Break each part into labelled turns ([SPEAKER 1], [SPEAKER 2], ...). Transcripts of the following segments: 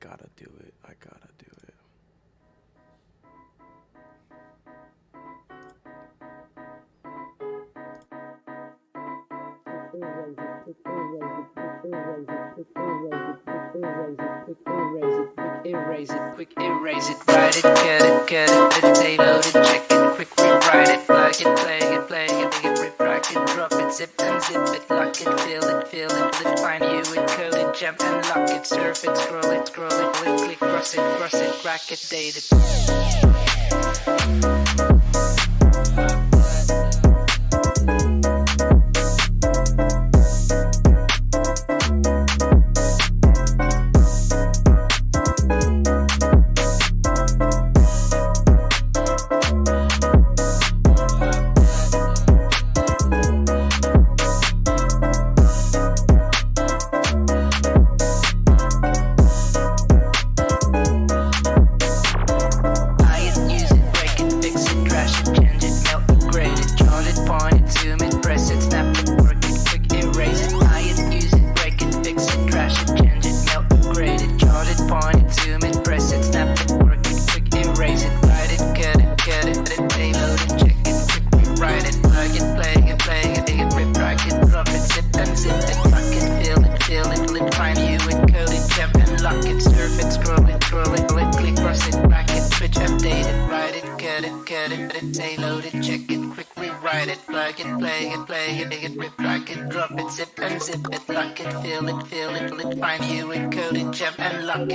[SPEAKER 1] gotta do it. I gotta do it.
[SPEAKER 2] Quick erase it, write it, cut it, take load it, check it, quick rewrite it, plug it, play it, rip, write it, drop it, zip unzip it, lock it, fill it, find you it, code it, jump and lock it, surf it, scroll it, click, cross it, crack it, date it.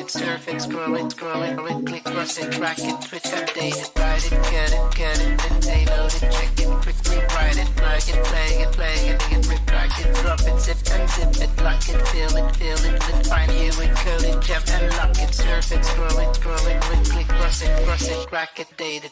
[SPEAKER 2] Surf it, scroll it, click, cross it, track it, switch, update it, write it, cut it, take load it, check it, quick rewrite it, plug it, play it, rip, track it, drop it, zip unzip it, lock it, fill it, find you it, code it, jump and lock it, surf it, scroll it, click, cross it, crack it, date it.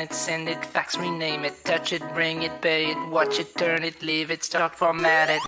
[SPEAKER 2] Send it, fax, rename it, touch it, bring it, pay it, watch it, turn it, leave it, start, format it.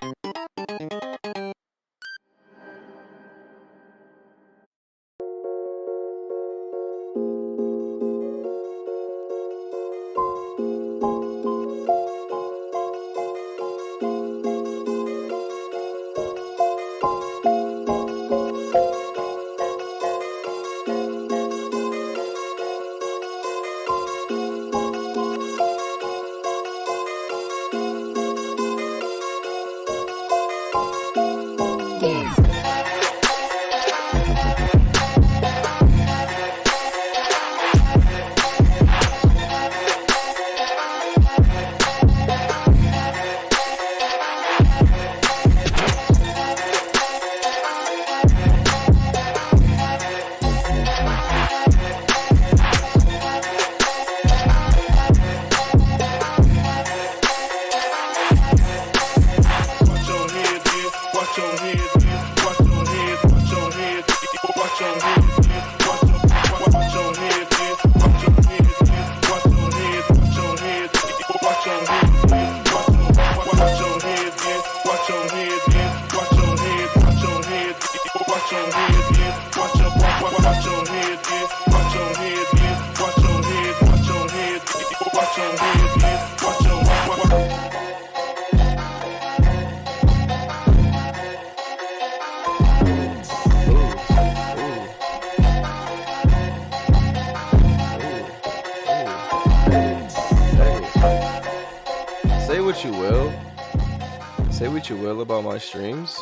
[SPEAKER 1] Say what you will about my streams,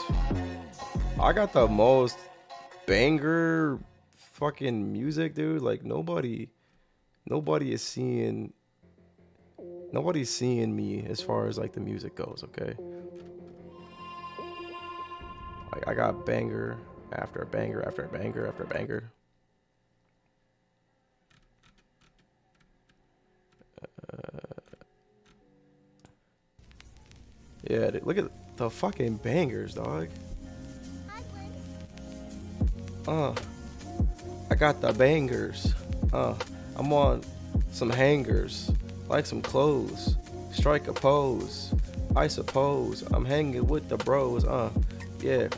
[SPEAKER 1] I got the most banger fucking music, dude. Like nobody is seeing nobody's seeing me as far as like the music goes, okay? Like I got banger after banger after banger after banger. Yeah, dude, look at the fucking bangers, dog. I got the bangers. I'm on some hangers, like some clothes. Strike a pose. I suppose I'm hanging with the bros. Yeah,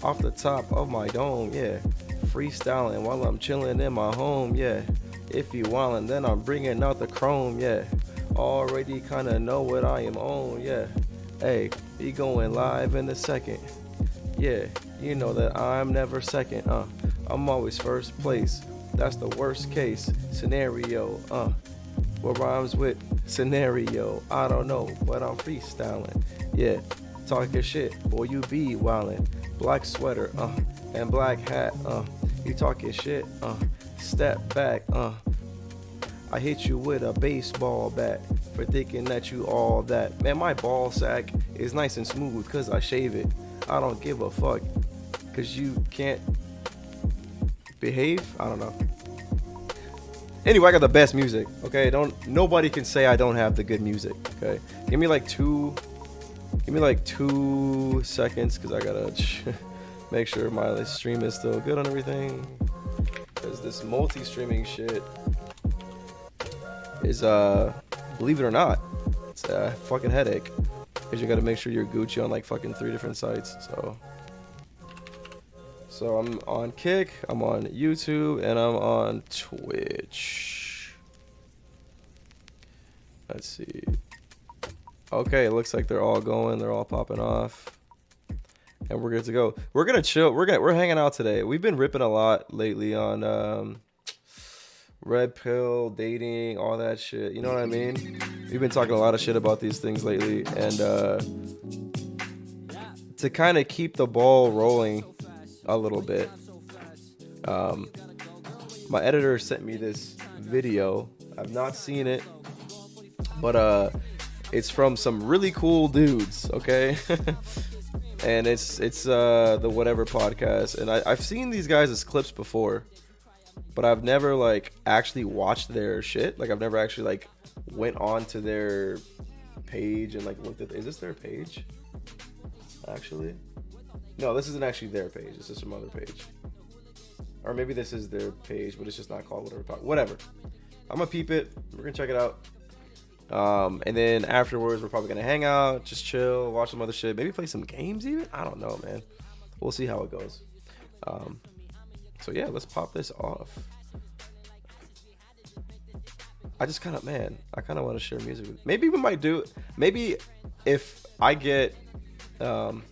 [SPEAKER 1] off the top of my dome. Yeah, freestyling while I'm chilling in my home. Yeah, if you wildin', then I'm bringing out the chrome. Yeah, already kinda know what I am on. Yeah, hey, be going live in a second. Yeah, you know that I'm never second. I'm always first place. That's the worst case scenario. What rhymes with scenario? I don't know, but I'm freestyling. Yeah, talking shit, boy, you be wildin'. Black sweater, and black hat, you talking shit, step back, I hit you with a baseball bat for thinking that you all that. Man, my ball sack is nice and smooth cause I shave it. I don't give a fuck cause you can't behave. I don't know. Anyway, I got the best music. Okay, nobody can say I don't have the good music. Okay, give me like 2 seconds because I gotta make sure my stream is still good on everything. Because this multi-streaming shit is believe it or not, it's a fucking headache. Because you gotta make sure you're Gucci on like fucking 3 different sites. So I'm on Kick, I'm on YouTube, and I'm on Twitch. Let's see. Okay, it looks like they're all going. They're all popping off. And we're good to go. We're gonna chill. We're hanging out today. We've been ripping a lot lately on red pill, dating, all that shit. You know what I mean? We've been talking a lot of shit about these things lately. And to kind of keep the ball rolling a little bit, my editor sent me this video. I've not seen it, but it's from some really cool dudes, okay? And it's the Whatever podcast, and I've seen these guys as clips before, but I've never like actually watched their shit. Like I've never actually like went on to their page and like looked at. Is this their page? Actually, no, this isn't actually their page. This is some other page, or maybe this is their page, but it's just not called Whatever podcast. Whatever. I'm gonna peep it. We're gonna check it out. And then afterwards, we're probably gonna hang out, just chill, watch some other shit, maybe play some games even. I don't know, man. We'll see how it goes. So yeah, let's pop this off. I just kind of want to share music with. Maybe we might do. Maybe if I get enough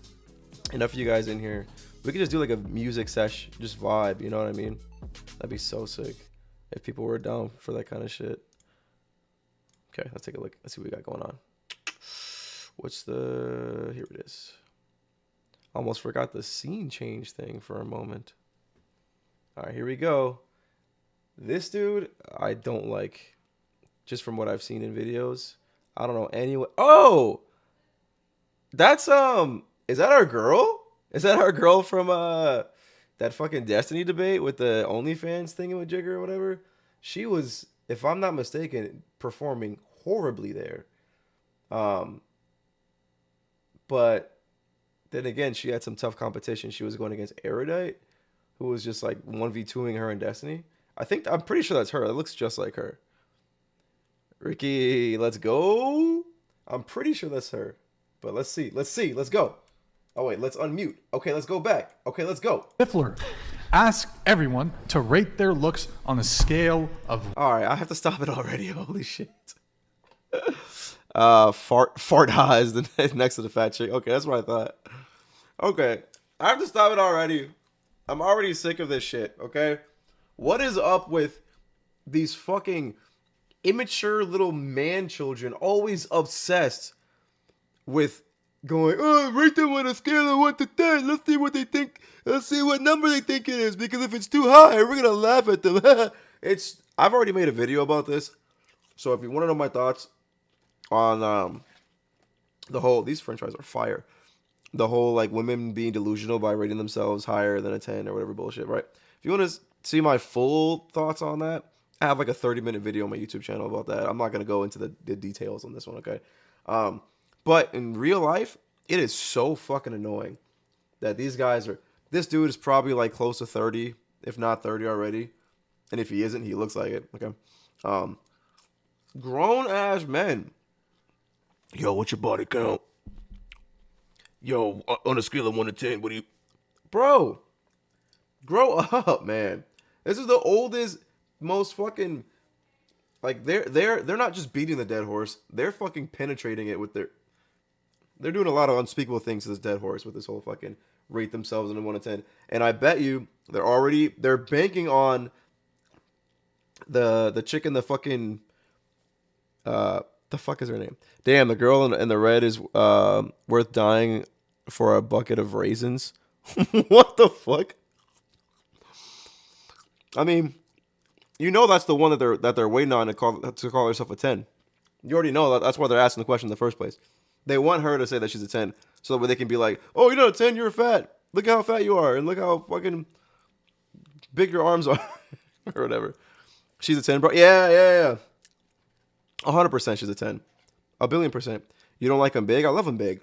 [SPEAKER 1] of you guys in here, we could just do like a music sesh, just vibe. You know what I mean? That'd be so sick if people were down for that kind of shit. Okay, let's take a look. Let's see what we got going on. Here it is. Almost forgot the scene change thing for a moment. All right, here we go. This dude, I don't like, just from what I've seen in videos. I don't know anyone. Oh, that's is that our girl? Is that our girl from that fucking Destiny debate with the OnlyFans thing with Jigger or whatever? She was, if I'm not mistaken, performing horribly there. But then again, she had some tough competition. She was going against Erudite, who was just like 1v2ing her in Destiny. I'm pretty sure that's her. It looks just like her. Ricky, let's go. I'm pretty sure that's her. But let's see. Let's go. Oh, wait, let's unmute. Okay, let's go back. Okay, let's go.
[SPEAKER 3] Stifler, ask everyone to rate their looks on a scale of...
[SPEAKER 1] All right, I have to stop it already. Holy shit. Fart is the next to the fat chick. Okay, that's what I thought. Okay, I have to stop it already. I'm already sick of this shit, okay? What is up with these fucking immature little man children always obsessed with going, oh, rate them on a scale of 1 to 10. Let's see what they think. Let's see what number they think it is. Because if it's too high, we're going to laugh at them. I've already made a video about this. So if you want to know my thoughts on the whole, these french fries are fire. The whole like women being delusional by rating themselves higher than a 10 or whatever bullshit, right? If you want to see my full thoughts on that, I have like a 30-minute video on my YouTube channel about that. I'm not going to go into the details on this one, okay? But in real life, it is so fucking annoying that these guys are... This dude is probably like close to 30, if not 30 already. And if he isn't, he looks like it, okay? Grown-ass men. Yo, what's your body count? Yo, on a scale of 1 to 10, what do you... Bro, grow up, man. This is the oldest, most fucking... Like, they're not just beating the dead horse. They're fucking penetrating it with their... They're doing a lot of unspeakable things to this dead horse with this whole fucking rate themselves in a 1 to 10. And I bet you they're banking on the chick in the fucking... the fuck is her name? Damn, the girl in the red is worth dying for a bucket of raisins. What the fuck? I mean, you know that's the one that they're waiting on to call herself a 10. You already know that's why they're asking the question in the first place. They want her to say that she's a 10, so that way they can be like, "Oh, you're not a 10, you're fat. Look how fat you are, and look how fucking big your arms are," or whatever. She's a 10, bro. Yeah. 100% she's a 10. 1,000,000,000%. You don't like them big? I love them big.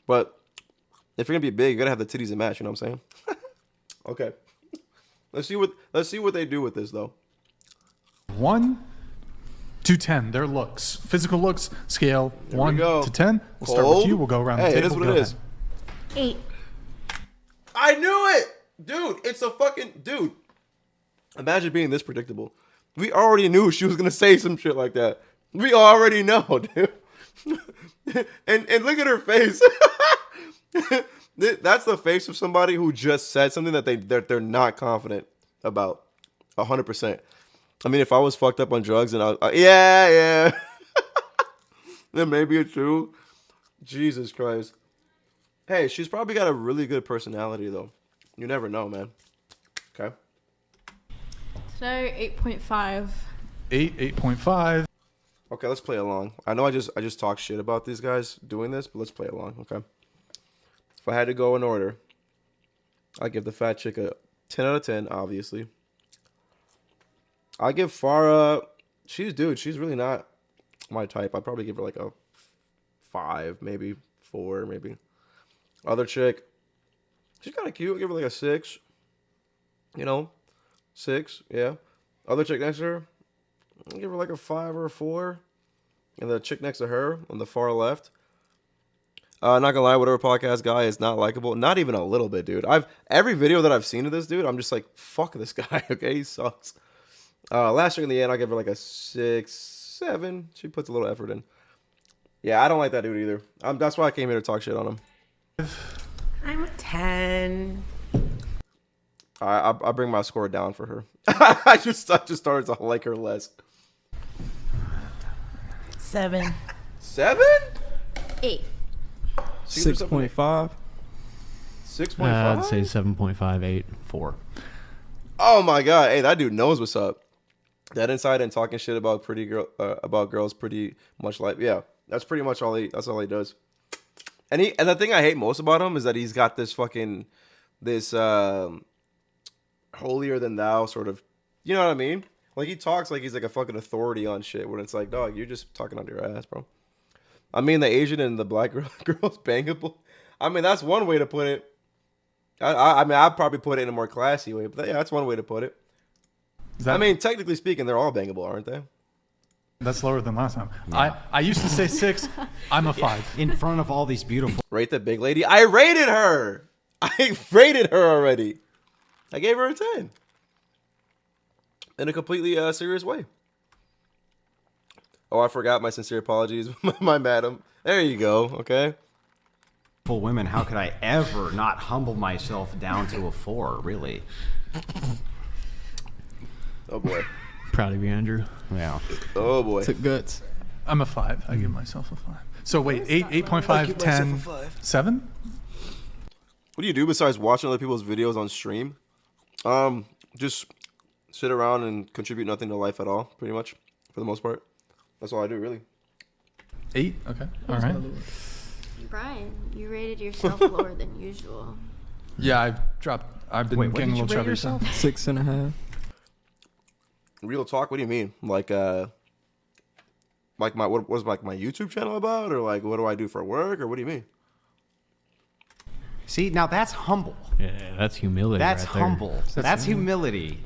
[SPEAKER 1] But if you're gonna be big, you gotta have the titties to match. You know what I'm saying? Okay. Let's see what they do with this though.
[SPEAKER 3] 1 to 10, their looks, physical looks, scale 1 to 10. We'll start with you. We'll go around the table.
[SPEAKER 1] It is what it is.
[SPEAKER 4] 8.
[SPEAKER 1] I knew it, dude. It's a fucking dude. Imagine being this predictable. We already knew she was gonna say some shit like that. We already know, dude. and look at her face. That's the face of somebody who just said something that they're not confident about. 100%. I mean, if I was fucked up on drugs and yeah, then maybe it's true. Jesus Christ. Hey, she's probably got a really good personality though. You never know, man. Okay.
[SPEAKER 4] So 8.5.
[SPEAKER 3] 8.5.
[SPEAKER 1] Okay, let's play along. I know I just talked shit about these guys doing this, but let's play along, okay? If I had to go in order, I'd give the fat chick a 10 out of 10, obviously. I give Farah, she's really not my type. I'd probably give her like a 5, maybe 4, maybe. Other chick, she's kind of cute. I'd give her like a 6. You know, 6, yeah. Other chick next to her, I'll give her like a 5 or a 4. And the chick next to her on the far left. Not gonna lie, whatever podcast guy is not likable. Not even a little bit, dude. Every video that I've seen of this dude, I'm just like, fuck this guy, okay? He sucks. Last chick in the end, I'll give her like a 6, 7. She puts a little effort in. Yeah, I don't like that dude either. That's why I came here to talk shit on him.
[SPEAKER 5] I'm a 10.
[SPEAKER 1] I bring my score down for her. I just started to like her less.
[SPEAKER 5] 7.
[SPEAKER 1] 7?
[SPEAKER 4] 8.
[SPEAKER 6] 6.5.
[SPEAKER 1] 6.5?
[SPEAKER 6] I'd say 7.5, 8, 4.
[SPEAKER 1] Oh my god! Hey, that dude knows what's up. That inside and talking shit about about girls, pretty much like that's pretty much all he does. And the thing I hate most about him is that he's got this fucking holier than thou sort of, you know what I mean? Like he talks like he's like a fucking authority on shit when it's like, dog, you're just talking under your ass, bro. I mean, the Asian and the black girl's bangable. I mean, that's one way to put it. I mean, I'd probably put it in a more classy way, but yeah, that's one way to put it. I mean, technically speaking, they're all bangable, aren't they?
[SPEAKER 3] That's lower than last time. Yeah. I used to say 6. I'm a 5.
[SPEAKER 6] In front of all these beautiful...
[SPEAKER 1] Rate the big lady. I rated her. I rated her already. I gave her a 10. In a completely serious way. Oh, I forgot my sincere apologies. My madam. There you go. Okay.
[SPEAKER 6] Women, how could I ever not humble myself down to a 4, really?
[SPEAKER 1] Oh boy.
[SPEAKER 6] Proud of you, Andrew. Yeah.
[SPEAKER 1] Oh boy.
[SPEAKER 6] Took guts.
[SPEAKER 3] I'm a 5. I give myself a 5. So wait, 8,
[SPEAKER 4] That's not
[SPEAKER 3] 8.5, 10, 7?
[SPEAKER 1] What do you do besides watching other people's videos on stream? Just sit around and contribute nothing to life at all, pretty much, for the most part. That's all I do, really.
[SPEAKER 3] 8? Okay. All right.
[SPEAKER 4] Brian, you rated yourself lower than usual.
[SPEAKER 3] Yeah, I've been
[SPEAKER 6] Wait, what
[SPEAKER 3] getting a
[SPEAKER 6] did you
[SPEAKER 3] little
[SPEAKER 6] rate
[SPEAKER 3] chubby.
[SPEAKER 6] yourself?
[SPEAKER 7] 6.5.
[SPEAKER 1] Real talk, what do you mean? Like my what was like my YouTube channel about, or like what do I do for work, or what do you mean?
[SPEAKER 6] See, now that's humble.
[SPEAKER 7] Yeah, that's humility.
[SPEAKER 6] That's
[SPEAKER 7] right there.
[SPEAKER 6] humble. That's humility.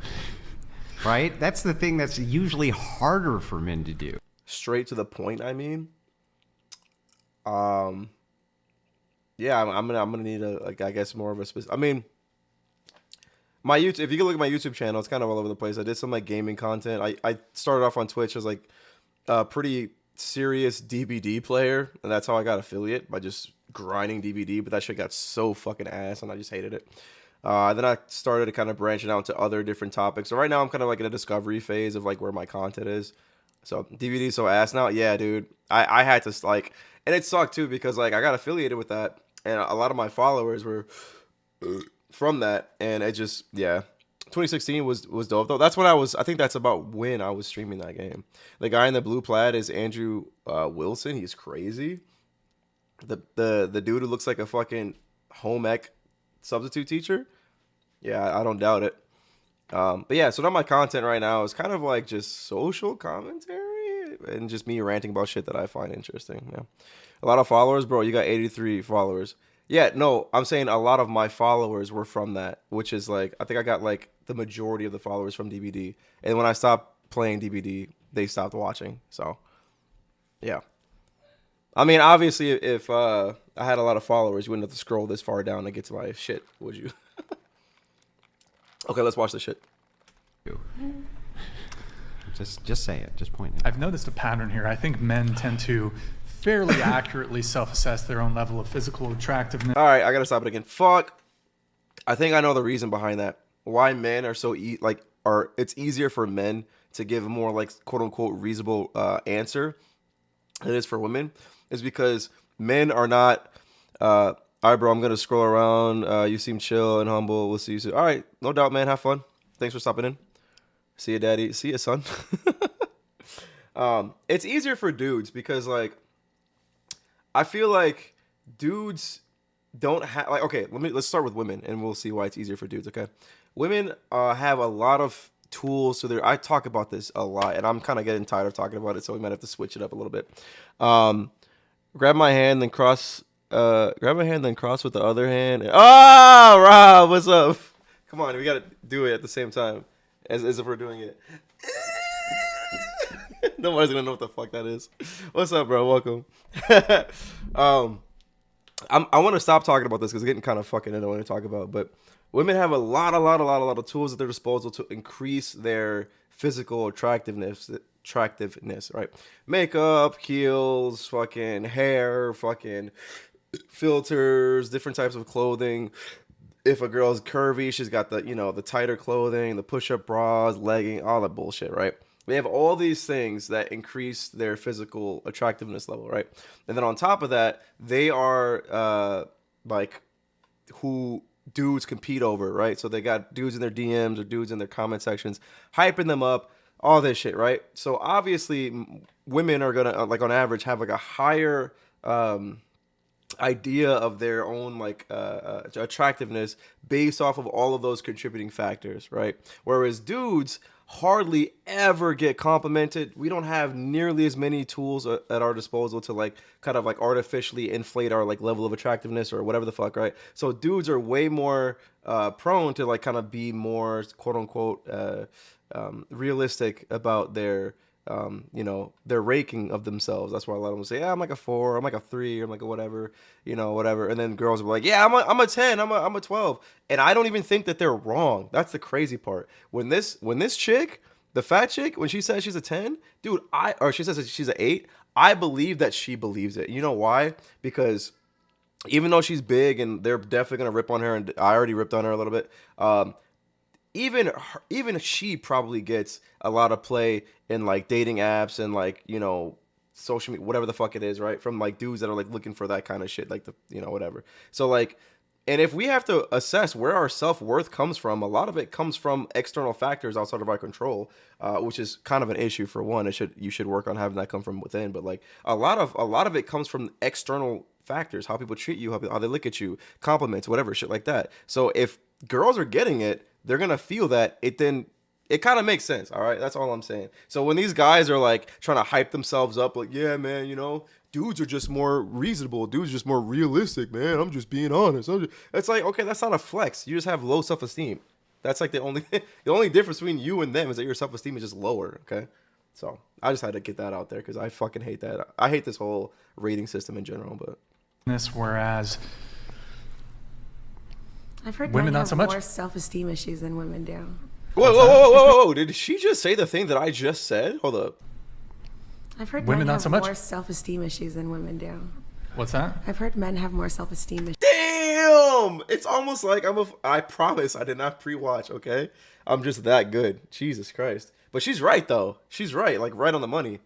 [SPEAKER 6] Right? That's the thing that's usually harder for men to do.
[SPEAKER 1] Straight to the point, I mean. Yeah, I'm gonna need I guess more of a specific. I mean, my YouTube. If you can look at my YouTube channel, it's kind of all over the place. I did some like gaming content. I started off on Twitch as like a pretty serious DVD player, and that's how I got affiliate, by just grinding DVD. But that shit got so fucking ass, and I just hated it. Then I started kind of branching out into other different topics. So right now I'm kind of like in a discovery phase of like where my content is. So DVD so ass now, yeah, dude. I had to like, and it sucked too because like I got affiliated with that, and a lot of my followers were from that, and it just 2016 was dope though. That's when I think that's about when I was streaming that game. The guy in the blue plaid is Andrew Wilson. He's crazy. The dude who looks like a fucking home ec substitute teacher. Yeah, I don't doubt it. But yeah, so now my content right now is kind of like just social commentary and just me ranting about shit that I find interesting. Yeah, a lot of followers, bro. You got 83 followers. Yeah, no, I'm saying a lot of my followers were from that, which is like, I think I got like the majority of the followers from DVD. And when I stopped playing DVD, they stopped watching. So, yeah. I mean, obviously, if I had a lot of followers, you wouldn't have to scroll this far down to get to my shit, would you? Okay, let's watch the shit.
[SPEAKER 6] Just say it. Just point it.
[SPEAKER 3] I've noticed a pattern here. I think men tend to fairly accurately self-assess their own level of physical attractiveness.
[SPEAKER 1] All right, I gotta stop it again. Fuck. I think I know the reason behind that. Why men are so it's easier for men to give a more like quote unquote reasonable answer than it is for women, is because men are not. All right, bro, I'm gonna scroll around. You seem chill and humble. We'll see you soon. All right, no doubt, man. Have fun. Thanks for stopping in. See you, daddy. See you, son. It's easier for dudes because like, I feel like dudes don't have like, okay, let's start with women and we'll see why it's easier for dudes. Okay, women have a lot of tools to their. I talk about this a lot, and I'm kind of getting tired of talking about it, so we might have to switch it up a little bit. Grab my hand, then cross. Grab my hand, then cross with the other hand. Oh, Rob, what's up? Come on, we gotta do it at the same time as if we're doing it. Nobody's gonna know what the fuck that is. What's up, bro? Welcome. I want to stop talking about this because it's getting kind of fucking annoying to talk about. But women have a lot of tools at their disposal to increase their physical attractiveness, right? Makeup, heels, fucking hair, fucking filters, different types of clothing. If a girl's curvy, she's got the, the tighter clothing, the push-up bras, legging, all that bullshit, right? They have all these things that increase their physical attractiveness level, right? And then on top of that, they are like who dudes compete over, right? So they got dudes in their DMs or dudes in their comment sections hyping them up, all this shit, right? So obviously, women are gonna like on average have like a higher idea of their own like attractiveness based off of all of those contributing factors, right? Whereas dudes hardly ever get complimented. We don't have nearly as many tools at our disposal to like kind of like artificially inflate our like level of attractiveness or whatever the fuck, right? So dudes are way more prone to like kind of be more quote unquote realistic about their their ranking of themselves. That's why a lot of them say, yeah, I'm like a 4, I'm like a 3, I'm like a whatever, whatever. And then girls are like, yeah, I'm a 10, I'm a 12. And I don't even think that they're wrong. That's the crazy part. When this chick, the fat chick, when she says she's a 10, dude, or she says that she's an 8, I believe that she believes it. You know why? Because even though she's big and they're definitely gonna rip on her, and I already ripped on her a little bit, even she probably gets a lot of play in like dating apps and like social media, whatever the fuck it is, right? From like dudes that are like looking for that kind of shit, like the whatever. So like, and if we have to assess where our self-worth comes from, a lot of it comes from external factors outside of our control, which is kind of an issue for one. You should work on having that come from within. But like a lot of it comes from external factors, how people treat you, how they look at you, compliments, whatever, shit like that. So if girls are getting it, they're gonna feel that it kind of makes sense. All right, that's all I'm saying. So when these guys are like trying to hype themselves up, like, yeah, man, dudes are just more reasonable. Dudes are just more realistic, man. I'm just being honest. It's like, okay, that's not a flex. You just have low self-esteem. That's like the only difference between you and them is that your self-esteem is just lower. Okay, so I just had to get that out there because I fucking hate that. I hate this whole rating system in general. But
[SPEAKER 3] whereas
[SPEAKER 5] I've heard
[SPEAKER 3] women
[SPEAKER 5] men
[SPEAKER 3] not so
[SPEAKER 5] have
[SPEAKER 3] much.
[SPEAKER 5] more self-esteem issues than women do.
[SPEAKER 1] Whoa! Did she just say the thing that I just said? Hold up.
[SPEAKER 5] I've heard
[SPEAKER 3] Women
[SPEAKER 5] men
[SPEAKER 3] not
[SPEAKER 5] have
[SPEAKER 3] so much.
[SPEAKER 5] more self-esteem issues than women do.
[SPEAKER 3] What's that?
[SPEAKER 5] I've heard men have more self-esteem issues.
[SPEAKER 1] Damn! It's almost like I promise I did not pre-watch, okay? I'm just that good. Jesus Christ. But she's right, though. She's right. Like, right on the money.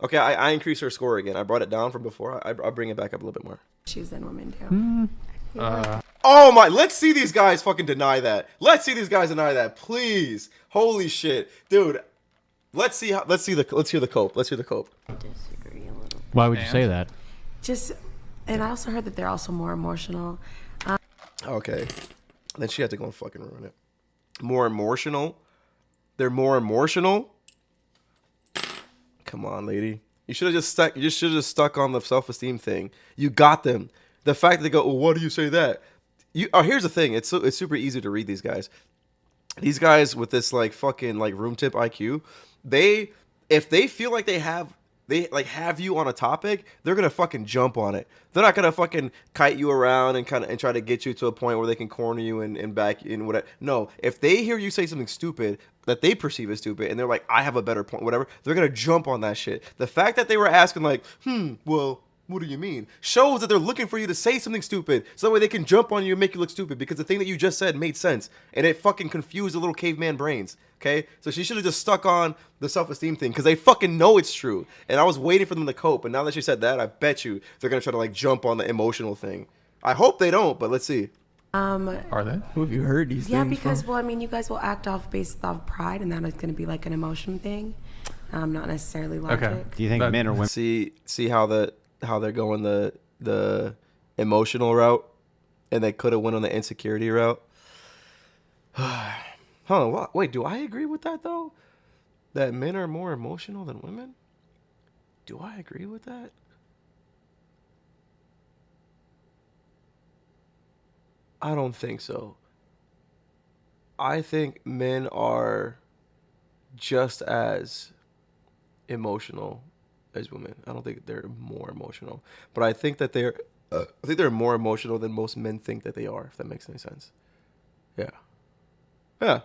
[SPEAKER 1] Okay, I increased her score again. I brought it down from before. I'll bring it back up a little bit more.
[SPEAKER 5] Issues than women do.
[SPEAKER 1] Oh my, let's see these guys fucking deny that. Let's see these guys deny that, please. Holy shit. Dude, let's hear the cope. Let's hear the cope.
[SPEAKER 4] I disagree a little.
[SPEAKER 7] Why would you say that?
[SPEAKER 5] And I also heard that they're also more emotional.
[SPEAKER 1] Okay. Then she had to go and fucking ruin it. More emotional? They're more emotional? Come on, lady. You should have just stuck on the self-esteem thing. You got them. The fact that they go, well, why do you say that? Here's the thing. It's super easy to read these guys. These guys with this like fucking like room tip IQ, if they feel like they have you on a topic, they're gonna fucking jump on it. They're not gonna fucking kite you around and try to get you to a point where they can corner you and back in whatever. No, if they hear you say something stupid that they perceive as stupid and they're like, I have a better point, whatever, they're gonna jump on that shit. The fact that they were asking like, well, what do you mean? Shows that they're looking for you to say something stupid so that way they can jump on you and make you look stupid because the thing that you just said made sense and it fucking confused the little caveman brains. Okay? So she should have just stuck on the self-esteem thing because they fucking know it's true. And I was waiting for them to cope. And now that she said that, I bet you they're going to try to like jump on the emotional thing. I hope they don't, but let's see.
[SPEAKER 3] Are they?
[SPEAKER 7] Who have you heard these
[SPEAKER 5] Yeah,
[SPEAKER 7] things
[SPEAKER 5] because,
[SPEAKER 7] from?
[SPEAKER 5] well, I mean, you guys will act off based off pride, and that is going to be like an emotion thing, not necessarily logic.
[SPEAKER 3] Okay.
[SPEAKER 6] Do you think men or women?
[SPEAKER 1] See how they're going the emotional route and they could have went on the insecurity route. Huh, wait, do I agree with that though? That men are more emotional than women? Do I agree with that? I don't think so. I think men are just as emotional as women. I don't think they're more emotional, but I think that they're more emotional than most men think that they are. If that makes any sense. Yeah.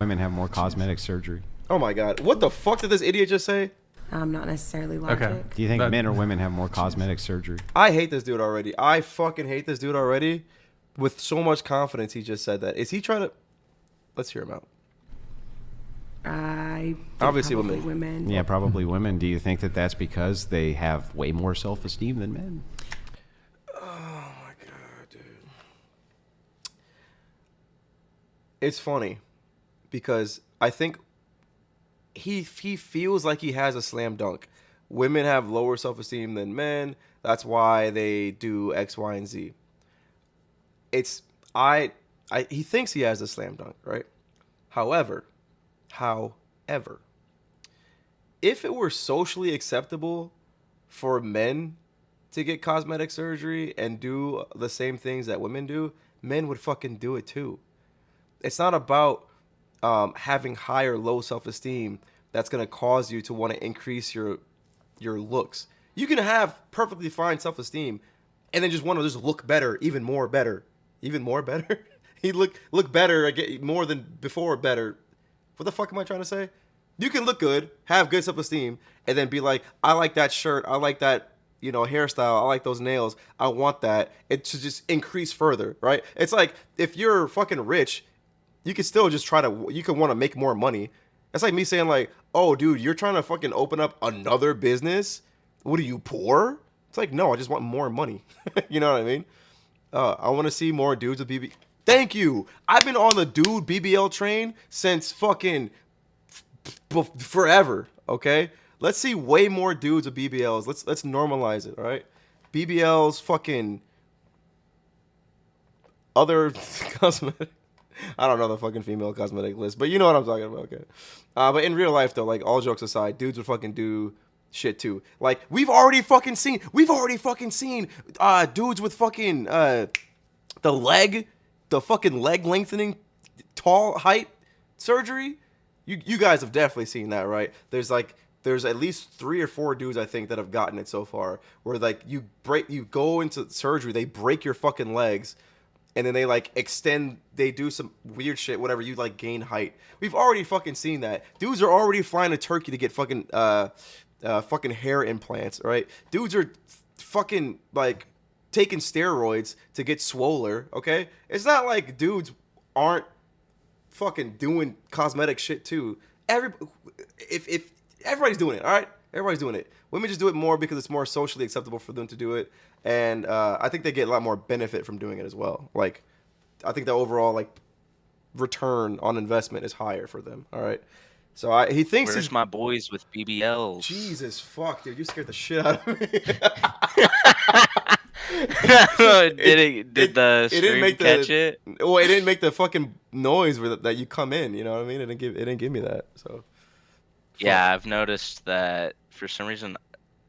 [SPEAKER 6] Women have more cosmetic surgery.
[SPEAKER 1] Oh my God, what the fuck did this idiot just say?
[SPEAKER 5] Not necessarily logic.
[SPEAKER 3] Okay.
[SPEAKER 6] Do you think men or women have more cosmetic surgery?
[SPEAKER 1] I hate this dude already. I fucking hate this dude already. With so much confidence, he just said that. Is he trying to? Let's hear him out. Obviously
[SPEAKER 5] women.
[SPEAKER 6] Yeah, probably women. Do you think that that's because they have way more self-esteem than men?
[SPEAKER 1] Oh my God, dude. It's funny because I think he feels like he has a slam dunk. Women have lower self-esteem than men. That's why they do X, Y, and Z. He thinks he has a slam dunk, right? However, if it were socially acceptable for men to get cosmetic surgery and do the same things that women do, men would fucking do it too. It's not about having high or low self-esteem that's going to cause you to want to increase your looks. You can have perfectly fine self-esteem and then just want to just look better, even more better. Even more better? He look better, I get more than before better. What the fuck am I trying to say? You can look good, have good self-esteem, and then be like, I like that shirt, I like that, hairstyle, I like those nails, I want that. It should just increase further, right? It's like if you're fucking rich, you can still just you can want to make more money, That's like me saying like, oh, dude, you're trying to fucking open up another business. What are you, poor? It's like, no, I just want more money. You know what I mean? I want to see more dudes with BB. Thank you. I've been on the dude BBL train since fucking forever. Okay, let's see way more dudes with BBLs. Let's normalize it. All right, BBLs, fucking other cosmetic. I don't know the fucking female cosmetic list, but you know what I'm talking about. Okay, but in real life though, like all jokes aside, dudes would fucking do shit too. Like we've already fucking seen dudes with fucking the fucking leg lengthening tall height surgery. You guys have definitely seen that, right? There's at least 3 or 4 dudes I think that have gotten it so far, where like you go into surgery, they break your fucking legs, and then they like extend, they do some weird shit, whatever, you like gain height. We've already fucking seen that. Dudes are already flying to Turkey to get fucking fucking hair implants, right? Dudes are fucking like taking steroids to get swoller, okay? It's not like dudes aren't fucking doing cosmetic shit too. If everybody's doing it, all right? Everybody's doing it. Women just do it more because it's more socially acceptable for them to do it, and I think they get a lot more benefit from doing it as well. Like, I think the overall like return on investment is higher for them. All right. So he thinks
[SPEAKER 8] Where's my boys with BBLs?
[SPEAKER 1] Jesus fuck, dude, you scared the shit out of me.
[SPEAKER 8] Did the stream catch it?
[SPEAKER 1] Well, it didn't make the fucking noise that you come in. You know what I mean? It didn't give me that. So.
[SPEAKER 8] Yeah, I've noticed that for some reason,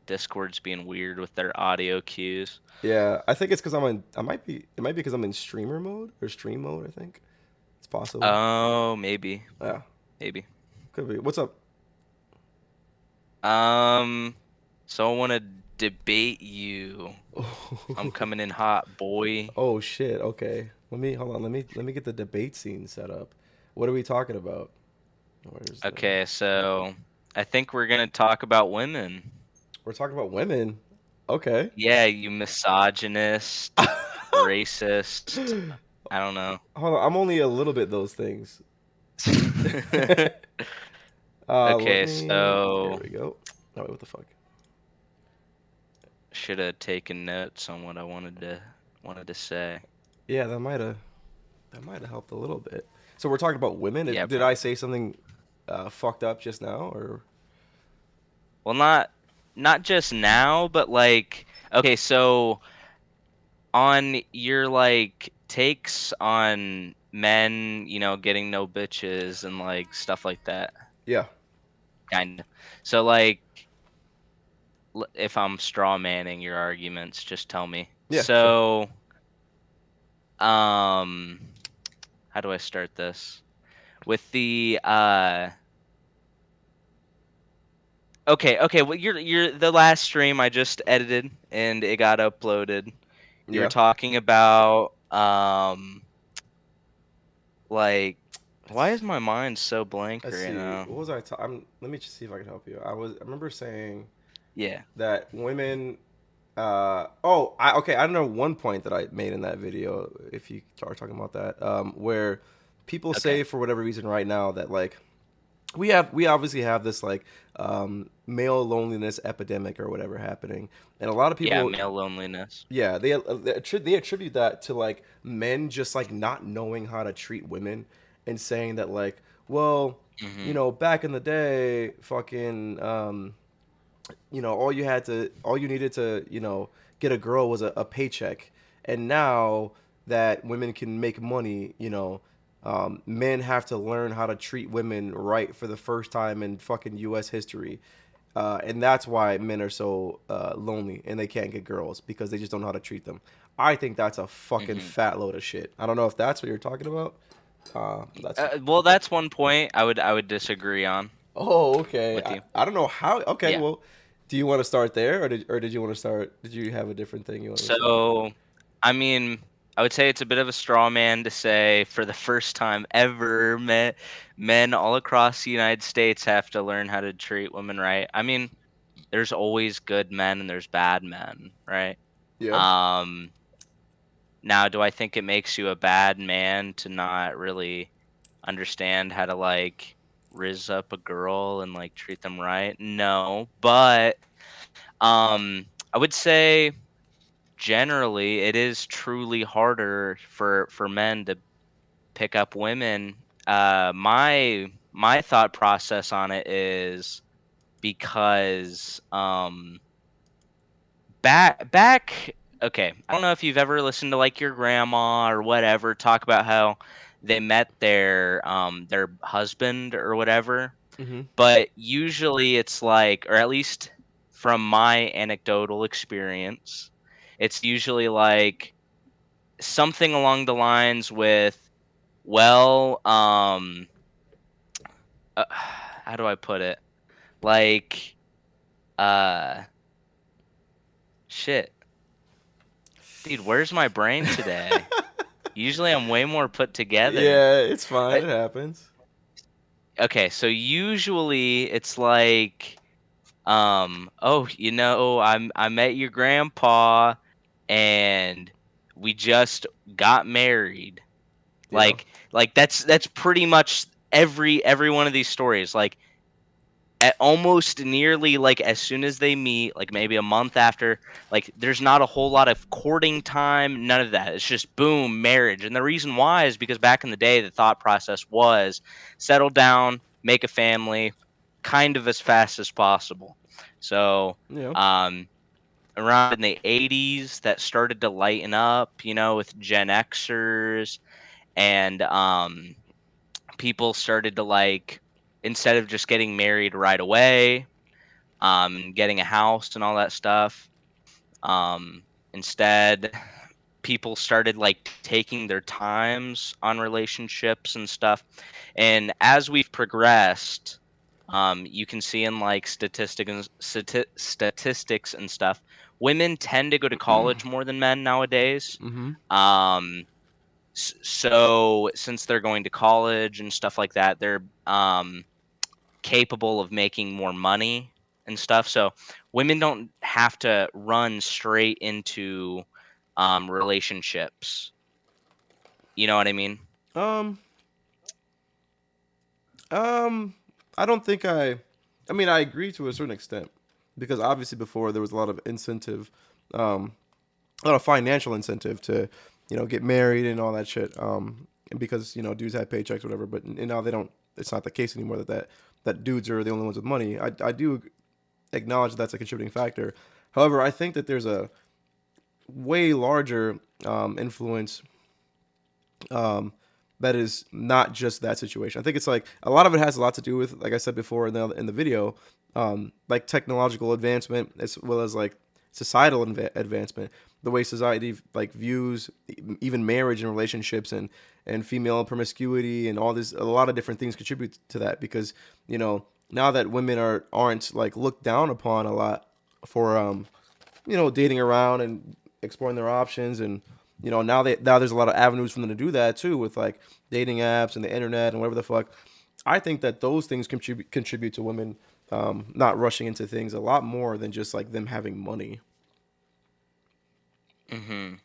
[SPEAKER 8] Discord's being weird with their audio cues.
[SPEAKER 1] Yeah, I think it's because it might be because I'm in streamer mode or stream mode. I think it's possible.
[SPEAKER 8] Oh, maybe.
[SPEAKER 1] Yeah,
[SPEAKER 8] maybe.
[SPEAKER 1] Could be. What's up?
[SPEAKER 8] So I want to debate you. I'm coming in hot, boy.
[SPEAKER 1] Oh shit. Okay. Hold on. Let me get the debate scene set up. What are we talking about?
[SPEAKER 8] Okay, so I think we're gonna talk about women.
[SPEAKER 1] We're talking about women. Okay.
[SPEAKER 8] Yeah, you misogynist, racist. I don't know.
[SPEAKER 1] Hold on. I'm only a little bit those things.
[SPEAKER 8] Okay, so
[SPEAKER 1] here we go. Oh, wait, what the fuck?
[SPEAKER 8] Should have taken notes on what I wanted to say.
[SPEAKER 1] Yeah, that might have helped a little bit. So we're talking about women.
[SPEAKER 8] Yeah,
[SPEAKER 1] did I say something fucked up just now, or?
[SPEAKER 8] Well, not just now, but like, okay, so on your like takes on men, getting no bitches and like stuff like that.
[SPEAKER 1] Yeah.
[SPEAKER 8] Kind of. So like, if I'm straw manning your arguments, just tell me.
[SPEAKER 1] Yeah.
[SPEAKER 8] So, how do I start this? With the Okay. Well, you're the last stream I just edited and it got uploaded. You're talking about like, why is my mind so blank right now?
[SPEAKER 1] What was I? Let me just see if I can help you. I remember saying.
[SPEAKER 8] Yeah.
[SPEAKER 1] That women. I don't know one point that I made in that video. If you are talking about that, where people say for whatever reason right now that like. We obviously have this like male loneliness epidemic or whatever happening, and a lot of people
[SPEAKER 8] male loneliness.
[SPEAKER 1] Yeah, they attribute that to like men just like not knowing how to treat women, and saying that like, well, back in the day, fucking, all you needed to get a girl was a paycheck, and now that women can make money, men have to learn how to treat women right for the first time in fucking U.S. history. And that's why men are so lonely and they can't get girls, because they just don't know how to treat them. I think that's a fucking fat load of shit. I don't know if that's what you're talking about.
[SPEAKER 8] Well, that's one point I would disagree on.
[SPEAKER 1] Oh, okay. I don't know how. Okay, yeah. Well, do you want to start there, or did you want to start? Did you have a different thing you want to start?
[SPEAKER 8] So, I mean, I would say it's a bit of a straw man to say for the first time ever, men all across the United States have to learn how to treat women right. I mean, there's always good men and there's bad men, right?
[SPEAKER 1] Yeah.
[SPEAKER 8] Now, do I think it makes you a bad man to not really understand how to like rizz up a girl and like treat them right. No, but I would say generally it is truly harder for men to pick up women. My thought process on it is because back okay, I don't know if you've ever listened to like your grandma or whatever talk about how they met their husband or whatever,
[SPEAKER 1] Mm-hmm.
[SPEAKER 8] but usually it's like, or at least from my anecdotal experience, it's usually like something along the lines with, well, how do I put it? Like, uh, shit, dude, where's my brain today? Usually I'm way more put together.
[SPEAKER 1] Yeah, it's fine.
[SPEAKER 8] Uh,
[SPEAKER 1] It happens.
[SPEAKER 8] Okay, so usually it's like, oh, I met your grandpa and we just got married.
[SPEAKER 1] Yeah.
[SPEAKER 8] Like that's pretty much every one of these stories. Like at almost nearly like as soon as they meet, like maybe a month after, like there's not a whole lot of courting time, none of that. It's just boom, marriage. And the reason why is because back in the day the thought process was settle down, make a family kind of as fast as possible. So,
[SPEAKER 1] Yeah.
[SPEAKER 8] um around in the 80s that started to lighten up, with Gen Xers and people started to like, instead of just getting married right away, getting a house and all that stuff. Instead, people started like taking their times on relationships and stuff. And as we've progressed, you can see in like statistics and stuff, women tend to go to college more than men nowadays.
[SPEAKER 1] Mm-hmm.
[SPEAKER 8] Um, so since they're going to college and stuff like that, they're capable of making more money and stuff. So women don't have to run straight into relationships. You know what I mean?
[SPEAKER 1] Um. Um. I don't think I. I mean, I agree to a certain extent because obviously before there was a lot of incentive, a lot of financial incentive to, get married and all that shit. And because dudes had paychecks or whatever, but and now they don't. It's not the case anymore that dudes are the only ones with money. I do acknowledge that's a contributing factor. However, I think that there's a way larger influence um, that is not just that situation. I think it's like a lot of it has a lot to do with, like I said before in the video, like technological advancement as well as like societal advancement. The way society like views even marriage and relationships and female promiscuity and all this, a lot of different things contribute to that because now that women aren't like looked down upon a lot for dating around and exploring their options and now there's a lot of avenues for them to do that too with like dating apps and the internet and whatever the fuck. I think that those things contribute to women not rushing into things a lot more than just like them having money.
[SPEAKER 8] Hmm.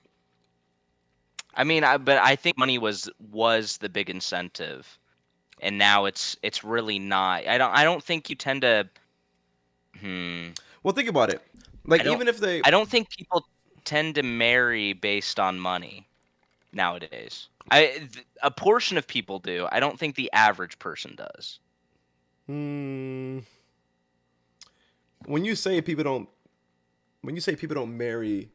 [SPEAKER 8] I mean, but I think money was the big incentive, and now it's really not. I don't think you tend to. Hmm.
[SPEAKER 1] Well, think about it.
[SPEAKER 8] I
[SPEAKER 1] Like
[SPEAKER 8] don't.
[SPEAKER 1] even if they
[SPEAKER 8] I don't think people tend to marry based on money nowadays. A portion of people do. I don't think the average person does.
[SPEAKER 1] hmm, when you say people don't marry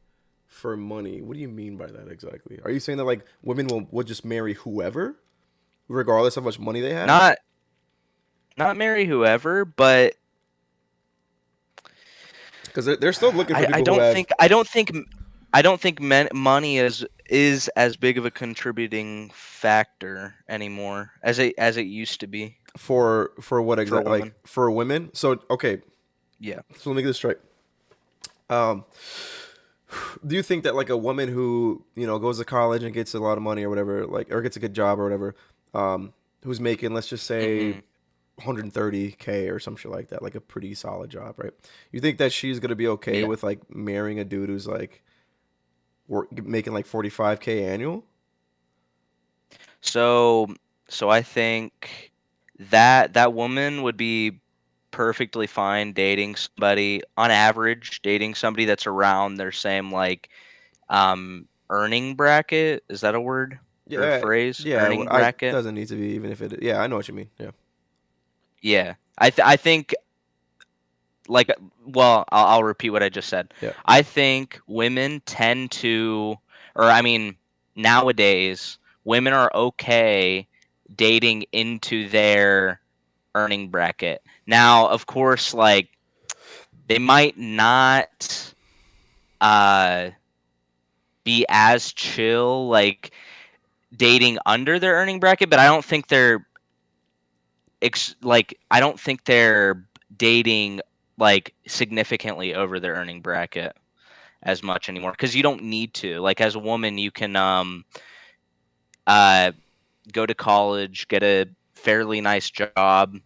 [SPEAKER 1] for money, what do you mean by that exactly? Are you saying that like women would just marry whoever regardless of how much money they have?
[SPEAKER 8] Not not marry whoever, but
[SPEAKER 1] Because they're still looking for
[SPEAKER 8] I
[SPEAKER 1] people who
[SPEAKER 8] don't
[SPEAKER 1] have
[SPEAKER 8] think I don't think I don't think money is as big of a contributing factor anymore as it used to be
[SPEAKER 1] for what
[SPEAKER 8] for
[SPEAKER 1] exactly like
[SPEAKER 8] women.
[SPEAKER 1] for women. So okay,
[SPEAKER 8] Yeah.
[SPEAKER 1] so let me get this straight. Um, do you think that like a woman who goes to college and gets a lot of money or whatever, like or gets a good job or whatever, who's making let's just say
[SPEAKER 8] Hmm.
[SPEAKER 1] 130K or some shit like that, like a pretty solid job, right? You think that she's gonna be okay
[SPEAKER 8] Yeah.
[SPEAKER 1] with like marrying a dude who's like making like 45K annual?
[SPEAKER 8] So so I think that woman would be perfectly fine dating somebody on average, dating somebody that's around their same like earning bracket. Is that a word or
[SPEAKER 1] Yeah,
[SPEAKER 8] phrase?
[SPEAKER 1] yeah.
[SPEAKER 8] Earning
[SPEAKER 1] I
[SPEAKER 8] bracket.
[SPEAKER 1] doesn't need to be even if it. Yeah, I know what you mean. Yeah.
[SPEAKER 8] Yeah. I think like well, I'll repeat what I just said.
[SPEAKER 1] Yeah.
[SPEAKER 8] I think women tend to or I mean nowadays women are okay dating into their earning bracket. Now, of course, like they might not uh be as chill like dating under their earning bracket, but I don't think they're I don't think they're dating like significantly over their earning bracket as much anymore because you don't need to. Like as a woman, you can uh go to college, get a fairly nice job.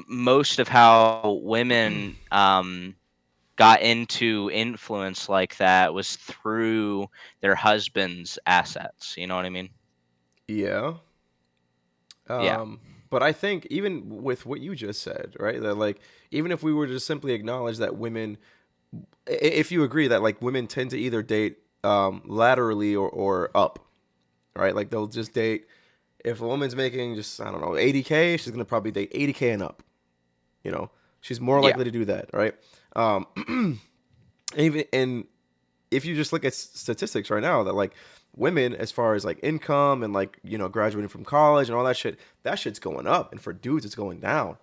[SPEAKER 8] Most of how women got into influence like that was through their husband's assets. You know what I mean?
[SPEAKER 1] Yeah.
[SPEAKER 8] Yeah.
[SPEAKER 1] But I think even with what you just said, right? That like even if we were to simply acknowledge that women, if you agree that like women tend to either date laterally or up, right? Like they'll just date. If a woman's making just I don't know 80K, she's gonna probably date 80K and up. You know, she's more
[SPEAKER 8] Yeah.
[SPEAKER 1] likely to do that, right? Even and if you just look at statistics right now, that like women, as far as like income and like graduating from college and all that shit's going up, and for dudes, it's going down.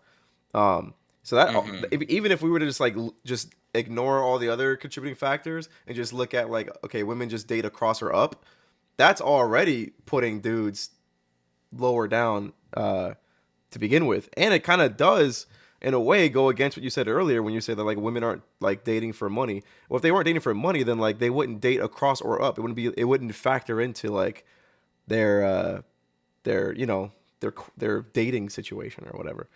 [SPEAKER 1] So that even if we were to just like just ignore all the other contributing factors and just look at like okay, women just date across or up, that's already putting dudes lower down to begin with, and it kind of does in a way go against what you said earlier when you said that like women aren't like dating for money. Well, if they weren't dating for money, then like they wouldn't date across or up. It wouldn't factor into like their their dating situation or whatever.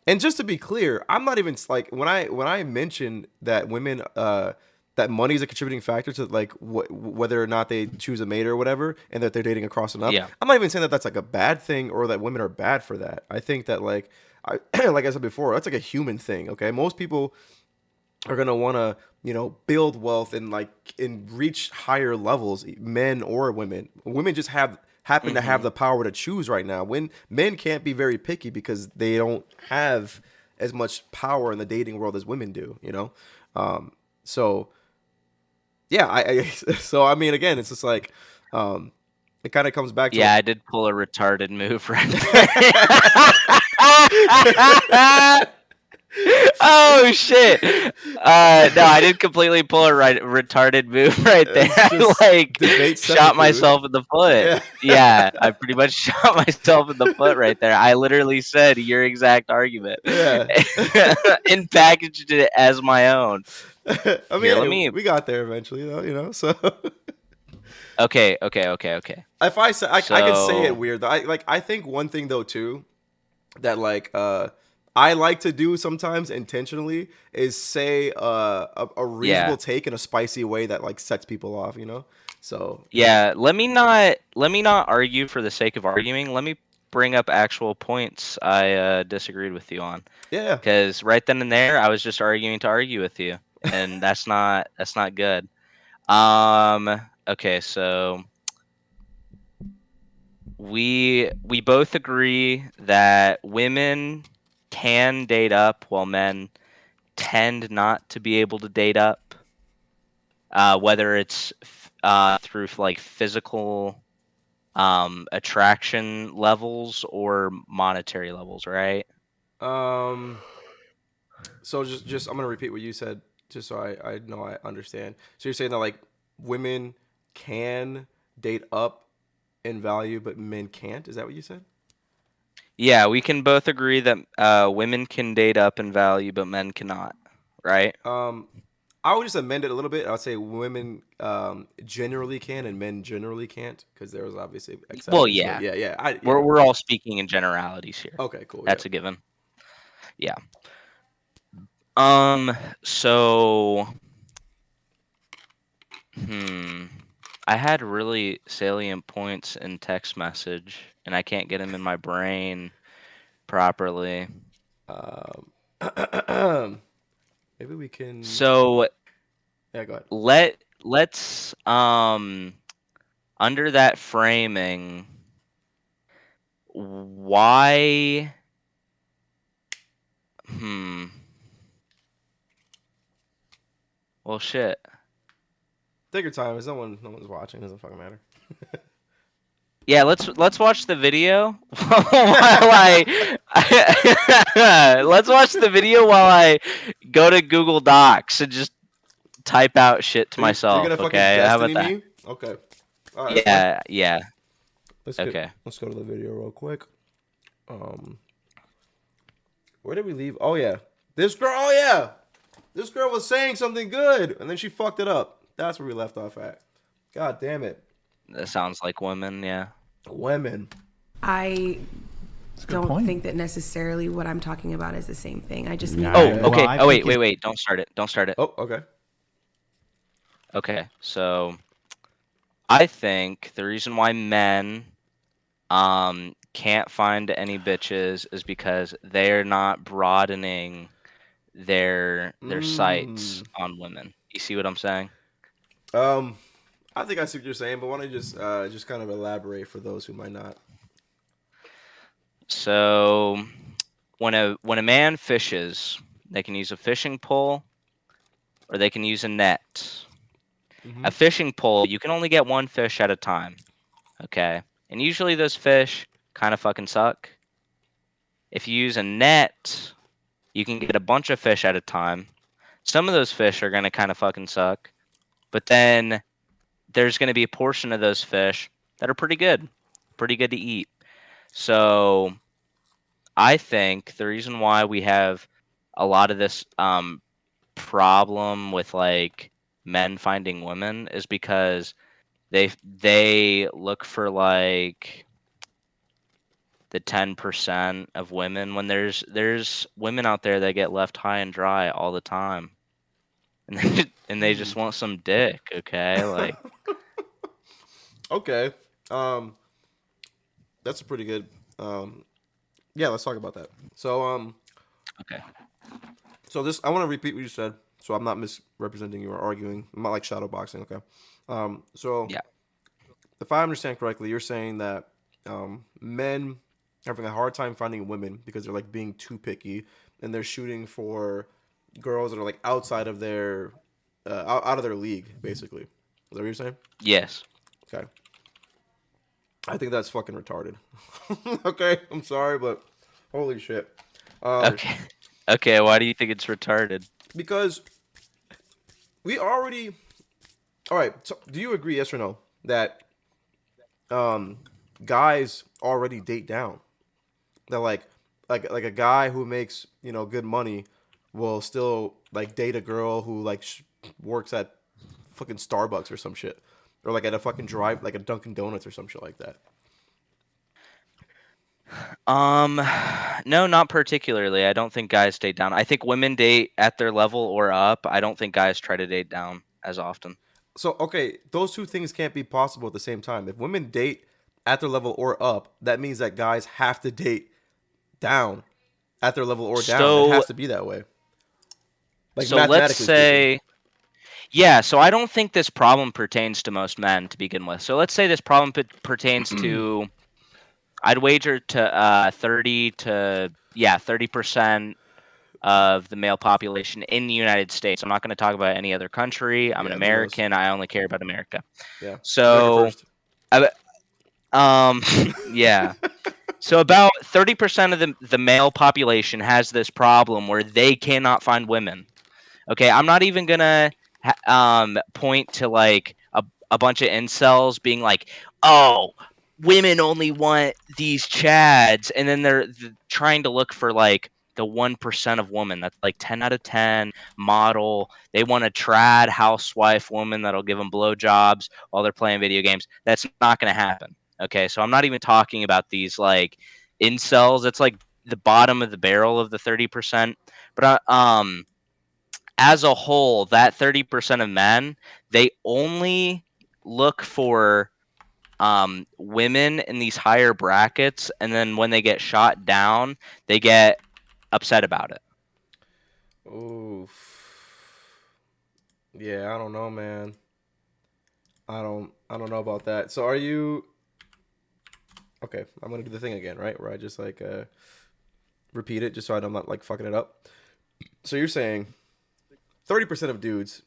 [SPEAKER 1] And just to be clear, I'm not even like when I mention that women that money is a contributing factor to like whether or not they choose a mate or whatever, and that they're dating across and up.
[SPEAKER 8] Yeah.
[SPEAKER 1] I'm not even saying that that's like a bad thing or that women are bad for that. I think that like like I said before, that's like a human thing. Okay, most people are gonna want to build wealth and reach higher levels, men or women. Women just happen to have the power to choose right now. When men can't be very picky because they don't have as much power in the dating world as women do. So yeah, so I mean, again, it's just like it kind of comes back to
[SPEAKER 8] Yeah, I did pull a retarded move right there. Oh shit! No, I did completely pull a retarded move right there. I like shot myself in the foot. Yeah, I pretty much shot myself in the foot right there. I literally said your exact argument.
[SPEAKER 1] Yeah.
[SPEAKER 8] And packaged it as my own.
[SPEAKER 1] I mean,
[SPEAKER 8] Here, let me.
[SPEAKER 1] We got there eventually, though. So.
[SPEAKER 8] Okay.
[SPEAKER 1] If I say I can say it weird though. I think one thing though too, that like I like to do sometimes intentionally is say a reasonable take in a spicy way that like sets people off. So
[SPEAKER 8] yeah, let me not argue for the sake of arguing. Let me bring up actual points I disagreed with you on.
[SPEAKER 1] Yeah.
[SPEAKER 8] Because right then and there, I was just arguing to argue with you, and that's not good. Okay, so we both agree that women can date up while men tend not to be able to date up, whether it's through like physical attraction levels or monetary levels, right?
[SPEAKER 1] So just I'm gonna repeat what you said just so I know I understand. So you're saying that like women can date up in value, but men can't? Is that what you said?
[SPEAKER 8] Yeah, we can both agree that women can date up in value, but men cannot, right?
[SPEAKER 1] I would just amend it a little bit. I would say women generally can and men generally can't, because there was obviously exceptions.
[SPEAKER 8] Well, yeah,
[SPEAKER 1] yeah.
[SPEAKER 8] We're all speaking in generalities here.
[SPEAKER 1] Okay, cool.
[SPEAKER 8] That's a given. Yeah. So, I had really salient points in text message, and I can't get them in my brain properly.
[SPEAKER 1] Maybe we can.
[SPEAKER 8] So
[SPEAKER 1] Yeah, go ahead.
[SPEAKER 8] let's under that framing, why? Well, shit.
[SPEAKER 1] Take your time. There's no one's watching. It doesn't fucking matter.
[SPEAKER 8] Yeah, let's watch the video while I let's watch the video while I go to Google Docs and just type out shit to
[SPEAKER 1] You're
[SPEAKER 8] myself.
[SPEAKER 1] gonna fucking
[SPEAKER 8] Okay, how about
[SPEAKER 1] destiny
[SPEAKER 8] that?
[SPEAKER 1] me? Okay. All right.
[SPEAKER 8] Yeah.
[SPEAKER 1] Okay. Let's go to the video real quick. Where did we leave? Oh yeah, this girl. Oh yeah, this girl was saying something good, and then she fucked it up. That's where we left off at. God damn it.
[SPEAKER 8] That sounds like women. Yeah.
[SPEAKER 1] Women.
[SPEAKER 5] I don't
[SPEAKER 3] point.
[SPEAKER 5] think that necessarily what I'm talking about is the same thing. I just mean.
[SPEAKER 6] Nah.
[SPEAKER 8] Oh,
[SPEAKER 6] Well,
[SPEAKER 8] okay.
[SPEAKER 6] I
[SPEAKER 8] Oh,
[SPEAKER 6] think
[SPEAKER 8] wait. Don't start it.
[SPEAKER 1] Oh, okay.
[SPEAKER 8] Okay, so I think the reason why men can't find any bitches is because they're not broadening their sights on women. You see what I'm saying?
[SPEAKER 1] I think I see what you're saying, but why don't you just kind of elaborate for those who might not?
[SPEAKER 8] So when a man fishes, they can use a fishing pole or they can use a net. A fishing pole, you can only get one fish at a time. Okay? And usually those fish kind of fucking suck. If you use a net, you can get a bunch of fish at a time. Some of those fish are going to kind of fucking suck. But then there's going to be a portion of those fish that are pretty good to eat. So I think the reason why we have a lot of this problem with like men finding women is because they look for like the 10% of women when there's women out there that get left high and dry all the time, and they just want some dick. Okay, like
[SPEAKER 1] Okay. That's a pretty good. Yeah, let's talk about that. So
[SPEAKER 8] okay.
[SPEAKER 1] So this, I want to repeat what you said, so I'm not misrepresenting you or arguing. I'm not like shadow boxing. Okay. So
[SPEAKER 8] Yeah.
[SPEAKER 1] if I understand correctly, you're saying that men are having a hard time finding women because they're like being too picky, and they're shooting for girls that are like outside of their out of their league, basically. Is that what you're saying?
[SPEAKER 8] Yes.
[SPEAKER 1] Okay. I think that's fucking retarded. Okay, I'm sorry, but holy shit.
[SPEAKER 8] Okay. Okay. Why do you think it's retarded?
[SPEAKER 1] Because we already. All right. So do you agree, yes or no, that guys already date down? That like a guy who makes good money will still like date a girl who like works at fucking Starbucks or some shit, or like at a fucking drive like a Dunkin' Donuts or some shit like that.
[SPEAKER 8] No, not particularly. I don't think guys date down. I think women date at their level or up. I don't think guys try to date down as often.
[SPEAKER 1] So okay, those two things can't be possible at the same time. If women date at their level or up, that means that guys have to date down at their level or down. It has to be that way. Like
[SPEAKER 8] so let's
[SPEAKER 1] mathematically
[SPEAKER 8] say,
[SPEAKER 1] speaking.
[SPEAKER 8] yeah. So I don't think this problem pertains to most men to begin with. So let's say this problem pertains to, I'd wager to 30% of the male population in the United States. I'm not going to talk about any other country. I'm an
[SPEAKER 1] Yeah, who knows?
[SPEAKER 8] American. I only care about America.
[SPEAKER 1] Yeah.
[SPEAKER 8] So, yeah. So about 30% of the male population has this problem where they cannot find women. Okay, I'm not even gonna point to like a bunch of incels being like, oh, women only want these chads, and then they're trying to look for like the 1% of women that's like 10 out of 10 model. They want a trad housewife woman that'll give them blowjobs while they're playing video games. That's not going to happen. Okay, so I'm not even talking about these like incels. It's like the bottom of the barrel of the 30%. But as a whole, that 30% of men, they only look for women in these higher brackets, and then when they get shot down, they get upset about it.
[SPEAKER 1] Oof. Yeah, I don't know, man. I don't know about that. So are you okay? I'm gonna do the thing again, right? Where I just like repeat it, just so I'm not like fucking it up. So you're saying 30% of dudes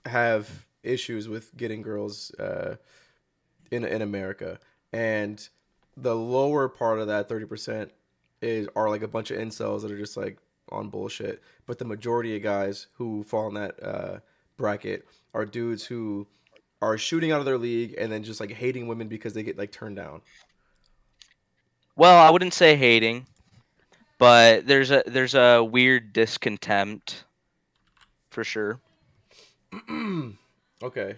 [SPEAKER 1] have issues with getting girls in America, and the lower part of that 30% are like a bunch of incels that are just like on bullshit. But the majority of guys who fall in that bracket are dudes who are shooting out of their league and then just like hating women because they get like turned down.
[SPEAKER 8] Well, I wouldn't say hating, but there's a weird discontent for sure.
[SPEAKER 1] Okay.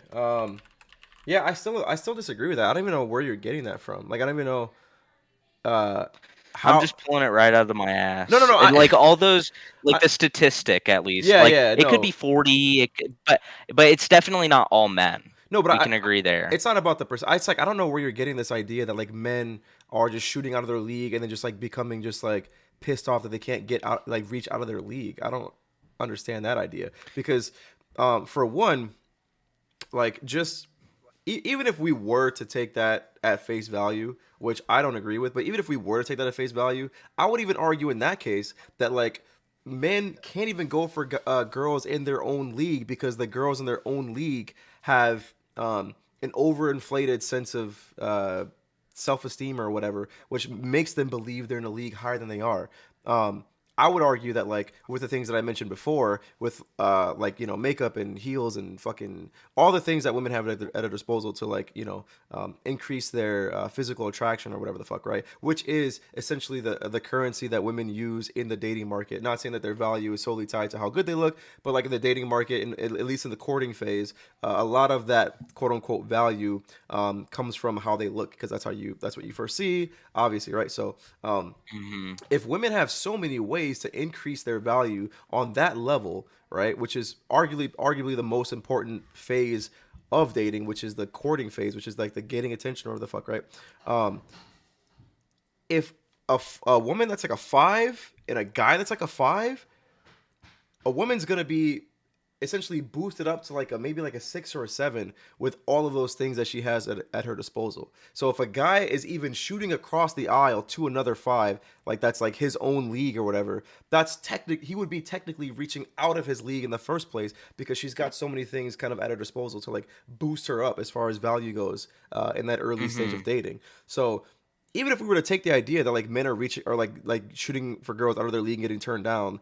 [SPEAKER 1] Yeah, I still disagree with that. I don't even know where you're getting that from. Like I don't even know uh
[SPEAKER 8] I'm
[SPEAKER 1] how.
[SPEAKER 8] just pulling it right out of my
[SPEAKER 1] No, no,
[SPEAKER 8] ass.
[SPEAKER 1] no.
[SPEAKER 8] And like all those, like
[SPEAKER 1] I
[SPEAKER 8] the statistic at least.
[SPEAKER 1] yeah,
[SPEAKER 8] Like
[SPEAKER 1] yeah,
[SPEAKER 8] it could be
[SPEAKER 1] no.
[SPEAKER 8] 40, but it's definitely not all men.
[SPEAKER 1] No, but
[SPEAKER 8] We can agree there.
[SPEAKER 1] it's not about the person. It's like I don't know where you're getting this idea that like men are just shooting out of their league and then just like becoming just like pissed off that they can't get out, like reach out of their league. I don't understand that idea because, for one, like just even if we were to take that at face value, which I don't agree with, but even if we were to take that at face value, I would even argue in that case that like men can't even go for girls in their own league because the girls in their own league have an overinflated sense of self-esteem or whatever, which makes them believe they're in a league higher than they are. Um, I would argue that like with the things that I mentioned before, with like makeup and heels and fucking all the things that women have at their disposal to like increase their physical attraction or whatever the fuck, right? Which is essentially the currency that women use in the dating market. Not saying that their value is solely tied to how good they look, but like in the dating market, at least in the courting phase, a lot of that quote unquote value comes from how they look because that's what you first see, obviously, right? So
[SPEAKER 8] Hmm.
[SPEAKER 1] if women have so many ways to increase their value on that level, right, which is arguably the most important phase of dating, which is the courting phase, which is like the getting attention or the fuck, right? Um, if a woman that's like a five and a guy that's like a five, a woman's gonna be essentially boosted up to like a maybe like a 6 or a 7 with all of those things that she has at her disposal. So if a guy is even shooting across the aisle to another five, like that's like his own league or whatever, he would be technically reaching out of his league in the first place because she's got so many things kind of at her disposal to like boost her up as far as value goes in that early stage
[SPEAKER 8] Hmm.
[SPEAKER 1] of dating. So even if we were to take the idea that like men are reaching or like shooting for girls out of their league and getting turned down,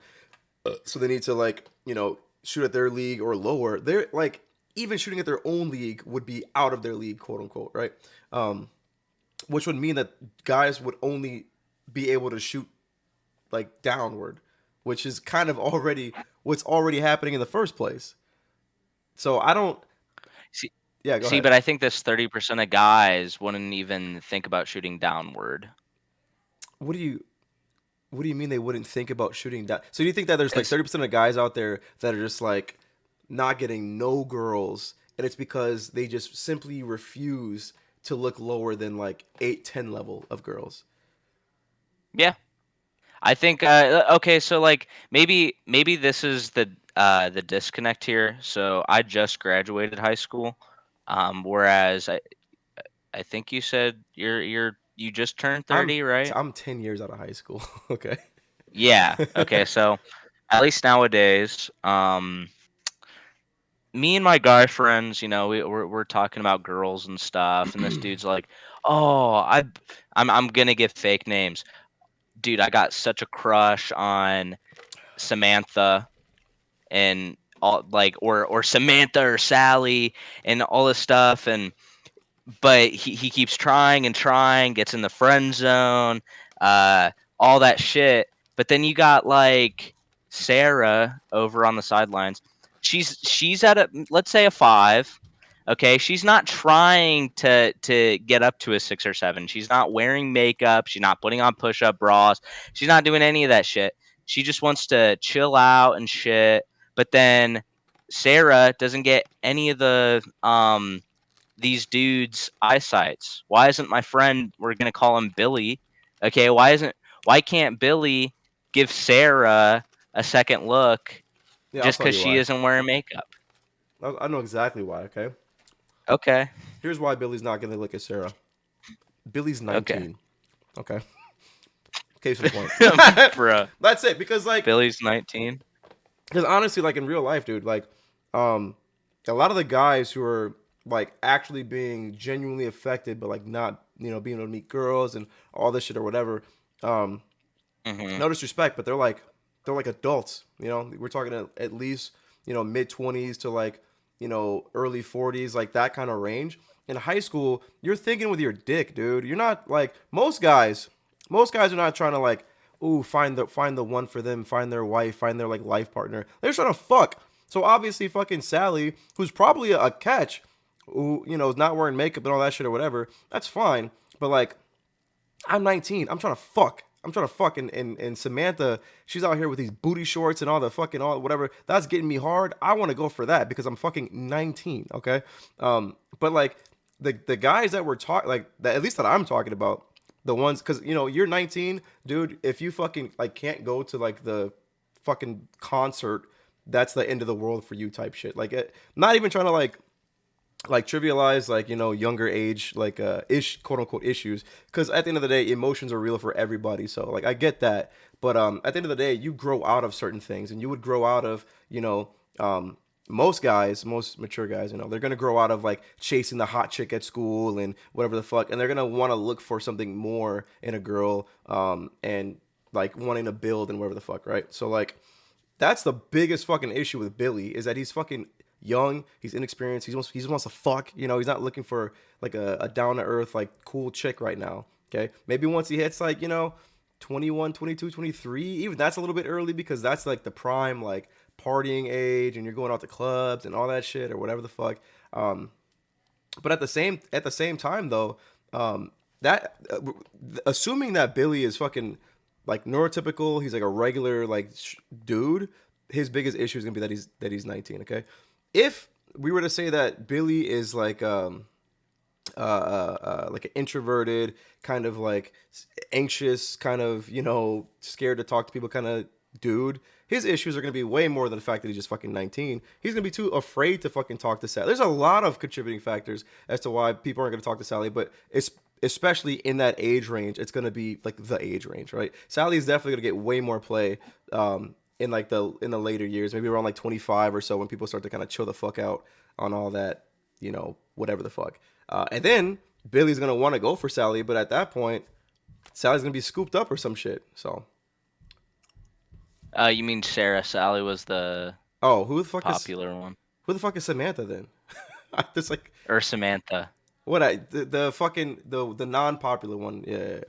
[SPEAKER 1] so they need to like shoot at their league or lower. They're like even shooting at their own league would be out of their league, quote unquote, right? Um, which would mean that guys would only be able to shoot like downward, which is kind of already what's already happening in the first place. So I don't.
[SPEAKER 8] See,
[SPEAKER 1] Yeah, go
[SPEAKER 8] see,
[SPEAKER 1] ahead.
[SPEAKER 8] but I think this 30% of guys wouldn't even think about shooting downward.
[SPEAKER 1] What do you What do you mean they wouldn't think about shooting down? So do you think that there's like
[SPEAKER 8] Because
[SPEAKER 1] 30% of guys out there that are just like not getting no girls, and it's because they just simply refuse to look lower than like 8, 10 level of girls?
[SPEAKER 8] yeah, I think okay, so like maybe this is the disconnect here. So I just graduated high school, whereas I think you said you just turned
[SPEAKER 1] I'm
[SPEAKER 8] 30, right?
[SPEAKER 1] I'm 10 years out of high school. Okay.
[SPEAKER 8] Yeah. Okay. So at least nowadays, me and my guy friends, we're talking about girls and stuff, and this dude's like, "Oh, I'm gonna give fake names, dude. I got such a crush on Samantha and all like or Samantha or Sally and all this stuff, and but he keeps trying and trying, gets in the friend zone, uh, all that shit. But then you got like Sarah over on the sidelines. She's at let's say a 5. Okay, she's not trying to get up to a 6 or 7. She's not wearing makeup. She's not putting on push-up bras. She's not doing any of that shit. She just wants to chill out and shit. But then Sarah doesn't get any of these dudes' eyesights? Why isn't my friend, we're gonna call him Billy, okay? Why can't Billy give Sarah a second look
[SPEAKER 1] Yeah, I'll
[SPEAKER 8] just
[SPEAKER 1] tell
[SPEAKER 8] because
[SPEAKER 1] you
[SPEAKER 8] she
[SPEAKER 1] why.
[SPEAKER 8] isn't wearing makeup?
[SPEAKER 1] I know exactly why. Okay,
[SPEAKER 8] Okay,
[SPEAKER 1] here's why Billy's not gonna look at Sarah. Billy's
[SPEAKER 8] okay,
[SPEAKER 1] 19. Okay, case in point.
[SPEAKER 8] bruh.
[SPEAKER 1] That's it. Because like,
[SPEAKER 8] Billy's 19.
[SPEAKER 1] because honestly, like in real life, dude, like, um, a lot of the guys who are like actually being genuinely affected, but like not, being able to meet girls and all this shit or whatever. Um,
[SPEAKER 8] Mm-hmm.
[SPEAKER 1] no disrespect, but they're like adults. We're talking at least mid 20s to like early 40s, like that kind of range. In high school, you're thinking with your dick, dude. You're not like most guys. Most guys are not trying to like, ooh, find the one for them, find their wife, find their like life partner. They're just trying to fuck. So obviously, fucking Sally, who's probably a catch, who is not wearing makeup and all that shit or whatever. That's fine, but like I'm 19. I'm trying to fuck. And Samantha, she's out here with these booty shorts and all the fucking all whatever. That's getting me hard. I want to go for that because I'm fucking 19. Okay. But like the guys that we're talking, like that, at least that I'm talking about, the ones, because you're 19, dude. If you fucking like can't go to like the fucking concert, that's the end of the world for you type shit. Like, not even trying to like trivialize like younger age like quote unquote issues, because at the end of the day emotions are real for everybody. So like I get that, but at the end of the day you grow out of certain things, and you would grow out of most mature guys, they're gonna grow out of like chasing the hot chick at school and whatever the fuck, and they're gonna want to look for something more in a girl, and like wanting to build and whatever the fuck, right? So like that's the biggest fucking issue with Billy, is that he's fucking young, he's inexperienced, he just wants to fuck. He's not looking for like a down to earth like cool chick right now. Okay, maybe once he hits like 21, 22, 23, even that's a little bit early, because that's like the prime like partying age, and you're going out to clubs and all that shit or whatever the fuck. But at the same time though, that assuming that Billy is fucking like neurotypical, he's like a regular like dude. His biggest issue is gonna be that he's 19. Okay, if we were to say that Billy is like an introverted, kind of like anxious, kind of scared to talk to people kind of dude, his issues are going to be way more than the fact that he's just fucking 19. He's going to be too afraid to fucking talk to Sally. There's a lot of contributing factors as to why people aren't going to talk to Sally, but it's especially in that age range, it's going to be like the age range, right? Sally is definitely going to get way more play in the later years, maybe around like 25 or so, when people start to kind of chill the fuck out on all that, whatever the fuck. And then Billy's going to want to go for Sally, but at that point, Sally's going to be scooped up or some shit. So
[SPEAKER 8] You mean Sarah? Sally was the
[SPEAKER 1] oh, who the fuck
[SPEAKER 8] popular one,
[SPEAKER 1] who the fuck is Samantha then? It's like,
[SPEAKER 8] or Samantha?
[SPEAKER 1] the fucking the non-popular one, yeah.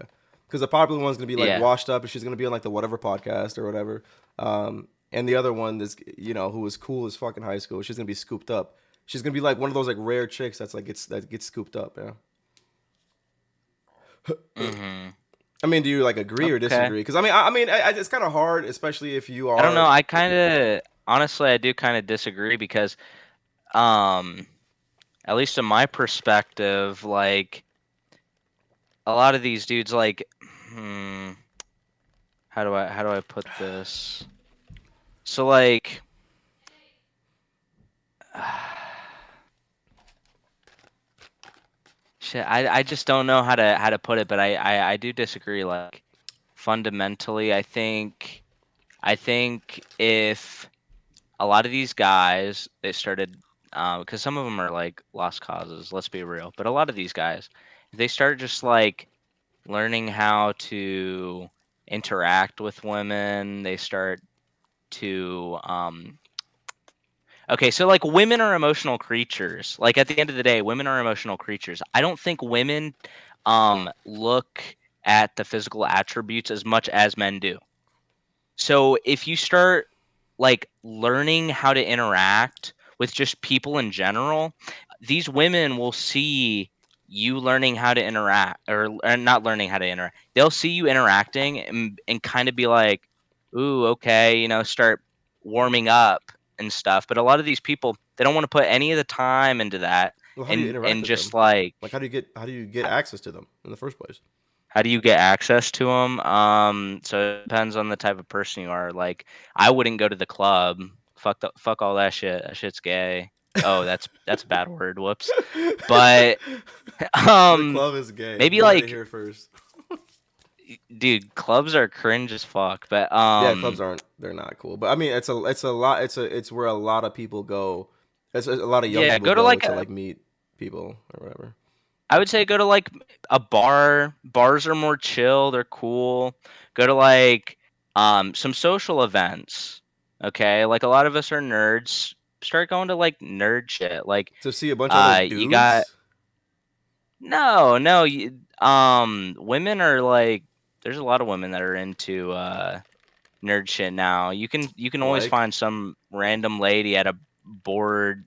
[SPEAKER 1] Because the popular one's gonna be like
[SPEAKER 8] Yeah.
[SPEAKER 1] washed up, and she's gonna be on like the whatever podcast or whatever. And the other one is who was cool as fucking high school. She's gonna be scooped up. She's gonna be like one of those like rare chicks that gets scooped up. Yeah.
[SPEAKER 8] Mm-hmm.
[SPEAKER 1] I mean, do you like agree or
[SPEAKER 8] Okay.
[SPEAKER 1] disagree? Because it's kind of hard, especially if you are.
[SPEAKER 8] I don't know. Honestly, I do kind of disagree because, at least in my perspective, like a lot of these dudes, like, how do I put this? So like, shit, I just don't know how to put it, but I do disagree. Like, fundamentally, I think if a lot of these guys, they started, because some of them are like lost causes, let's be real, but a lot of these guys, if they start just like learning how to interact with women, they start to okay, so like women are emotional creatures. Like at the end of the day, women are emotional creatures. I don't think women look at the physical attributes as much as men do. So if you start like learning how to interact with just people in general, these women will see you learning how to interact, or not learning how to interact. They'll see you interacting and kind of be like, ooh, okay, start warming up and stuff. But a lot of these people, they don't want to put any of the time into that.
[SPEAKER 1] Well, how do you interact
[SPEAKER 8] and
[SPEAKER 1] with
[SPEAKER 8] just
[SPEAKER 1] them?
[SPEAKER 8] like
[SPEAKER 1] Like, how do you get access to them in the first place?
[SPEAKER 8] how do you get access to them? So it depends on the type of person you are. Like, I wouldn't go to the club. Fuck all that shit. That shit's gay. Oh, that's a bad word. Whoops. But
[SPEAKER 1] The
[SPEAKER 8] um,
[SPEAKER 1] club is gay.
[SPEAKER 8] maybe
[SPEAKER 1] You heard it
[SPEAKER 8] like,
[SPEAKER 1] here first.
[SPEAKER 8] dude, clubs are cringe as fuck. But
[SPEAKER 1] Yeah, clubs aren't. They're not cool. But I mean, it's a lot. It's where a lot of people go. It's a lot of young
[SPEAKER 8] yeah,
[SPEAKER 1] people
[SPEAKER 8] go to
[SPEAKER 1] go
[SPEAKER 8] like
[SPEAKER 1] to
[SPEAKER 8] a.
[SPEAKER 1] like meet people or whatever.
[SPEAKER 8] I would say go to like a bar. Bars are more chill. They're cool. Go to like some social events. Okay, like a lot of us are nerds. Start going to like nerd shit. Like
[SPEAKER 1] To see a bunch of other
[SPEAKER 8] you got
[SPEAKER 1] dudes.
[SPEAKER 8] no. Women are like there's a lot of women that are into nerd shit now. You can always
[SPEAKER 1] Like,
[SPEAKER 8] find some random lady at a board.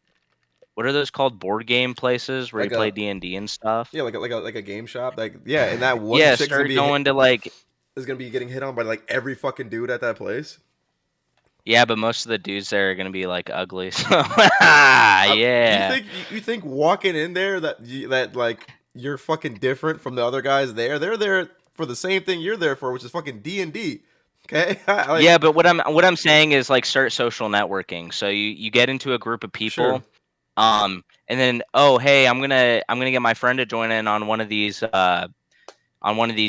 [SPEAKER 8] What are those called? Board game places where you
[SPEAKER 1] like
[SPEAKER 8] play
[SPEAKER 1] a
[SPEAKER 8] D&D and stuff.
[SPEAKER 1] yeah, like a game shop. Like, yeah, and that one
[SPEAKER 8] Yeah,
[SPEAKER 1] chick's gonna
[SPEAKER 8] start
[SPEAKER 1] be
[SPEAKER 8] going to like
[SPEAKER 1] is gonna be getting hit on by like every fucking dude at that place.
[SPEAKER 8] yeah, but most of the dudes there are gonna be like ugly. So yeah,
[SPEAKER 1] You think walking in there that like you're fucking different from the other guys there? They're there for the same thing you're there for, which is fucking D&D. Okay, like
[SPEAKER 8] yeah. But what I'm saying is like start social networking. So you get into a group of people,
[SPEAKER 1] sure,
[SPEAKER 8] and then oh hey, I'm gonna get my friend to join in on one of these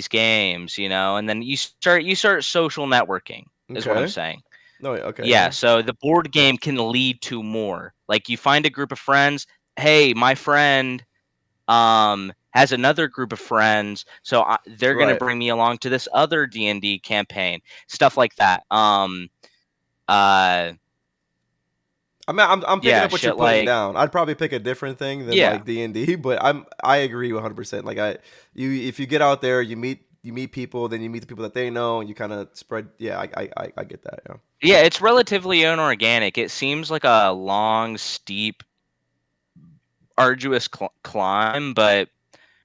[SPEAKER 8] games, and then you start social networking is what I'm
[SPEAKER 1] okay,
[SPEAKER 8] saying.
[SPEAKER 1] no, okay,
[SPEAKER 8] Yeah,
[SPEAKER 1] yeah,
[SPEAKER 8] so the board game can lead to more. Like you find a group of friends, hey, my friend has another group of friends, so they're going to
[SPEAKER 1] right.
[SPEAKER 8] bring me along to this other D&D campaign. Stuff like that. Uh
[SPEAKER 1] I'm picking
[SPEAKER 8] yeah,
[SPEAKER 1] up what you're
[SPEAKER 8] shit
[SPEAKER 1] putting
[SPEAKER 8] like
[SPEAKER 1] down. I'd probably pick a different thing than
[SPEAKER 8] yeah.
[SPEAKER 1] like D&D, but I agree 100%. Like you if you get out there, you meet people, then you meet the people that they know, and you kind of spread. Yeah, I get that. Yeah.
[SPEAKER 8] Yeah, it's relatively inorganic. It seems like a long, steep, arduous climb, but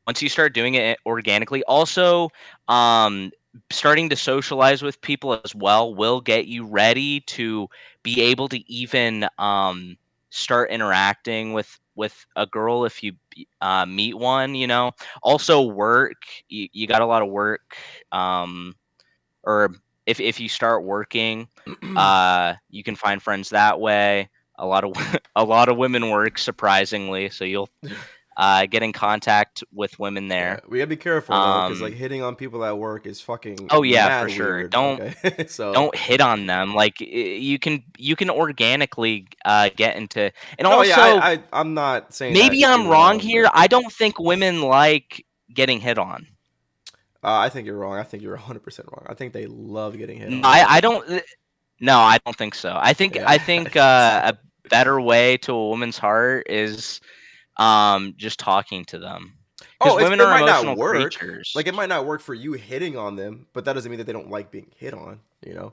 [SPEAKER 8] once you start doing it organically, also um starting to socialize with people as well will get you ready to be able to even start interacting with a girl if you meet one. Also work, you got a lot of work, or if you start working, you can find friends that way. A lot of a lot of women work, surprisingly, so you'll get in contact with women
[SPEAKER 1] Yeah,
[SPEAKER 8] there.
[SPEAKER 1] we gotta be careful though, because like
[SPEAKER 8] Um,
[SPEAKER 1] hitting on people at work is fucking
[SPEAKER 8] oh yeah, for
[SPEAKER 1] mad
[SPEAKER 8] sure.
[SPEAKER 1] weird.
[SPEAKER 8] Don't
[SPEAKER 1] Okay, so
[SPEAKER 8] don't hit on them. Like you can organically get into, and
[SPEAKER 1] no, yeah,
[SPEAKER 8] also
[SPEAKER 1] I'm not saying that
[SPEAKER 8] maybe
[SPEAKER 1] you're
[SPEAKER 8] I'm wrong
[SPEAKER 1] wrong,
[SPEAKER 8] here.
[SPEAKER 1] but
[SPEAKER 8] I don't think women like getting hit on.
[SPEAKER 1] I think you're wrong. I think you're 100% wrong. I think they love getting hit
[SPEAKER 8] No,
[SPEAKER 1] on.
[SPEAKER 8] I don't. No, I don't think so. I think
[SPEAKER 1] Yeah,
[SPEAKER 8] I
[SPEAKER 1] I
[SPEAKER 8] think
[SPEAKER 1] think so.
[SPEAKER 8] a better way to a woman's heart is just talking to them, because
[SPEAKER 1] Oh,
[SPEAKER 8] women
[SPEAKER 1] it
[SPEAKER 8] are
[SPEAKER 1] might not
[SPEAKER 8] emotional
[SPEAKER 1] work.
[SPEAKER 8] creatures.
[SPEAKER 1] Like it might not work for you hitting on them, but that doesn't mean that they don't like being hit on. You know,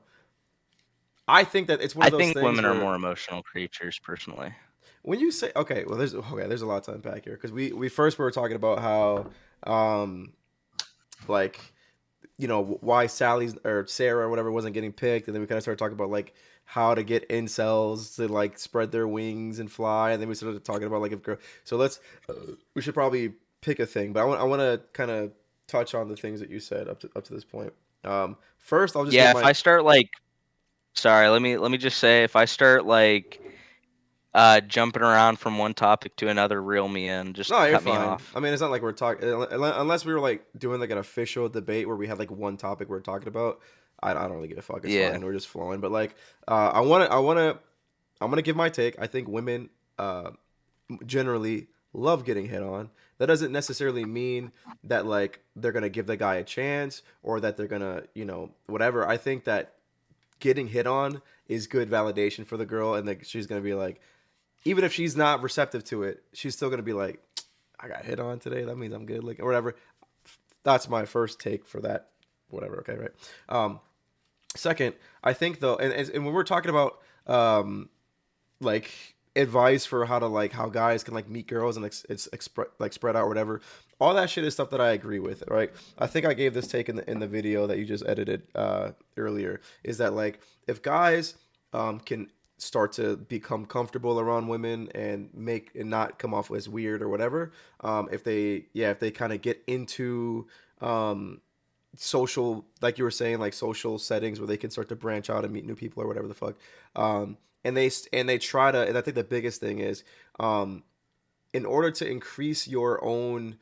[SPEAKER 1] I think that it's one
[SPEAKER 8] I
[SPEAKER 1] of those
[SPEAKER 8] think
[SPEAKER 1] things
[SPEAKER 8] women are
[SPEAKER 1] where
[SPEAKER 8] more emotional creatures, personally.
[SPEAKER 1] when you say okay, well, there's a lot to unpack here because we first were talking about how like why Sally's or Sarah or whatever wasn't getting picked, and then we kind of started talking about like how to get incels to like spread their wings and fly, and then we started talking about like if girl. So we should probably pick a thing, but I want to kind of touch on the things that you said up to this point. First, I'll just give
[SPEAKER 8] Yeah, if
[SPEAKER 1] my
[SPEAKER 8] I start like, sorry, let me just say, if I start like jumping around from one topic to another, reel me in. Just
[SPEAKER 1] no, you're
[SPEAKER 8] cut me
[SPEAKER 1] fine.
[SPEAKER 8] off.
[SPEAKER 1] I mean, it's not like we're talking unless we were like doing like an official debate where we had like one topic we're talking about. I don't really give a fuck. It's
[SPEAKER 8] Yeah.
[SPEAKER 1] fine. We're just flowing. But like, I'm gonna give my take. I think women generally love getting hit on. That doesn't necessarily mean that like they're gonna give the guy a chance or that they're gonna whatever. I think that getting hit on is good validation for the girl, and that she's gonna be like, even if she's not receptive to it, she's still gonna be like, I got hit on today. That means I'm good, like or whatever. That's my first take for that. Whatever. Okay, right. Second, I think though, and when we're talking about like advice for how to like how guys can like meet girls and like spread out or whatever, all that shit is stuff that I agree with. Right? I think I gave this take in the video that you just edited earlier. Is that like if guys can start to become comfortable around women and not come off as weird or whatever. If they kind of get into social, like you were saying, like social settings where they can start to branch out and meet new people or whatever the fuck. And they try to, and I think the biggest thing is, in order to increase your own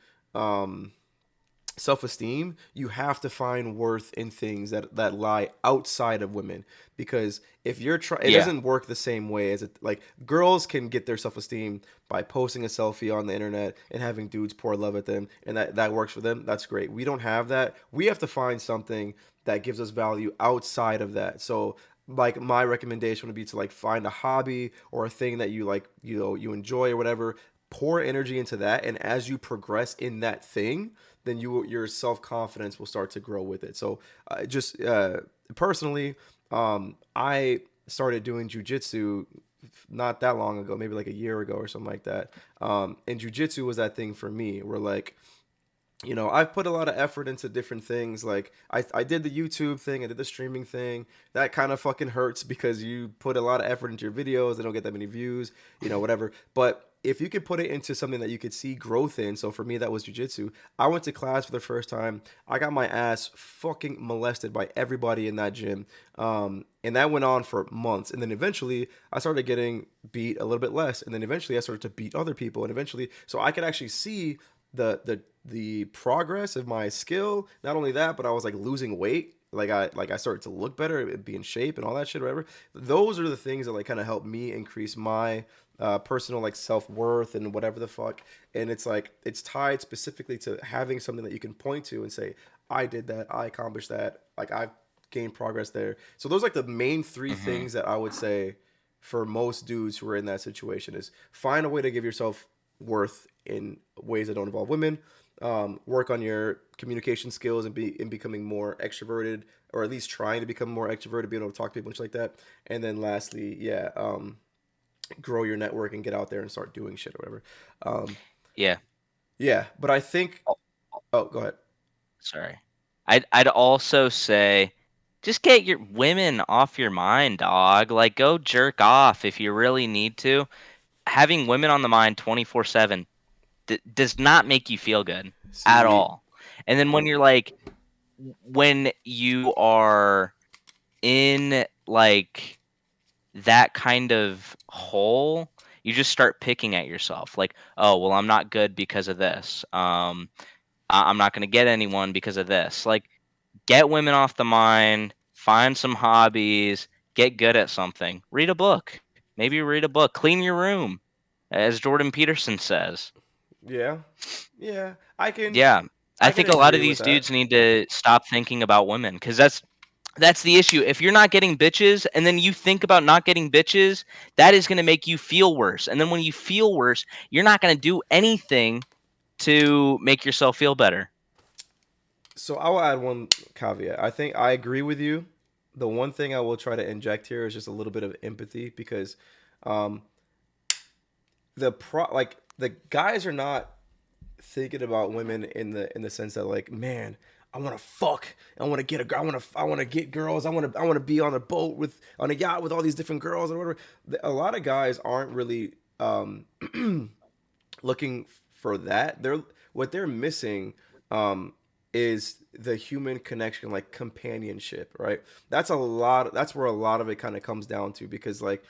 [SPEAKER 1] self-esteem, you have to find worth in things that lie outside of women, because if you're trying, it doesn't work the same way as it, like, girls can get their self-esteem by posting a selfie on the internet and having dudes pour love at them, and that works for them. That's great. We don't have that. We have to find something that gives us value outside of that. So like my recommendation would be to like find a hobby or a thing that you like, you enjoy or whatever. Pour energy into that, and as you progress in that thing, then your self-confidence will start to grow with it. So just personally, I started doing jujitsu not that long ago, maybe like a year ago or something like that. And jujitsu was that thing for me where, like, I've put a lot of effort into different things. Like I did the YouTube thing, I did the streaming thing. That kind of fucking hurts because you put a lot of effort into your videos, they don't get that many views, whatever. But if you could put it into something that you could see growth in, so for me that was jujitsu. I went to class for the first time. I got my ass fucking molested by everybody in that gym, and that went on for months. And then eventually, I started getting beat a little bit less, and then eventually, I started to beat other people, and eventually, so I could actually see the progress of my skill. Not only that, but I was like losing weight. I started to look better, be in shape and all that shit, whatever. Those are the things that like kind of help me increase my personal like self-worth and whatever the fuck. And it's like it's tied specifically to having something that you can point to and say, I did that, I accomplished that, like I've gained progress there. So those are like the main three things that I would say for most dudes who are in that situation is find a way to give yourself worth in ways that don't involve women. Work on your communication skills and becoming more extroverted, or at least trying to become more extroverted, being able to talk to people and shit like that. And then lastly, grow your network and get out there and start doing shit or whatever. Yeah. But I think, oh, go ahead.
[SPEAKER 8] Sorry. I'd also say just get your women off your mind, dog. Like, go jerk off if you really need to. Having women on the mind 24/7 does not make you feel good at all. And then when you're like, when you are in like that kind of hole, you just start picking at yourself. Like, oh, well, I'm not good because of this. I'm not going to get anyone because of this. Like, get women off the mind, find some hobbies, get good at something. Read a book. Maybe read a book. Clean your room, as Jordan Peterson says.
[SPEAKER 1] Yeah. I can
[SPEAKER 8] think a lot of
[SPEAKER 1] agree with
[SPEAKER 8] these
[SPEAKER 1] that.
[SPEAKER 8] dudes need to stop thinking about women, because that's the issue. If you're not getting bitches and then you think about not getting bitches, that is going to make you feel worse. And then when you feel worse, you're not going to do anything to make yourself feel better.
[SPEAKER 1] So I will add one caveat. I think I agree with you. The one thing I will try to inject here is just a little bit of empathy, because the guys are not thinking about women in the sense that, like, man, I want to fuck, I want to get a girl, I want to get girls, I want to be on a boat on a yacht with all these different girls or whatever. A lot of guys aren't really looking for that. What they're missing is the human connection, like companionship, right? That's where a lot of it kind of comes down to, because like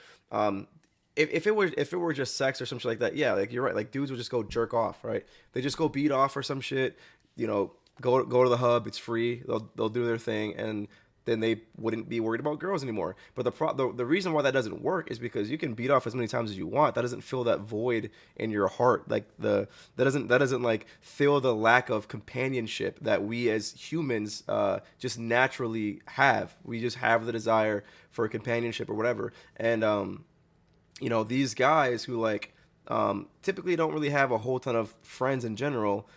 [SPEAKER 1] if it were just sex or some shit like that, yeah, like you're right, like dudes would just go jerk off, right? They just go beat off or some shit, go to the hub, it's free, they'll do their thing, and then they wouldn't be worried about girls anymore. But the reason why that doesn't work is because you can beat off as many times as you want. That doesn't fill that void in your heart. Like that doesn't like fill the lack of companionship that we as humans just naturally have. We just have the desire for companionship or whatever. And these guys who like typically don't really have a whole ton of friends in general.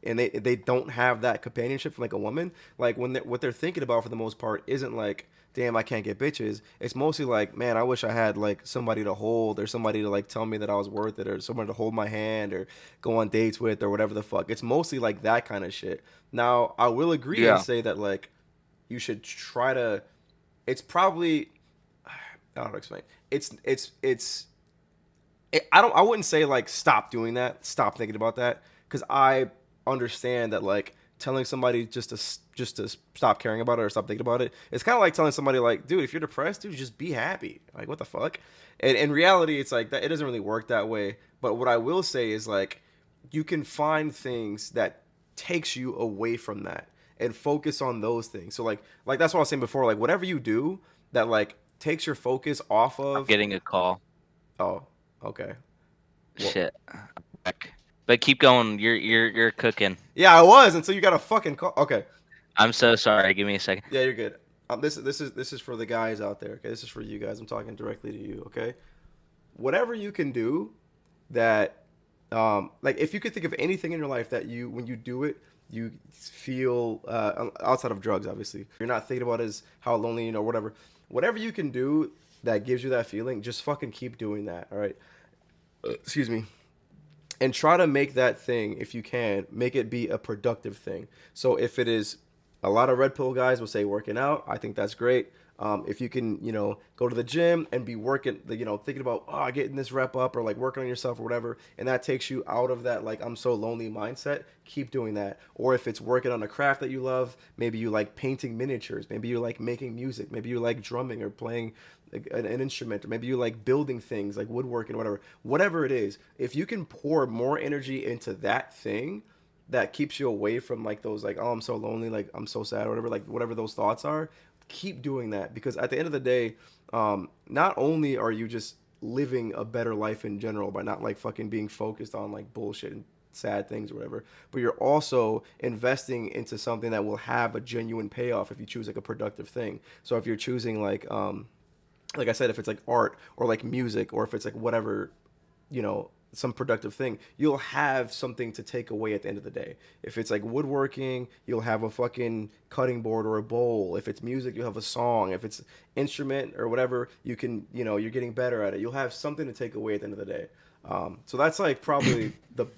[SPEAKER 1] And they don't have that companionship from like a woman. Like what they're thinking about for the most part isn't like, damn, I can't get bitches. It's mostly like, man, I wish I had like somebody to hold, or somebody to like tell me that I was worth it, or someone to hold my hand or go on dates with, or whatever the fuck. It's mostly like that kind of shit. Now, I will agree and say that like you should try to. It's probably I don't know how to explain. I wouldn't say like stop doing that, stop thinking about that, because I understand that like telling somebody just to stop caring about it or stop thinking about it. It's kind of like telling somebody like, dude, if you're depressed, dude, just be happy. Like what the fuck? And in reality, it's like that. It doesn't really work that way. But what I will say is like, you can find things that takes you away from that and focus on those things. So like that's what I was saying before. Like whatever you do that like takes your focus off
[SPEAKER 8] I'm
[SPEAKER 1] of.
[SPEAKER 8] getting a call.
[SPEAKER 1] Oh, okay. Well,
[SPEAKER 8] Shit. I'm back. But keep going. You're cooking.
[SPEAKER 1] yeah, I was until you got a fucking call. Okay.
[SPEAKER 8] I'm so sorry. Give me a second.
[SPEAKER 1] Yeah, you're good. This is for the guys out there. Okay, this is for you guys. I'm talking directly to you. Okay, whatever you can do that, like if you could think of anything in your life that you when you do it, you feel outside of drugs. Obviously, you're not thinking about as how lonely whatever. Whatever you can do that gives you that feeling, just fucking keep doing that. All right. Excuse me. And try to make that thing, if you can, make it be a productive thing. So if it is, a lot of red pill guys will say working out. I think that's great. If you can, go to the gym and be working, thinking about getting this rep up or like working on yourself or whatever, and that takes you out of that like I'm so lonely mindset. Keep doing that. Or if it's working on a craft that you love, maybe you like painting miniatures, maybe you like making music, maybe you like drumming or playing an instrument, or maybe you like building things like woodworking, whatever it is. If you can pour more energy into that thing, that keeps you away from like those like, oh, I'm so lonely, like I'm so sad or whatever, like whatever those thoughts are, keep doing that. Because at the end of the day, not only are you just living a better life in general by not like fucking being focused on like bullshit and sad things or whatever, but you're also investing into something that will have a genuine payoff if you choose like a productive thing. So if you're choosing like I said, if it's like art or like music, or if it's like whatever, some productive thing, you'll have something to take away at the end of the day. If it's like woodworking, you'll have a fucking cutting board or a bowl. If it's music, you'll have a song. If it's instrument or whatever, you can, you're getting better at it. You'll have something to take away at the end of the day. So that's like probably the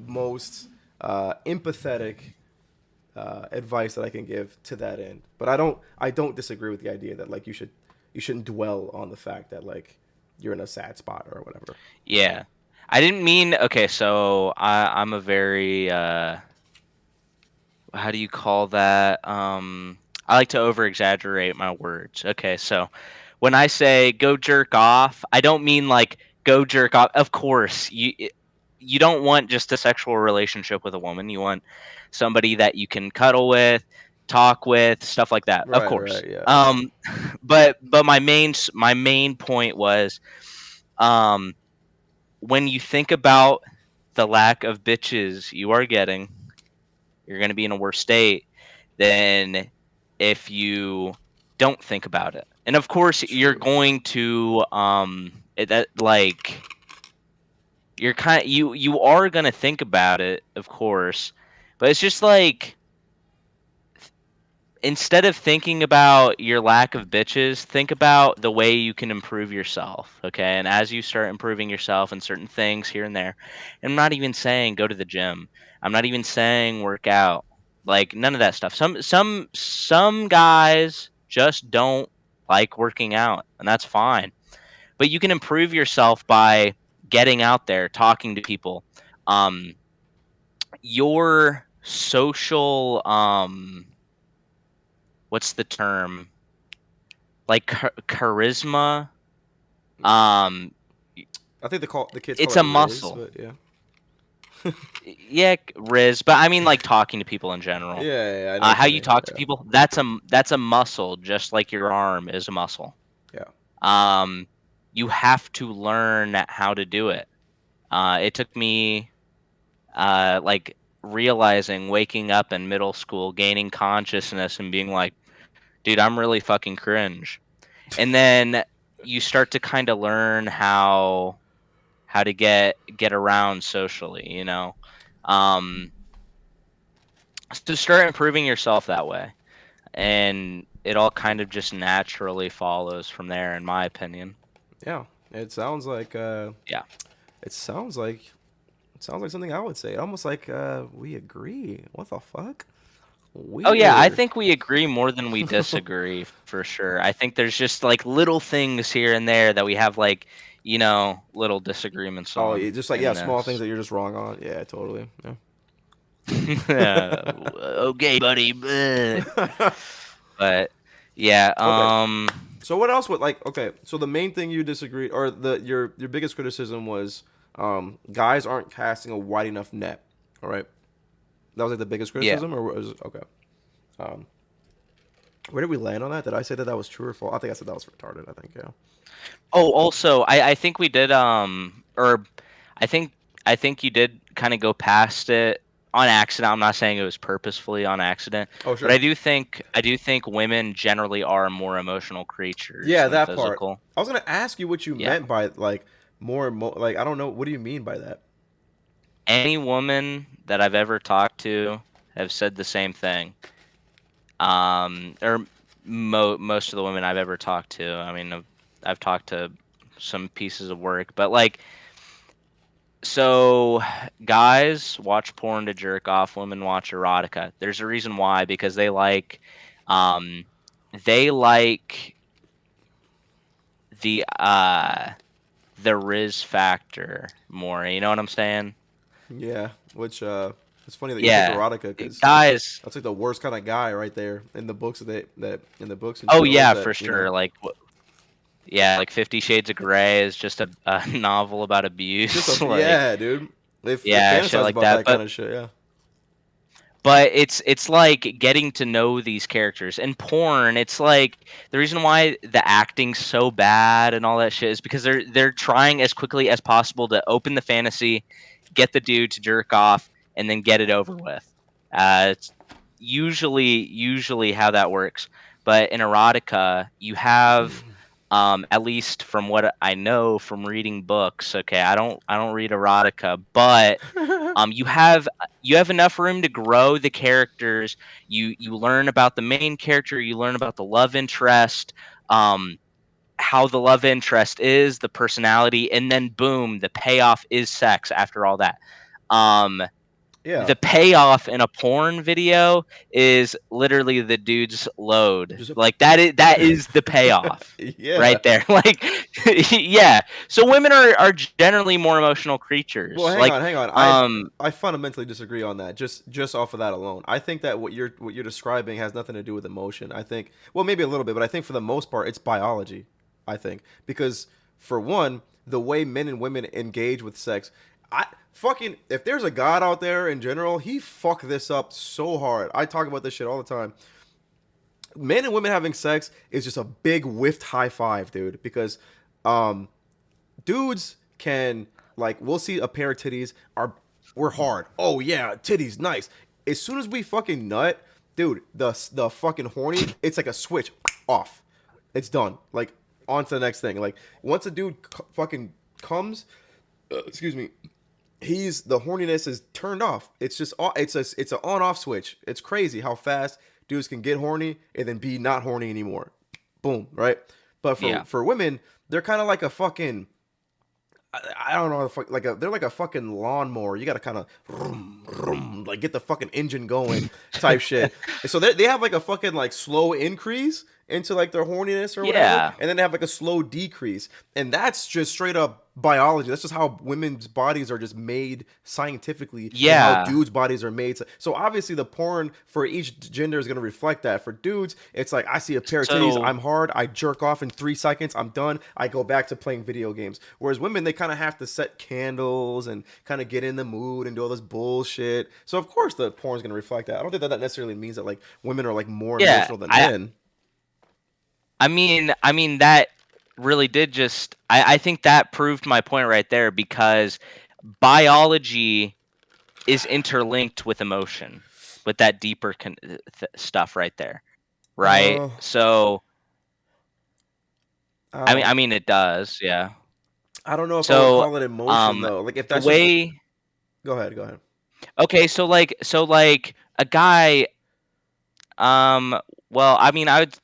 [SPEAKER 1] most empathetic advice that I can give to that end. But I don't disagree with the idea that like you shouldn't dwell on the fact that like you're in a sad spot or whatever.
[SPEAKER 8] Yeah. I didn't mean, okay, so I'm a very how do you call that? I like to over exaggerate my words. Okay, so when I say go jerk off, I don't mean like go jerk off. Of course, you don't want just a sexual relationship with a woman. You want somebody that you can cuddle with, talk with, stuff like that. Of course.
[SPEAKER 1] Right, yeah.
[SPEAKER 8] But my main point was, when you think about the lack of bitches you are getting, you're going to be in a worse state than if you don't think about it. And of course, you're going to you're you are going to think about it, of course, but it's just like, instead of thinking about your lack of bitches, think about the way you can improve yourself, okay? And as you start improving yourself in certain things here and there, and I'm not even saying go to the gym. I'm not even saying work out. Like none of that stuff. Some guys just don't like working out, and that's fine. But you can improve yourself by getting out there, talking to people. Your social what's the term? Like charisma.
[SPEAKER 1] I think the kids
[SPEAKER 8] It's
[SPEAKER 1] call
[SPEAKER 8] a
[SPEAKER 1] it
[SPEAKER 8] muscle.
[SPEAKER 1] Riz, but yeah.
[SPEAKER 8] Yeah, Riz, but I mean like talking to people in general.
[SPEAKER 1] Yeah, I know what
[SPEAKER 8] How
[SPEAKER 1] you
[SPEAKER 8] you
[SPEAKER 1] mean,
[SPEAKER 8] talk to
[SPEAKER 1] yeah.
[SPEAKER 8] people, that's a muscle, just like your arm is a muscle.
[SPEAKER 1] Yeah.
[SPEAKER 8] You have to learn how to do it. It took me like realizing, waking up in middle school, gaining consciousness and being like, dude, I'm really fucking cringe. And then you start to kind of learn how to get around socially, to start improving yourself that way, and it all kind of just naturally follows from there, in my opinion.
[SPEAKER 1] Yeah. It sounds like
[SPEAKER 8] Yeah.
[SPEAKER 1] it sounds like something I would say. Almost like we agree. What the fuck?
[SPEAKER 8] Oh yeah, I
[SPEAKER 1] Weird.
[SPEAKER 8] think we agree more than we disagree for sure. I think there's just like little things here and there that we have like, little disagreements
[SPEAKER 1] Oh,
[SPEAKER 8] on
[SPEAKER 1] yeah, just like
[SPEAKER 8] in
[SPEAKER 1] small things
[SPEAKER 8] this.
[SPEAKER 1] that you're just wrong on. Yeah, totally. Yeah.
[SPEAKER 8] Okay, buddy. Bleh. But yeah,
[SPEAKER 1] Okay. So what else would like? Okay, so the main thing you disagreed, or your biggest criticism was, guys aren't casting a wide enough net. All right, that was like the biggest
[SPEAKER 8] yeah.
[SPEAKER 1] criticism, or was it, okay? Um, where did we land on that? Did I say that that was true or false? I think I said that was retarded. I think yeah.
[SPEAKER 8] Oh, also, I think we did or I think I think you did kind of go past it on accident. I'm not saying it was purposefully on accident,
[SPEAKER 1] Oh
[SPEAKER 8] but
[SPEAKER 1] sure.
[SPEAKER 8] I do think women generally are more emotional creatures
[SPEAKER 1] Yeah,
[SPEAKER 8] than
[SPEAKER 1] that part.
[SPEAKER 8] physical.
[SPEAKER 1] I was gonna ask you what you
[SPEAKER 8] Yeah.
[SPEAKER 1] meant by like like I don't know. What do you mean by that?
[SPEAKER 8] Any woman that I've ever talked to have said the same thing. Or most of the women I've ever talked to. I mean, I've talked to some pieces of work, but like, so guys watch porn to jerk off, women watch erotica. There's a reason why, because um, they like the riz factor more. You know what I'm saying?
[SPEAKER 1] Yeah, which it's funny that you picked
[SPEAKER 8] Yeah,
[SPEAKER 1] erotica because
[SPEAKER 8] guys.
[SPEAKER 1] that's like the worst kind of guy right there in the books that in the books and
[SPEAKER 8] Oh
[SPEAKER 1] shows
[SPEAKER 8] yeah,
[SPEAKER 1] that
[SPEAKER 8] for
[SPEAKER 1] you know.
[SPEAKER 8] sure. Like, yeah, like 50 Shades of Grey is just a novel about
[SPEAKER 1] Just
[SPEAKER 8] abuse.
[SPEAKER 1] a
[SPEAKER 8] Like,
[SPEAKER 1] yeah, dude. They
[SPEAKER 8] yeah, shit
[SPEAKER 1] fantasize
[SPEAKER 8] like
[SPEAKER 1] about
[SPEAKER 8] that.
[SPEAKER 1] that kind of shit. Yeah.
[SPEAKER 8] But it's like getting to know these characters. In porn, it's like the reason why the acting's so bad and all that shit is because they're trying as quickly as possible to open the fantasy, get the dude to jerk off, and then get it over with. It's usually how that works. But in erotica, you have at least from what I know from reading books. Okay, I don't read erotica, but you have enough room to grow the characters. You learn about the main character. You learn about the love interest. Um, how the love interest is, the personality, and then boom, the payoff is sex after all that. Um,
[SPEAKER 1] Yeah.
[SPEAKER 8] the payoff in a porn video is literally the dude's load.
[SPEAKER 1] Just a,
[SPEAKER 8] Like that is the payoff
[SPEAKER 1] yeah.
[SPEAKER 8] right there. Like yeah. So women are generally more emotional creatures.
[SPEAKER 1] Well,
[SPEAKER 8] Like
[SPEAKER 1] hang on. I fundamentally disagree on that. Just off of that alone, I think that what you're describing has nothing to do with emotion. I think, well, maybe a little bit, but I think for the most part, it's biology. I think because for one, the way men and women engage with sex, I fucking if there's a god out there in general, he fucked this up so hard. I talk about this shit all the time. Men and women having sex is just a big whiffed high five, dude. Because um, dudes can like we'll see a pair of titties are we're hard. Oh yeah, titties nice. As soon as we fucking nut, dude, the fucking horny, it's like a switch off. It's done. Like on to the next thing. Like once a dude fucking comes, excuse me, he's the horniness is turned off. It's just it's an on off switch. It's crazy how fast dudes can get horny and then be not horny anymore. Boom, right? But
[SPEAKER 8] yeah.
[SPEAKER 1] for women, they're kind of like a fucking I don't know, they're like a fucking lawnmower. You gotta kind of like get the fucking engine going type shit. So they have like a fucking like slow increase into like their horniness or whatever,
[SPEAKER 8] Yeah.
[SPEAKER 1] and then they have like a slow decrease, and that's just straight up biology. That's just how women's bodies are just made scientifically. And
[SPEAKER 8] Yeah.
[SPEAKER 1] how dudes' bodies are made. So obviously the porn for each gender is gonna reflect that. For dudes, it's like I see a pair of titties,
[SPEAKER 8] So
[SPEAKER 1] I'm hard, I jerk off in 3 seconds, I'm done, I go back to playing video games. Whereas women, they kind of have to set candles and kind of get in the mood and do all this bullshit. So of course the porn's gonna reflect that. I don't think that necessarily means that like women are like more
[SPEAKER 8] yeah,
[SPEAKER 1] emotional than men.
[SPEAKER 8] I mean that really did just I think that proved my point right there because biology is interlinked with emotion, with that deeper stuff right there, right?
[SPEAKER 1] Uh,
[SPEAKER 8] So
[SPEAKER 1] I
[SPEAKER 8] I mean it does, yeah.
[SPEAKER 1] I don't know if I would
[SPEAKER 8] So
[SPEAKER 1] call it emotion though. Like if
[SPEAKER 8] the
[SPEAKER 1] that's just
[SPEAKER 8] way
[SPEAKER 1] go ahead, go ahead.
[SPEAKER 8] okay, so like a guy well, I mean I would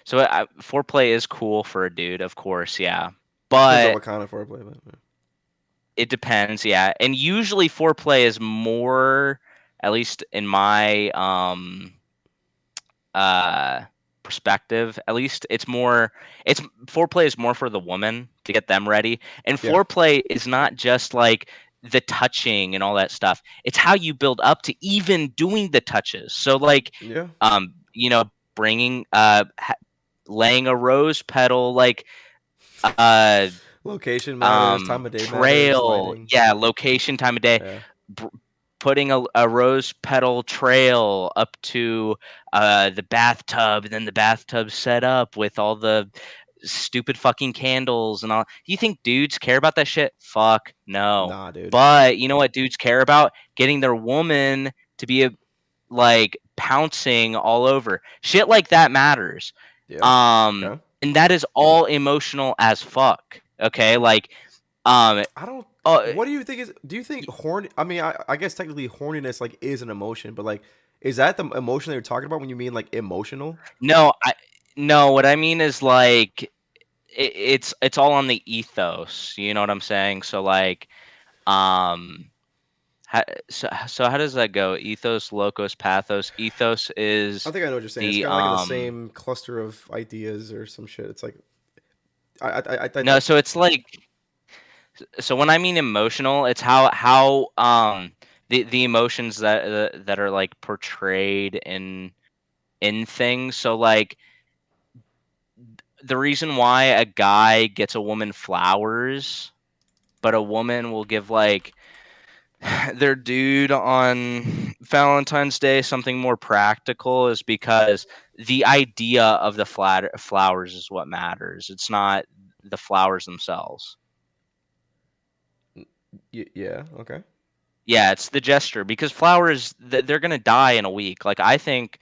[SPEAKER 8] so foreplay is cool for a dude, of course, yeah.
[SPEAKER 1] Depends on
[SPEAKER 8] But
[SPEAKER 1] what kind of foreplay, but
[SPEAKER 8] it depends, yeah. And usually foreplay is more at least in my uh perspective, at least it's foreplay is more for the woman to get them ready, and
[SPEAKER 1] Yeah.
[SPEAKER 8] foreplay is not just like the touching and all that stuff. It's how you build up to even doing the touches. So like
[SPEAKER 1] Yeah.
[SPEAKER 8] you know, bringing laying a rose petal, like
[SPEAKER 1] Location matters. Time of day matters.
[SPEAKER 8] trail,
[SPEAKER 1] Lighting.
[SPEAKER 8] yeah, location, time of day,
[SPEAKER 1] Yeah.
[SPEAKER 8] putting a rose petal trail up to the bathtub, and then the bathtub set up with all the stupid fucking candles and all. Do you think dudes care about that shit? Fuck no.
[SPEAKER 1] Nah, dude.
[SPEAKER 8] But you know what dudes care about? Getting their woman to be like pouncing all over. Shit like that matters.
[SPEAKER 1] Yeah. Okay.
[SPEAKER 8] And that is all emotional as fuck. Okay? Like
[SPEAKER 1] I don't.
[SPEAKER 8] uh,
[SPEAKER 1] What do you think is? Do you think horny? I mean, I guess technically horniness like is an emotion, but like, is that the emotion that you're talking about when you mean like emotional?
[SPEAKER 8] no, what I mean is like it's all on the ethos. You know what I'm saying? So like um so how does that go? Ethos, locos, pathos. Ethos is
[SPEAKER 1] I think I know what you're saying. It's
[SPEAKER 8] the
[SPEAKER 1] kind of like in the same cluster of ideas or some shit. It's like
[SPEAKER 8] no, so it's like so when I mean emotional, it's how the emotions that are like portrayed in things. So like the reason why a guy gets a woman flowers, but a woman will give like their dude on Valentine's Day something more practical is because the idea of the flowers is what matters. It's not the flowers themselves.
[SPEAKER 1] yeah. Okay.
[SPEAKER 8] Yeah, it's the gesture because flowers they're gonna die in a week. Like I think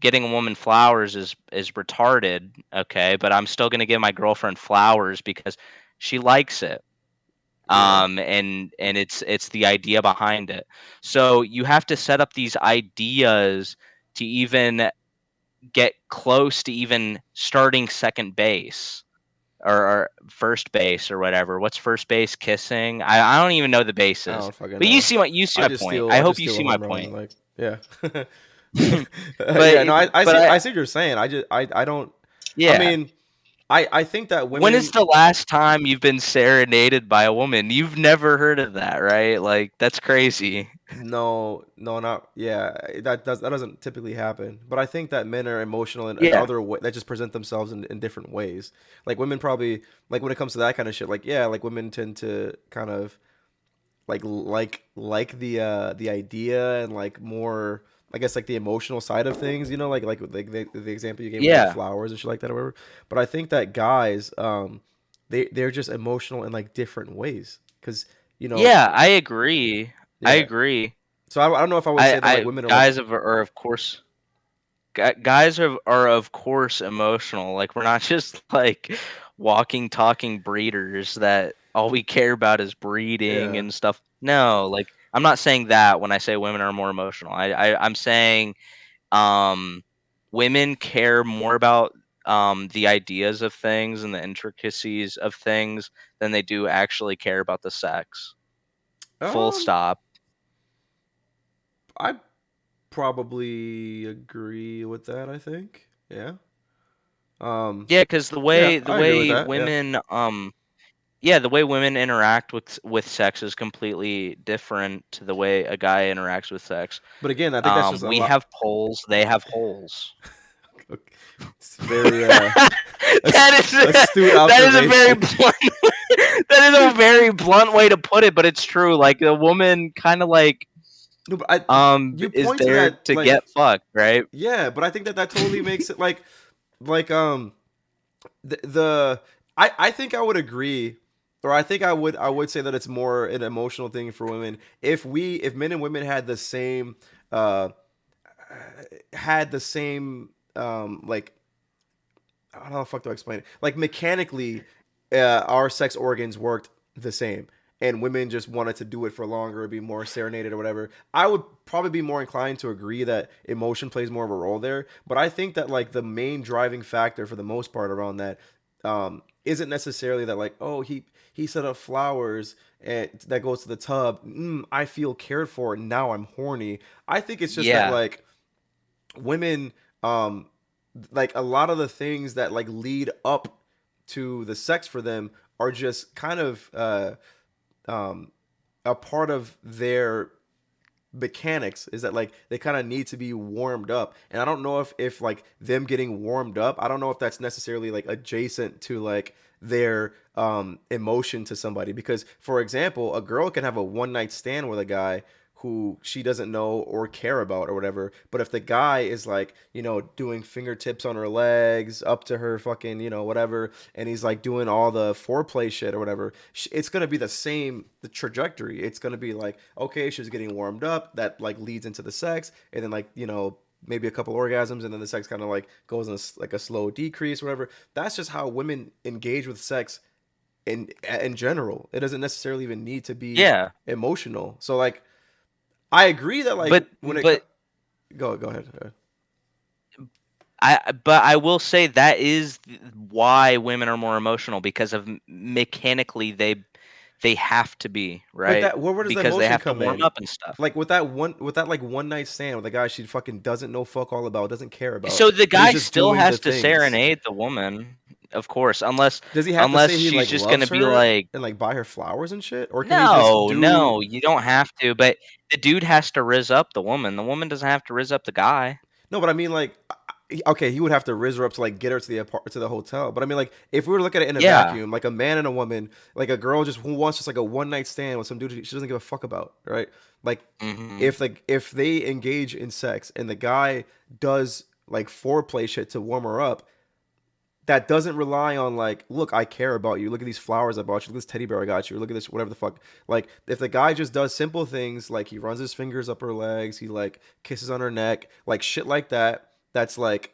[SPEAKER 8] getting a woman flowers is retarded. Okay, but I'm still gonna give my girlfriend flowers because she likes it.
[SPEAKER 1] Yeah.
[SPEAKER 8] And it's the idea behind it. So you have to set up these ideas to even get close to even starting second base or first base or whatever. What's first base? Kissing? I don't even know the
[SPEAKER 1] I
[SPEAKER 8] bases.
[SPEAKER 1] don't fucking
[SPEAKER 8] But
[SPEAKER 1] know.
[SPEAKER 8] you see my point. I
[SPEAKER 1] I
[SPEAKER 8] hope
[SPEAKER 1] just
[SPEAKER 8] you
[SPEAKER 1] steal a
[SPEAKER 8] see my
[SPEAKER 1] home run.
[SPEAKER 8] point.
[SPEAKER 1] Like, yeah. Yeah.
[SPEAKER 8] but
[SPEAKER 1] No,
[SPEAKER 8] but
[SPEAKER 1] I see what you're saying. I don't. I
[SPEAKER 8] yeah.
[SPEAKER 1] mean, I think that
[SPEAKER 8] When is
[SPEAKER 1] women.
[SPEAKER 8] the last time you've been serenaded by a woman? You've never heard of that, right? Like that's crazy.
[SPEAKER 1] No, no, not yeah. That doesn't typically happen. But I think that men are emotional in
[SPEAKER 8] Yeah.
[SPEAKER 1] other way that just present themselves in different ways. Like women probably like when it comes to that kind of shit. Like yeah, like women tend to kind of like the idea and like more. I guess like the emotional side of things. You know, like the example you gave with like
[SPEAKER 8] Yeah.
[SPEAKER 1] flowers and shit like that or whatever. But I think that guys they're just emotional in like different ways because you know
[SPEAKER 8] Yeah, I agree. I
[SPEAKER 1] yeah.
[SPEAKER 8] agree.
[SPEAKER 1] So I don't know if I would say that like women are like
[SPEAKER 8] Are of course guys are of course emotional. Like we're not just like walking talking breeders that all we care about is breeding
[SPEAKER 1] yeah.
[SPEAKER 8] and stuff. No, like I'm not saying that when I say women are more emotional. I'm saying um women care more about the ideas of things and the intricacies of things than they do actually care about the sex. Full
[SPEAKER 1] Um,
[SPEAKER 8] stop.
[SPEAKER 1] I probably agree with that. I think. Yeah. Um.
[SPEAKER 8] Yeah, because
[SPEAKER 1] Yeah,
[SPEAKER 8] the
[SPEAKER 1] I agree with
[SPEAKER 8] way
[SPEAKER 1] that. Yeah.
[SPEAKER 8] women yeah, the way women interact with sex is completely different to the way a guy interacts with sex.
[SPEAKER 1] But again, I think that's just a
[SPEAKER 8] We
[SPEAKER 1] lot.
[SPEAKER 8] have poles, they have holes.
[SPEAKER 1] Okay. It's very
[SPEAKER 8] That is
[SPEAKER 1] astute
[SPEAKER 8] that is a very
[SPEAKER 1] observation.
[SPEAKER 8] blunt that is a very blunt way to put it, but it's true. Like a woman kind of like
[SPEAKER 1] No, but I you
[SPEAKER 8] is
[SPEAKER 1] point to
[SPEAKER 8] there
[SPEAKER 1] that
[SPEAKER 8] to
[SPEAKER 1] like
[SPEAKER 8] get fucked, right?
[SPEAKER 1] yeah, but I think that totally makes it like the I think I would agree or I would say that it's more an emotional thing for women if men and women uh had the same like how the fuck do I explain it? Like mechanically, our sex organs worked the same, and women just wanted to do it for longer, or be more serenaded or whatever. I would probably be more inclined to agree that emotion plays more of a role there. But I think that like the main driving factor for the most part around that isn't necessarily that like, oh, he set up flowers and that goes to the tub. I feel cared for. Now I'm horny. I think it's just that
[SPEAKER 8] Yeah.
[SPEAKER 1] like women, um, like a lot of the things that like lead up to the sex for them are just kind of um, a part of their mechanics, is that like they kind of need to be warmed up. And I don't know if like them getting warmed up, I don't know if that's necessarily like adjacent to like their emotion to somebody. Because for example, a girl can have a one night stand with a guy who she doesn't know or care about or whatever, but if the guy is like, doing fingertips on her legs up to her fucking, whatever, and he's like doing all the foreplay shit or whatever, it's going to be the trajectory. It's going to be like, okay, she's getting warmed up, that like leads into the sex, and then like, maybe a couple orgasms, and then the sex kind of like goes in like a slow decrease or whatever. That's just how women engage with sex in general. It doesn't necessarily even need to be
[SPEAKER 8] Yeah.
[SPEAKER 1] emotional. So like I agree that like
[SPEAKER 8] But
[SPEAKER 1] when it
[SPEAKER 8] but
[SPEAKER 1] go ahead.
[SPEAKER 8] I will say that is why women are more emotional, because of mechanically they have to be,
[SPEAKER 1] But
[SPEAKER 8] right?
[SPEAKER 1] that where does the
[SPEAKER 8] Because they
[SPEAKER 1] emotion
[SPEAKER 8] have to
[SPEAKER 1] come
[SPEAKER 8] warm
[SPEAKER 1] in?
[SPEAKER 8] up and stuff.
[SPEAKER 1] Like with that like one night stand with a guy she fucking doesn't know fuck all about, doesn't care about,
[SPEAKER 8] So the
[SPEAKER 1] but he's
[SPEAKER 8] guy
[SPEAKER 1] just
[SPEAKER 8] still
[SPEAKER 1] doing the
[SPEAKER 8] has to
[SPEAKER 1] things.
[SPEAKER 8] serenade the woman, of course, unless
[SPEAKER 1] Does he have to
[SPEAKER 8] unless
[SPEAKER 1] say he
[SPEAKER 8] she's
[SPEAKER 1] like
[SPEAKER 8] just gonna
[SPEAKER 1] loves
[SPEAKER 8] be
[SPEAKER 1] her
[SPEAKER 8] like,
[SPEAKER 1] and like buy her flowers and shit, or can he just
[SPEAKER 8] no,
[SPEAKER 1] do?
[SPEAKER 8] no, you don't have to. But the dude has to rizz up the woman. The woman doesn't have to rizz up the guy.
[SPEAKER 1] No, but I mean like, okay, he would have to rizz her up to like get her to to the hotel. But I mean like, if we were to look at it in a
[SPEAKER 8] Yeah.
[SPEAKER 1] vacuum, like a man and a woman, like a girl just who wants just like a one night stand with some dude she doesn't give a fuck about, right? Like
[SPEAKER 8] Hmm.
[SPEAKER 1] if they engage in sex and the guy does like foreplay shit to warm her up, that doesn't rely on like, look, I care about you. Look at these flowers I bought you. Look at this teddy bear I got you. Look at this, whatever the fuck. Like, if the guy just does simple things, like he runs his fingers up her legs, he like kisses on her neck, like shit like that. That's like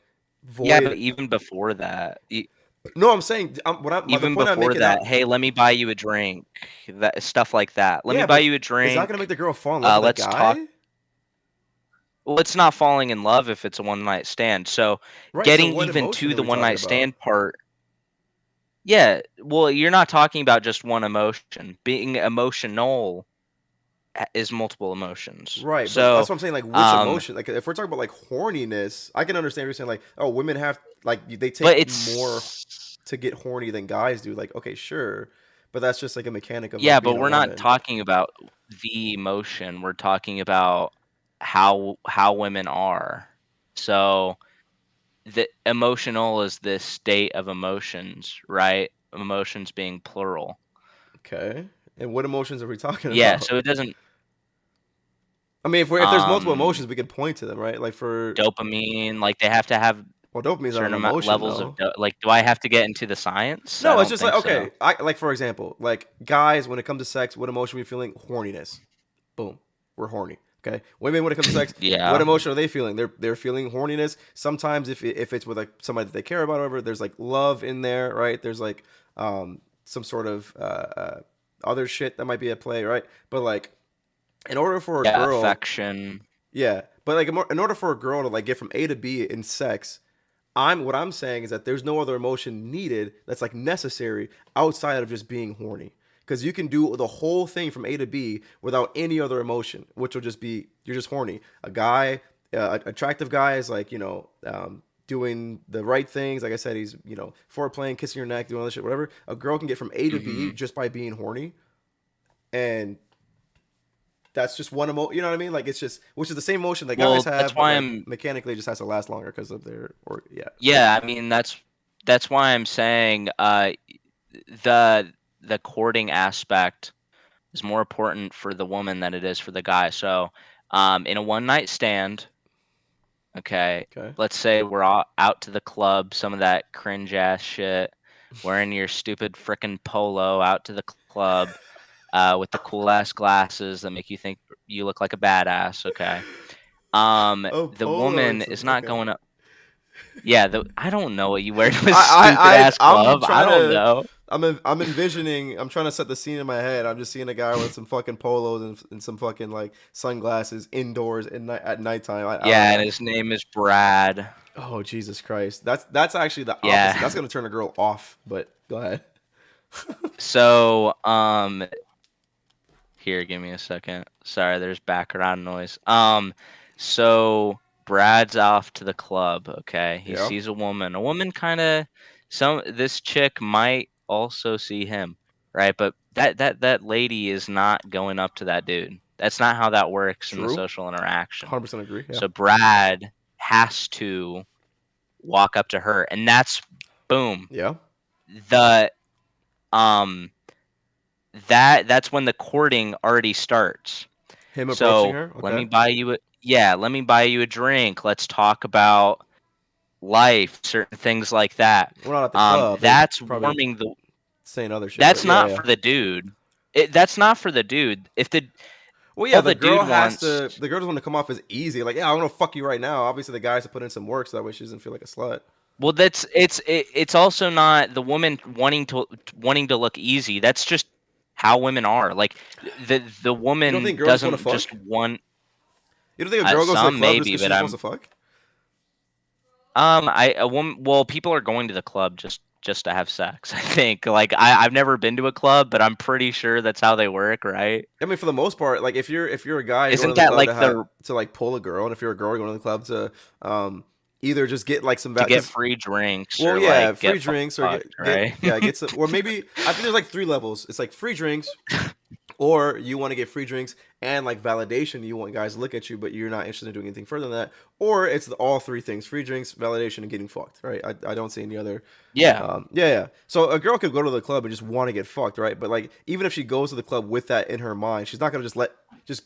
[SPEAKER 8] Yeah, but
[SPEAKER 1] void.
[SPEAKER 8] even before that,
[SPEAKER 1] No, I'm saying, the
[SPEAKER 8] even
[SPEAKER 1] point I'm
[SPEAKER 8] before
[SPEAKER 1] making
[SPEAKER 8] that,
[SPEAKER 1] out.
[SPEAKER 8] hey, let me buy you a drink. That stuff like that. Let me
[SPEAKER 1] Yeah,
[SPEAKER 8] buy
[SPEAKER 1] but
[SPEAKER 8] you a
[SPEAKER 1] is that gonna make
[SPEAKER 8] drink.
[SPEAKER 1] the girl fall in love with a
[SPEAKER 8] Let's talk.
[SPEAKER 1] guy?
[SPEAKER 8] Well, it's not falling in love if it's a one night stand. So
[SPEAKER 1] Right. So
[SPEAKER 8] getting
[SPEAKER 1] what
[SPEAKER 8] even
[SPEAKER 1] emotion
[SPEAKER 8] to
[SPEAKER 1] are
[SPEAKER 8] the
[SPEAKER 1] we
[SPEAKER 8] one
[SPEAKER 1] talking
[SPEAKER 8] night
[SPEAKER 1] about?
[SPEAKER 8] stand part, yeah. Well, you're not talking about just one emotion. Being emotional is multiple emotions.
[SPEAKER 1] Right, but that's
[SPEAKER 8] So,
[SPEAKER 1] what I'm saying. Like, which
[SPEAKER 8] um,
[SPEAKER 1] emotion? Like, if we're talking about like horniness, I can understand what you're saying. Like, oh, women have like they
[SPEAKER 8] but
[SPEAKER 1] take more
[SPEAKER 8] it's
[SPEAKER 1] to get horny than guys do. Like, okay, sure, but that's just like a mechanic of
[SPEAKER 8] yeah,
[SPEAKER 1] like
[SPEAKER 8] but
[SPEAKER 1] being a
[SPEAKER 8] we're not
[SPEAKER 1] woman.
[SPEAKER 8] talking about the emotion. We're talking about how women are. So the emotional is this state of emotions, right? Emotions being plural.
[SPEAKER 1] Okay, and what emotions are we talking
[SPEAKER 8] Yeah,
[SPEAKER 1] about?
[SPEAKER 8] so it doesn't
[SPEAKER 1] I mean, if there's multiple
[SPEAKER 8] um
[SPEAKER 1] emotions, we could point to them, right? Like for
[SPEAKER 8] dopamine, like they have to have
[SPEAKER 1] well, dopamine's not an
[SPEAKER 8] certain amount
[SPEAKER 1] emotion
[SPEAKER 8] levels of
[SPEAKER 1] though.
[SPEAKER 8] like, do I have to get into the science? I
[SPEAKER 1] No, it's
[SPEAKER 8] don't
[SPEAKER 1] just like
[SPEAKER 8] think so.
[SPEAKER 1] okay, I like for example, like guys, when it comes to sex, what emotion are we feeling? Horniness. Boom, we're horny. Okay, women when it comes to sex, what
[SPEAKER 8] Yeah.
[SPEAKER 1] emotion are they feeling? They're feeling horniness. Sometimes if it's with like somebody that they care about, or whatever, there's like love in there, right? There's like some sort of other shit that might be at play, right? But like in order for a
[SPEAKER 8] Yeah,
[SPEAKER 1] girl,
[SPEAKER 8] affection.
[SPEAKER 1] yeah, but like in order for a girl to like get from A to B in sex, what I'm saying is that there's no other emotion needed that's like necessary outside of just being horny. Because you can do the whole thing from A to B without any other emotion, which will just be you're just horny. A guy, attractive guy is like doing the right things. Like I said, he's foreplaying, kissing your neck, doing all this shit, whatever. A girl can get from A to B
[SPEAKER 8] Hmm.
[SPEAKER 1] just by being horny, and that's just one emotion. You know what I mean? Like it's just which is the same emotion that guys
[SPEAKER 8] Well, that's
[SPEAKER 1] have, but
[SPEAKER 8] why
[SPEAKER 1] like
[SPEAKER 8] I'm
[SPEAKER 1] mechanically it just has to last longer because of their or yeah.
[SPEAKER 8] yeah, I mean that's why I'm saying the the courting aspect is more important for the woman than it is for the guy. So, in a one night stand, okay,
[SPEAKER 1] Okay.
[SPEAKER 8] let's say we're all out to the club, some of that cringe ass shit, wearing your stupid frickin' polo out to the club, with the cool ass glasses that make you think you look like a badass, okay?
[SPEAKER 1] Oh,
[SPEAKER 8] The
[SPEAKER 1] polo
[SPEAKER 8] woman
[SPEAKER 1] and
[SPEAKER 8] is
[SPEAKER 1] some.
[SPEAKER 8] not
[SPEAKER 1] Okay.
[SPEAKER 8] going up. Yeah, I don't know what you wear to a stupid ass
[SPEAKER 1] I'm
[SPEAKER 8] club. I
[SPEAKER 1] trying
[SPEAKER 8] don't
[SPEAKER 1] to.
[SPEAKER 8] know.
[SPEAKER 1] I'm envisioning. I'm trying to set the scene in my head. I'm just seeing a guy with some fucking polos and some fucking like sunglasses indoors at nighttime. I
[SPEAKER 8] Yeah,
[SPEAKER 1] don't
[SPEAKER 8] and
[SPEAKER 1] know.
[SPEAKER 8] his name is Brad.
[SPEAKER 1] Oh Jesus Christ! That's actually the
[SPEAKER 8] Yeah.
[SPEAKER 1] opposite. That's gonna turn a girl off. But go ahead.
[SPEAKER 8] So, here, give me a second. Sorry, there's background noise. So Brad's off to the club, okay? He
[SPEAKER 1] Yeah.
[SPEAKER 8] sees a woman. A woman this chick might also see him, right? But that lady is not going up to that dude. That's not how that works in the
[SPEAKER 1] True.
[SPEAKER 8] social interaction.
[SPEAKER 1] 100% agree. Yeah.
[SPEAKER 8] So Brad has to walk up to her, and that's boom.
[SPEAKER 1] Yeah.
[SPEAKER 8] The that's when the courting already starts.
[SPEAKER 1] Him approaching her. Okay.
[SPEAKER 8] Let me buy you a drink. Let's talk about life, certain things like that.
[SPEAKER 1] We're not at the club.
[SPEAKER 8] That's
[SPEAKER 1] Probably
[SPEAKER 8] warming the.
[SPEAKER 1] saying other shit.
[SPEAKER 8] That's
[SPEAKER 1] but
[SPEAKER 8] not
[SPEAKER 1] yeah.
[SPEAKER 8] for the dude. That's not for the dude. If the
[SPEAKER 1] Well, yeah,
[SPEAKER 8] all
[SPEAKER 1] the girl
[SPEAKER 8] dude
[SPEAKER 1] has
[SPEAKER 8] wants,
[SPEAKER 1] to. The girl doesn't want to come off as easy. Like, yeah, I'm gonna fuck you right now. Obviously, the guy has to put in some work so that way she doesn't feel like a slut.
[SPEAKER 8] Well, it's also not the woman wanting to look easy. That's just how women are. Like the woman
[SPEAKER 1] You don't think girls
[SPEAKER 8] doesn't
[SPEAKER 1] wanna
[SPEAKER 8] just
[SPEAKER 1] fuck?
[SPEAKER 8] want.
[SPEAKER 1] You don't think a girl goes to the
[SPEAKER 8] Some
[SPEAKER 1] club
[SPEAKER 8] maybe,
[SPEAKER 1] just because
[SPEAKER 8] but
[SPEAKER 1] she just wants to fuck?
[SPEAKER 8] a woman. Well, people are going to the club just to have sex. I think. Like I've never been to a club, but I'm pretty sure that's how they work, right?
[SPEAKER 1] I mean, for the most part, like if you're a guy, you're
[SPEAKER 8] Isn't
[SPEAKER 1] going to the
[SPEAKER 8] that
[SPEAKER 1] club
[SPEAKER 8] like
[SPEAKER 1] to like pull a girl, and if you're a girl, you're going to the club to either just get like some
[SPEAKER 8] to get free drinks?
[SPEAKER 1] Well,
[SPEAKER 8] or
[SPEAKER 1] yeah,
[SPEAKER 8] like
[SPEAKER 1] free
[SPEAKER 8] get
[SPEAKER 1] drinks or
[SPEAKER 8] fucked, right?
[SPEAKER 1] get some, or maybe I think there's like 3 levels. It's like free drinks, or you want to get free drinks and like validation. You want guys to look at you, but you're not interested in doing anything further than that. Or it's all 3 things: free drinks, validation, and getting fucked. Right? I don't see any other.
[SPEAKER 8] Yeah.
[SPEAKER 1] Yeah. So a girl could go to the club and just want to get fucked, right? But like even if she goes to the club with that in her mind, she's not gonna just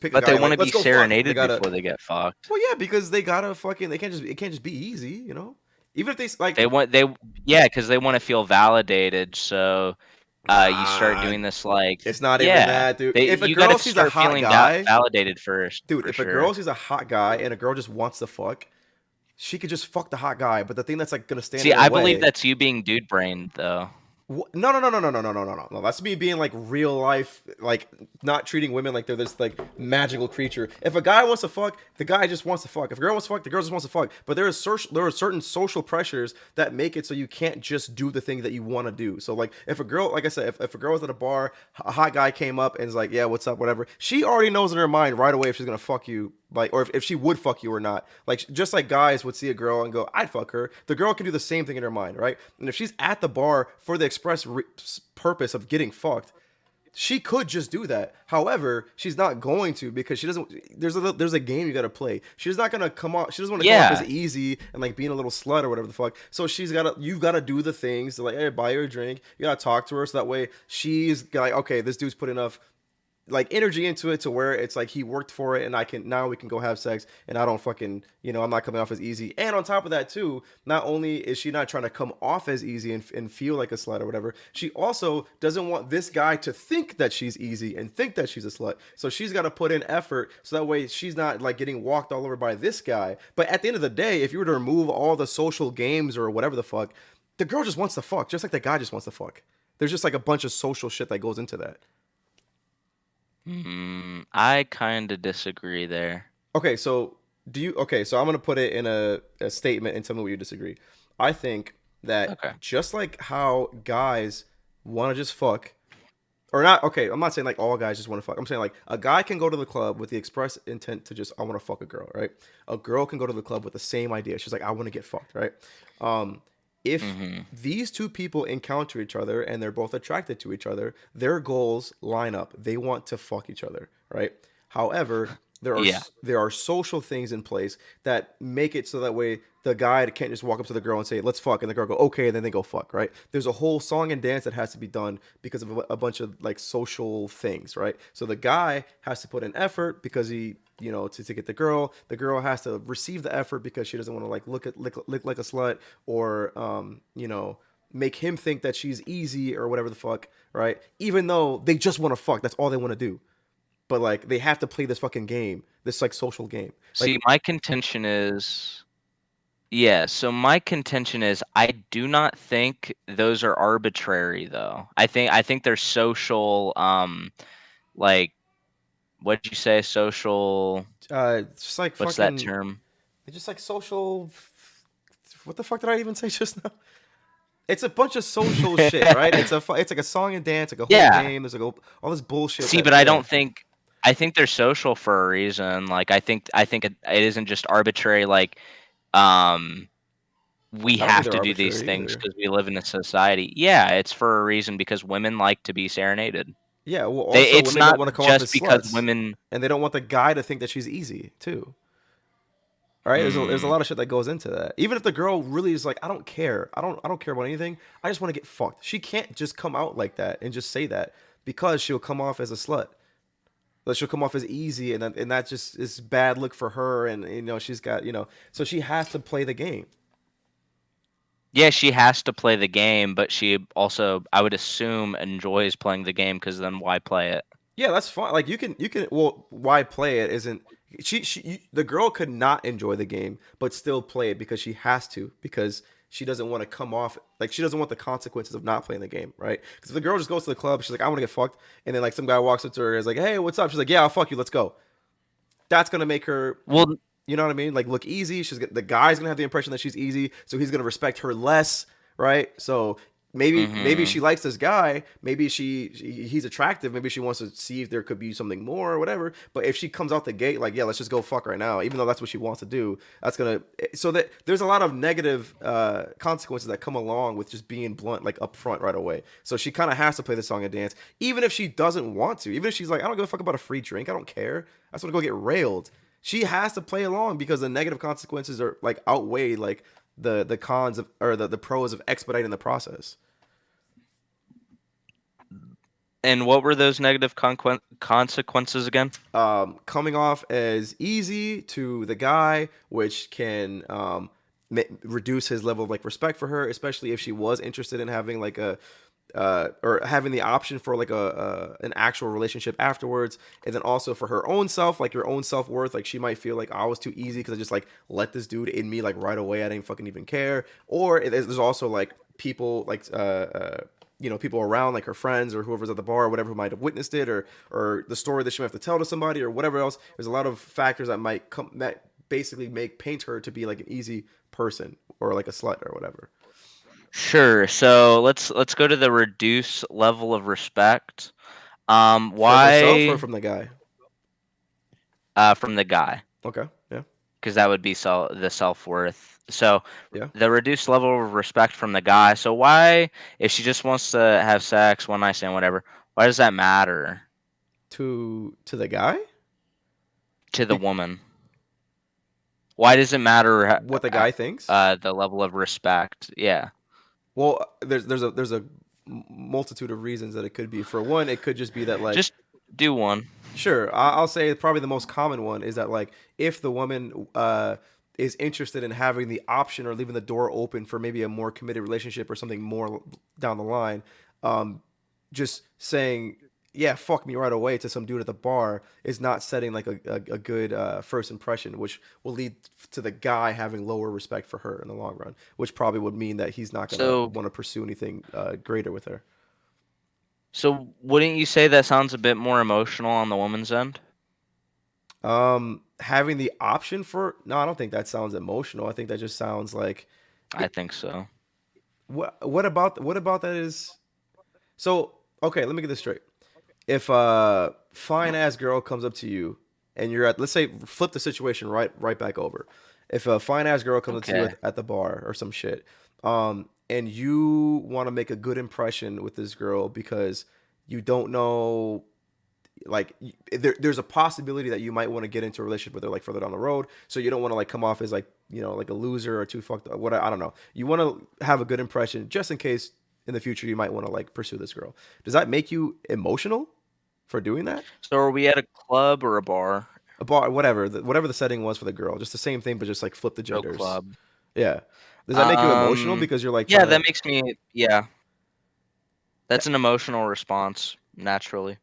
[SPEAKER 1] pick.
[SPEAKER 8] But
[SPEAKER 1] a guy
[SPEAKER 8] they want
[SPEAKER 1] like,
[SPEAKER 8] to
[SPEAKER 1] "Let's
[SPEAKER 8] be
[SPEAKER 1] go fuck."
[SPEAKER 8] serenaded
[SPEAKER 1] They gotta,
[SPEAKER 8] before they get fucked.
[SPEAKER 1] Well, yeah, because they gotta fucking. It can't just be easy, you know. Even if they like,
[SPEAKER 8] because they want to feel validated. So you start doing this like
[SPEAKER 1] it's not even that, dude. If a
[SPEAKER 8] you
[SPEAKER 1] girl
[SPEAKER 8] gotta
[SPEAKER 1] sees a
[SPEAKER 8] start
[SPEAKER 1] hot
[SPEAKER 8] feeling
[SPEAKER 1] guy,
[SPEAKER 8] validated first,
[SPEAKER 1] dude.
[SPEAKER 8] for
[SPEAKER 1] If
[SPEAKER 8] sure.
[SPEAKER 1] a girl sees a hot guy and a girl just wants to fuck, she could just fuck the hot guy. But the thing that's like gonna stand
[SPEAKER 8] See,
[SPEAKER 1] in her
[SPEAKER 8] I
[SPEAKER 1] way,
[SPEAKER 8] believe that's you being dude brained though.
[SPEAKER 1] No. That's me being like real life, like not treating women like they're this like magical creature. If a guy wants to fuck, the guy just wants to fuck. If a girl wants to fuck, the girl just wants to fuck. But there are certain social pressures that make it so you can't just do the thing that you want to do. So like if a girl, like I said, if a girl was at a bar, a hot guy came up and is like, yeah, what's up, whatever. She already knows in her mind right away if she's gonna fuck you. Like, or if she would fuck you or not. Like, just like guys would see a girl and go, I'd fuck her. The girl can do the same thing in her mind, right? And if she's at the bar for the express purpose of getting fucked, she could just do that. However, she's not going to because she doesn't. There's a game you got to play. She's not gonna come off. She doesn't want to come off as easy and like being a little slut or whatever the fuck. So you've got to do the things to like, hey, buy her a drink. You gotta talk to her so that way she's like, okay, this dude's put enough like energy into it to where it's like he worked for it and we can go have sex and I don't fucking, I'm not coming off as easy. And on top of that too, not only is she not trying to come off as easy and feel like a slut or whatever, she also doesn't want this guy to think that she's easy and think that she's a slut. So she's got to put in effort so that way she's not like getting walked all over by this guy. But at the end of the day, if you were to remove all the social games or whatever the fuck, the girl just wants to fuck, just like the guy just wants to fuck. There's just like a bunch of social shit that goes into that.
[SPEAKER 8] I kind of disagree there.
[SPEAKER 1] Okay, so so I'm gonna put it in a statement and tell me what you disagree. I think that just like how guys want to just fuck, or not. Okay, I'm not saying like all guys just want to fuck. I'm saying like a guy can go to the club with the express intent to just I want to fuck a girl, right? A girl can go to the club with the same idea. She's like I want to get fucked, right? If these two people encounter each other and they're both attracted to each other, their goals line up. They want to fuck each other, right? However, there are social things in place that make it so that way the guy can't just walk up to the girl and say, let's fuck, and the girl go, okay, and then they go fuck, right? There's a whole song and dance that has to be done because of a bunch of like social things, right? So the guy has to put in effort because he, to get the girl has to receive the effort because she doesn't want to like look like a slut or, make him think that she's easy or whatever the fuck, right? Even though they just want to fuck, that's all they want to do. But like they have to play this fucking game, this like social game. Like,
[SPEAKER 8] See, my contention is Yeah, so my contention is I do not think those are arbitrary though. I think they're social like what did you say social
[SPEAKER 1] Just like
[SPEAKER 8] what's that
[SPEAKER 1] fucking,
[SPEAKER 8] term?
[SPEAKER 1] it's just like social. What the fuck did I even say just now? It's a bunch of social shit, right? It's like a song and dance, like a whole
[SPEAKER 8] Yeah.
[SPEAKER 1] game. There's like all this bullshit
[SPEAKER 8] See,
[SPEAKER 1] that
[SPEAKER 8] but I
[SPEAKER 1] yeah.
[SPEAKER 8] don't think I think they're social for a reason. Like I think it isn't just arbitrary like um we
[SPEAKER 1] I don't think
[SPEAKER 8] have
[SPEAKER 1] they're
[SPEAKER 8] to do these
[SPEAKER 1] arbitrary
[SPEAKER 8] things
[SPEAKER 1] either.
[SPEAKER 8] because we live in a society. Yeah, it's for a reason because women like to be serenaded.
[SPEAKER 1] Yeah, well,
[SPEAKER 8] They
[SPEAKER 1] also
[SPEAKER 8] it's
[SPEAKER 1] women don't
[SPEAKER 8] not
[SPEAKER 1] want to come off
[SPEAKER 8] just
[SPEAKER 1] as
[SPEAKER 8] because
[SPEAKER 1] sluts,
[SPEAKER 8] women
[SPEAKER 1] and they don't want the guy to think that she's easy too. All right, there's a
[SPEAKER 8] mm,
[SPEAKER 1] lot of shit that goes into that. Even if the girl really is like, I don't care, I don't care about anything. I just want to get fucked. She can't just come out like that and just say that because she'll come off as a slut. Like she'll come off as easy, and that just is bad look for her. And she's got so she has to play the game.
[SPEAKER 8] yeah, she has to play the game, but she also, I would assume, enjoys playing the game because then why play it?
[SPEAKER 1] Yeah, that's fine. Like you can. Well, why play it isn't the girl could not enjoy the game but still play it because she has to because she doesn't want to come off like she doesn't want the consequences of not playing the game, right? Because if the girl just goes to the club, she's like, I want to get fucked, and then like some guy walks up to her and is like, hey, what's up? She's like, yeah, I'll fuck you, let's go. That's gonna make her,
[SPEAKER 8] Well,
[SPEAKER 1] you know what I mean? Like look easy. The guy's gonna have the impression that she's easy, so he's gonna respect her less, right? So maybe
[SPEAKER 8] hmm
[SPEAKER 1] she likes this guy. Maybe he's attractive. Maybe she wants to see if there could be something more or whatever. But if she comes out the gate like, yeah, let's just go fuck right now, even though that's what she wants to do, that's gonna so that there's a lot of negative consequences that come along with just being blunt like up front right away. So she kind of has to play the song and dance, even if she doesn't want to. Even if she's like, I don't give a fuck about a free drink. I don't care. I just want to go get railed. She has to play along because the negative consequences are like outweigh like the cons of or the pros of expediting the process.
[SPEAKER 8] and what were those negative consequences again?
[SPEAKER 1] Coming off as easy to the guy, which can reduce his level of like respect for her, especially if she was interested in having like a or having the option for like an actual relationship afterwards, and then also for her own self, like your own self worth, like she might feel like I was too easy because I just like let this dude in me like right away. I didn't fucking even care. Or there's also like people like people around like her friends or whoever's at the bar or whatever who might have witnessed it or the story that she might have to tell to somebody or whatever else. There's a lot of factors that might come that basically paint her to be like an easy person or like a slut or whatever.
[SPEAKER 8] Sure. So let's go to the reduce level of respect.
[SPEAKER 1] For herself or
[SPEAKER 8] Why
[SPEAKER 1] from the guy?
[SPEAKER 8] from the guy?
[SPEAKER 1] Okay, yeah,
[SPEAKER 8] Because that would be the self worth. So
[SPEAKER 1] yeah.
[SPEAKER 8] the reduced level of respect from the guy. So why, if she just wants to have sex, one night stand, whatever, why does that matter
[SPEAKER 1] To the guy?
[SPEAKER 8] to the
[SPEAKER 1] Be-
[SPEAKER 8] woman? Why does it matter
[SPEAKER 1] what the guy thinks?
[SPEAKER 8] the level of respect? Yeah.
[SPEAKER 1] Well, there's a multitude of reasons that it could be. For one, it could just be that like
[SPEAKER 8] Just do one.
[SPEAKER 1] sure, I'll say probably the most common one is that like if the woman is interested in having the option or leaving the door open for maybe a more committed relationship or something more down the line, um, just saying yeah fuck me right away to some dude at the bar is not setting like a good first impression, which will lead to the guy having lower respect for her in the long run, which probably would mean that he's not gonna
[SPEAKER 8] So
[SPEAKER 1] want to pursue anything greater with her.
[SPEAKER 8] so wouldn't you say that sounds a bit more emotional on the woman's end?
[SPEAKER 1] Having the option for no, I don't think that sounds emotional. I think that just sounds like
[SPEAKER 8] I
[SPEAKER 1] it,
[SPEAKER 8] think so.
[SPEAKER 1] what about that is so okay, let me get this straight. If a fine ass girl comes up to you and you're at let's say flip the situation right back over. If a fine ass girl comes up to you
[SPEAKER 8] Okay.
[SPEAKER 1] at the bar or some shit, and you want to make a good impression with this girl because you don't know like there's a possibility that you might want to get into a relationship with her like further down the road, so you don't want to like come off as like like a loser or too fucked up what I don't know, you want to have a good impression just in case in the future you might want to like pursue this girl. Does that make you emotional for doing that?
[SPEAKER 8] So are we at a club or a bar?
[SPEAKER 1] A bar, whatever whatever the setting was for the girl, just the same thing but just like flip the
[SPEAKER 8] No
[SPEAKER 1] genders.
[SPEAKER 8] club.
[SPEAKER 1] Yeah, does that make you emotional
[SPEAKER 8] Um,
[SPEAKER 1] because you're like
[SPEAKER 8] yeah,
[SPEAKER 1] trying
[SPEAKER 8] that
[SPEAKER 1] to
[SPEAKER 8] makes me, yeah,
[SPEAKER 1] that,
[SPEAKER 8] that's an emotional response, naturally.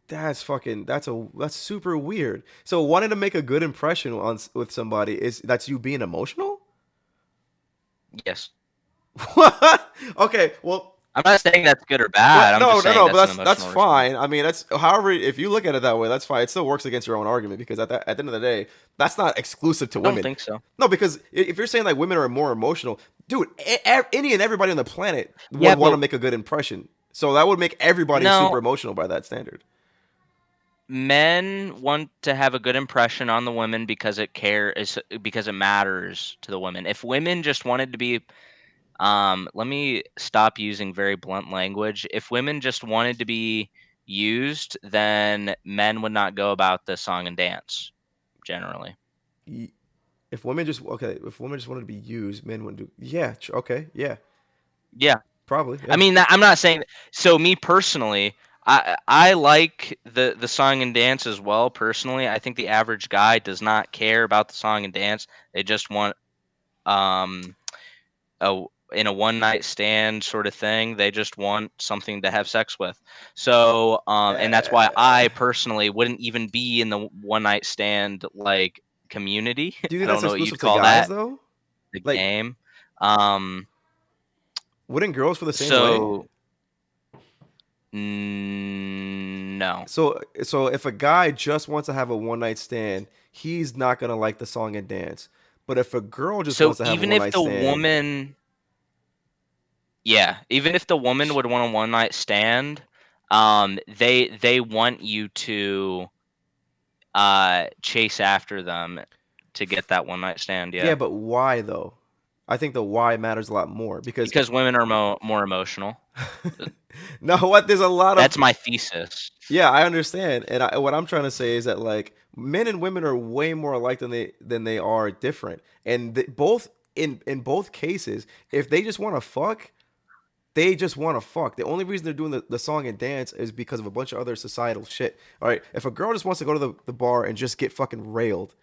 [SPEAKER 1] that's super weird. So wanting to make a good impression with somebody is that's you being emotional.
[SPEAKER 8] Yes.
[SPEAKER 1] Okay, well,
[SPEAKER 8] I'm not saying that's good or bad.
[SPEAKER 1] but
[SPEAKER 8] I'm just saying
[SPEAKER 1] no,
[SPEAKER 8] that's an
[SPEAKER 1] but that's
[SPEAKER 8] emotional response.
[SPEAKER 1] fine. I mean, that's however if you look at it that way, that's fine. It still works against your own argument because at the end of the day, that's not exclusive to
[SPEAKER 8] I don't
[SPEAKER 1] women.
[SPEAKER 8] think so.
[SPEAKER 1] No, because if you're saying like women are more emotional, dude, any and everybody on the planet
[SPEAKER 8] Yeah,
[SPEAKER 1] would want to
[SPEAKER 8] but
[SPEAKER 1] make a good impression. So that would make everybody
[SPEAKER 8] no,
[SPEAKER 1] super emotional by that standard.
[SPEAKER 8] men want to have a good impression on the women because because it matters to the women. If women just wanted to be let me stop using very blunt language. If women just wanted to be used, then men would not go about the song and dance generally.
[SPEAKER 1] If women just wanted to be used, men wouldn't do. Yeah, okay, yeah,
[SPEAKER 8] Yeah.
[SPEAKER 1] probably,
[SPEAKER 8] I
[SPEAKER 1] yeah.
[SPEAKER 8] mean, I'm not saying so. Me personally, I like the song and dance as well. Personally, I think the average guy does not care about the song and dance. They just want um a in a one night stand sort of thing. They just want something to have sex with. So and that's why
[SPEAKER 1] Uh,
[SPEAKER 8] I personally wouldn't even be in the one night stand like community.
[SPEAKER 1] do you
[SPEAKER 8] I
[SPEAKER 1] think
[SPEAKER 8] don't
[SPEAKER 1] that's
[SPEAKER 8] know what
[SPEAKER 1] exclusive
[SPEAKER 8] you'd
[SPEAKER 1] to
[SPEAKER 8] call
[SPEAKER 1] guys
[SPEAKER 8] that,
[SPEAKER 1] though?
[SPEAKER 8] the
[SPEAKER 1] Like,
[SPEAKER 8] game. Um
[SPEAKER 1] wouldn't girls feel the same way?
[SPEAKER 8] so no.
[SPEAKER 1] So if a guy just wants to have a one night stand, he's not gonna like the song and dance. But if a girl just
[SPEAKER 8] So
[SPEAKER 1] wants to have a
[SPEAKER 8] even
[SPEAKER 1] one
[SPEAKER 8] if
[SPEAKER 1] night
[SPEAKER 8] the
[SPEAKER 1] stand,
[SPEAKER 8] woman, yeah, even if the woman would want a one night stand, they want you to chase after them to get that one night stand.
[SPEAKER 1] yeah,
[SPEAKER 8] Yeah,
[SPEAKER 1] but why though? I think the why matters a lot more because
[SPEAKER 8] because women are more emotional.
[SPEAKER 1] no, what there's a lot of
[SPEAKER 8] That's my thesis.
[SPEAKER 1] yeah, I understand, and what I'm trying to say is that like men and women are way more alike than they are different, and both in both cases, if they just want to fuck, they just want to fuck. The only reason they're doing the song and dance is because of a bunch of other societal shit. All right, if a girl just wants to go to the bar and just get fucking railed,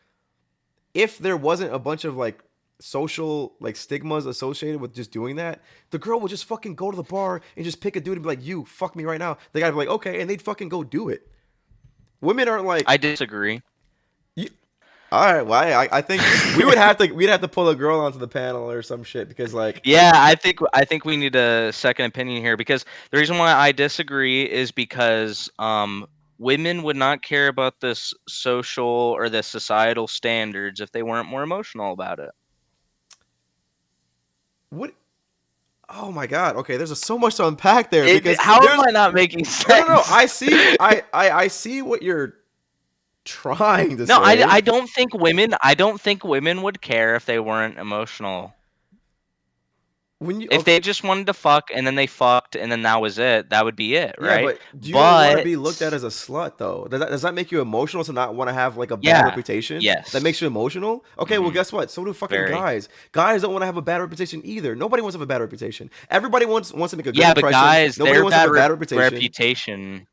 [SPEAKER 1] if there wasn't a bunch of like social like stigmas associated with just doing that, the girl would just fucking go to the bar and just pick a dude and be like, "You fuck me right now." The guy would be like, "Okay," and they'd fucking go do it. Women aren't like,
[SPEAKER 8] I disagree.
[SPEAKER 1] you, all right. Well, I think we'd have to pull a girl onto the panel or some shit because like
[SPEAKER 8] Yeah, I think we need a second opinion here because the reason why I disagree is because women would not care about this social or the societal standards if they weren't more emotional about it.
[SPEAKER 1] what. Oh my god. Okay, there's so much to unpack there because
[SPEAKER 8] How am
[SPEAKER 1] there's
[SPEAKER 8] I not making
[SPEAKER 1] no.
[SPEAKER 8] sense?
[SPEAKER 1] I see what you're trying to
[SPEAKER 8] No,
[SPEAKER 1] say.
[SPEAKER 8] I don't think women would care if they weren't emotional.
[SPEAKER 1] When you
[SPEAKER 8] If they just wanted to fuck and then they fucked and then that was it, that would be it,
[SPEAKER 1] yeah,
[SPEAKER 8] right?
[SPEAKER 1] but do you want to
[SPEAKER 8] But
[SPEAKER 1] be looked at as a slut though? Does that make you emotional to not want to have like a bad
[SPEAKER 8] yeah,
[SPEAKER 1] reputation? That makes
[SPEAKER 8] yes,
[SPEAKER 1] you emotional? Okay, well
[SPEAKER 8] hmm
[SPEAKER 1] guess what? So do fucking
[SPEAKER 8] very.
[SPEAKER 1] guys. Guys don't want to have a bad reputation either. Nobody wants to have a bad reputation. Everybody wants to make a good
[SPEAKER 8] Yeah, but
[SPEAKER 1] impression.
[SPEAKER 8] guys,
[SPEAKER 1] Nobody
[SPEAKER 8] their
[SPEAKER 1] wants to have
[SPEAKER 8] bad
[SPEAKER 1] a bad reputation.
[SPEAKER 8] reputation.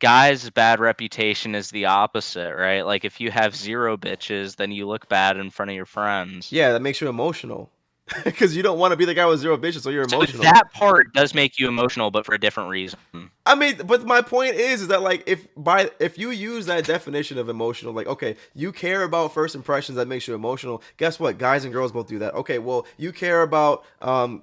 [SPEAKER 8] Guys' bad reputation is the opposite, right? Like if you have zero bitches, then you look bad in front of your friends.
[SPEAKER 1] Yeah, that makes you emotional. Because you don't want to be the guy with zero bitches, so you're
[SPEAKER 8] So
[SPEAKER 1] emotional.
[SPEAKER 8] that part does make you emotional, but for a different reason.
[SPEAKER 1] I mean, but my point is that like if you use that definition of emotional, like okay, you care about first impressions that makes you emotional. Guess what? Guys and girls both do that. Okay, well you care about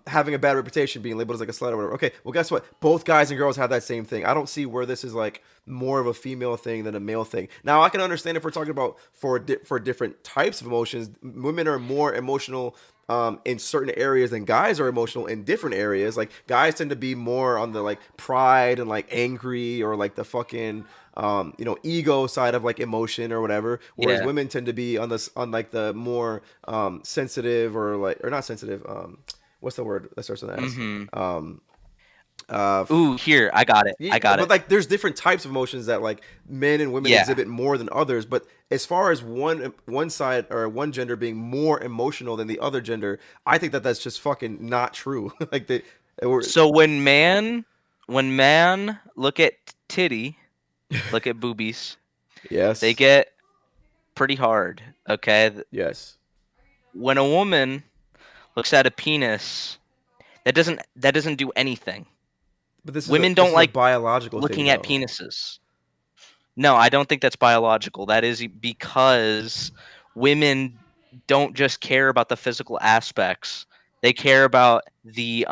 [SPEAKER 1] having a bad reputation, being labeled as like a slut or whatever. Okay, well guess what? Both guys and girls have that same thing. I don't see where this is like more of a female thing than a male thing. Now I can understand if we're talking about for different types of emotions, women are more emotional in certain areas than guys are emotional in different areas. Like guys tend to be more on the like pride and like angry or like the fucking ego side of like emotion or whatever, whereas
[SPEAKER 8] Yeah.
[SPEAKER 1] women tend to be on like the more sensitive or not sensitive, what's the word that starts with an S?
[SPEAKER 8] Mm-hmm.
[SPEAKER 1] Uh
[SPEAKER 8] Ooh, here, I got it. I
[SPEAKER 1] yeah,
[SPEAKER 8] got
[SPEAKER 1] but
[SPEAKER 8] it.
[SPEAKER 1] like there's different types of emotions that like men and women
[SPEAKER 8] Yeah.
[SPEAKER 1] exhibit more than others. But as far as one side or one gender being more emotional than the other gender, I think that that's just fucking not true. Like
[SPEAKER 8] So when man look at titty, look at boobies, they
[SPEAKER 1] yes,
[SPEAKER 8] get pretty hard. Okay.
[SPEAKER 1] yes,
[SPEAKER 8] When a woman looks at a penis, that doesn't do anything.
[SPEAKER 1] but
[SPEAKER 8] Women
[SPEAKER 1] this
[SPEAKER 8] don't
[SPEAKER 1] is a
[SPEAKER 8] like
[SPEAKER 1] biological thing
[SPEAKER 8] looking at
[SPEAKER 1] though.
[SPEAKER 8] penises. No, I don't think that's biological. That is because women don't just care about the physical aspects. They care about the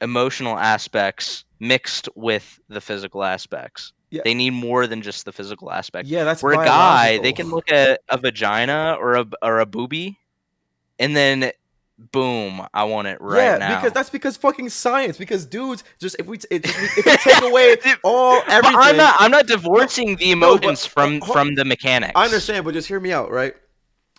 [SPEAKER 8] emotional aspects mixed with the physical aspects.
[SPEAKER 1] Yeah.
[SPEAKER 8] They need more than just the physical aspect.
[SPEAKER 1] Yeah, that's
[SPEAKER 8] Where a guy, they
[SPEAKER 1] biological.
[SPEAKER 8] can look at a vagina or a boobie, and then boom, I want it right
[SPEAKER 1] Yeah,
[SPEAKER 8] now.
[SPEAKER 1] because fucking science. Because dudes, just if we take away all everything.
[SPEAKER 8] But I'm not divorcing the emotions from the mechanics.
[SPEAKER 1] I understand, but just hear me out, right?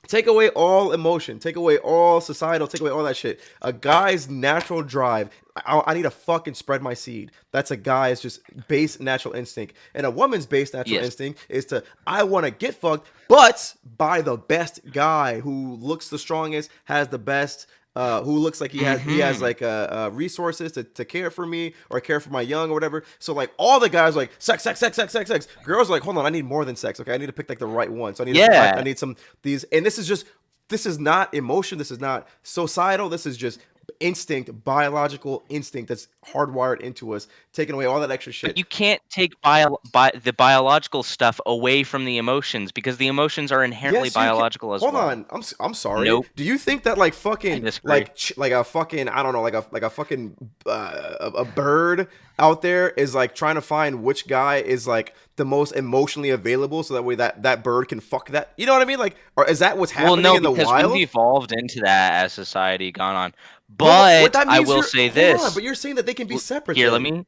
[SPEAKER 1] Take away all emotion, take away all societal, take away all that shit. A guy's natural drive, I need to fucking spread my seed. That's a guy's just base natural instinct. And a woman's base natural instinct is to, I want to get fucked, but by the best guy who looks the strongest, has the best, who looks like he has like resources to care for me or care for my young or whatever. So like all the guys are like sex. Girls are like, hold on, I need more than sex. Okay, I need to pick like the right one. So I need I need some these, and this is not emotion. This is not societal. This is just instinct, biological instinct that's hardwired into us, taking away all that extra shit.
[SPEAKER 8] But you can't take the biological stuff away from the emotions because the emotions are inherently biological as well.
[SPEAKER 1] Hold on, I'm sorry.
[SPEAKER 8] Nope.
[SPEAKER 1] Do you think that like fucking like a fucking I don't know like a fucking a bird out there is like trying to find which guy is like the most emotionally available so that way that bird can fuck that? You know what I mean? Like, or is that what's happening in the wild?
[SPEAKER 8] Well, no, because we've evolved into that as society gone on. But I will say this.
[SPEAKER 1] Hold on, but you're saying that they can be separate.
[SPEAKER 8] Here, let me.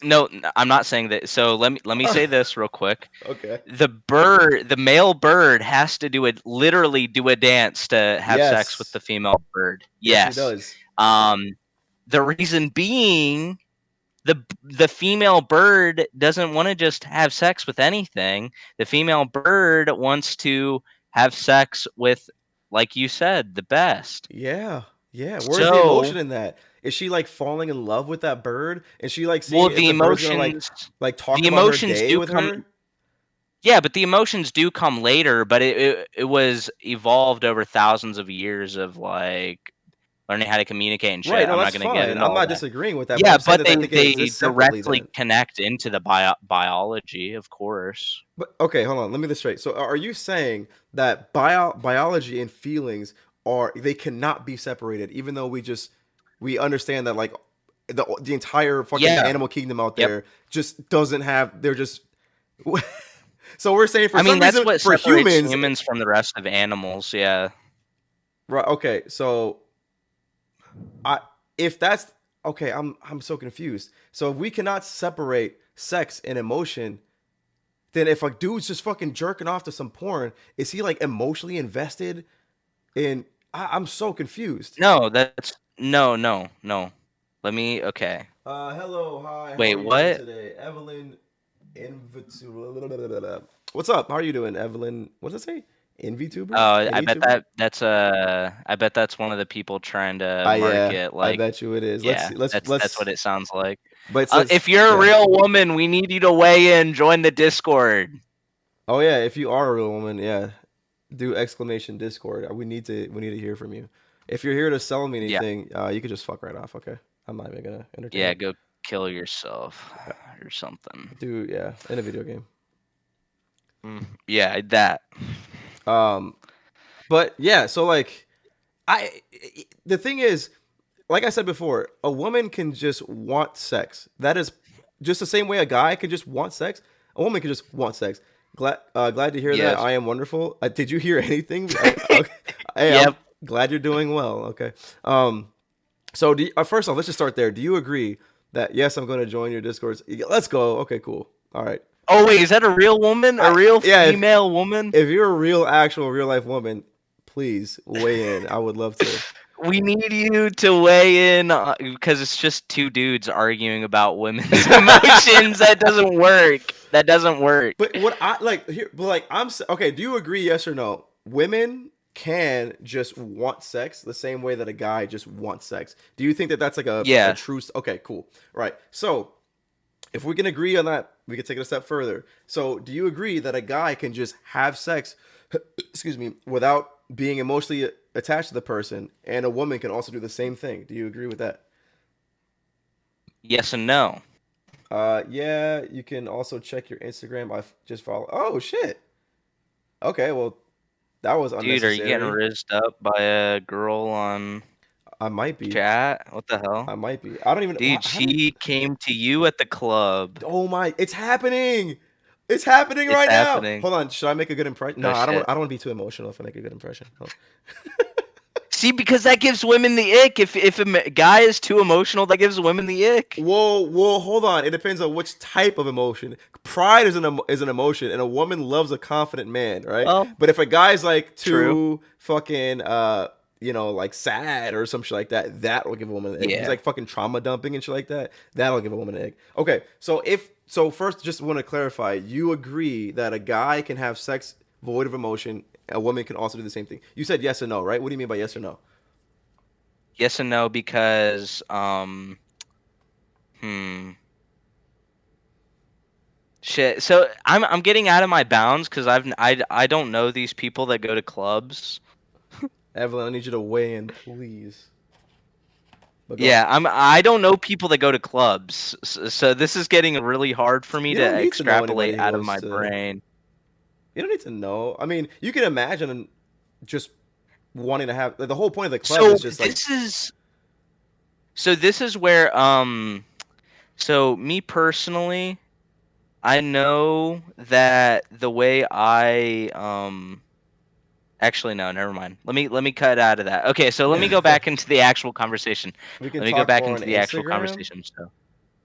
[SPEAKER 8] No, I'm not saying that. So let me say this real quick.
[SPEAKER 1] Okay.
[SPEAKER 8] The male bird has to literally do a dance to have sex with the female bird. Yes,
[SPEAKER 1] he does.
[SPEAKER 8] The reason being, the female bird doesn't want to just have sex with anything. The female bird wants to have sex with, like you said, the best.
[SPEAKER 1] Yeah. Yeah, where's the emotion in that? Is she like falling in love with that bird? Is she like seeing
[SPEAKER 8] the emotions
[SPEAKER 1] gonna, like talk about her day with her?
[SPEAKER 8] Yeah, but the emotions do come later. But it was evolved over thousands of years of like learning how to communicate and shit.
[SPEAKER 1] Right, no,
[SPEAKER 8] I'm
[SPEAKER 1] that's
[SPEAKER 8] not going to
[SPEAKER 1] fine.
[SPEAKER 8] get into
[SPEAKER 1] I'm
[SPEAKER 8] all
[SPEAKER 1] not
[SPEAKER 8] that.
[SPEAKER 1] disagreeing with that.
[SPEAKER 8] Yeah,
[SPEAKER 1] but
[SPEAKER 8] they directly connect into the biology, of course.
[SPEAKER 1] But okay, hold on. Let me get this straight. So, are you saying that biology and feelings they cannot be separated, even though we understand that like the entire fucking animal kingdom out there just doesn't have. They're just. So we're saying for
[SPEAKER 8] that's what
[SPEAKER 1] for
[SPEAKER 8] humans from the rest of animals. Yeah.
[SPEAKER 1] Right. Okay. So. If that's okay, I'm so confused. So if we cannot separate sex and emotion, then if a dude's just fucking jerking off to some porn, is he like emotionally invested in? I'm so confused.
[SPEAKER 8] No, that's no. Let me. Okay.
[SPEAKER 1] Hello, hi.
[SPEAKER 8] Wait,
[SPEAKER 1] how are you
[SPEAKER 8] what?
[SPEAKER 1] doing today, Evelyn? What's up? How are you doing, Evelyn? What does it say? InVTuber?
[SPEAKER 8] I bet that's one of the people trying to market. Like,
[SPEAKER 1] I bet you it is.
[SPEAKER 8] Yeah,
[SPEAKER 1] let's
[SPEAKER 8] that's what it sounds like.
[SPEAKER 1] But
[SPEAKER 8] if you're a real woman, we need you to weigh in. Join the Discord.
[SPEAKER 1] Oh yeah, if you are a real woman, yeah, do !Discord. We need to hear from you. If you're here to sell me anything, you could just fuck right off. Okay, I'm not even gonna entertain.
[SPEAKER 8] Yeah, go kill yourself or something.
[SPEAKER 1] Dude, yeah, in a video game.
[SPEAKER 8] Yeah, that.
[SPEAKER 1] But yeah, so like, the thing is, like I said before, a woman can just want sex. That is just the same way a guy can just want sex. A woman can just want sex. Glad to hear that. I am wonderful. Did you hear anything? Okay. Hey,
[SPEAKER 8] yep.
[SPEAKER 1] I'm glad you're doing well. Okay. So first off, let's just start there. Do you agree that yes, I'm going to join your Discords? Let's go. Okay, cool. All right.
[SPEAKER 8] Oh wait, is that a real woman? A real female woman?
[SPEAKER 1] If you're a real life woman, please weigh in. I would love to.
[SPEAKER 8] We need you to weigh in because it's just two dudes arguing about women's emotions. That doesn't work. That doesn't work.
[SPEAKER 1] But what I like here, but like I'm okay. Do you agree? Yes or no? Women can just want sex the same way that a guy just wants sex. Do you think that that's like a true? Okay, cool. Right. So if we can agree on that, we can take it a step further. So do you agree that a guy can just have sex, excuse me, without being emotionally attached to the person, and a woman can also do the same thing? Do you agree with that?
[SPEAKER 8] Yes and no.
[SPEAKER 1] Yeah, you can also check your Instagram. I just follow. Oh shit. Okay, well, That was
[SPEAKER 8] Dude, are you getting
[SPEAKER 1] unnecessary.
[SPEAKER 8] rizzed up by a girl on
[SPEAKER 1] I might be.
[SPEAKER 8] chat? What the
[SPEAKER 1] I
[SPEAKER 8] hell?
[SPEAKER 1] might be. I don't even.
[SPEAKER 8] Dude,
[SPEAKER 1] How did?
[SPEAKER 8] she came to you at the club.
[SPEAKER 1] Oh my! It's happening. It's happening
[SPEAKER 8] It's
[SPEAKER 1] right now.
[SPEAKER 8] happening.
[SPEAKER 1] Hold on. Should I make a good impression? No,
[SPEAKER 8] Oh
[SPEAKER 1] I don't.
[SPEAKER 8] shit.
[SPEAKER 1] I don't want to be too emotional if I make a good impression. Hold
[SPEAKER 8] See, because that gives women the ick. If guy is too emotional, that gives women the ick.
[SPEAKER 1] Whoa, hold on. It depends on which type of emotion. Pride is an emotion, and a woman loves a confident man, right?
[SPEAKER 8] Well,
[SPEAKER 1] But if a guy's like
[SPEAKER 8] true.
[SPEAKER 1] too fucking like sad or some shit like that, that will give a woman an egg. He's
[SPEAKER 8] Yeah.
[SPEAKER 1] like fucking trauma dumping and shit like that. That'll give a woman an egg. Okay, so first, just want to clarify, you agree that a guy can have sex void of emotion, a woman can also do the same thing. You said yes or no, right? What do you mean by yes or no?
[SPEAKER 8] Yes and no because shit. So I'm getting out of my bounds because I don't know these people that go to clubs.
[SPEAKER 1] Evelyn, I need you to weigh in, please. But go
[SPEAKER 8] Yeah,
[SPEAKER 1] on.
[SPEAKER 8] I don't know people that go to clubs. So this is getting really hard for me
[SPEAKER 1] You
[SPEAKER 8] to
[SPEAKER 1] don't need to know anybody
[SPEAKER 8] extrapolate
[SPEAKER 1] who
[SPEAKER 8] out of
[SPEAKER 1] goes
[SPEAKER 8] my
[SPEAKER 1] to.
[SPEAKER 8] brain.
[SPEAKER 1] You don't need to know. I mean, you can imagine just wanting to have, like, the whole point of the club
[SPEAKER 8] So
[SPEAKER 1] is just like,
[SPEAKER 8] this is where so me personally, I know that the way I actually no, never mind. Let me cut out of that. Okay, so let me go back into the actual conversation.
[SPEAKER 1] we can
[SPEAKER 8] Let me go
[SPEAKER 1] talk
[SPEAKER 8] back
[SPEAKER 1] more on
[SPEAKER 8] into the actual
[SPEAKER 1] Instagram.
[SPEAKER 8] conversation. So,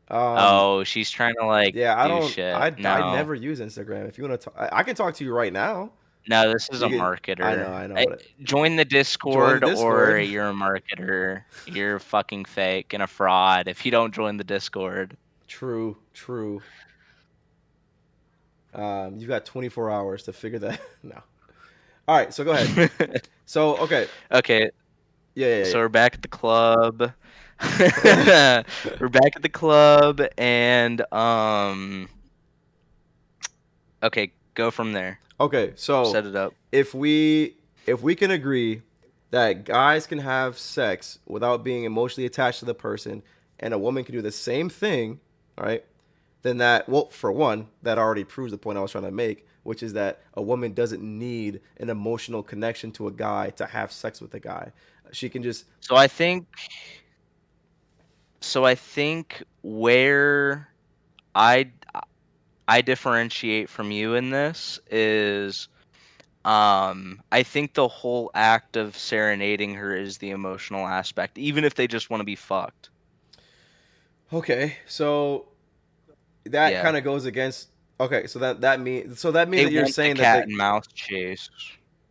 [SPEAKER 1] Um,
[SPEAKER 8] oh, she's trying to like
[SPEAKER 1] yeah, I
[SPEAKER 8] do
[SPEAKER 1] don't,
[SPEAKER 8] shit.
[SPEAKER 1] I
[SPEAKER 8] No,
[SPEAKER 1] never use Instagram. If you want to, I can talk to you right now.
[SPEAKER 8] no, this is
[SPEAKER 1] You
[SPEAKER 8] a
[SPEAKER 1] can,
[SPEAKER 8] marketer.
[SPEAKER 1] I know, but
[SPEAKER 8] Join the
[SPEAKER 1] join the
[SPEAKER 8] Discord or
[SPEAKER 1] Discord.
[SPEAKER 8] you're a marketer. You're fucking fake and a fraud if you don't join the Discord.
[SPEAKER 1] True. You got 24 hours to figure that. No. All right, so go ahead. So okay,
[SPEAKER 8] Okay,
[SPEAKER 1] yeah.
[SPEAKER 8] so we're back at the club. We're back at the club and okay, go from there.
[SPEAKER 1] Okay, so
[SPEAKER 8] Set it up.
[SPEAKER 1] if we can agree that guys can have sex without being emotionally attached to the person, and a woman can do the same thing, right? Then that, well, for one, that already proves the point I was trying to make, which is that a woman doesn't need an emotional connection to a guy to have sex with a guy. She can just.
[SPEAKER 8] So I think where I I differentiate from you in this is I think the whole act of serenading her is the emotional aspect, even if they just want to be fucked.
[SPEAKER 1] Okay, so that
[SPEAKER 8] Yeah.
[SPEAKER 1] kind of goes against. Okay, so that means
[SPEAKER 8] They
[SPEAKER 1] that you're
[SPEAKER 8] want the
[SPEAKER 1] saying that
[SPEAKER 8] cat and mouse chase.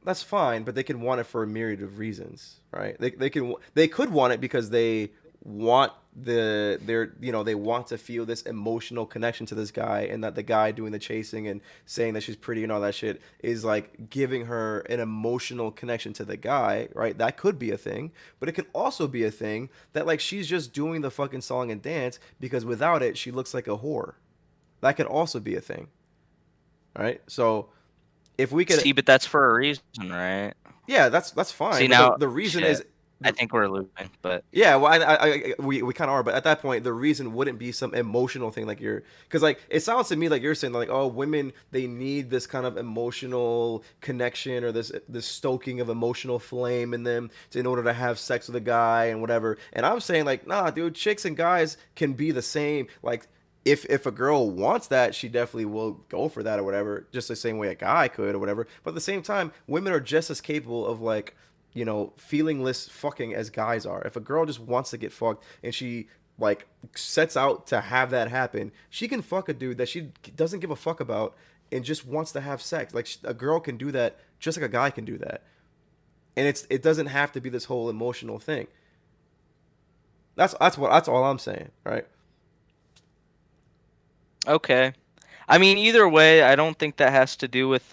[SPEAKER 1] that's fine, but they can want it for a myriad of reasons, right? They could want it because they want they want to feel this emotional connection to this guy, and that the guy doing the chasing and saying that she's pretty and all that shit is like giving her an emotional connection to the guy, right? That could be a thing, but it could also be a thing that like she's just doing the fucking song and dance because without it she looks like a whore. That could also be a thing, right? So if we could,
[SPEAKER 8] See, but that's for a reason, right?
[SPEAKER 1] yeah, that's fine.
[SPEAKER 8] See
[SPEAKER 1] But
[SPEAKER 8] now,
[SPEAKER 1] the reason
[SPEAKER 8] shit.
[SPEAKER 1] is,
[SPEAKER 8] I think we're looping, but
[SPEAKER 1] yeah, well, we kind of are. But at that point, the reason wouldn't be some emotional thing like because like it sounds to me like you're saying like, oh, women, they need this kind of emotional connection or this stoking of emotional flame in them in order to have sex with a guy and whatever. And I'm saying like, nah, dude, chicks and guys can be the same. Like, if a girl wants that, she definitely will go for that or whatever, just the same way a guy could or whatever. But at the same time, women are just as capable of like, feelingless fucking as guys are. If a girl just wants to get fucked and she like sets out to have that happen, she can fuck a dude that she doesn't give a fuck about and just wants to have sex. Like, a girl can do that just like a guy can do that. And it doesn't have to be this whole emotional thing. That's all I'm saying, right?
[SPEAKER 8] okay. I mean, either way, I don't think that has to do with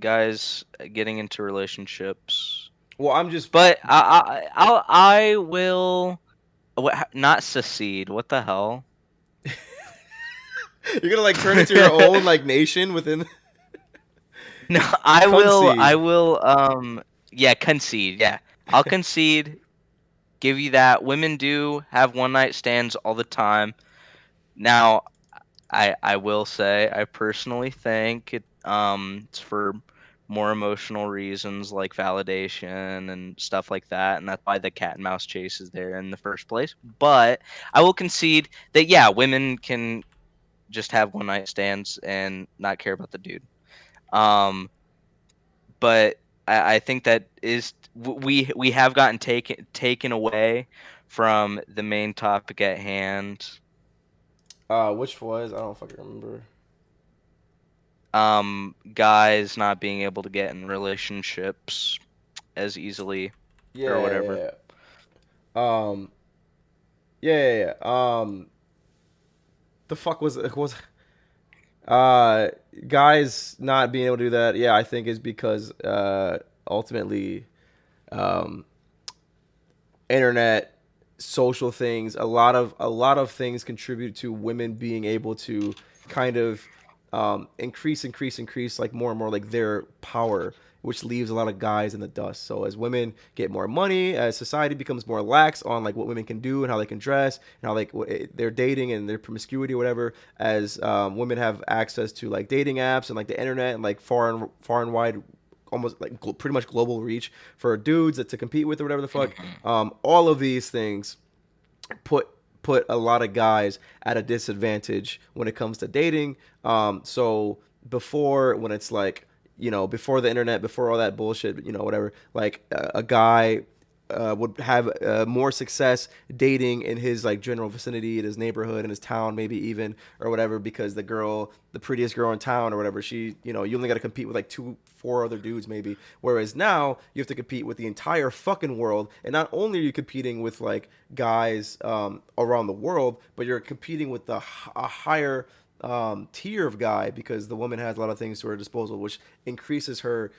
[SPEAKER 8] guys getting into relationships.
[SPEAKER 1] Well, I'm just
[SPEAKER 8] But I will not secede. What the hell?
[SPEAKER 1] you're gonna like turn into your own like nation within.
[SPEAKER 8] No, I will.
[SPEAKER 1] Concede.
[SPEAKER 8] Yeah, concede. Yeah, I'll concede. Give you that. Women do have one night stands all the time. Now, I will say I personally think it's for more emotional reasons like validation and stuff like that, and that's why the cat and mouse chase is there in the first place. But I will concede that yeah, women can just have one night stands and not care about the dude. Um, but I think that is we have gotten taken away from the main topic at hand.
[SPEAKER 1] Which was I don't fucking remember.
[SPEAKER 8] Guys not being able to get in relationships as easily or
[SPEAKER 1] Yeah,
[SPEAKER 8] whatever.
[SPEAKER 1] yeah, yeah. The fuck was guys not being able to do that? Yeah, I think is because ultimately, um, internet, social things, a lot of things contribute to women being able to kind of increase like more and more like their power, which leaves a lot of guys in the dust. So as women get more money, as society becomes more lax on like what women can do and how they can dress and how like their dating and their promiscuity or whatever, as women have access to like dating apps and like the internet and like far and wide, almost like pretty much global reach for dudes to compete with or whatever the fuck. All of these things put a lot of guys at a disadvantage when it comes to dating. So before, when it's like, before the internet, before all that bullshit, whatever, like a guy would have more success dating in his like general vicinity, in his neighborhood, in his town, maybe even or whatever, because the prettiest girl in town or whatever, you only got to compete with like four other dudes maybe. Whereas now you have to compete with the entire fucking world, and not only are you competing with like guys around the world, but you're competing with a higher tier of guy, because the woman has a lot of things to her disposal, which increases her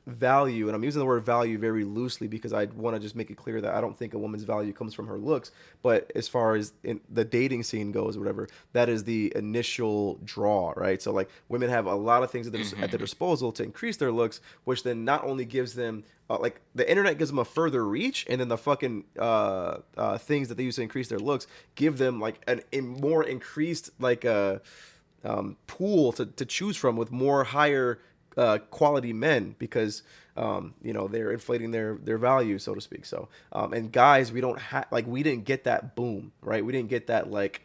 [SPEAKER 1] value. And I'm using the word value very loosely because I want to just make it clear that I don't think a woman's value comes from her looks, but as far as in the dating scene goes, whatever, that is the initial draw, right? So like women have a lot of things at their disposal to increase their looks, which then not only gives them like the internet gives them a further reach, and then the fucking things that they use to increase their looks give them like a more increased like pool to choose from, with more higher quality men, because they're inflating their value, so to speak. So and guys, we don't have like, we didn't get that boom, right? We didn't get that like,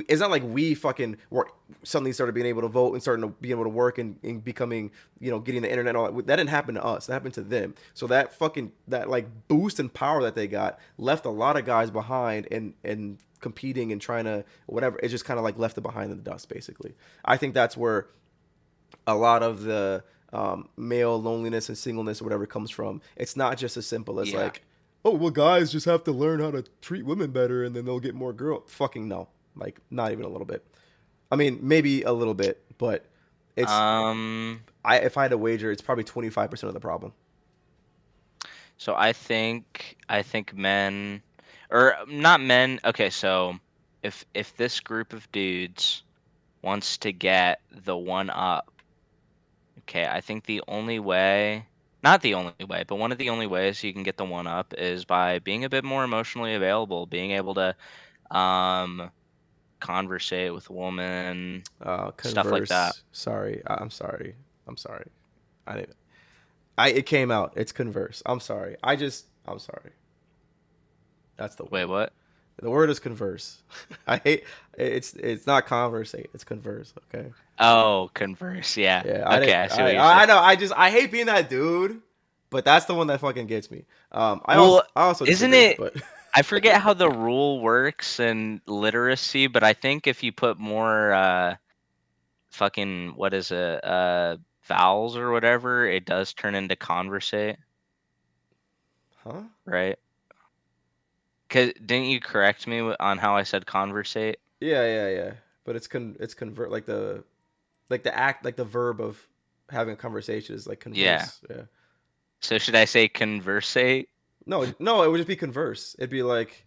[SPEAKER 1] it's not like we fucking were suddenly started being able to vote and starting to be able to work and becoming, getting the internet and all that. That didn't happen to us. That happened to them. So that like boost in power that they got left a lot of guys behind, and competing and trying to whatever. It just kind of like left it behind in the dust, basically. I think that's where a lot of the male loneliness and singleness or whatever comes from. It's not just as simple as like, oh, well, guys just have to learn how to treat women better and then they'll get more girl. Fucking no. Like, not even a little bit. I mean, maybe a little bit, but it's if I had to wager, it's probably 25% of the problem.
[SPEAKER 8] So I think men, or not men. Okay, so if this group of dudes wants to get the one up, okay, I think the only way, not the only way, but one of the only ways you can get the one up is by being a bit more emotionally available, being able to conversate with a woman, stuff like that.
[SPEAKER 1] Converse. Sorry. I'm sorry. I'm sorry. I didn't. It came out. It's converse. I'm sorry. I'm sorry. That's the word.
[SPEAKER 8] Wait, what?
[SPEAKER 1] The word is converse. I hate it's not conversate. It's converse. Okay.
[SPEAKER 8] Oh, converse. Yeah.
[SPEAKER 1] Yeah.
[SPEAKER 8] I see what you're
[SPEAKER 1] I
[SPEAKER 8] saying.
[SPEAKER 1] know. I hate being that dude, but that's the one that fucking gets me. I
[SPEAKER 8] Well,
[SPEAKER 1] also
[SPEAKER 8] isn't
[SPEAKER 1] disagree,
[SPEAKER 8] it?
[SPEAKER 1] But
[SPEAKER 8] I forget how the rule works in literacy, but I think if you put more fucking what is it, vowels or whatever, it does turn into conversate,
[SPEAKER 1] huh?
[SPEAKER 8] right? Cause didn't you correct me on how I said conversate?
[SPEAKER 1] Yeah. But it's convert, like the act, like the verb of having a conversation is like
[SPEAKER 8] Yeah.
[SPEAKER 1] converse. Yeah.
[SPEAKER 8] So should I say conversate?
[SPEAKER 1] No, it would just be converse. It'd be like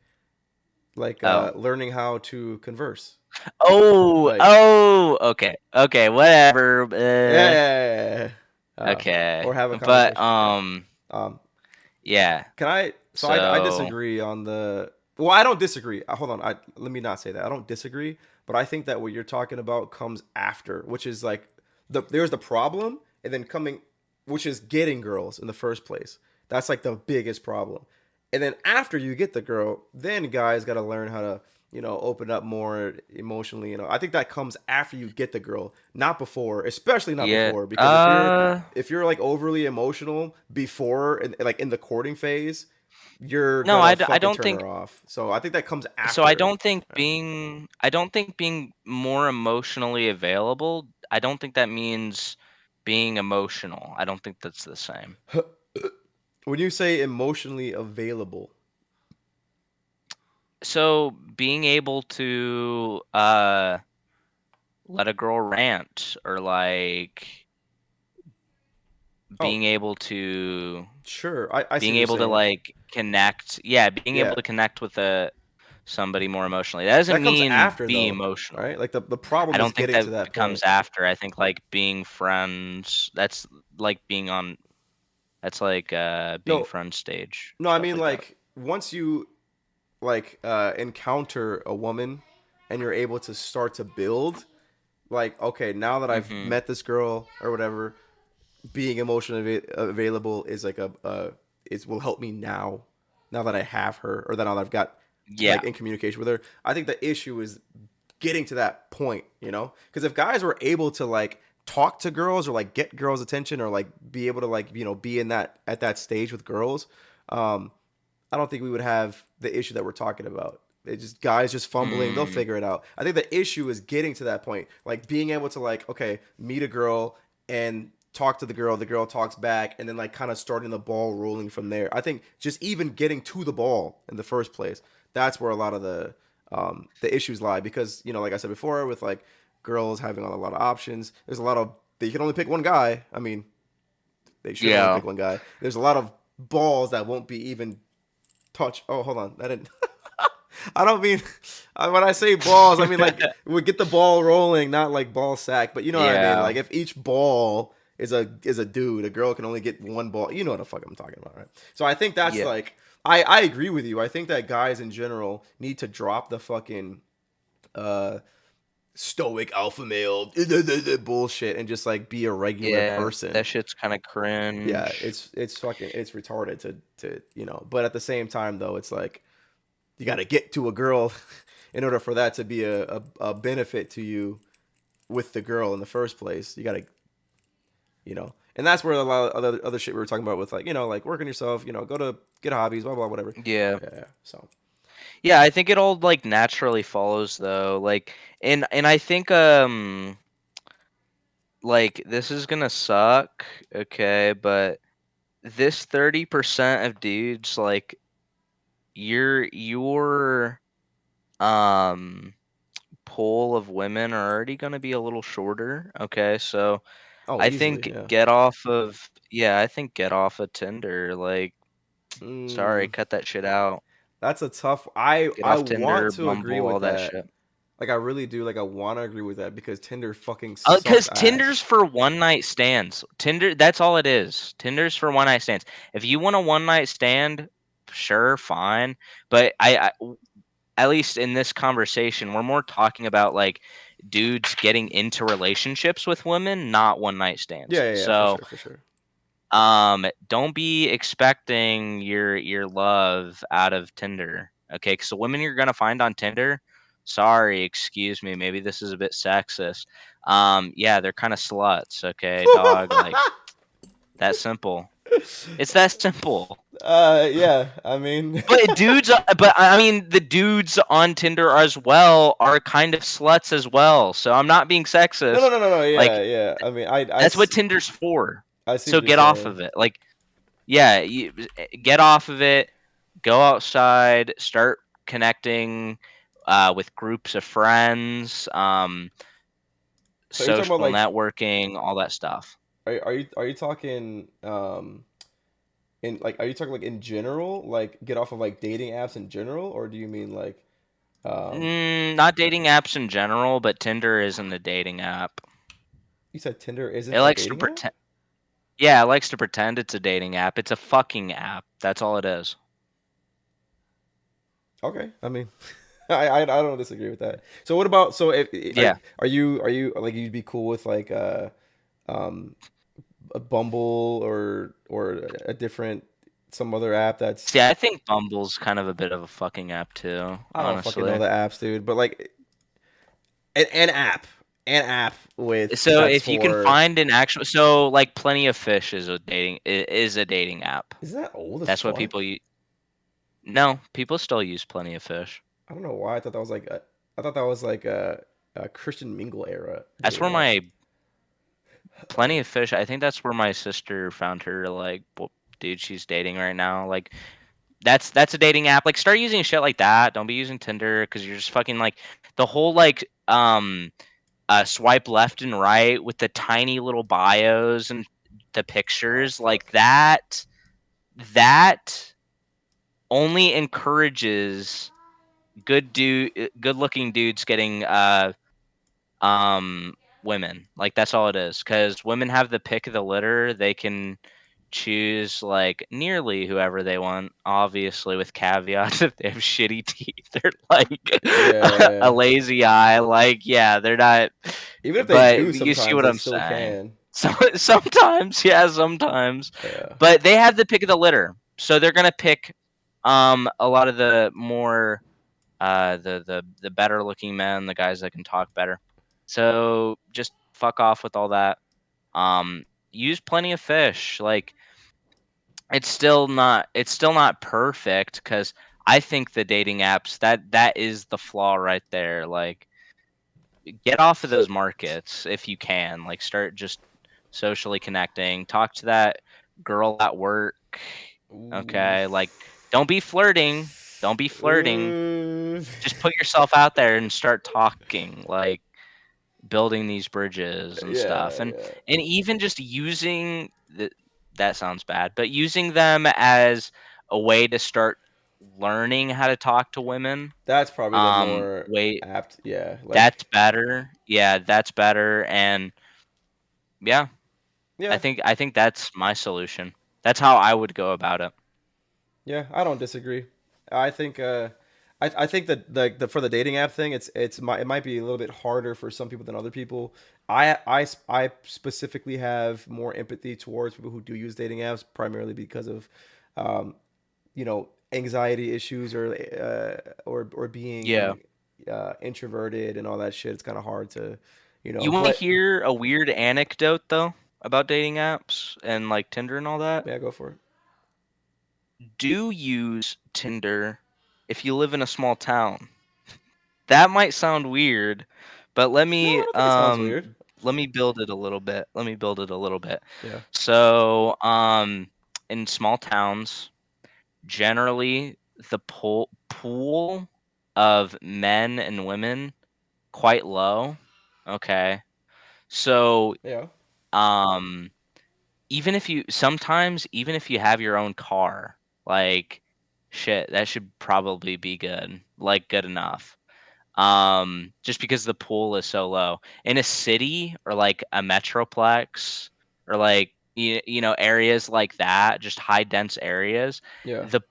[SPEAKER 8] Oh.
[SPEAKER 1] learning how to converse.
[SPEAKER 8] Oh,
[SPEAKER 1] Like,
[SPEAKER 8] okay, whatever.
[SPEAKER 1] yeah.
[SPEAKER 8] Okay,
[SPEAKER 1] Or have a
[SPEAKER 8] but
[SPEAKER 1] conversation. Yeah.
[SPEAKER 8] yeah.
[SPEAKER 1] Can I? So I
[SPEAKER 8] So
[SPEAKER 1] disagree on the. Well, I don't disagree. Hold on. Let me not say that. I don't disagree, but I think that what you're talking about comes after, which is like there's the problem, and then coming, which is getting girls in the first place. That's like the biggest problem. And then after you get the girl, then guys got to learn how to, open up more emotionally. I think that comes after you get the girl, not before, especially not
[SPEAKER 8] Yeah.
[SPEAKER 1] before, because if you're like overly emotional before and like in the courting phase, you're
[SPEAKER 8] No,
[SPEAKER 1] gonna
[SPEAKER 8] I
[SPEAKER 1] fucking
[SPEAKER 8] don't
[SPEAKER 1] turn
[SPEAKER 8] think
[SPEAKER 1] her off. So I think that comes
[SPEAKER 8] so. I
[SPEAKER 1] after.
[SPEAKER 8] don't think being more emotionally available, I don't think that means being emotional. I don't think that's the same.
[SPEAKER 1] When you say emotionally available,
[SPEAKER 8] So being able to let a girl rant, or like
[SPEAKER 1] oh,
[SPEAKER 8] being able to
[SPEAKER 1] sure, I see
[SPEAKER 8] being
[SPEAKER 1] what you're
[SPEAKER 8] able to
[SPEAKER 1] saying.
[SPEAKER 8] like connect, yeah, being able
[SPEAKER 1] Yeah,
[SPEAKER 8] to connect with a somebody more emotionally. That doesn't
[SPEAKER 1] that comes
[SPEAKER 8] mean
[SPEAKER 1] after
[SPEAKER 8] be
[SPEAKER 1] though,
[SPEAKER 8] emotional.
[SPEAKER 1] right? Like the
[SPEAKER 8] I
[SPEAKER 1] problem is
[SPEAKER 8] don't think
[SPEAKER 1] getting
[SPEAKER 8] that
[SPEAKER 1] to that
[SPEAKER 8] comes
[SPEAKER 1] point.
[SPEAKER 8] after. I think like being friends, that's like being on that's like being
[SPEAKER 1] No,
[SPEAKER 8] friend stage,
[SPEAKER 1] no, I
[SPEAKER 8] stuff
[SPEAKER 1] mean
[SPEAKER 8] like that.
[SPEAKER 1] like once you like encounter a woman and you're able to start to build, like okay, now that I've
[SPEAKER 8] Mhm.
[SPEAKER 1] met this girl or whatever, being emotionally available is like is will help me now that I have her, or that now that I've got
[SPEAKER 8] Yeah.
[SPEAKER 1] like in communication with her. I think the issue is getting to that point, because if guys were able to like talk to girls or like get girls attention or like be able to like be in that at that stage with girls, um I don't think we would have the issue that we're talking about. It just guys just fumbling, they'll
[SPEAKER 8] Mm.
[SPEAKER 1] figure it out. I think the issue is getting to that point, like being able to like okay, meet a girl and talk to the girl talks back, and then like kind of starting the ball rolling from there. I think just even getting to the ball in the first place, that's where a lot of the issues lie, because like I said before, with like girls having a lot of options, there's a lot of they can only pick one guy. I mean, they should only
[SPEAKER 8] Yeah.
[SPEAKER 1] pick one guy. There's a lot of balls that won't be even touch. Oh, hold on. I didn't. I don't mean when I say balls. I mean like we get the ball rolling, not like ball sack. But you know what I mean.
[SPEAKER 8] Yeah.
[SPEAKER 1] Like if each ball is a dude, a girl can only get one ball. You know what the fuck I'm talking about, right? So I think that's
[SPEAKER 8] Yeah.
[SPEAKER 1] like I agree with you. I think that guys in general need to drop the fucking uh stoic alpha male bullshit and just like be a regular
[SPEAKER 8] Yeah.
[SPEAKER 1] person.
[SPEAKER 8] That shit's kind of
[SPEAKER 1] Yeah,
[SPEAKER 8] cringe.
[SPEAKER 1] it's fucking it's retarded to. But at the same time though, it's like you got to get to a girl in order for that to be a benefit to you with the girl in the first place. You got to. And that's where a lot of other shit we were talking about with like like working yourself, go to get hobbies, blah blah whatever.
[SPEAKER 8] Yeah.
[SPEAKER 1] Yeah, so
[SPEAKER 8] Yeah, I think it all like naturally follows though. Like and I think like this is gonna suck, okay, but this 30% of dudes, like your um pool of women are already gonna be a little shorter, okay? So
[SPEAKER 1] oh
[SPEAKER 8] I
[SPEAKER 1] easily,
[SPEAKER 8] think
[SPEAKER 1] yeah.
[SPEAKER 8] I think get off of Tinder. Like, sorry,
[SPEAKER 1] Mm,
[SPEAKER 8] cut that shit out.
[SPEAKER 1] that's a tough. I
[SPEAKER 8] Get
[SPEAKER 1] I
[SPEAKER 8] off
[SPEAKER 1] want
[SPEAKER 8] Tinder,
[SPEAKER 1] to agree
[SPEAKER 8] Bumble, all
[SPEAKER 1] with
[SPEAKER 8] that
[SPEAKER 1] that.
[SPEAKER 8] shit.
[SPEAKER 1] Like I really do. Like I want to agree with that because Tinder fucking
[SPEAKER 8] Because
[SPEAKER 1] sucks
[SPEAKER 8] Tinder's
[SPEAKER 1] ass.
[SPEAKER 8] for one night stands. Tinder, that's all it is. Tinder's for one night stands. If you want a one night stand, sure, fine. But at least in this conversation, we're more talking about like dudes getting into relationships with women, not one night stands.
[SPEAKER 1] Yeah, for
[SPEAKER 8] So,
[SPEAKER 1] sure, for sure.
[SPEAKER 8] don't be expecting your love out of Tinder. Okay, because the women you're gonna find on Tinder, sorry, excuse me, maybe this is a bit sexist. Yeah, they're kind of sluts. Okay, dog, like that simple. It's that simple.
[SPEAKER 1] Yeah. I mean,
[SPEAKER 8] But I mean, the dudes on Tinder as well are kind of sluts as well. So I'm not being
[SPEAKER 1] no, no,
[SPEAKER 8] sexist.
[SPEAKER 1] no, no, no. Yeah,
[SPEAKER 8] Like
[SPEAKER 1] yeah. I mean,
[SPEAKER 8] that's what Tinder's for.
[SPEAKER 1] I see
[SPEAKER 8] So
[SPEAKER 1] what you're
[SPEAKER 8] get off
[SPEAKER 1] saying.
[SPEAKER 8] of it. Like, yeah, get off of it. Go outside. Start connecting with groups of friends.
[SPEAKER 1] So you're talking about
[SPEAKER 8] Social
[SPEAKER 1] like,
[SPEAKER 8] networking, all that stuff.
[SPEAKER 1] are you talking in like are you talking like in general, like get off of like dating apps in general, or do you mean like um
[SPEAKER 8] Not dating apps in general, but Tinder isn't a dating app.
[SPEAKER 1] you said Tinder
[SPEAKER 8] It
[SPEAKER 1] isn't a
[SPEAKER 8] likes to
[SPEAKER 1] dating app?
[SPEAKER 8] pretend. Yeah, it likes to pretend it's a dating app. It's a fucking app. That's all it is.
[SPEAKER 1] Okay, I mean, I don't disagree with that. So what about so if
[SPEAKER 8] Yeah.
[SPEAKER 1] are you like you'd be cool with like um a Bumble or a different some other app that's
[SPEAKER 8] See, I think Bumble's kind of a bit of a fucking app too,
[SPEAKER 1] I don't fucking know
[SPEAKER 8] honestly.
[SPEAKER 1] the apps, dude, but like an app, an app with
[SPEAKER 8] So
[SPEAKER 1] that's
[SPEAKER 8] if you can
[SPEAKER 1] for
[SPEAKER 8] find an actual, so like Plenty of Fish is a dating app.
[SPEAKER 1] is that old as
[SPEAKER 8] That's what
[SPEAKER 1] fuck?
[SPEAKER 8] people use. No, people still use Plenty of Fish.
[SPEAKER 1] I don't know why I thought that was like I thought that was like a Christian Mingle era
[SPEAKER 8] That's where
[SPEAKER 1] dating app.
[SPEAKER 8] my Plenty of Fish. I think that's where my sister found her like dude she's dating right now. Like that's a dating app. Like start using shit like that. Don't be using Tinder because you're just fucking like the whole like swipe left and right with the tiny little bios and the
[SPEAKER 1] Oh
[SPEAKER 8] pictures like
[SPEAKER 1] fuck.
[SPEAKER 8] that only encourages good looking dudes getting um women. Like that's all it is, because women have the pick of the litter. They can choose like nearly whoever they want, obviously with caveats. If they have shitty teeth or like
[SPEAKER 1] Yeah,
[SPEAKER 8] a
[SPEAKER 1] yeah.
[SPEAKER 8] lazy eye, like yeah, they're not.
[SPEAKER 1] Even if they do,
[SPEAKER 8] But you see
[SPEAKER 1] sometimes
[SPEAKER 8] what
[SPEAKER 1] they
[SPEAKER 8] I'm
[SPEAKER 1] still
[SPEAKER 8] saying.
[SPEAKER 1] can.
[SPEAKER 8] So sometimes, yeah, sometimes,
[SPEAKER 1] Yeah.
[SPEAKER 8] but they have the pick of the litter, so they're gonna pick a lot of the more the better looking men, the guys that can talk better. So just fuck off with all that. Use Plenty of Fish. Like it's still not perfect, because I think the dating apps, that is the flaw right there. Like get off of those markets if you can. Like start just socially connecting. Talk to that girl at work.
[SPEAKER 1] Ooh.
[SPEAKER 8] Okay, like don't be flirting. Don't be flirting.
[SPEAKER 1] Uh,
[SPEAKER 8] Just put yourself out there and start talking, like building these bridges and stuff,
[SPEAKER 1] yeah,
[SPEAKER 8] and
[SPEAKER 1] yeah.
[SPEAKER 8] even just using that sounds bad, but using them as a way to start learning how to talk to women.
[SPEAKER 1] That's probably the more
[SPEAKER 8] Wait,
[SPEAKER 1] apt. Yeah, like
[SPEAKER 8] that's better. Yeah, that's better, and yeah, I
[SPEAKER 1] yeah,
[SPEAKER 8] think I think that's my solution. That's how I would go about it.
[SPEAKER 1] yeah. I don't disagree. I think I think that the for the dating app thing, it might be a little bit harder for some people than other people. I specifically have more empathy towards people who do use dating apps primarily because of um, anxiety issues or
[SPEAKER 8] Yeah.
[SPEAKER 1] being introverted and all that shit. It's kind of hard to
[SPEAKER 8] You want to
[SPEAKER 1] but
[SPEAKER 8] hear a weird anecdote though about dating apps and like Tinder and all that?
[SPEAKER 1] yeah, go for it.
[SPEAKER 8] Do use Tinder if you live in a small town. That might sound weird, but
[SPEAKER 1] No, I don't think it sounds weird.
[SPEAKER 8] let me build it a little bit.
[SPEAKER 1] Yeah,
[SPEAKER 8] So, in small towns, generally the pool of men and women quite low. Okay. So,
[SPEAKER 1] yeah,
[SPEAKER 8] um even if you have your own car, like shit, that should probably be good. Like good enough. Just because the pool is so low. In a city or like a metroplex or like areas like that, just high dense areas,
[SPEAKER 1] yeah.
[SPEAKER 8] the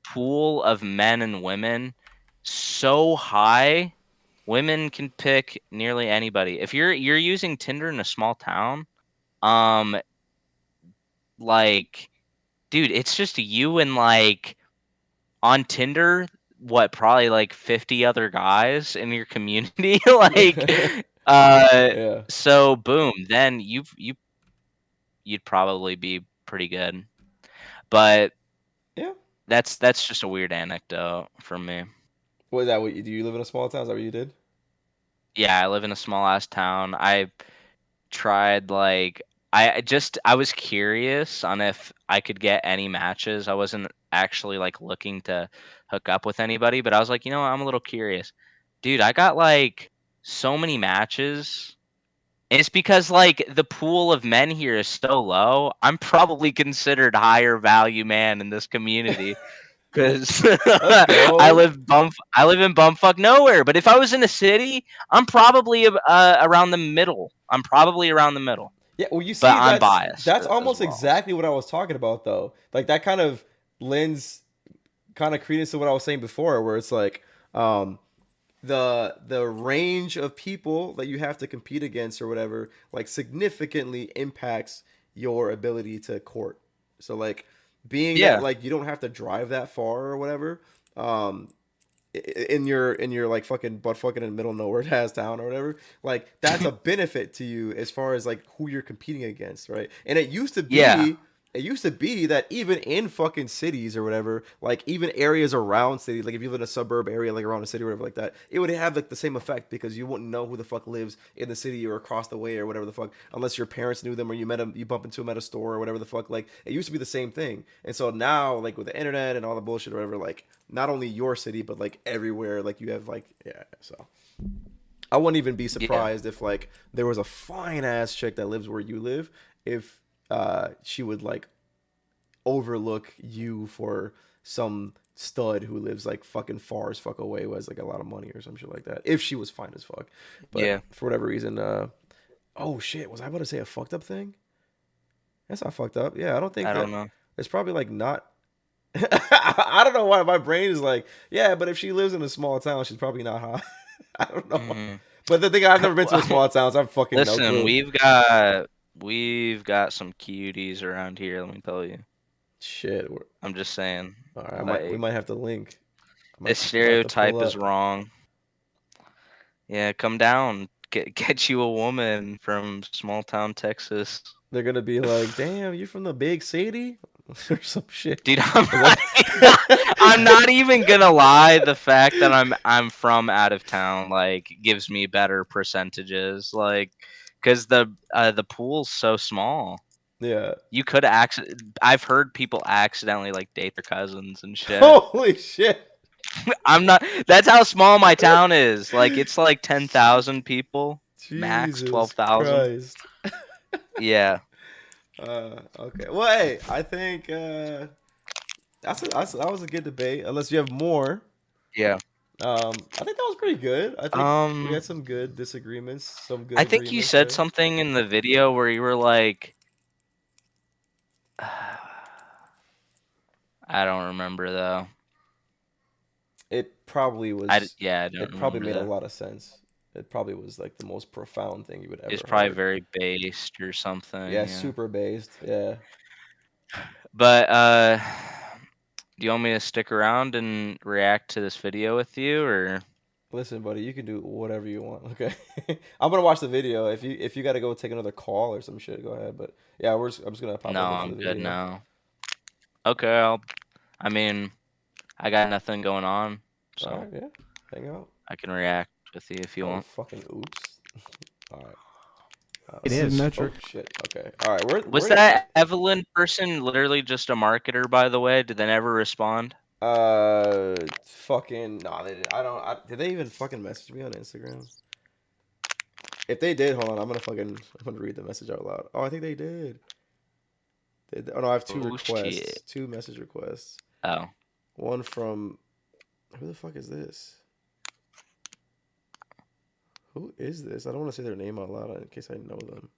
[SPEAKER 8] pool of men and women so high, women can pick nearly anybody. If you're using Tinder in a small town, um like dude, it's just you and like on Tinder, what, probably like 50 other guys in your community like uh
[SPEAKER 1] Yeah.
[SPEAKER 8] so boom, then you'd probably be pretty good. But
[SPEAKER 1] Yeah.
[SPEAKER 8] that's just a weird anecdote for me.
[SPEAKER 1] What is that? Do you live in a small town? Is that what you did?
[SPEAKER 8] Yeah, I live in a small ass town. I tried like I was curious on if I could get any matches. I wasn't actually like looking to hook up with anybody, but I was like, you know what, I'm a little curious. Dude, I got like so many matches. And it's because like the pool of men here is so low. I'm probably considered higher value man in this community. Cause
[SPEAKER 1] Let's go.
[SPEAKER 8] I live in bumfuck nowhere. But if I was in a city, I'm probably around the middle. I'm probably around the middle.
[SPEAKER 1] Yeah, well, you
[SPEAKER 8] But
[SPEAKER 1] see,
[SPEAKER 8] I'm
[SPEAKER 1] that's
[SPEAKER 8] biased
[SPEAKER 1] that's
[SPEAKER 8] as
[SPEAKER 1] almost
[SPEAKER 8] well.
[SPEAKER 1] exactly what I was talking about, though. Like that kind of lends kind of credence to what I was saying before, where it's like um, the range of people that you have to compete against or whatever, like significantly impacts your ability to court. So like being
[SPEAKER 8] Yeah.
[SPEAKER 1] that like you don't have to drive that far or whatever, in your like fucking butt fucking in the middle of nowhere has town or whatever, like that's a benefit to you as far as like who you're competing against, right? And
[SPEAKER 8] Yeah.
[SPEAKER 1] it used to be that even in fucking cities or whatever, like even areas around cities, like if you live in a suburb area, like around a city or whatever like that, it would have like the same effect because you wouldn't know who the fuck lives in the city or across the way or whatever the fuck, unless your parents knew them or you met them, you bump into them at a store or whatever the fuck. Like it used to be the same thing. And so now, like with the internet and all the bullshit or whatever, like not only your city, but like everywhere, like you have like, yeah, so. I wouldn't even be surprised if like there was a fine ass chick that lives where you live, if she would like overlook you for some stud who lives like fucking far as fuck away, who has like a lot of money or some shit like that, if she was fine as fuck. But for whatever reason, oh shit, was I about to say a fucked up thing? That's not fucked up. Yeah, I don't know. It's probably like not. I don't know why my brain is like, yeah, but if she lives in a small town, she's probably not hot. I don't know. But the thing, I've never been to a small town, so I'm fucking
[SPEAKER 8] Listen,
[SPEAKER 1] no clue.
[SPEAKER 8] we've got some cuties around here, let me tell you.
[SPEAKER 1] Shit.
[SPEAKER 8] I'm just saying.
[SPEAKER 1] All right, we might have to link.
[SPEAKER 8] This stereotype is wrong. Yeah, come down. Get you a woman from small town Texas.
[SPEAKER 1] They're gonna be like, damn, you from the big city? Or some shit.
[SPEAKER 8] Dude, I'm not even gonna lie. The fact that I'm from out of town like gives me better percentages, like, because the pool's so small.
[SPEAKER 1] Yeah.
[SPEAKER 8] You could I've heard people accidentally like date their cousins and shit.
[SPEAKER 1] Holy shit.
[SPEAKER 8] I'm not. That's how small my town is. Like it's like 10,000 people, max 12,000. Yeah.
[SPEAKER 1] Okay. Well, hey, I think that was a good debate. Unless you have more.
[SPEAKER 8] Yeah.
[SPEAKER 1] I think that was pretty good. I think we had some good disagreements. Some good.
[SPEAKER 8] I think you said something in the video where you were like, I don't remember though.
[SPEAKER 1] It probably was.
[SPEAKER 8] I don't.
[SPEAKER 1] It probably made a lot of sense. It probably was like the most profound thing you would ever.
[SPEAKER 8] It's probably very based or something.
[SPEAKER 1] Yeah, super based. Yeah.
[SPEAKER 8] But do you want me to stick around and react to this video with you, or?
[SPEAKER 1] Listen, buddy, you can do whatever you want. Okay, I'm gonna watch the video. If you got to go take another call or some shit, go ahead. But yeah, I'm just gonna pop.
[SPEAKER 8] No, I'm good now. Okay, I got nothing going on, so
[SPEAKER 1] all right, yeah, hang out.
[SPEAKER 8] I can react with you if you want.
[SPEAKER 1] Fucking oops. All right.
[SPEAKER 3] It is
[SPEAKER 1] metric. Oh, shit. Okay. All right.
[SPEAKER 8] Was that Evelyn person literally just a marketer, by the way? Did they never respond?
[SPEAKER 1] Fucking no, they didn't. Did they even fucking message me on Instagram? If they did, hold on. I'm gonna read the message out loud. Oh, I think they did. Oh no, I have two requests.
[SPEAKER 8] Shit.
[SPEAKER 1] 2 message requests.
[SPEAKER 8] Oh.
[SPEAKER 1] One from who the fuck is this? Who is this? I don't want to say their name out loud in case I know them.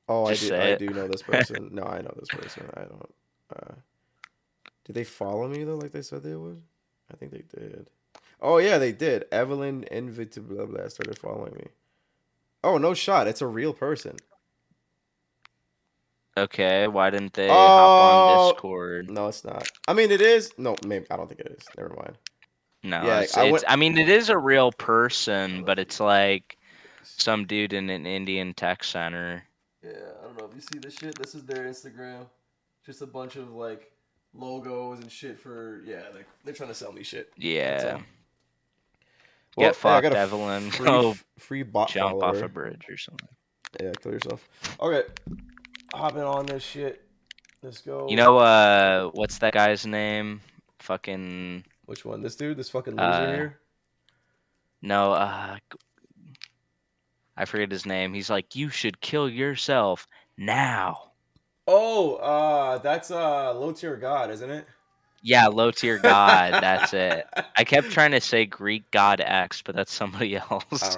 [SPEAKER 1] Oh, I do know this person. No, I know this person. I don't. Did they follow me though, like they said they would? I think they did. Oh yeah, they did. Evelyn Invit blah blah started following me. Oh no shot! It's a real person.
[SPEAKER 8] Okay, why didn't they hop on Discord?
[SPEAKER 1] No, it's not. I mean, it is. No, maybe I don't think it is. Never mind.
[SPEAKER 8] No, yeah, I mean, it is a real person, but it's like some dude in an Indian tech center.
[SPEAKER 1] Yeah, I don't know if you see this shit. This is their Instagram. Just a bunch of like logos and shit for they're trying to sell me shit.
[SPEAKER 8] Yeah. Well, get fucked, Evelyn.
[SPEAKER 1] Free bot
[SPEAKER 8] jump
[SPEAKER 1] follower.
[SPEAKER 8] Off a bridge or something.
[SPEAKER 1] Yeah, kill yourself. Okay, hopping on this shit. Let's go.
[SPEAKER 8] You know what's that guy's name? Fucking.
[SPEAKER 1] Which one? This dude? This fucking loser here?
[SPEAKER 8] No, I forget his name. He's like, you should kill yourself now.
[SPEAKER 1] Oh, that's low tier god, isn't it?
[SPEAKER 8] Yeah, low tier god. That's it. I kept trying to say Greek god X, but that's somebody else.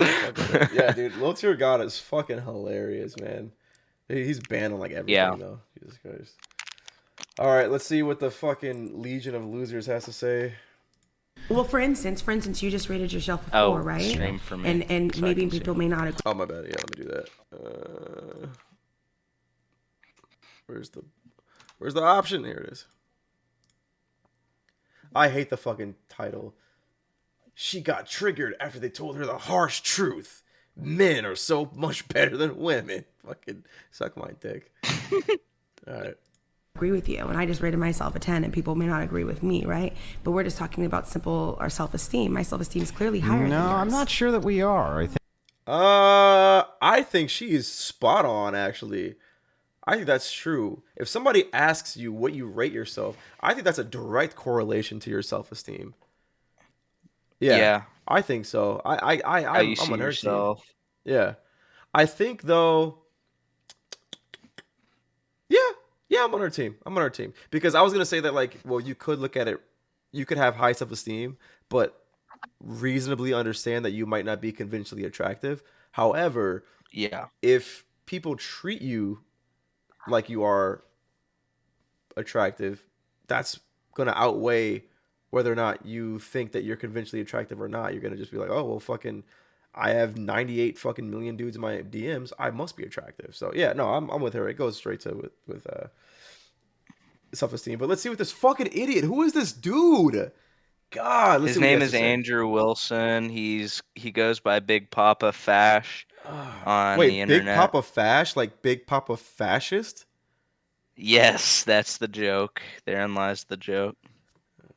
[SPEAKER 1] Yeah, dude, low tier god is fucking hilarious, man. He's banned on like everything though. Jesus Christ. All right, let's see what the fucking Legion of Losers has to say.
[SPEAKER 5] Well, for instance, you just rated yourself a 4, right?
[SPEAKER 8] Stream for me.
[SPEAKER 5] And maybe people may not agree.
[SPEAKER 1] Oh, my bad. Yeah, let me do that. Where's the option? Here it is. I hate the fucking title. She got triggered after they told her the harsh truth. Men are so much better than women. Fucking suck my dick. All right.
[SPEAKER 5] Agree with you, and I just rated myself a 10, and people may not agree with me, right? But we're just talking about simple our self-esteem. My self-esteem is clearly higher than yours.
[SPEAKER 6] No, I'm not sure that we are.
[SPEAKER 1] I think she is spot on, actually. I think that's true. If somebody asks you what you rate yourself, I think that's a direct correlation to your self-esteem. Yeah. I think so. I'm on her team. Yeah. I think though. Yeah, I'm on her team. Because I was gonna say that, like, well, you could look at it. You could have high self-esteem, but reasonably understand that you might not be conventionally attractive. However, if people treat you like you are attractive, that's gonna outweigh whether or not you think that you're conventionally attractive or not. You're gonna just be like, oh well, fucking, I have 98 fucking million dudes in my DMs. I must be attractive. So yeah, no, I'm with her. It goes straight to with self-esteem. But let's see what this fucking idiot. Who is this dude? God,
[SPEAKER 8] his name is Andrew Wilson. He goes by Big Papa Fash on the internet.
[SPEAKER 1] Big Papa Fash, like Big Papa Fascist?
[SPEAKER 8] Yes, that's the joke. Therein lies the joke.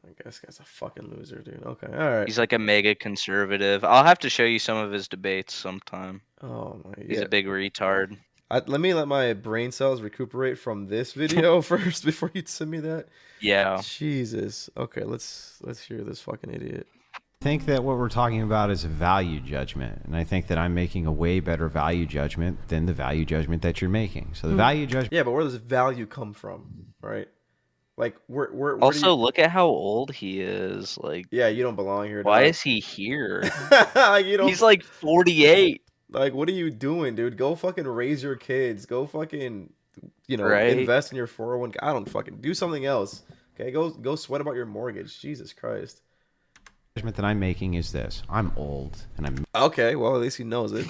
[SPEAKER 1] I guess that's a fucking loser, dude. Okay, all right.
[SPEAKER 8] He's like a mega conservative. I'll have to show you some of his debates sometime.
[SPEAKER 1] Oh my!
[SPEAKER 8] He's a big retard.
[SPEAKER 1] Let my brain cells recuperate from this video first before you send me that.
[SPEAKER 8] Yeah.
[SPEAKER 1] Jesus. Okay, let's hear this fucking idiot.
[SPEAKER 6] I think that what we're talking about is a value judgment, and I think that I'm making a way better value judgment than the value judgment that you're making. So the value judgment.
[SPEAKER 1] Yeah, but where does value come from, right? Like, where
[SPEAKER 8] also, look at how old he is. Like,
[SPEAKER 1] yeah, you don't belong here.
[SPEAKER 8] Why is he here?
[SPEAKER 1] He's
[SPEAKER 8] like 48.
[SPEAKER 1] Like, what are you doing, dude? Go fucking raise your kids. Go fucking, invest in your 401k. I don't fucking do something else. Okay, go sweat about your mortgage. Jesus Christ.
[SPEAKER 6] The judgment that I'm making is this: I'm old, and I'm
[SPEAKER 1] okay. Well, at least he knows it.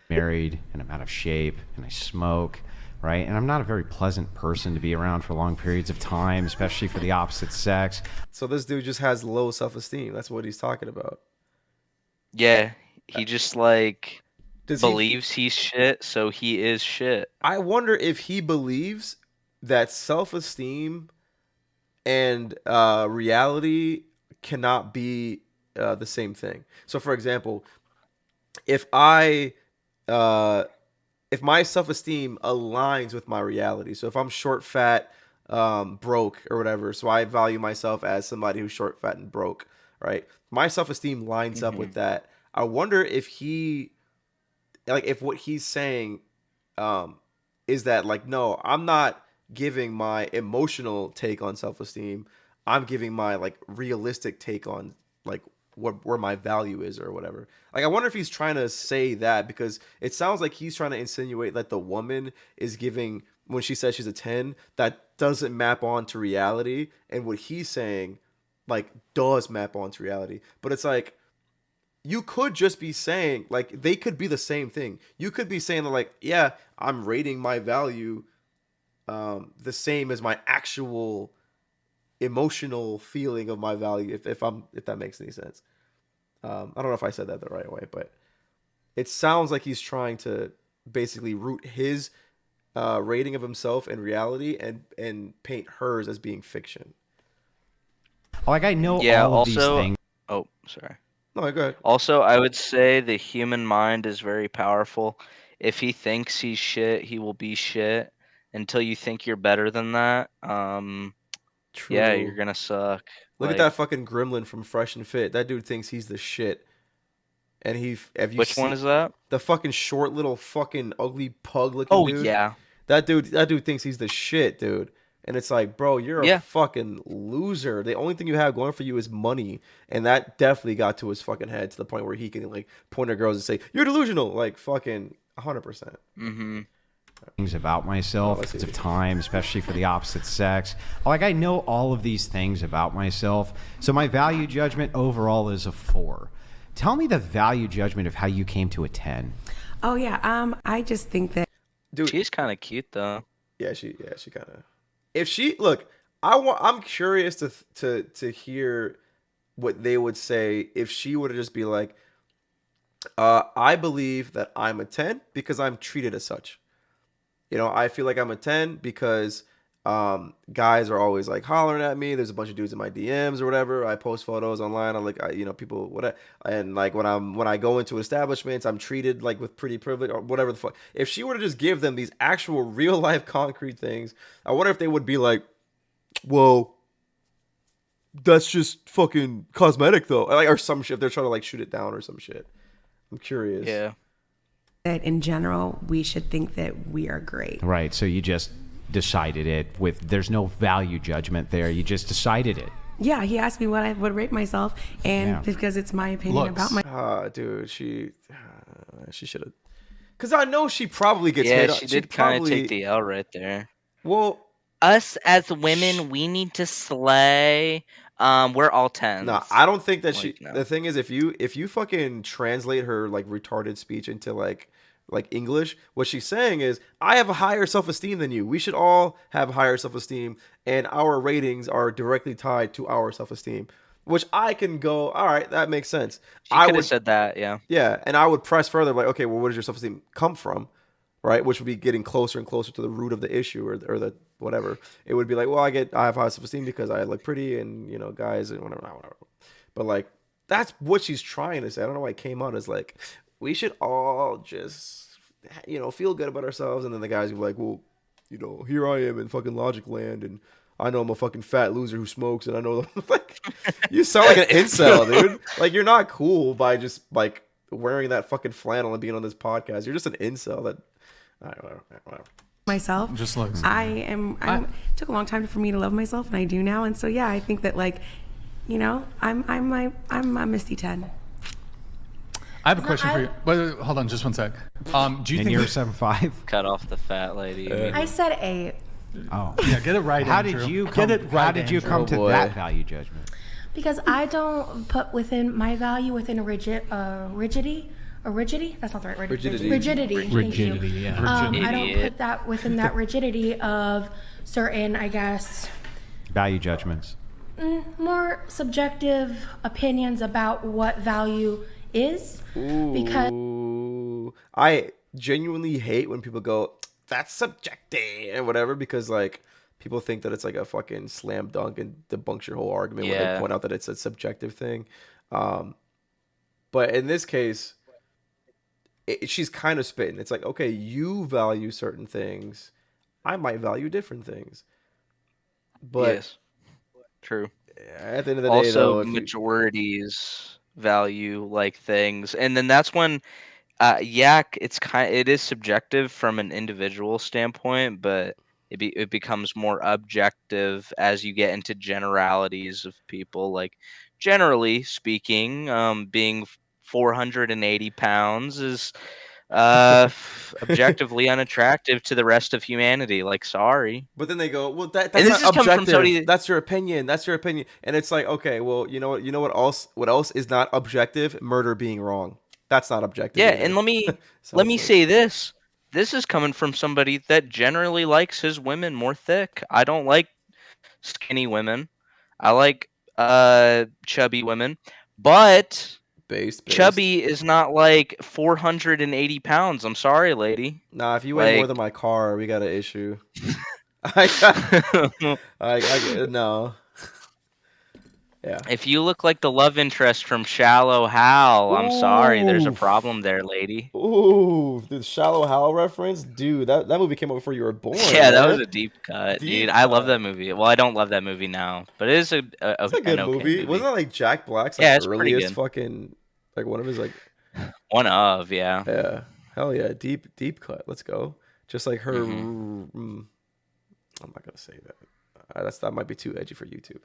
[SPEAKER 6] Married, and I'm out of shape, and I smoke. Right, and I'm not a very pleasant person to be around for long periods of time, especially for the opposite sex.
[SPEAKER 1] So this dude just has low self-esteem. That's what he's talking about.
[SPEAKER 8] Yeah, he just believes he's shit, so he is shit.
[SPEAKER 1] I wonder if he believes that self-esteem and reality cannot be the same thing. So, for example, if my self-esteem aligns with my reality, so if I'm short, fat, broke, or whatever, so I value myself as somebody who's short, fat, and broke, right? My self-esteem lines up with that. I wonder if if what he's saying is that, like, no, I'm not giving my emotional take on self-esteem. I'm giving my, like, realistic take on, like, where my value is or whatever. Like, I wonder if he's trying to say that, because it sounds like he's trying to insinuate that the woman is giving, when she says she's a 10, that doesn't map on to reality, and what he's saying, like, does map on to reality. But it's like, you could just be saying, like, they could be the same thing. You could be saying that, like, yeah, I'm rating my value the same as my actual emotional feeling of my value, if that makes any sense. I don't know if I said that the right way, but it sounds like he's trying to basically root his rating of himself in reality and paint hers as being fiction.
[SPEAKER 6] Like, I know all of these things.
[SPEAKER 8] Oh, sorry.
[SPEAKER 1] No, go ahead.
[SPEAKER 8] Also, I would say the human mind is very powerful. If he thinks he's shit, he will be shit until you think you're better than that.
[SPEAKER 1] True.
[SPEAKER 8] Yeah, you're gonna suck.
[SPEAKER 1] Look at that fucking gremlin from Fresh and Fit. That dude thinks he's the shit. And
[SPEAKER 8] which one is that?
[SPEAKER 1] The fucking short little fucking ugly pug looking dude.
[SPEAKER 8] Oh yeah.
[SPEAKER 1] That dude thinks he's the shit, dude. And it's like, bro, you're a fucking loser. The only thing you have going for you is money. And that definitely got to his fucking head, to the point where he can, like, point at girls and say, you're delusional. Like, fucking 100%.
[SPEAKER 8] Mm-hmm.
[SPEAKER 6] Things about myself of time, especially for the opposite sex. Like, I know all of these things about myself. So my value judgment overall is a 4. Tell me the value judgment of how you came to a 10.
[SPEAKER 5] Oh, yeah. I just think that.
[SPEAKER 1] dude.
[SPEAKER 8] She's kind of cute though.
[SPEAKER 1] Yeah, she kind of. If she look, I'm curious to hear what they would say if she were to just be like, I believe that I'm a 10 because I'm treated as such. I feel like I'm a 10 because guys are always like hollering at me. There's a bunch of dudes in my DMs or whatever. I post photos online. People whatever. And like when I go into establishments, I'm treated like with pretty privilege or whatever the fuck. If she were to just give them these actual real life concrete things, I wonder if they would be like, well, that's just fucking cosmetic though, like, or some shit. If they're trying to like shoot it down or some shit. I'm curious.
[SPEAKER 8] Yeah.
[SPEAKER 5] That in general, we should think that we are great.
[SPEAKER 6] Right. So you just decided it there's no value judgment there. You just decided it.
[SPEAKER 5] Yeah, he asked me what I would rate myself, and because it's my opinion about my.
[SPEAKER 1] Dude, she should have. Because I know she probably gets hit.
[SPEAKER 8] Yeah, she did kind of take the L right there.
[SPEAKER 1] Well,
[SPEAKER 8] us as women, we need to slay. We're all 10s.
[SPEAKER 1] No, I don't think that
[SPEAKER 8] Like, no.
[SPEAKER 1] The thing is, if you fucking translate her like retarded speech into like English, what she's saying is, I have a higher self-esteem than you. We should all have higher self-esteem, and our ratings are directly tied to our self-esteem. Which I can go, all right, that makes sense.
[SPEAKER 8] I would have said that, yeah.
[SPEAKER 1] Yeah, and I would press further, like, okay, well, where does your self-esteem come from? Right, which would be getting closer and closer to the root of the issue or the whatever. It would be like, well, I have high self-esteem because I look pretty and guys and whatever. But like, that's what she's trying to say. I don't know why it came out as like, we should all just feel good about ourselves, and then the guys will be like, well, here I am in fucking Logic Land, and I know I'm a fucking fat loser who smokes, and I know like, you sound like an incel, dude. Like, you're not cool by just like wearing that fucking flannel and being on this podcast. You're just an incel that. Whatever.
[SPEAKER 5] Myself,
[SPEAKER 3] just looks.
[SPEAKER 5] It took a long time for me to love myself, and I do now. And so yeah, I think that like, I'm a Misty 10.
[SPEAKER 3] I have a question for you. But hold on, just one sec. Do you think
[SPEAKER 6] you're 7'5"?
[SPEAKER 8] Cut off the fat lady.
[SPEAKER 5] I said 8.
[SPEAKER 6] Oh,
[SPEAKER 3] yeah, get it right.
[SPEAKER 6] How
[SPEAKER 3] Andrew.
[SPEAKER 6] did you
[SPEAKER 3] Get
[SPEAKER 6] come?
[SPEAKER 3] it right,
[SPEAKER 6] How did you come to that value judgment?
[SPEAKER 9] Because I don't put within my value within rigidity. That's not the right word.
[SPEAKER 1] Rigidity.
[SPEAKER 9] Thank you.
[SPEAKER 7] Yeah.
[SPEAKER 9] I don't put that within that rigidity of certain, I guess,
[SPEAKER 6] Value judgments.
[SPEAKER 9] more subjective opinions about what value is. Because
[SPEAKER 1] I genuinely hate when people go, that's subjective and whatever, because like people think that it's like a fucking slam dunk and debunks your whole argument when they point out that it's a subjective thing. But in this case, she's kind of spitting. It's like, okay, you value certain things, I might value different things. But
[SPEAKER 8] yes, true.
[SPEAKER 1] At the end of the
[SPEAKER 8] also,
[SPEAKER 1] day, though,
[SPEAKER 8] majorities value like things, and then that's when, it is subjective from an individual standpoint, but it becomes more objective as you get into generalities of people. Like, generally speaking, being 480 pounds is objectively unattractive to the rest of humanity. Like, sorry.
[SPEAKER 1] But then they go, well, that's
[SPEAKER 8] And this
[SPEAKER 1] not
[SPEAKER 8] is coming from
[SPEAKER 1] objective.
[SPEAKER 8] somebody-
[SPEAKER 1] That's your opinion. That's your opinion. And it's like, okay, well, you know what? What else is not objective? Murder being wrong. That's not objective.
[SPEAKER 8] Yeah,
[SPEAKER 1] either.
[SPEAKER 8] and let me
[SPEAKER 1] So
[SPEAKER 8] let me
[SPEAKER 1] it's like-
[SPEAKER 8] say this. This is coming from somebody that generally likes his women more thick. I don't like skinny women. I like chubby women. But
[SPEAKER 1] based.
[SPEAKER 8] chubby is not like 480 pounds. I'm sorry, lady.
[SPEAKER 1] Nah, if you weigh more than my car, we got an issue. I no. Yeah.
[SPEAKER 8] If you look like the love interest from Shallow Hal, I'm sorry. There's a problem there, lady.
[SPEAKER 1] Ooh, the Shallow Hal reference? Dude, that movie came out before you were born.
[SPEAKER 8] Yeah, that
[SPEAKER 1] man.
[SPEAKER 8] was a deep cut, dude. I love that movie. Well, I don't love that movie now, but it is
[SPEAKER 1] It's a good movie. Wasn't it like Jack Black's like,
[SPEAKER 8] it's pretty
[SPEAKER 1] earliest
[SPEAKER 8] good.
[SPEAKER 1] fucking, like one of his like...
[SPEAKER 8] One of, yeah.
[SPEAKER 1] Yeah. Hell yeah. Deep cut. Let's go. Just like her... I'm not going to say that. That might be too edgy for YouTube.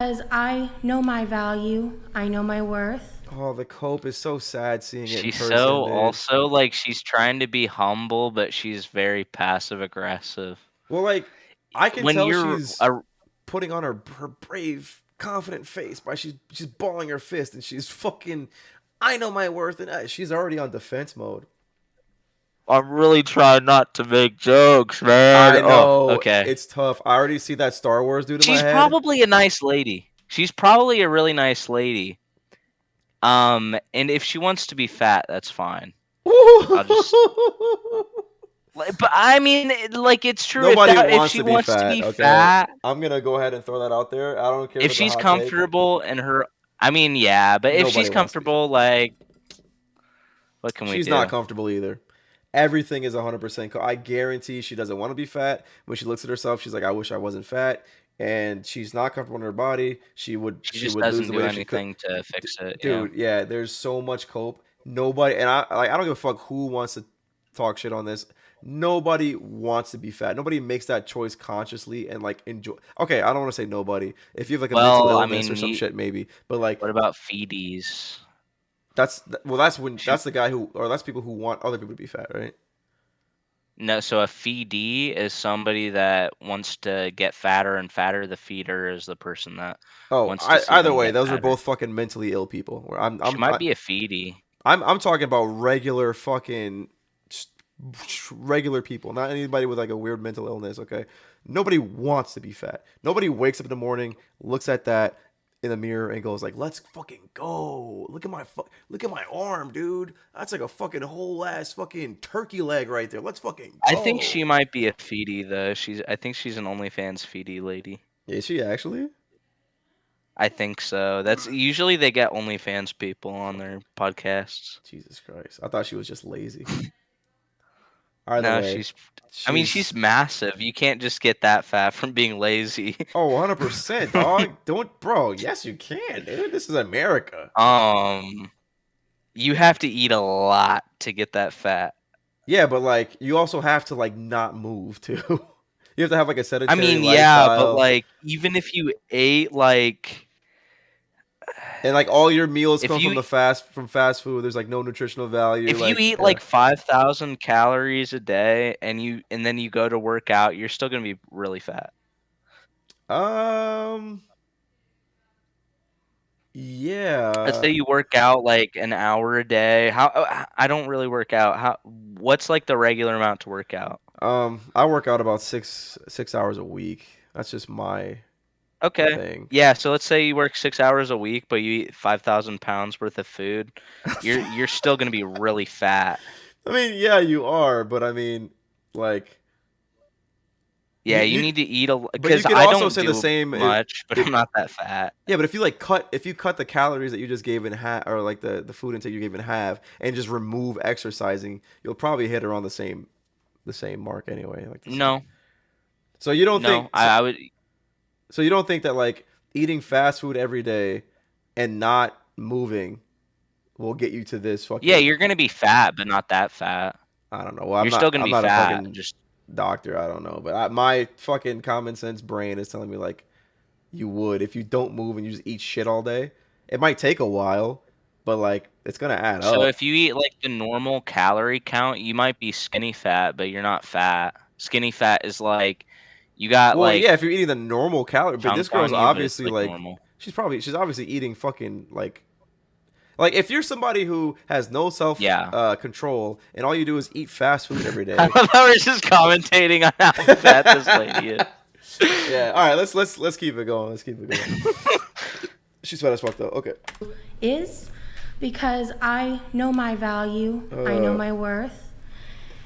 [SPEAKER 9] Because I know my value, I know my worth.
[SPEAKER 1] Oh, the cope is so sad seeing it in
[SPEAKER 8] She's
[SPEAKER 1] person,
[SPEAKER 8] so
[SPEAKER 1] dude.
[SPEAKER 8] also like she's trying to be humble, but she's very passive aggressive.
[SPEAKER 1] Well, like I can
[SPEAKER 8] When
[SPEAKER 1] tell
[SPEAKER 8] you're
[SPEAKER 1] she's putting on her brave, confident face by she's balling her fist and she's fucking. I know my worth, and she's already on defense mode.
[SPEAKER 8] I'm really trying not to make jokes, man.
[SPEAKER 1] I know.
[SPEAKER 8] Oh, okay.
[SPEAKER 1] It's tough. I already see that Star Wars dude in my
[SPEAKER 8] She's
[SPEAKER 1] head.
[SPEAKER 8] probably a nice lady. She's probably a really nice lady. And if she wants to be fat, that's fine. I'll just. But I mean, like, it's true.
[SPEAKER 1] Nobody
[SPEAKER 8] if
[SPEAKER 1] wants
[SPEAKER 8] she
[SPEAKER 1] to be
[SPEAKER 8] wants
[SPEAKER 1] fat.
[SPEAKER 8] to be
[SPEAKER 1] okay?
[SPEAKER 8] fat,
[SPEAKER 1] I'm gonna go ahead and throw that out there. I don't care
[SPEAKER 8] if
[SPEAKER 1] if it's
[SPEAKER 8] she's
[SPEAKER 1] a hot
[SPEAKER 8] comfortable in her, I mean, yeah. But if
[SPEAKER 1] Nobody
[SPEAKER 8] she's
[SPEAKER 1] wants to be
[SPEAKER 8] comfortable, like, what can we do?
[SPEAKER 1] She's not comfortable either. Everything is 100%. I guarantee she doesn't want to be fat. When she looks at herself, she's like, "I wish I wasn't fat." And she's not comfortable in her body. She would
[SPEAKER 8] just
[SPEAKER 1] would
[SPEAKER 8] doesn't
[SPEAKER 1] lose the
[SPEAKER 8] do
[SPEAKER 1] weight
[SPEAKER 8] anything to fix it.
[SPEAKER 1] Dude, yeah, there's so much cope. Nobody, and I don't give a fuck who wants to talk shit on this. Nobody wants to be fat. Nobody makes that choice consciously and like enjoy. Okay, I don't want to say nobody. If you have like a mental illness or some shit, maybe. But like,
[SPEAKER 8] what about feedies?
[SPEAKER 1] That's the guy who, or that's people who want other people to be fat, right?
[SPEAKER 8] No, so a feedee is somebody that wants to get fatter and fatter. The feeder is the person that wants to see
[SPEAKER 1] either
[SPEAKER 8] them
[SPEAKER 1] way,
[SPEAKER 8] get
[SPEAKER 1] those are
[SPEAKER 8] fatter.
[SPEAKER 1] both fucking mentally ill people.
[SPEAKER 8] She might be a feedie.
[SPEAKER 1] I'm talking about regular fucking regular people, not anybody with like a weird mental illness. Okay, nobody wants to be fat. Nobody wakes up in the morning, looks at that in the mirror, and goes like, "Let's fucking go! Look at my arm, dude. That's like a fucking whole ass fucking turkey leg right there. Let's fucking go."
[SPEAKER 8] I think she might be a feedie though. I think she's an OnlyFans feedie lady.
[SPEAKER 1] Is she actually?
[SPEAKER 8] I think so. That's usually they get OnlyFans people on their podcasts.
[SPEAKER 1] Jesus Christ! I thought she was just lazy.
[SPEAKER 8] No, I mean, she's massive. You can't just get that fat from being lazy.
[SPEAKER 1] Oh, 100%, dog. Bro. Yes, you can, dude. This is America.
[SPEAKER 8] You have to eat a lot to get that fat.
[SPEAKER 1] Yeah, but like, you also have to like not move too. You have to have like a sedentary.
[SPEAKER 8] I mean,
[SPEAKER 1] lifestyle.
[SPEAKER 8] yeah, but like, even if you ate like.
[SPEAKER 1] And like all your meals come from fast food. There's like no nutritional value.
[SPEAKER 8] If you eat like 5,000 calories a day and then you go to work out, you're still gonna be really fat.
[SPEAKER 1] Yeah.
[SPEAKER 8] Let's say you work out like an hour a day. I don't really work out. What's like the regular amount to work out?
[SPEAKER 1] I work out about six hours a week. That's just my thing.
[SPEAKER 8] Yeah, so let's say you work 6 hours a week, but you eat 5,000 pounds worth of food. You're still gonna be really fat.
[SPEAKER 1] I mean, yeah, you are, but I mean, like.
[SPEAKER 8] Yeah, you need to eat
[SPEAKER 1] because I don't say the same
[SPEAKER 8] much, but I'm not that fat.
[SPEAKER 1] Yeah, but if you cut the calories that you just gave in half, or like the food intake you gave in half, and just remove exercising, you'll probably hit around the same mark anyway. Like
[SPEAKER 8] no.
[SPEAKER 1] So you don't think?
[SPEAKER 8] I would.
[SPEAKER 1] So you don't think that like eating fast food every day and not moving will get you to this fucking?
[SPEAKER 8] Yeah, you're gonna be fat, but not that fat.
[SPEAKER 1] I don't know. Well,
[SPEAKER 8] you're still gonna be fat.
[SPEAKER 1] Just doctor, I don't know, but my fucking common sense brain is telling me like you would if you don't move and you just eat shit all day. It might take a while, but like it's gonna add up.
[SPEAKER 8] So if you eat like the normal calorie count, you might be skinny fat, but you're not fat. Skinny fat is like you got
[SPEAKER 1] yeah, if you're eating the normal calorie, but this girl's obviously like she's obviously eating fucking like if you're somebody who has no self control and all you do is eat fast food every day.
[SPEAKER 8] I love how we're just commentating on how fat this lady is.
[SPEAKER 1] Yeah, all right, let's keep it going. Let's keep it going. She's fat as fuck though. Okay.
[SPEAKER 9] Is because I know my value, I know my worth,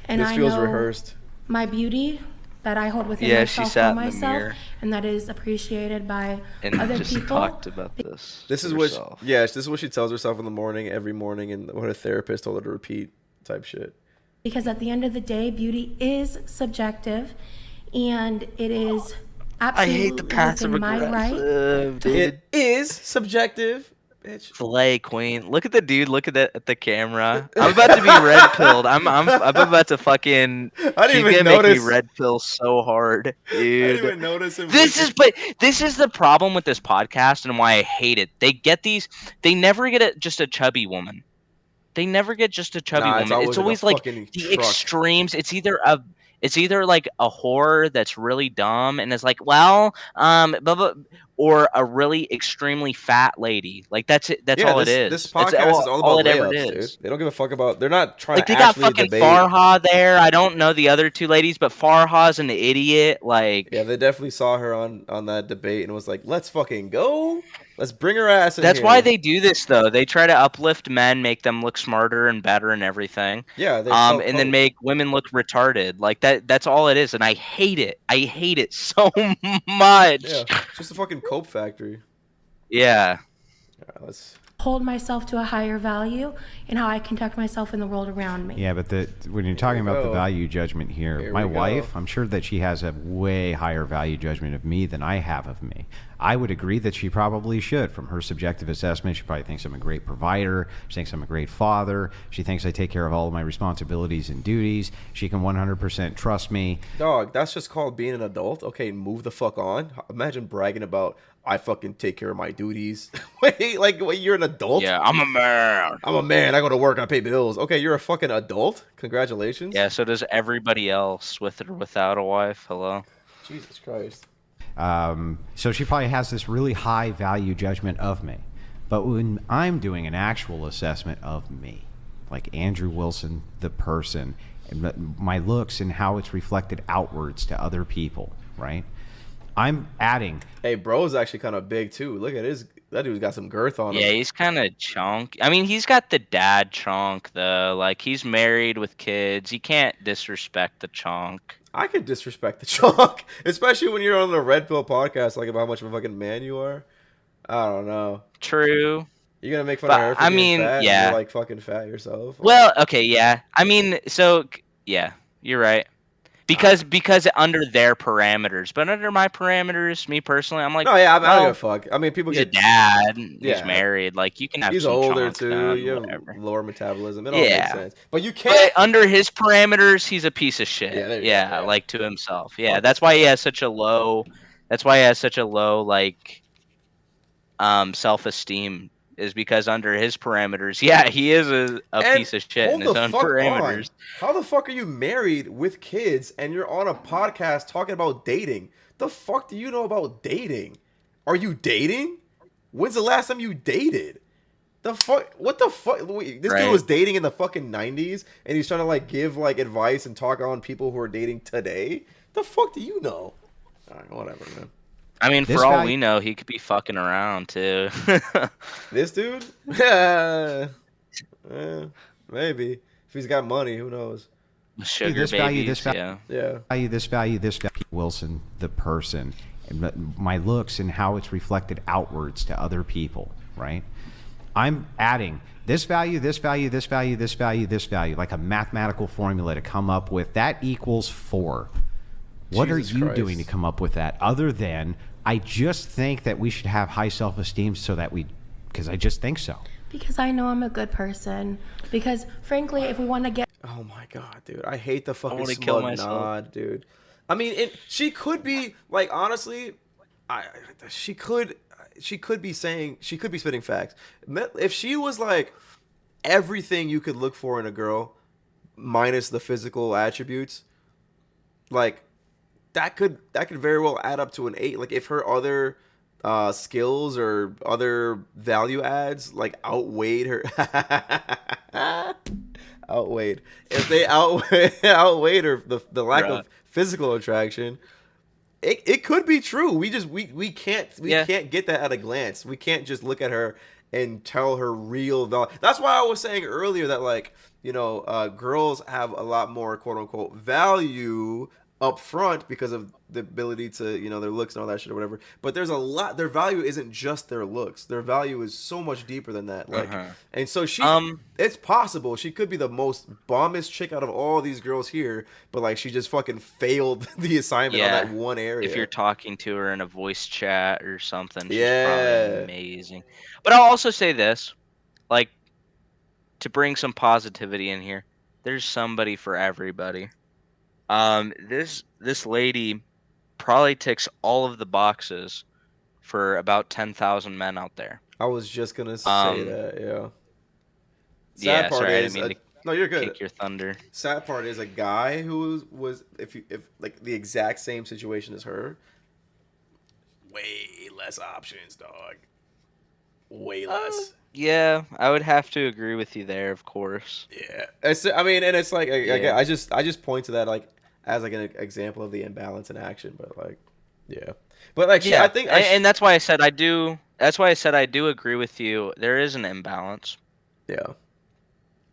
[SPEAKER 9] and I know
[SPEAKER 1] rehearsed.
[SPEAKER 9] My beauty that I hold within myself for myself, and that is appreciated by other
[SPEAKER 8] just
[SPEAKER 9] people.
[SPEAKER 8] Talked about this.
[SPEAKER 1] This is what she tells herself in the morning, every morning, and what her therapist told her to repeat, type shit.
[SPEAKER 9] Because at the end of the day, beauty is subjective, and it is absolutely
[SPEAKER 8] I hate the passive aggressive, dude.
[SPEAKER 1] It is subjective. Bitch.
[SPEAKER 8] Slay queen. Look at the dude. Look at the camera. I'm about to be red pilled. I'm about to fucking.
[SPEAKER 1] I didn't even
[SPEAKER 8] notice. Make me red pill so hard, dude.
[SPEAKER 1] I didn't even notice him.
[SPEAKER 8] This is the problem with this podcast and why I hate it. They get these. They never get just a chubby woman. They never get just a chubby woman. It's always like the extremes. It's either like a whore that's really dumb and is like, well, or a really extremely fat lady. Like that's it. That's all it is.
[SPEAKER 1] This
[SPEAKER 8] That's
[SPEAKER 1] podcast is all about
[SPEAKER 8] it ever
[SPEAKER 1] layups, dude.
[SPEAKER 8] is.
[SPEAKER 1] They don't give a fuck about. They're not trying
[SPEAKER 8] Like
[SPEAKER 1] to
[SPEAKER 8] they got
[SPEAKER 1] actually
[SPEAKER 8] fucking
[SPEAKER 1] debate.
[SPEAKER 8] Farha there. I don't know the other two ladies, but Farha's an idiot. Like
[SPEAKER 1] yeah, they definitely saw her on that debate and was like, "Let's fucking go. Let's bring her ass in."
[SPEAKER 8] That's
[SPEAKER 1] here.
[SPEAKER 8] why they do this, though. They try to uplift men, make them look smarter and better and everything.
[SPEAKER 1] Yeah, they
[SPEAKER 8] and then make women look retarded. Like that's all it is, and I hate it. I hate it so much.
[SPEAKER 1] Yeah, it's just a fucking cope factory.
[SPEAKER 8] Yeah.
[SPEAKER 1] Let's
[SPEAKER 9] hold myself to a higher value and how I conduct myself in the world around me.
[SPEAKER 6] Yeah, but when you're talking about the value judgment here my wife, I'm sure that she has a way higher value judgment of me than I have of me. I would agree that she probably should. From her subjective assessment, she probably thinks I'm a great provider. She thinks I'm a great father. She thinks I take care of all of my responsibilities and duties. She can 100% trust me.
[SPEAKER 1] Dog, that's just called being an adult. Okay, move the fuck on. Imagine bragging about, I fucking take care of my duties. Wait, you're an adult?
[SPEAKER 8] Yeah, I'm a man.
[SPEAKER 1] I'm a man. I go to work. I pay bills. Okay, you're a fucking adult? Congratulations.
[SPEAKER 8] Yeah, so does everybody else, with or without a wife. Hello?
[SPEAKER 1] Jesus Christ.
[SPEAKER 6] So she probably has this really high value judgment of me. But when I'm doing an actual assessment of me, like Andrew Wilson, the person, and my looks and how it's reflected outwards to other people, right? I'm adding.
[SPEAKER 1] Hey, bro's actually kind of big too. Look at that dude's got some girth on him.
[SPEAKER 8] Yeah, he's kind of chunk. I mean, he's got the dad chunk though. Like he's married with kids. He can't disrespect the chunk.
[SPEAKER 1] I could disrespect the chunk, especially when you're on the Red Pill podcast, like about how much of a fucking man you are. I don't know.
[SPEAKER 8] True.
[SPEAKER 1] You're gonna make fun of her for being fat?
[SPEAKER 8] Yeah.
[SPEAKER 1] You're like fucking fat yourself.
[SPEAKER 8] Well, okay, yeah. I mean, so yeah, you're right. Because under their parameters, but under my parameters, me personally, I'm like,
[SPEAKER 1] no, yeah, I don't give a fuck. I mean, people
[SPEAKER 8] he's
[SPEAKER 1] get
[SPEAKER 8] a dad. He's married. Like you can have.
[SPEAKER 1] He's
[SPEAKER 8] some
[SPEAKER 1] older
[SPEAKER 8] chunk
[SPEAKER 1] too.
[SPEAKER 8] done,
[SPEAKER 1] You have
[SPEAKER 8] whatever.
[SPEAKER 1] lower metabolism. It all makes sense. But you
[SPEAKER 8] But
[SPEAKER 1] can't.
[SPEAKER 8] under his parameters, he's a piece of shit.
[SPEAKER 1] Yeah,
[SPEAKER 8] Like to himself. Yeah, that's why he has such a low. That's why he has such a low like, self-esteem. Is because under his parameters, yeah, he is a piece of shit in his own parameters.
[SPEAKER 1] How the fuck are you married with kids and you're on a podcast talking about dating? The fuck do you know about dating? Are you dating? When's the last time you dated? The fuck? What the fuck? This dude was dating in the fucking 90s and he's trying to like give like advice and talk on people who are dating today? The fuck do you know? All right, whatever, man.
[SPEAKER 8] I mean, for all we know, he could be fucking around too.
[SPEAKER 1] This dude? Yeah, maybe. If he's got money, who knows?
[SPEAKER 8] Sugar babies,
[SPEAKER 6] Wilson, the person, and my looks and how it's reflected outwards to other people, right? I'm adding this value, this value, this value, this value, this value, like a mathematical formula to come up with that equals 4. What are you doing to come up with that other than I just think that we should have high self-esteem because I just think so.
[SPEAKER 9] Because I know I'm a good person. Because frankly, if we want to get...
[SPEAKER 1] Oh my god, dude. I hate the fucking smug nod, dude. I mean, she could be, like, honestly, she could be spitting facts. If she was like everything you could look for in a girl minus the physical attributes, like, that could very well add up to an 8. Like if her other skills or other value adds like outweighed her if they outweighed her the lack of physical attraction, it could be true. We can't get that at a glance. We can't just look at her and tell her real value. That's why I was saying earlier that, like, you know, girls have a lot more quote unquote value up front because of the ability to, you know, their looks and all that shit or whatever. But their value isn't just their looks. Their value is so much deeper than that. Like, and so it's possible she could be the most bombest chick out of all these girls here, but like she just fucking failed the assignment on that one area.
[SPEAKER 8] If you're talking to her in a voice chat or something, she's probably amazing. But I'll also say this, like, to bring some positivity in here, there's somebody for everybody. This lady probably ticks all of the boxes for about 10,000 men out there.
[SPEAKER 1] I was just gonna say that, yeah.
[SPEAKER 8] Sad part is,
[SPEAKER 1] no, you're good.
[SPEAKER 8] Take your thunder.
[SPEAKER 1] Sad part is a guy who was if like the exact same situation as her, way less options, dog. Way less.
[SPEAKER 8] Yeah, I would have to agree with you there, of course.
[SPEAKER 1] Yeah, I mean, and it's like
[SPEAKER 8] Yeah.
[SPEAKER 1] I just point to that like as like an example of the imbalance in action, but like, yeah, but like
[SPEAKER 8] Yeah,
[SPEAKER 1] I think
[SPEAKER 8] and that's why I said I do. That's why I said I do agree with you. There is an imbalance.
[SPEAKER 1] yeah,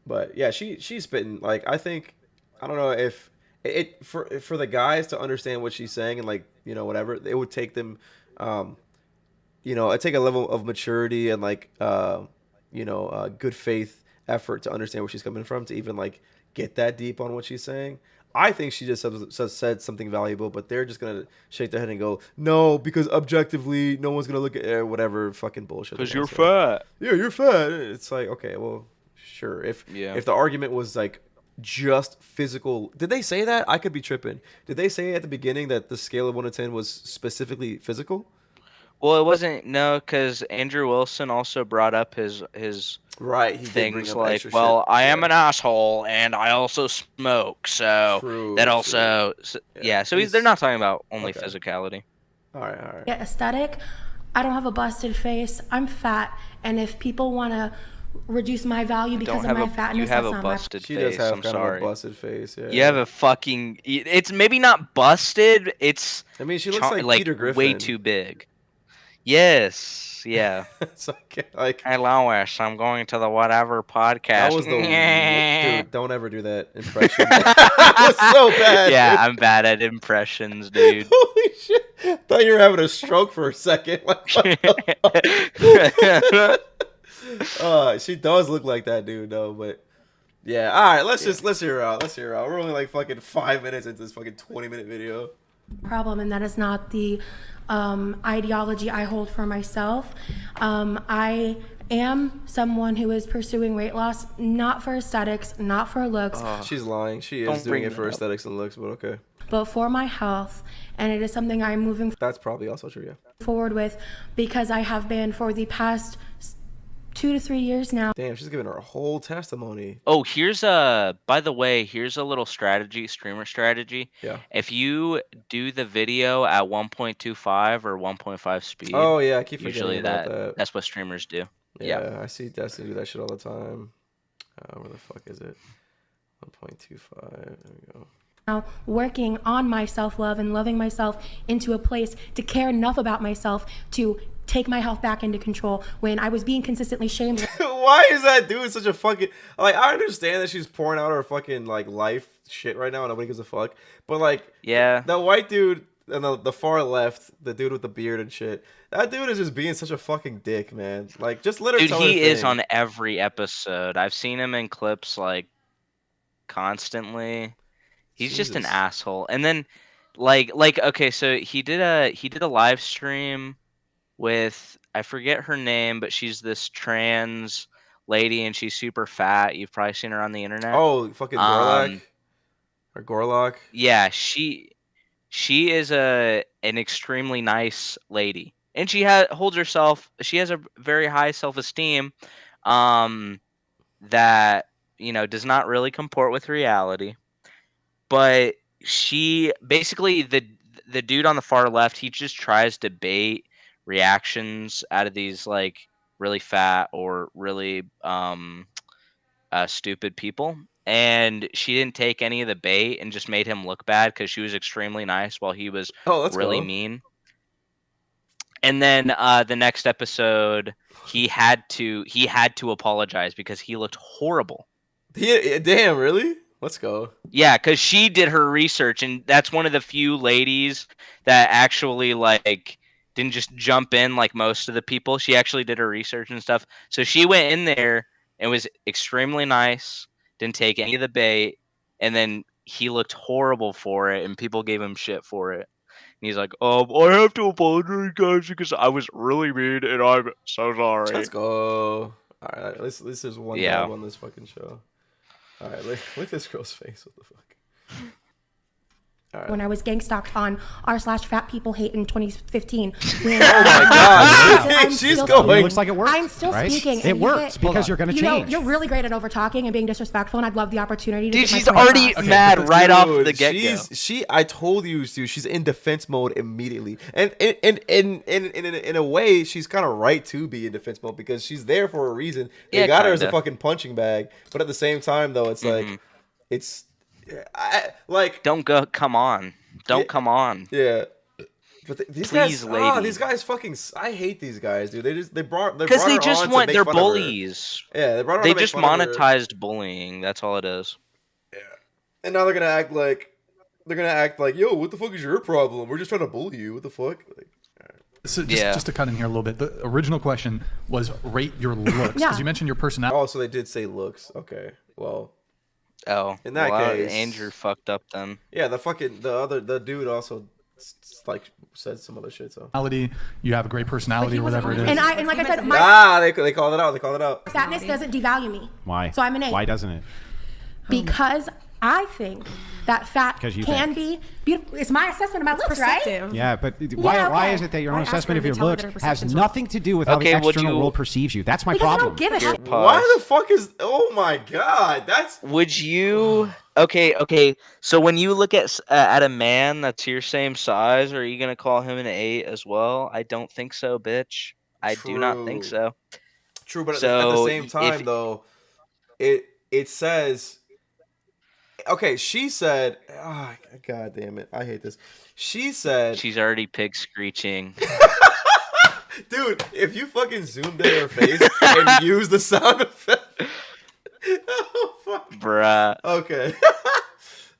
[SPEAKER 1] but yeah, she's spitting like I think I don't know if for the guys to understand what she's saying and like whatever it would take them, um, it take a level of maturity and like good faith effort to understand where she's coming from to even like get that deep on what she's saying. I think she just said something valuable, but they're just gonna shake their head and go, "No, because objectively, no one's gonna look at whatever fucking bullshit."
[SPEAKER 8] Because you're fat.
[SPEAKER 1] Yeah, you're fat. It's like, okay, well, sure. If the argument was like just physical, did they say that? I could be tripping. Did they say at the beginning that the scale of 1 to 10 was specifically physical?
[SPEAKER 8] Well, it wasn't because Andrew Wilson also brought up his
[SPEAKER 1] right. He did bring
[SPEAKER 8] things
[SPEAKER 1] up
[SPEAKER 8] like,
[SPEAKER 1] extra
[SPEAKER 8] well,
[SPEAKER 1] shit.
[SPEAKER 8] I am an asshole and I also smoke, so
[SPEAKER 1] True,
[SPEAKER 8] that also, yeah. So they're not talking about only physicality.
[SPEAKER 1] All right.
[SPEAKER 9] Yeah, aesthetic. I don't have a busted face. I'm fat, and if people want to reduce my value because of my fatness,
[SPEAKER 8] you have
[SPEAKER 9] that's
[SPEAKER 8] a
[SPEAKER 9] not
[SPEAKER 8] busted
[SPEAKER 1] She
[SPEAKER 8] face.
[SPEAKER 1] does have
[SPEAKER 8] I'm
[SPEAKER 1] kind
[SPEAKER 8] sorry.
[SPEAKER 1] of a busted face. Yeah.
[SPEAKER 8] You have a fucking. It's maybe not busted. It's.
[SPEAKER 1] I mean, she looks like Peter Griffin.
[SPEAKER 8] Way too big. Yes. Yeah.
[SPEAKER 1] It's like.
[SPEAKER 8] Hey Lois, I'm going to the whatever podcast.
[SPEAKER 1] That was dude. Don't ever do that impression. That was so bad.
[SPEAKER 8] Yeah,
[SPEAKER 1] dude.
[SPEAKER 8] I'm bad at impressions, dude.
[SPEAKER 1] Holy shit! Thought you were having a stroke for a second. She does look like that dude, though. But yeah, all right. Let's hear her out. We're only like fucking 5 minutes into this fucking 20-minute video.
[SPEAKER 9] problem, and that is not the ideology I hold for myself. I am someone who is pursuing weight loss, not for aesthetics, not for looks.
[SPEAKER 1] She's lying. She is doing it for aesthetics and looks, but okay.
[SPEAKER 9] But for my health, and it is something I'm moving
[SPEAKER 1] That's probably also true, yeah.
[SPEAKER 9] forward with because I have been for the past 2 to 3 years now.
[SPEAKER 1] Damn, she's giving her a whole testimony.
[SPEAKER 8] Oh, by the way, here's a little streamer strategy.
[SPEAKER 1] Yeah.
[SPEAKER 8] If you do the video at 1.25 or 1.5 speed.
[SPEAKER 1] Oh yeah, I keep
[SPEAKER 8] usually
[SPEAKER 1] forgetting about that.
[SPEAKER 8] That's what streamers do.
[SPEAKER 1] Yeah, I see Destiny do that shit all the time. Where the fuck is it? 1.25. There we go.
[SPEAKER 9] Now working on my self-love and loving myself into a place to care enough about myself to take my health back into control when I was being consistently shamed.
[SPEAKER 1] Why is that dude such a fucking like? I understand that she's pouring out her fucking like life shit right now and nobody gives a fuck. But like,
[SPEAKER 8] yeah,
[SPEAKER 1] the white dude and the far left, the dude with the beard and shit. That dude is just being such a fucking dick, man. Like, just let her tell her thing.
[SPEAKER 8] He is on every episode. I've seen him in clips like constantly. He's just an asshole. And then like okay, so he did a live stream with, I forget her name, but she's this trans lady and she's super fat. You've probably seen her on the internet.
[SPEAKER 1] Oh, fucking Gorlak or Gorlock.
[SPEAKER 8] Yeah, she is an extremely nice lady, and she holds herself. She has a very high self-esteem, that does not really comport with reality. But she basically the dude on the far left, he just tries to bait reactions out of these like really fat or really stupid people, and she didn't take any of the bait and just made him look bad because she was extremely nice while he was really mean. And then the next episode, he had to apologize because he looked horrible.
[SPEAKER 1] Damn, really? Let's go.
[SPEAKER 8] Yeah, because she did her research, and that's one of the few ladies that actually like didn't just jump in like most of the people. She actually did her research and stuff. So she went in there and was extremely nice, didn't take any of the bait, and then he looked horrible for it, and people gave him shit for it. And he's like, I have to apologize, guys, because I was really mean, and I'm so sorry.
[SPEAKER 1] Let's go. All right, this is one dab on this fucking show. All right, look at this girl's face. What the fuck?
[SPEAKER 9] when I was gang stalked on r/fat people hate in 2015.
[SPEAKER 1] Oh my God,
[SPEAKER 9] I'm
[SPEAKER 1] she's
[SPEAKER 9] still
[SPEAKER 1] going.
[SPEAKER 9] speaking.
[SPEAKER 6] It looks like it works.
[SPEAKER 9] I'm still
[SPEAKER 6] right?
[SPEAKER 9] speaking.
[SPEAKER 6] It
[SPEAKER 9] and
[SPEAKER 6] works because you're going to
[SPEAKER 9] you know,
[SPEAKER 6] change.
[SPEAKER 9] you're really great at over talking and being disrespectful, and I'd love the opportunity to
[SPEAKER 8] Dude,
[SPEAKER 9] get my
[SPEAKER 8] she's
[SPEAKER 9] point
[SPEAKER 8] already
[SPEAKER 9] across.
[SPEAKER 8] mad right off the
[SPEAKER 1] Dude,
[SPEAKER 8] get-go.
[SPEAKER 1] I told you, dude, she's in defense mode immediately, and in a way, she's kind of right to be in defense mode because she's there for a reason. They
[SPEAKER 8] Yeah,
[SPEAKER 1] got her as a
[SPEAKER 8] kinda.
[SPEAKER 1] fucking punching bag, but at the same time, though, it's like, it's,
[SPEAKER 8] Don't go. Come on. Don't
[SPEAKER 1] Yeah.
[SPEAKER 8] come on.
[SPEAKER 1] yeah. But these
[SPEAKER 8] Please,
[SPEAKER 1] guys,
[SPEAKER 8] lady.
[SPEAKER 1] these guys fucking. I hate these guys, dude. They brought
[SPEAKER 8] Because they
[SPEAKER 1] her
[SPEAKER 8] just
[SPEAKER 1] on to
[SPEAKER 8] want.
[SPEAKER 1] make
[SPEAKER 8] They're
[SPEAKER 1] fun of her.
[SPEAKER 8] bullies.
[SPEAKER 1] Yeah, they brought her on
[SPEAKER 8] They
[SPEAKER 1] to make
[SPEAKER 8] just
[SPEAKER 1] fun of her.
[SPEAKER 8] monetized bullying. That's all it is.
[SPEAKER 1] And now they're gonna act like, yo, what the fuck is your problem? We're just trying to bully you. What the fuck? Like,
[SPEAKER 3] So
[SPEAKER 8] Yeah.
[SPEAKER 3] just to cut in here a little bit, the original question was rate your looks. Because
[SPEAKER 9] Yeah.
[SPEAKER 3] you mentioned your personality.
[SPEAKER 1] oh, so they did say looks. Okay, well,
[SPEAKER 8] Oh.
[SPEAKER 1] In that
[SPEAKER 8] well,
[SPEAKER 1] case-
[SPEAKER 8] Andrew fucked up then.
[SPEAKER 1] yeah, the dude also like said some other shit. So
[SPEAKER 3] You have a great personality, or whatever it is.
[SPEAKER 9] And like I said, my
[SPEAKER 1] they called it out. They called it out.
[SPEAKER 9] fatness doesn't devalue me.
[SPEAKER 6] Why?
[SPEAKER 9] So I'm an 8.
[SPEAKER 6] Why doesn't it?
[SPEAKER 9] Because I think that fat
[SPEAKER 6] 'Cause you
[SPEAKER 9] can be beautiful. It's my assessment about looks, right?
[SPEAKER 5] Perspective.
[SPEAKER 6] Yeah, but why
[SPEAKER 9] okay.
[SPEAKER 6] is it that your own
[SPEAKER 5] Why ask
[SPEAKER 6] assessment
[SPEAKER 5] her
[SPEAKER 6] of
[SPEAKER 5] to
[SPEAKER 6] your
[SPEAKER 5] tell her
[SPEAKER 6] looks
[SPEAKER 5] that her
[SPEAKER 6] has
[SPEAKER 5] perception's
[SPEAKER 6] nothing to do with how
[SPEAKER 8] Okay,
[SPEAKER 6] the
[SPEAKER 8] would
[SPEAKER 6] external
[SPEAKER 8] you-
[SPEAKER 6] world perceives you? That's my
[SPEAKER 9] Because I
[SPEAKER 6] problem.
[SPEAKER 9] don't give a shit.
[SPEAKER 1] Why the fuck is? Oh my god, that's
[SPEAKER 8] Would you? Okay. So when you look at a man that's your same size, are you gonna call him an 8 as well? I don't think so, bitch. I do not think
[SPEAKER 1] True.
[SPEAKER 8] so.
[SPEAKER 1] true. But at the
[SPEAKER 8] So
[SPEAKER 1] same time, though, it says. Okay, she said, oh, God damn it. I hate this. She said,
[SPEAKER 8] She's already pig screeching.
[SPEAKER 1] dude, if you fucking zoomed in her face and used the sound effect. Oh, fuck.
[SPEAKER 8] Bruh.
[SPEAKER 1] Okay.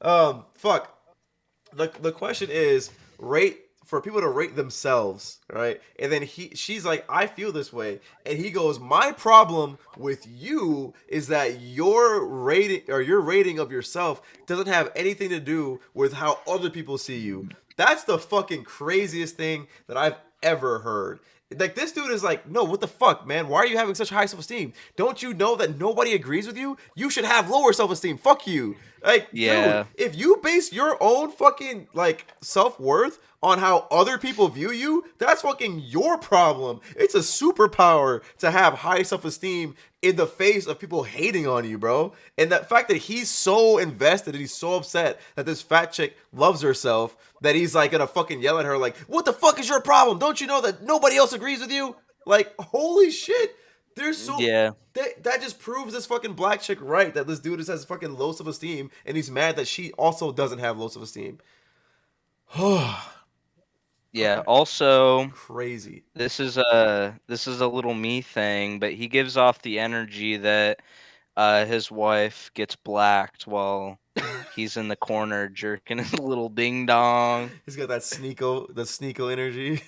[SPEAKER 1] Fuck. The question is, for people to rate themselves, right? And then she's like, I feel this way. And he goes, my problem with you is that your rating of yourself doesn't have anything to do with how other people see you. That's the fucking craziest thing that I've ever heard. Like, this dude is like, no, what the fuck, man? Why are you having such high self-esteem? Don't you know that nobody agrees with you? You should have lower self-esteem. Fuck you. Like,
[SPEAKER 8] Yeah.
[SPEAKER 1] dude, if you base your own fucking, like, self-worth on how other people view you, that's fucking your problem. It's a superpower to have high self-esteem in the face of people hating on you, bro. And the fact that he's so invested and he's so upset that this fat chick loves herself that he's like gonna fucking yell at her like, what the fuck is your problem? Don't you know that nobody else agrees with you? Like, holy shit. There's so
[SPEAKER 8] Yeah.
[SPEAKER 1] that just proves this fucking black chick right, that this dude just has fucking low self-esteem and he's mad that she also doesn't have low self-esteem.
[SPEAKER 8] Yeah. Also,
[SPEAKER 1] Crazy.
[SPEAKER 8] this is a little me thing, but he gives off the energy that his wife gets blacked while he's in the corner jerking his little ding dong.
[SPEAKER 1] He's got that sneako energy.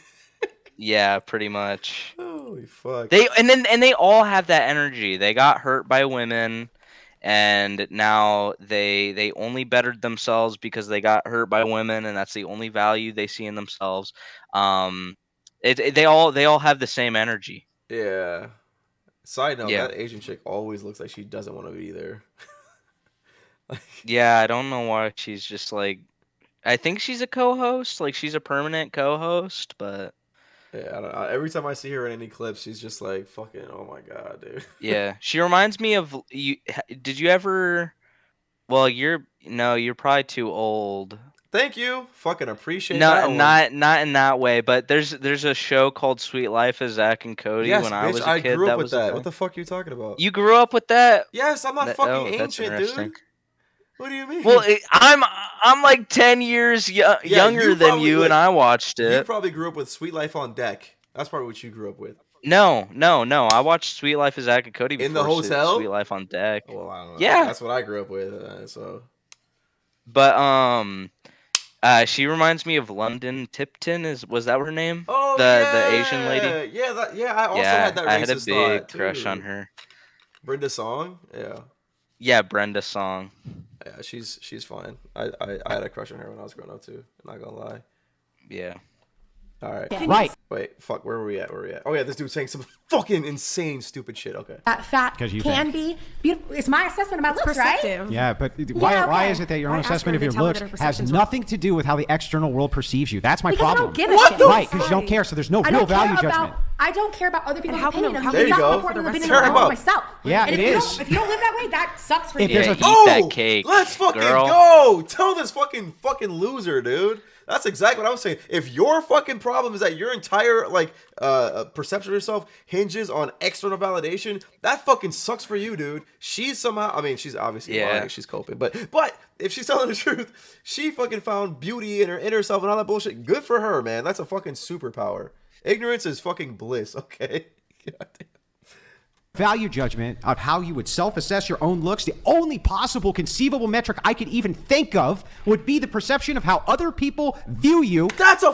[SPEAKER 8] Yeah, pretty much.
[SPEAKER 1] Holy fuck.
[SPEAKER 8] They all have that energy. They got hurt by women, and now they only bettered themselves because they got hurt by women, and that's the only value they see in themselves. They all have the same energy.
[SPEAKER 1] Yeah. Side note,
[SPEAKER 8] Yeah.
[SPEAKER 1] that Asian chick always looks like she doesn't want to be there.
[SPEAKER 8] Yeah, I don't know why she's just like. I think she's a co-host, like she's a permanent co-host, but
[SPEAKER 1] Yeah, I don't know. Every time I see her in any clips, she's just like, fucking, oh my god, dude.
[SPEAKER 8] yeah, she reminds me of you. Did you ever? Well, you're probably too old.
[SPEAKER 1] Thank you. Fucking appreciate
[SPEAKER 8] No,
[SPEAKER 1] that one.
[SPEAKER 8] not in that way, but there's a show called Sweet Life of Zach and Cody.
[SPEAKER 1] Yes,
[SPEAKER 8] when
[SPEAKER 1] bitch,
[SPEAKER 8] I was a
[SPEAKER 1] I
[SPEAKER 8] kid,
[SPEAKER 1] grew
[SPEAKER 8] that
[SPEAKER 1] up with
[SPEAKER 8] was a
[SPEAKER 1] that.
[SPEAKER 8] thing.
[SPEAKER 1] What the fuck are you talking about?
[SPEAKER 8] You grew up with that?
[SPEAKER 1] Yes, I'm not
[SPEAKER 8] That-
[SPEAKER 1] fucking
[SPEAKER 8] oh, that's
[SPEAKER 1] ancient,
[SPEAKER 8] interesting.
[SPEAKER 1] dude. What do you mean?
[SPEAKER 8] Well, I'm like 10 years younger
[SPEAKER 1] you
[SPEAKER 8] than
[SPEAKER 1] probably,
[SPEAKER 8] you,
[SPEAKER 1] like,
[SPEAKER 8] and I watched
[SPEAKER 1] You
[SPEAKER 8] it.
[SPEAKER 1] probably grew up with Sweet Life on Deck. That's probably what you grew up with.
[SPEAKER 8] No. I watched Sweet Life of Zach and Cody before
[SPEAKER 1] In the hotel?
[SPEAKER 8] Sweet Life on Deck.
[SPEAKER 1] Well, I don't know.
[SPEAKER 8] Yeah.
[SPEAKER 1] That's what I grew up with. So
[SPEAKER 8] But she reminds me of London Tipton. Was that her name?
[SPEAKER 1] Oh,
[SPEAKER 8] the Asian lady.
[SPEAKER 1] Yeah, I also
[SPEAKER 8] Yeah,
[SPEAKER 1] had that racist
[SPEAKER 8] I had a big
[SPEAKER 1] thought,
[SPEAKER 8] crush
[SPEAKER 1] too.
[SPEAKER 8] on her.
[SPEAKER 1] Brenda Song? Yeah.
[SPEAKER 8] Yeah, Brenda Song.
[SPEAKER 1] Yeah, she's fine. I had a crush on her when I was growing up too. I'm not gonna lie.
[SPEAKER 8] Yeah.
[SPEAKER 1] All right.
[SPEAKER 6] Right.
[SPEAKER 1] Wait, fuck. Where were we at? Oh yeah, this dude's saying some fucking insane, stupid shit. Okay.
[SPEAKER 9] That fat
[SPEAKER 6] 'Cause you
[SPEAKER 9] can be beautiful. It's my assessment of my looks, right?
[SPEAKER 5] Perspective.
[SPEAKER 6] Yeah, but why
[SPEAKER 9] okay.
[SPEAKER 6] is it that your own
[SPEAKER 5] Why ask her
[SPEAKER 6] assessment of
[SPEAKER 5] to
[SPEAKER 6] your
[SPEAKER 5] tell her
[SPEAKER 6] looks
[SPEAKER 5] that her
[SPEAKER 6] has
[SPEAKER 5] perception's wrong?
[SPEAKER 6] nothing to do with how the external world perceives you? That's my
[SPEAKER 9] Because I
[SPEAKER 6] problem.
[SPEAKER 9] don't give a shit.
[SPEAKER 6] Right, because you don't care, so there's no
[SPEAKER 9] I
[SPEAKER 6] real
[SPEAKER 9] don't care
[SPEAKER 6] value
[SPEAKER 9] about.
[SPEAKER 6] judgment.
[SPEAKER 9] I don't care about other people's
[SPEAKER 5] how can
[SPEAKER 9] opinion of
[SPEAKER 5] how
[SPEAKER 9] me.
[SPEAKER 1] There
[SPEAKER 9] It's
[SPEAKER 1] you
[SPEAKER 9] not
[SPEAKER 1] go.
[SPEAKER 9] more important than the
[SPEAKER 1] Tear
[SPEAKER 9] opinion
[SPEAKER 1] him
[SPEAKER 9] of
[SPEAKER 1] up.
[SPEAKER 9] myself.
[SPEAKER 6] Yeah,
[SPEAKER 9] and
[SPEAKER 6] it
[SPEAKER 9] if
[SPEAKER 6] is.
[SPEAKER 9] If you don't live that way, that sucks for
[SPEAKER 6] If
[SPEAKER 9] you.
[SPEAKER 6] there's
[SPEAKER 8] Yeah,
[SPEAKER 6] a-
[SPEAKER 8] eat
[SPEAKER 1] Oh,
[SPEAKER 8] that cake.
[SPEAKER 1] let's fucking
[SPEAKER 8] girl.
[SPEAKER 1] go. Tell this fucking loser, dude. That's exactly what I was saying. If your fucking problem is that your entire perception of yourself hinges on external validation, that fucking sucks for you, dude. She's somehow, I mean, she's obviously lying, she's coping, but if she's telling the truth, she fucking found beauty in her inner self and all that bullshit. Good for her, man. That's a fucking superpower. Ignorance is fucking bliss, okay? Goddamn.
[SPEAKER 6] Value judgment of how you would self-assess your own looks, the only possible conceivable metric I could even think of would be the perception of how other people view you.
[SPEAKER 1] That's your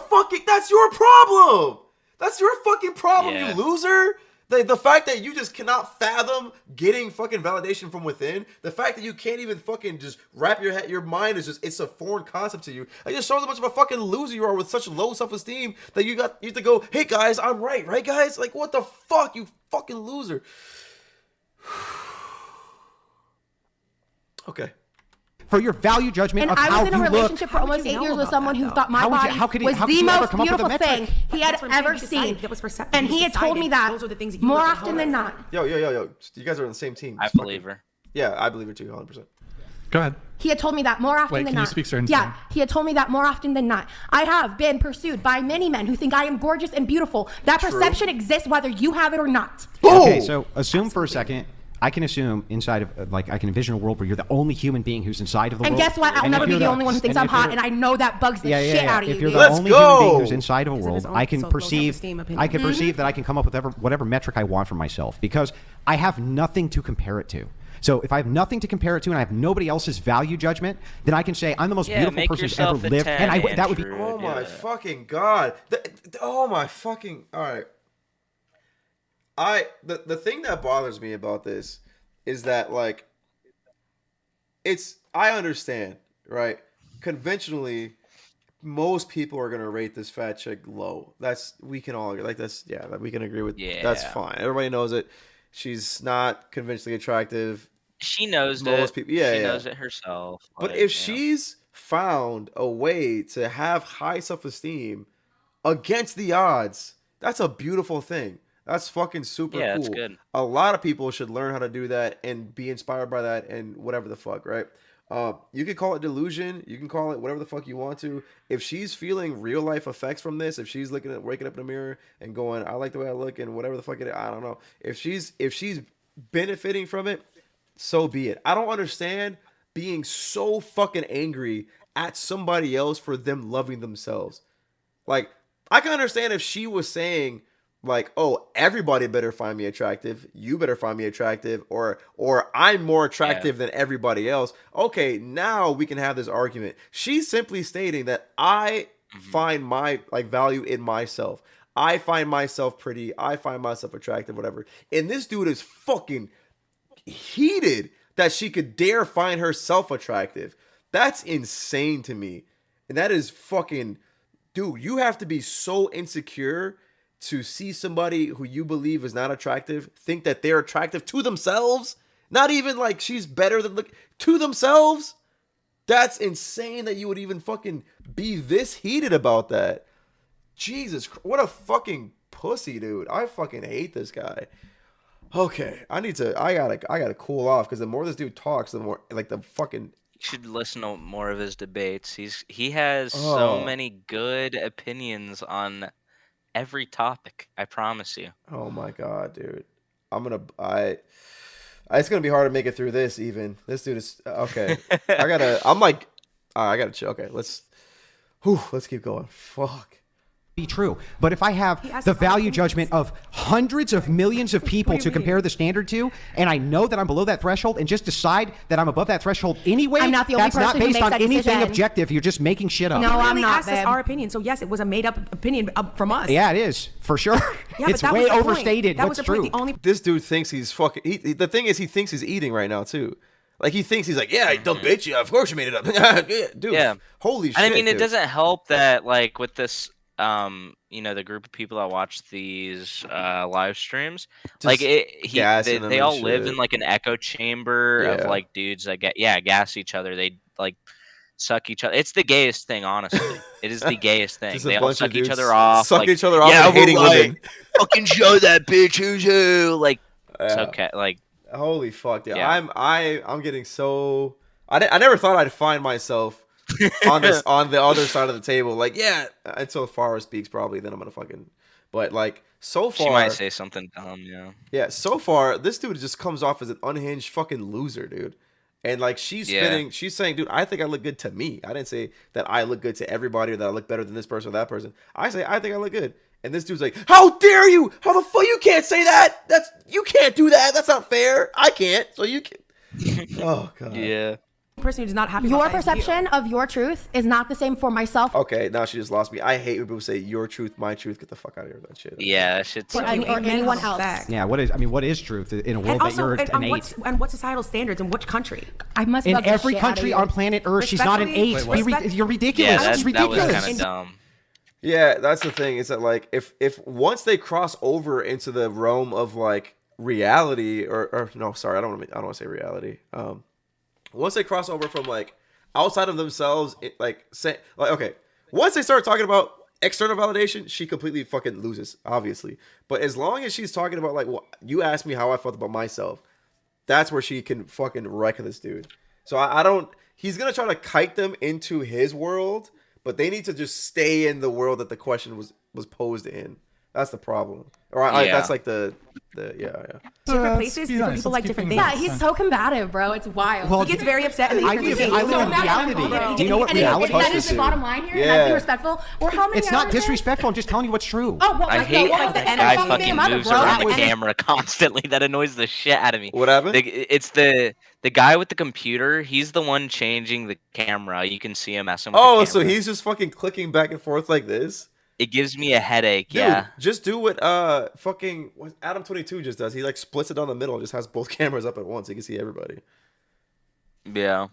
[SPEAKER 1] problem. That's your fucking problem,
[SPEAKER 8] Yeah.
[SPEAKER 1] you loser. The fact that you just cannot fathom getting fucking validation from within, the fact that you can't even fucking just wrap your mind is just, it's a foreign concept to you. It just shows how much of a fucking loser you are with such low self-esteem that you have to go, hey guys, I'm right guys? Like, what the fuck, you fucking loser. Okay.
[SPEAKER 6] For your value judgment
[SPEAKER 9] And
[SPEAKER 6] of
[SPEAKER 9] I
[SPEAKER 6] how
[SPEAKER 9] was in a
[SPEAKER 6] you look.
[SPEAKER 9] relationship for almost
[SPEAKER 5] you
[SPEAKER 9] 8
[SPEAKER 5] know
[SPEAKER 9] years with
[SPEAKER 5] about
[SPEAKER 9] someone
[SPEAKER 5] that,
[SPEAKER 9] who
[SPEAKER 5] though?
[SPEAKER 9] thought my
[SPEAKER 6] How would you-
[SPEAKER 9] body
[SPEAKER 6] how could he-
[SPEAKER 9] was
[SPEAKER 6] how could
[SPEAKER 9] the
[SPEAKER 6] you ever
[SPEAKER 9] most
[SPEAKER 6] come up with a
[SPEAKER 9] beautiful
[SPEAKER 6] metric?
[SPEAKER 9] thing he had
[SPEAKER 5] That's what I'm saying.
[SPEAKER 9] ever
[SPEAKER 5] You decided.
[SPEAKER 9] seen.
[SPEAKER 5] That was perception.
[SPEAKER 9] And
[SPEAKER 5] You
[SPEAKER 9] he had told me
[SPEAKER 5] decided.
[SPEAKER 9] that
[SPEAKER 5] Those are the things that you
[SPEAKER 9] more
[SPEAKER 5] looked at
[SPEAKER 9] often
[SPEAKER 5] home.
[SPEAKER 9] than not.
[SPEAKER 1] Yo. You guys are on the same team.
[SPEAKER 8] I believe her.
[SPEAKER 1] Yeah, I believe it too, 100%.
[SPEAKER 3] Go ahead.
[SPEAKER 9] He had told me that more often
[SPEAKER 3] Wait,
[SPEAKER 9] than
[SPEAKER 3] can you
[SPEAKER 9] not.
[SPEAKER 3] speak certain
[SPEAKER 9] Yeah,
[SPEAKER 3] thing?
[SPEAKER 9] he had told me that more often than not. I have been pursued by many men who think I am gorgeous and beautiful. That perception exists whether you have it or not.
[SPEAKER 6] Okay, so assume for a second. I can assume inside of, I can envision a world where you're the only human being who's inside of the
[SPEAKER 9] And
[SPEAKER 6] world.
[SPEAKER 9] guess what? I'll
[SPEAKER 6] And
[SPEAKER 9] never
[SPEAKER 6] if
[SPEAKER 9] be
[SPEAKER 6] you're
[SPEAKER 9] the only one who thinks I'm
[SPEAKER 6] if you're
[SPEAKER 9] hot,
[SPEAKER 6] the-
[SPEAKER 9] and I know that bugs the shit out of
[SPEAKER 6] If
[SPEAKER 9] you,
[SPEAKER 6] you're
[SPEAKER 9] dude.
[SPEAKER 6] the
[SPEAKER 1] Let's
[SPEAKER 6] only
[SPEAKER 1] go.
[SPEAKER 6] human being who's inside of a
[SPEAKER 5] Because of
[SPEAKER 6] world,
[SPEAKER 5] his own
[SPEAKER 6] I can
[SPEAKER 5] low
[SPEAKER 6] perceive.
[SPEAKER 5] self-esteem opinion.
[SPEAKER 6] I can perceive that I can come up with whatever metric I want for myself because I have nothing to compare it to. So if I have nothing to compare it to and I have nobody else's value judgment, then I can say I'm the most beautiful
[SPEAKER 8] make
[SPEAKER 6] person who's
[SPEAKER 8] yourself
[SPEAKER 6] ever
[SPEAKER 8] a
[SPEAKER 6] lived,
[SPEAKER 8] 10,
[SPEAKER 6] and that would be.
[SPEAKER 8] Andrew.
[SPEAKER 1] Oh my
[SPEAKER 8] Yeah.
[SPEAKER 1] fucking god. Oh my fucking. All right. The thing that bothers me about this is that I understand, right? Conventionally, most people are gonna rate this fat chick low. We can all agree. We can agree with.
[SPEAKER 8] Yeah.
[SPEAKER 1] That's fine. Everybody knows it. She's not conventionally attractive.
[SPEAKER 8] She knows
[SPEAKER 1] Most
[SPEAKER 8] it.
[SPEAKER 1] people,
[SPEAKER 8] She knows it herself.
[SPEAKER 1] But
[SPEAKER 8] like,
[SPEAKER 1] if
[SPEAKER 8] you know.
[SPEAKER 1] she's found a way to have high self-esteem against the odds, that's a beautiful thing. That's fucking super
[SPEAKER 8] Yeah,
[SPEAKER 1] cool.
[SPEAKER 8] it's good.
[SPEAKER 1] A lot of people should learn how to do that and be inspired by that and whatever the fuck, right? You can call it delusion. You can call it whatever the fuck you want to. If she's feeling real life effects from this, if she's waking up in the mirror and going, I like the way I look and whatever the fuck it is, I don't know. If she's benefiting from it, so be it. I don't understand being so fucking angry at somebody else for them loving themselves. Like, I can understand if she was saying, like, oh, everybody better find me attractive, you better find me attractive, or I'm more attractive than everybody else. Okay, now we can have this argument. She's simply stating that I find my value in myself. I find myself pretty. I find myself attractive, whatever. And this dude is fucking heated that she could dare find herself attractive. That's insane to me. And that is fucking, dude, you have to be so insecure to see somebody who you believe is not attractive, think that they're attractive to themselves. Not even like she's better than to themselves. That's insane that you would even fucking be this heated about that. Jesus, what a fucking pussy, dude. I fucking hate this guy. Okay, I gotta cool off because the more this dude talks, the more the fucking.
[SPEAKER 8] You should listen to more of his debates. He has so many good opinions on every topic. I promise you.
[SPEAKER 1] Oh my god, dude. It's gonna be hard to make it through this. Even this dude is okay. I gotta chill. Okay, let's keep going. Fuck.
[SPEAKER 6] Be true. But if I have
[SPEAKER 5] asked
[SPEAKER 6] the
[SPEAKER 5] if I
[SPEAKER 6] value
[SPEAKER 5] can-
[SPEAKER 6] judgment of hundreds of millions of people
[SPEAKER 5] do you
[SPEAKER 6] to
[SPEAKER 5] mean?
[SPEAKER 6] compare the standard to, and I know that I'm below that threshold and just decide that I'm above that threshold anyway,
[SPEAKER 9] I'm not the only
[SPEAKER 6] that's not
[SPEAKER 9] person who
[SPEAKER 6] based
[SPEAKER 9] makes
[SPEAKER 6] on
[SPEAKER 9] that
[SPEAKER 6] anything
[SPEAKER 9] decision.
[SPEAKER 6] objective. You're just making shit up.
[SPEAKER 9] No, I'm
[SPEAKER 5] Really
[SPEAKER 9] not,
[SPEAKER 5] asked us
[SPEAKER 9] babe.
[SPEAKER 5] our opinion. So yes, it was a made-up opinion from us.
[SPEAKER 6] Yeah, it is for sure.
[SPEAKER 5] Yeah, but
[SPEAKER 6] It's
[SPEAKER 5] that
[SPEAKER 6] way
[SPEAKER 5] was the point.
[SPEAKER 6] overstated.
[SPEAKER 5] That
[SPEAKER 6] What's
[SPEAKER 5] was the point.
[SPEAKER 6] true?
[SPEAKER 5] The only
[SPEAKER 1] This dude thinks he's fucking. The thing is, he thinks he's eating right now too. Like he thinks he's like, yeah, dumb bitch. Yeah, of course you made it up. Yeah, dude.
[SPEAKER 8] Yeah.
[SPEAKER 1] Holy shit.
[SPEAKER 8] And I mean, it
[SPEAKER 1] dude.
[SPEAKER 8] doesn't help that with this the group of people that watch these live streams,
[SPEAKER 1] Just gassing them
[SPEAKER 8] they
[SPEAKER 1] and
[SPEAKER 8] all live
[SPEAKER 1] shit.
[SPEAKER 8] in like an echo chamber of
[SPEAKER 1] Yeah.
[SPEAKER 8] like dudes that gas each other. They like suck each other. It's the gayest thing, honestly. It is the gayest thing.
[SPEAKER 1] Just a
[SPEAKER 8] They all
[SPEAKER 1] bunch of
[SPEAKER 8] suck each
[SPEAKER 1] dudes
[SPEAKER 8] other off.
[SPEAKER 1] sucking
[SPEAKER 8] like,
[SPEAKER 1] each other off
[SPEAKER 8] yeah,
[SPEAKER 1] and hating
[SPEAKER 8] we're right.
[SPEAKER 1] women.
[SPEAKER 8] Fucking show that bitch who's who. Like, it's
[SPEAKER 1] Yeah.
[SPEAKER 8] okay. Like,
[SPEAKER 1] Holy fuck, dude.
[SPEAKER 8] Yeah.
[SPEAKER 1] I'm getting so I never thought I'd find myself on the other side of the table. Like, yeah, until Farah speaks probably, then I'm gonna fucking but like so far
[SPEAKER 8] she might say something dumb, yeah.
[SPEAKER 1] Yeah, so far this dude just comes off as an unhinged fucking loser, dude. And like she's saying, dude, I think I look good to me. I didn't say that I look good to everybody or that I look better than this person or that person. I say I think I look good. And this dude's like, how dare you? How the fuck you can't say that? You can't do that. That's not fair. I can't. So you can. Oh god.
[SPEAKER 8] Yeah.
[SPEAKER 5] Person who's not happy.
[SPEAKER 9] Your
[SPEAKER 5] about that is you.
[SPEAKER 9] perception of your truth is not the same for myself
[SPEAKER 1] Okay, now she just lost me. I hate when people say your truth, my truth. Get the fuck out of here with that shit.
[SPEAKER 8] Yeah, that shit's
[SPEAKER 9] or anyone else.
[SPEAKER 6] Yeah, what is truth in a world
[SPEAKER 5] And also,
[SPEAKER 6] that you're an ape?
[SPEAKER 5] and what societal standards in which country?
[SPEAKER 9] I must
[SPEAKER 6] In
[SPEAKER 9] love the
[SPEAKER 6] every
[SPEAKER 9] shit out of
[SPEAKER 6] country
[SPEAKER 9] you.
[SPEAKER 6] on planet Earth, she's not an ape. You're ridiculous.
[SPEAKER 8] Yeah,
[SPEAKER 6] It's
[SPEAKER 8] that was
[SPEAKER 6] ridiculous.
[SPEAKER 8] kind of dumb.
[SPEAKER 1] Yeah, that's the thing. Is that like if once they cross over into the realm of like reality or no, sorry, I don't want to say reality. Once they cross over from like outside of themselves, once they start talking about external validation, she completely fucking loses, obviously. But as long as she's talking about like, well, you asked me how I felt about myself, that's where she can fucking wreck this dude. So I don't. He's gonna try to kite them into his world, but they need to just stay in the world that the question was posed in. That's the problem. That's like the
[SPEAKER 5] different places, different people like different things.
[SPEAKER 9] Yeah, he's so combative, bro. It's wild.
[SPEAKER 6] Well,
[SPEAKER 5] He gets very upset. And
[SPEAKER 6] I live in reality. Do you know what reality
[SPEAKER 9] That
[SPEAKER 6] is?
[SPEAKER 9] is the bottom line here.
[SPEAKER 1] Yeah.
[SPEAKER 9] And that's disrespectful. Or how many
[SPEAKER 6] It's not
[SPEAKER 9] hours is it?
[SPEAKER 6] disrespectful. I'm just telling you what's true.
[SPEAKER 9] Oh, well,
[SPEAKER 8] I hate
[SPEAKER 9] what
[SPEAKER 8] how
[SPEAKER 9] was
[SPEAKER 8] the
[SPEAKER 9] the
[SPEAKER 8] guy
[SPEAKER 9] end of
[SPEAKER 8] fucking
[SPEAKER 9] mother,
[SPEAKER 8] moves
[SPEAKER 9] bro?
[SPEAKER 8] around the camera constantly. That annoys the shit out of me.
[SPEAKER 1] What happened?
[SPEAKER 8] It's the guy with the computer. He's the one changing the camera. You can see him messing with the
[SPEAKER 1] Oh,
[SPEAKER 8] camera.
[SPEAKER 1] so he's just fucking clicking back and forth like this?
[SPEAKER 8] It gives me a headache,
[SPEAKER 1] Dude,
[SPEAKER 8] yeah.
[SPEAKER 1] just do what what Adam 22 just does. He like splits it down the middle and just has both cameras up at once. So you can see everybody.
[SPEAKER 8] Yeah.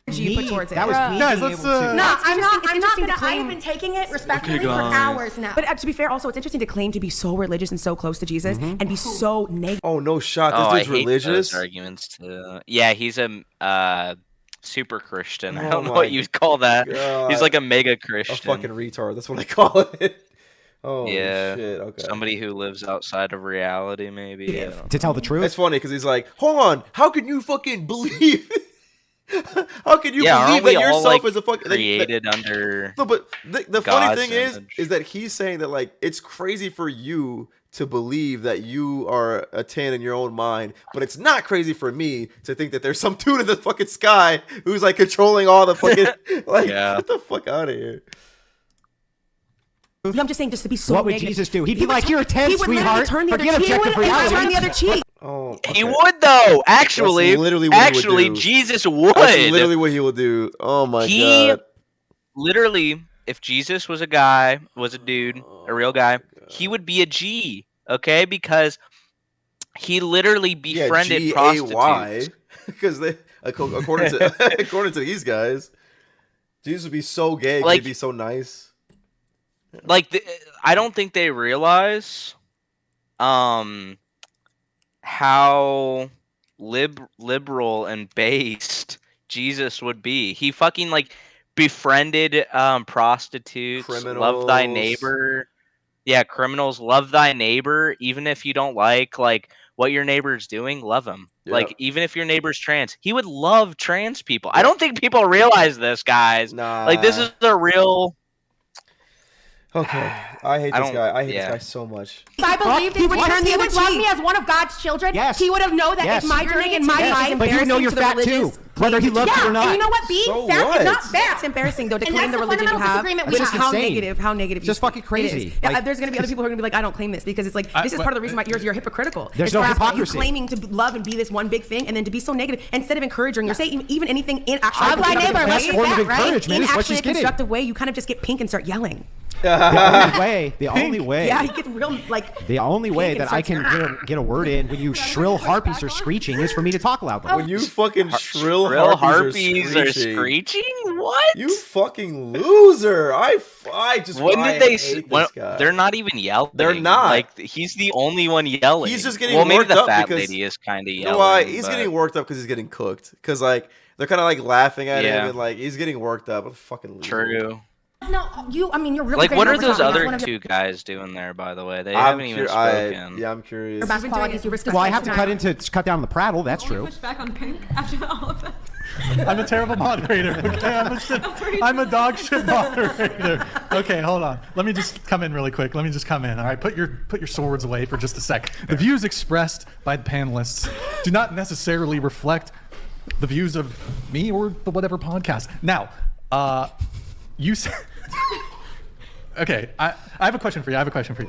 [SPEAKER 5] You put towards it.
[SPEAKER 6] That was me
[SPEAKER 3] Guys,
[SPEAKER 6] being
[SPEAKER 3] let's,
[SPEAKER 6] able to.
[SPEAKER 9] No,
[SPEAKER 5] It's
[SPEAKER 9] I'm not
[SPEAKER 5] interesting
[SPEAKER 9] gonna.
[SPEAKER 5] to claim-
[SPEAKER 9] I've been taking it respectfully for
[SPEAKER 3] guys.
[SPEAKER 9] hours now.
[SPEAKER 5] But to be fair, also, it's interesting to claim to be so religious and so close to Jesus and be so negative.
[SPEAKER 1] Oh no shot!
[SPEAKER 8] Oh,
[SPEAKER 1] This dude's
[SPEAKER 8] I hate
[SPEAKER 1] religious.
[SPEAKER 8] those arguments too. Yeah, he's a super Christian. I
[SPEAKER 1] Oh
[SPEAKER 8] don't know
[SPEAKER 1] my
[SPEAKER 8] what you'd call that.
[SPEAKER 1] God.
[SPEAKER 8] He's like a mega
[SPEAKER 1] A
[SPEAKER 8] Christian.
[SPEAKER 1] fucking retard. That's what I call it. Oh
[SPEAKER 8] Yeah.
[SPEAKER 1] shit. Okay.
[SPEAKER 8] Somebody who lives outside of reality, maybe. I don't know.
[SPEAKER 6] To tell the truth.
[SPEAKER 1] It's funny because he's like, hold on, how can you fucking believe? How can you
[SPEAKER 8] Yeah,
[SPEAKER 1] believe
[SPEAKER 8] aren't we
[SPEAKER 1] that
[SPEAKER 8] all,
[SPEAKER 1] yourself
[SPEAKER 8] like,
[SPEAKER 1] is a fucking
[SPEAKER 8] created under?
[SPEAKER 1] No, but the funny
[SPEAKER 8] God's
[SPEAKER 1] thing
[SPEAKER 8] image?
[SPEAKER 1] is that he's saying that like it's crazy for you to believe that you are a 10 in your own mind, but it's not crazy for me to think that there's some dude in the fucking sky who's like controlling all the fucking like
[SPEAKER 8] Yeah.
[SPEAKER 1] get the fuck out of here.
[SPEAKER 5] I'm just saying, just to be so
[SPEAKER 6] What would
[SPEAKER 5] negative.
[SPEAKER 6] Jesus do? He'd be
[SPEAKER 5] He would
[SPEAKER 6] like, "You're a 10,
[SPEAKER 5] he would literally
[SPEAKER 6] sweetheart.
[SPEAKER 5] turn the other
[SPEAKER 6] Forget
[SPEAKER 5] cheek.
[SPEAKER 6] objective
[SPEAKER 5] He would
[SPEAKER 6] reality."
[SPEAKER 5] turn the other cheek.
[SPEAKER 1] Oh,
[SPEAKER 8] He
[SPEAKER 1] okay.
[SPEAKER 8] would though. Actually,
[SPEAKER 1] That's literally what he would do.
[SPEAKER 8] Jesus would.
[SPEAKER 1] That's literally what he will do. Oh my
[SPEAKER 8] He-
[SPEAKER 1] god.
[SPEAKER 8] Literally, if Jesus was a guy, was a dude, a real guy, he would be a G. Okay, because he literally befriended
[SPEAKER 1] G-A-Y,
[SPEAKER 8] prostitutes.
[SPEAKER 1] because they according to according to these guys, Jesus would be so gay.
[SPEAKER 8] Like-
[SPEAKER 1] He'd be so nice.
[SPEAKER 8] Like, I don't think they realize, how liberal and based Jesus would be. He fucking like befriended prostitutes, love thy
[SPEAKER 1] Criminals.
[SPEAKER 8] neighbor. Yeah, criminals, love thy neighbor. Even if you don't like what your neighbor's doing, love him.
[SPEAKER 1] Yep.
[SPEAKER 8] Like even if your neighbor's trans, he would love trans people. I don't think people realize this, guys.
[SPEAKER 1] Nah.
[SPEAKER 8] Like this is a real.
[SPEAKER 1] Okay, I hate
[SPEAKER 8] I
[SPEAKER 1] this
[SPEAKER 8] don't-
[SPEAKER 1] guy. I hate
[SPEAKER 8] yeah.
[SPEAKER 1] this guy so much.
[SPEAKER 9] If I believed
[SPEAKER 5] He
[SPEAKER 9] in
[SPEAKER 5] would
[SPEAKER 9] Jesus,
[SPEAKER 5] turn the
[SPEAKER 9] he
[SPEAKER 5] other
[SPEAKER 9] would love
[SPEAKER 5] cheek.
[SPEAKER 9] me as one of God's children.
[SPEAKER 6] Yes.
[SPEAKER 9] He would have known that
[SPEAKER 6] Yes.
[SPEAKER 9] it's my journey and my life.
[SPEAKER 6] But he would know you're fat too, whether he loved you or
[SPEAKER 9] And
[SPEAKER 6] not.
[SPEAKER 9] you know what? Being
[SPEAKER 1] So
[SPEAKER 9] fat
[SPEAKER 1] what?
[SPEAKER 9] is not fat.
[SPEAKER 5] It's embarrassing though to
[SPEAKER 9] And
[SPEAKER 5] claim
[SPEAKER 9] that's
[SPEAKER 5] the
[SPEAKER 9] the
[SPEAKER 5] religion you
[SPEAKER 9] fundamental
[SPEAKER 5] have,
[SPEAKER 9] disagreement we
[SPEAKER 5] which is
[SPEAKER 9] have.
[SPEAKER 5] how
[SPEAKER 6] Insane.
[SPEAKER 5] negative, how negative.
[SPEAKER 6] Just
[SPEAKER 5] you
[SPEAKER 6] fucking
[SPEAKER 5] it
[SPEAKER 6] crazy.
[SPEAKER 5] is. Yeah,
[SPEAKER 6] Like-
[SPEAKER 5] there's gonna be other people who are gonna be like, I don't claim this because it's like this is part of the reason why you're hypocritical.
[SPEAKER 6] There's
[SPEAKER 5] It's
[SPEAKER 6] no
[SPEAKER 5] that
[SPEAKER 6] hypocrisy.
[SPEAKER 5] You're claiming to love and be this one big thing, and then to be so negative instead of encouraging. You're saying even anything in actually
[SPEAKER 9] Love thy neighbor,
[SPEAKER 6] best
[SPEAKER 9] unless
[SPEAKER 6] form
[SPEAKER 9] you're
[SPEAKER 6] of
[SPEAKER 9] fat, right?
[SPEAKER 6] encouragement
[SPEAKER 5] in
[SPEAKER 6] is what
[SPEAKER 5] actually
[SPEAKER 6] she's
[SPEAKER 5] a
[SPEAKER 6] getting.
[SPEAKER 5] constructive way, you kind of just get pink and start yelling.
[SPEAKER 6] The only way.
[SPEAKER 5] Yeah, he gets real like.
[SPEAKER 6] The only way
[SPEAKER 5] Pink and
[SPEAKER 6] that I can
[SPEAKER 5] starts-
[SPEAKER 6] get a word in when you shrill harpies are screeching is for me to talk loudly.
[SPEAKER 1] When you fucking shrill
[SPEAKER 8] Real
[SPEAKER 1] harpies
[SPEAKER 8] are
[SPEAKER 1] screeching.
[SPEAKER 8] screeching? What?
[SPEAKER 1] You fucking loser! I just
[SPEAKER 8] When
[SPEAKER 1] I
[SPEAKER 8] did they?
[SPEAKER 1] hate this guy.
[SPEAKER 8] They're not even yelling.
[SPEAKER 1] They're not.
[SPEAKER 8] Like he's the only one yelling.
[SPEAKER 1] He's just getting
[SPEAKER 8] well, maybe
[SPEAKER 1] worked
[SPEAKER 8] the
[SPEAKER 1] up
[SPEAKER 8] fat
[SPEAKER 1] because
[SPEAKER 8] lady is kind of
[SPEAKER 1] you
[SPEAKER 8] yelling.
[SPEAKER 1] know why? He's
[SPEAKER 8] but-
[SPEAKER 1] getting worked up because he's getting cooked. Because like they're kind of like laughing at
[SPEAKER 8] Yeah.
[SPEAKER 1] him and like he's getting worked up. What a fucking loser.
[SPEAKER 8] True.
[SPEAKER 9] No, you. I mean, you're really
[SPEAKER 8] Like,
[SPEAKER 9] great
[SPEAKER 8] what
[SPEAKER 9] at
[SPEAKER 8] are those
[SPEAKER 9] overtalking. That's
[SPEAKER 8] other
[SPEAKER 9] one of your
[SPEAKER 8] two guys doing there? By the way, they
[SPEAKER 1] I'm
[SPEAKER 8] haven't even
[SPEAKER 1] curious.
[SPEAKER 8] spoken.
[SPEAKER 1] Yeah, I'm curious.
[SPEAKER 9] best qualities you respect.
[SPEAKER 6] Well, I have to cut down the prattle. That's true.
[SPEAKER 10] Push back on Pink after all of that.
[SPEAKER 3] I'm a terrible moderator. Okay, I'm a dog shit moderator. Okay, hold on. Let me just come in really quick. All right, put your swords away for just a sec. The views expressed by the panelists do not necessarily reflect the views of me or the whatever podcast. Now, you said. Okay, I have a question for you.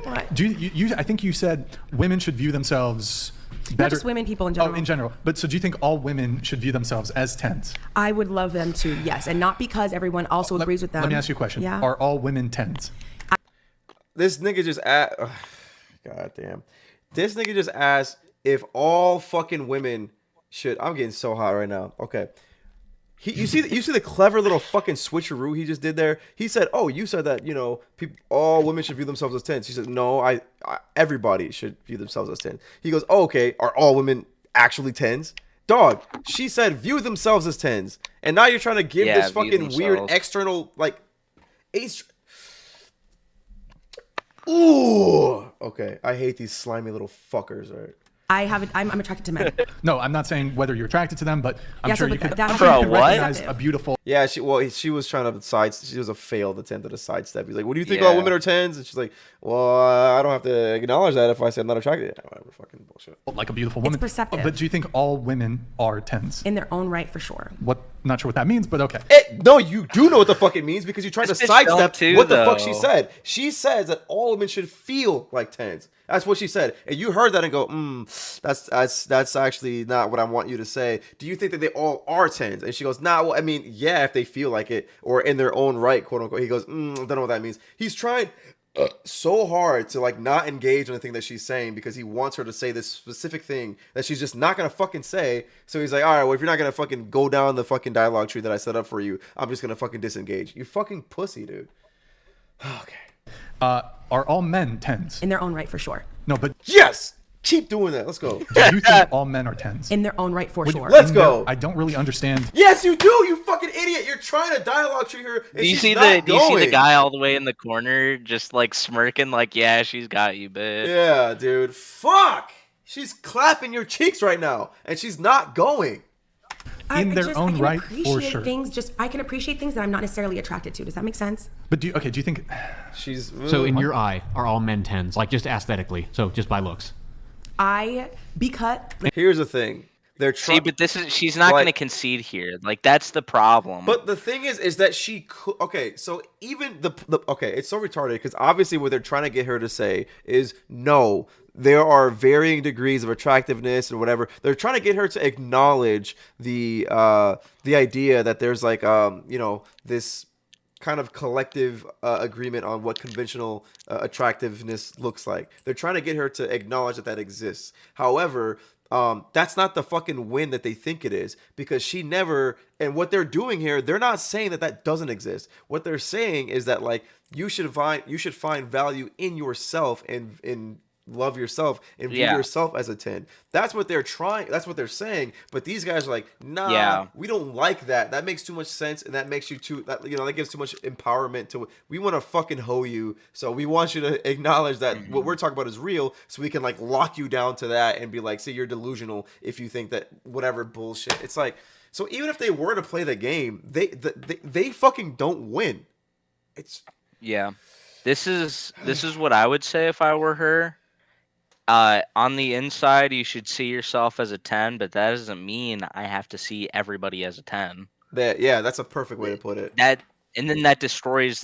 [SPEAKER 5] What?
[SPEAKER 3] Do you? I think you said women should view themselves better.
[SPEAKER 5] Not just women, people in general.
[SPEAKER 3] Oh, in general. But so do you think all women should view themselves as 10s?
[SPEAKER 5] I would love them to, yes, and not because everyone also agrees with them.
[SPEAKER 3] Let me ask you a question.
[SPEAKER 5] Yeah.
[SPEAKER 3] Are all women 10s?
[SPEAKER 1] This nigga just asked. God damn. This nigga just asked if all fucking women should. I'm getting so hot right now. Okay. You see the clever little fucking switcheroo he just did there. He said, "Oh, you said that all women should view themselves as 10s." He said, "No, I everybody should view themselves as 10s." He goes, "Oh, okay. Are all women actually 10s?" Dog, she said view themselves as 10s, and now you're trying to give this
[SPEAKER 8] view
[SPEAKER 1] fucking weird
[SPEAKER 8] themselves.
[SPEAKER 1] external like. Ooh. Okay, I hate these slimy little fuckers. All right.
[SPEAKER 5] I'm attracted to men.
[SPEAKER 3] No, I'm not saying whether you're attracted to them, but I'm
[SPEAKER 5] Yeah,
[SPEAKER 3] sure
[SPEAKER 5] so
[SPEAKER 3] you
[SPEAKER 5] but
[SPEAKER 3] can,
[SPEAKER 5] that-
[SPEAKER 3] I'm sure you
[SPEAKER 8] For a
[SPEAKER 3] can
[SPEAKER 8] what?
[SPEAKER 3] recognize a beautiful.
[SPEAKER 1] Yeah, she was trying to she was a failed attempt at a sidestep. He's like, "What do you think
[SPEAKER 8] Yeah.
[SPEAKER 1] all women are 10s?" And she's like, "Well, I don't have to acknowledge that if I say I'm not attracted." Yeah, whatever, fucking bullshit.
[SPEAKER 3] Like a beautiful woman.
[SPEAKER 5] perceptive.
[SPEAKER 3] But do you think all women are 10s?
[SPEAKER 5] In their own right, for sure.
[SPEAKER 3] Not sure what that means, but okay.
[SPEAKER 1] No, you do know what the fuck it means because you tried to
[SPEAKER 8] This bitch
[SPEAKER 1] sidestep
[SPEAKER 8] don't too,
[SPEAKER 1] what the fuck she
[SPEAKER 8] though.
[SPEAKER 1] said. She says that all women should feel like 10s. That's what she said, and you heard that and go, that's actually not what I want you to say. Do you think that they all are 10s? And she goes, nah, well, I mean, yeah, if they feel like it or in their own right, quote unquote. He goes, I don't know what that means. He's trying so hard to like not engage on the thing that she's saying because he wants her to say this specific thing that she's just not gonna fucking say. So he's like, all right, well, if you're not gonna fucking go down the fucking dialogue tree that I set up for you, I'm just gonna fucking disengage. You fucking pussy, dude. Okay.
[SPEAKER 3] Are all men 10s?
[SPEAKER 5] In their own right, for sure.
[SPEAKER 3] No, but
[SPEAKER 1] Yes! Keep doing that. Let's go.
[SPEAKER 3] do you think all men are 10s?
[SPEAKER 5] In their own right, for sure.
[SPEAKER 1] Let's go.
[SPEAKER 3] I don't really understand.
[SPEAKER 1] Yes, you do, you fucking idiot. You're trying to dialogue tree her. And
[SPEAKER 8] Do you
[SPEAKER 1] she's
[SPEAKER 8] see
[SPEAKER 1] not
[SPEAKER 8] do you see the
[SPEAKER 1] going.
[SPEAKER 8] guy all the way in the corner just like smirking like, yeah, she's got you, bitch.
[SPEAKER 1] Yeah, dude. Fuck. She's clapping your cheeks right now, and she's not going.
[SPEAKER 3] In their own right, for
[SPEAKER 5] appreciate
[SPEAKER 3] sure.
[SPEAKER 5] I can appreciate things that I'm not necessarily attracted to. Does that make sense?
[SPEAKER 3] But do you think
[SPEAKER 1] She's
[SPEAKER 7] So in your eye, are all men 10s? Like just aesthetically, so just by looks.
[SPEAKER 1] Here's the thing. They're
[SPEAKER 8] See,
[SPEAKER 1] trying.
[SPEAKER 8] but she's not
[SPEAKER 1] like-
[SPEAKER 8] gonna concede here. Like that's the problem.
[SPEAKER 1] But the thing is that she could. Okay, so even the okay, it's so retarded because obviously what they're trying to get her to say is no. There are varying degrees of attractiveness and whatever. They're trying to get her to acknowledge the idea that there's like this kind of collective agreement on what conventional attractiveness looks like. They're trying to get her to acknowledge that exists. However, that's not the fucking win that they think it is because she never. And what they're doing here, they're not saying that doesn't exist. What they're saying is that like you should find value in yourself and in love yourself and view yourself as a 10. That's what they're trying. That's what they're saying. But these guys are like, nah, we don't like that. That makes too much sense, and that makes you too. That gives too much empowerment to. We want to fucking hoe you, so we want you to acknowledge that what we're talking about is real, so we can like lock you down to that and be like, see, you're delusional if you think that whatever bullshit. It's like, so even if they were to play the game, they fucking don't win. It's
[SPEAKER 8] This is what I would say if I were her. On the inside, you should see yourself as a 10, but that doesn't mean I have to see everybody as a 10.
[SPEAKER 1] That's a perfect way to put it.
[SPEAKER 8] And then that destroys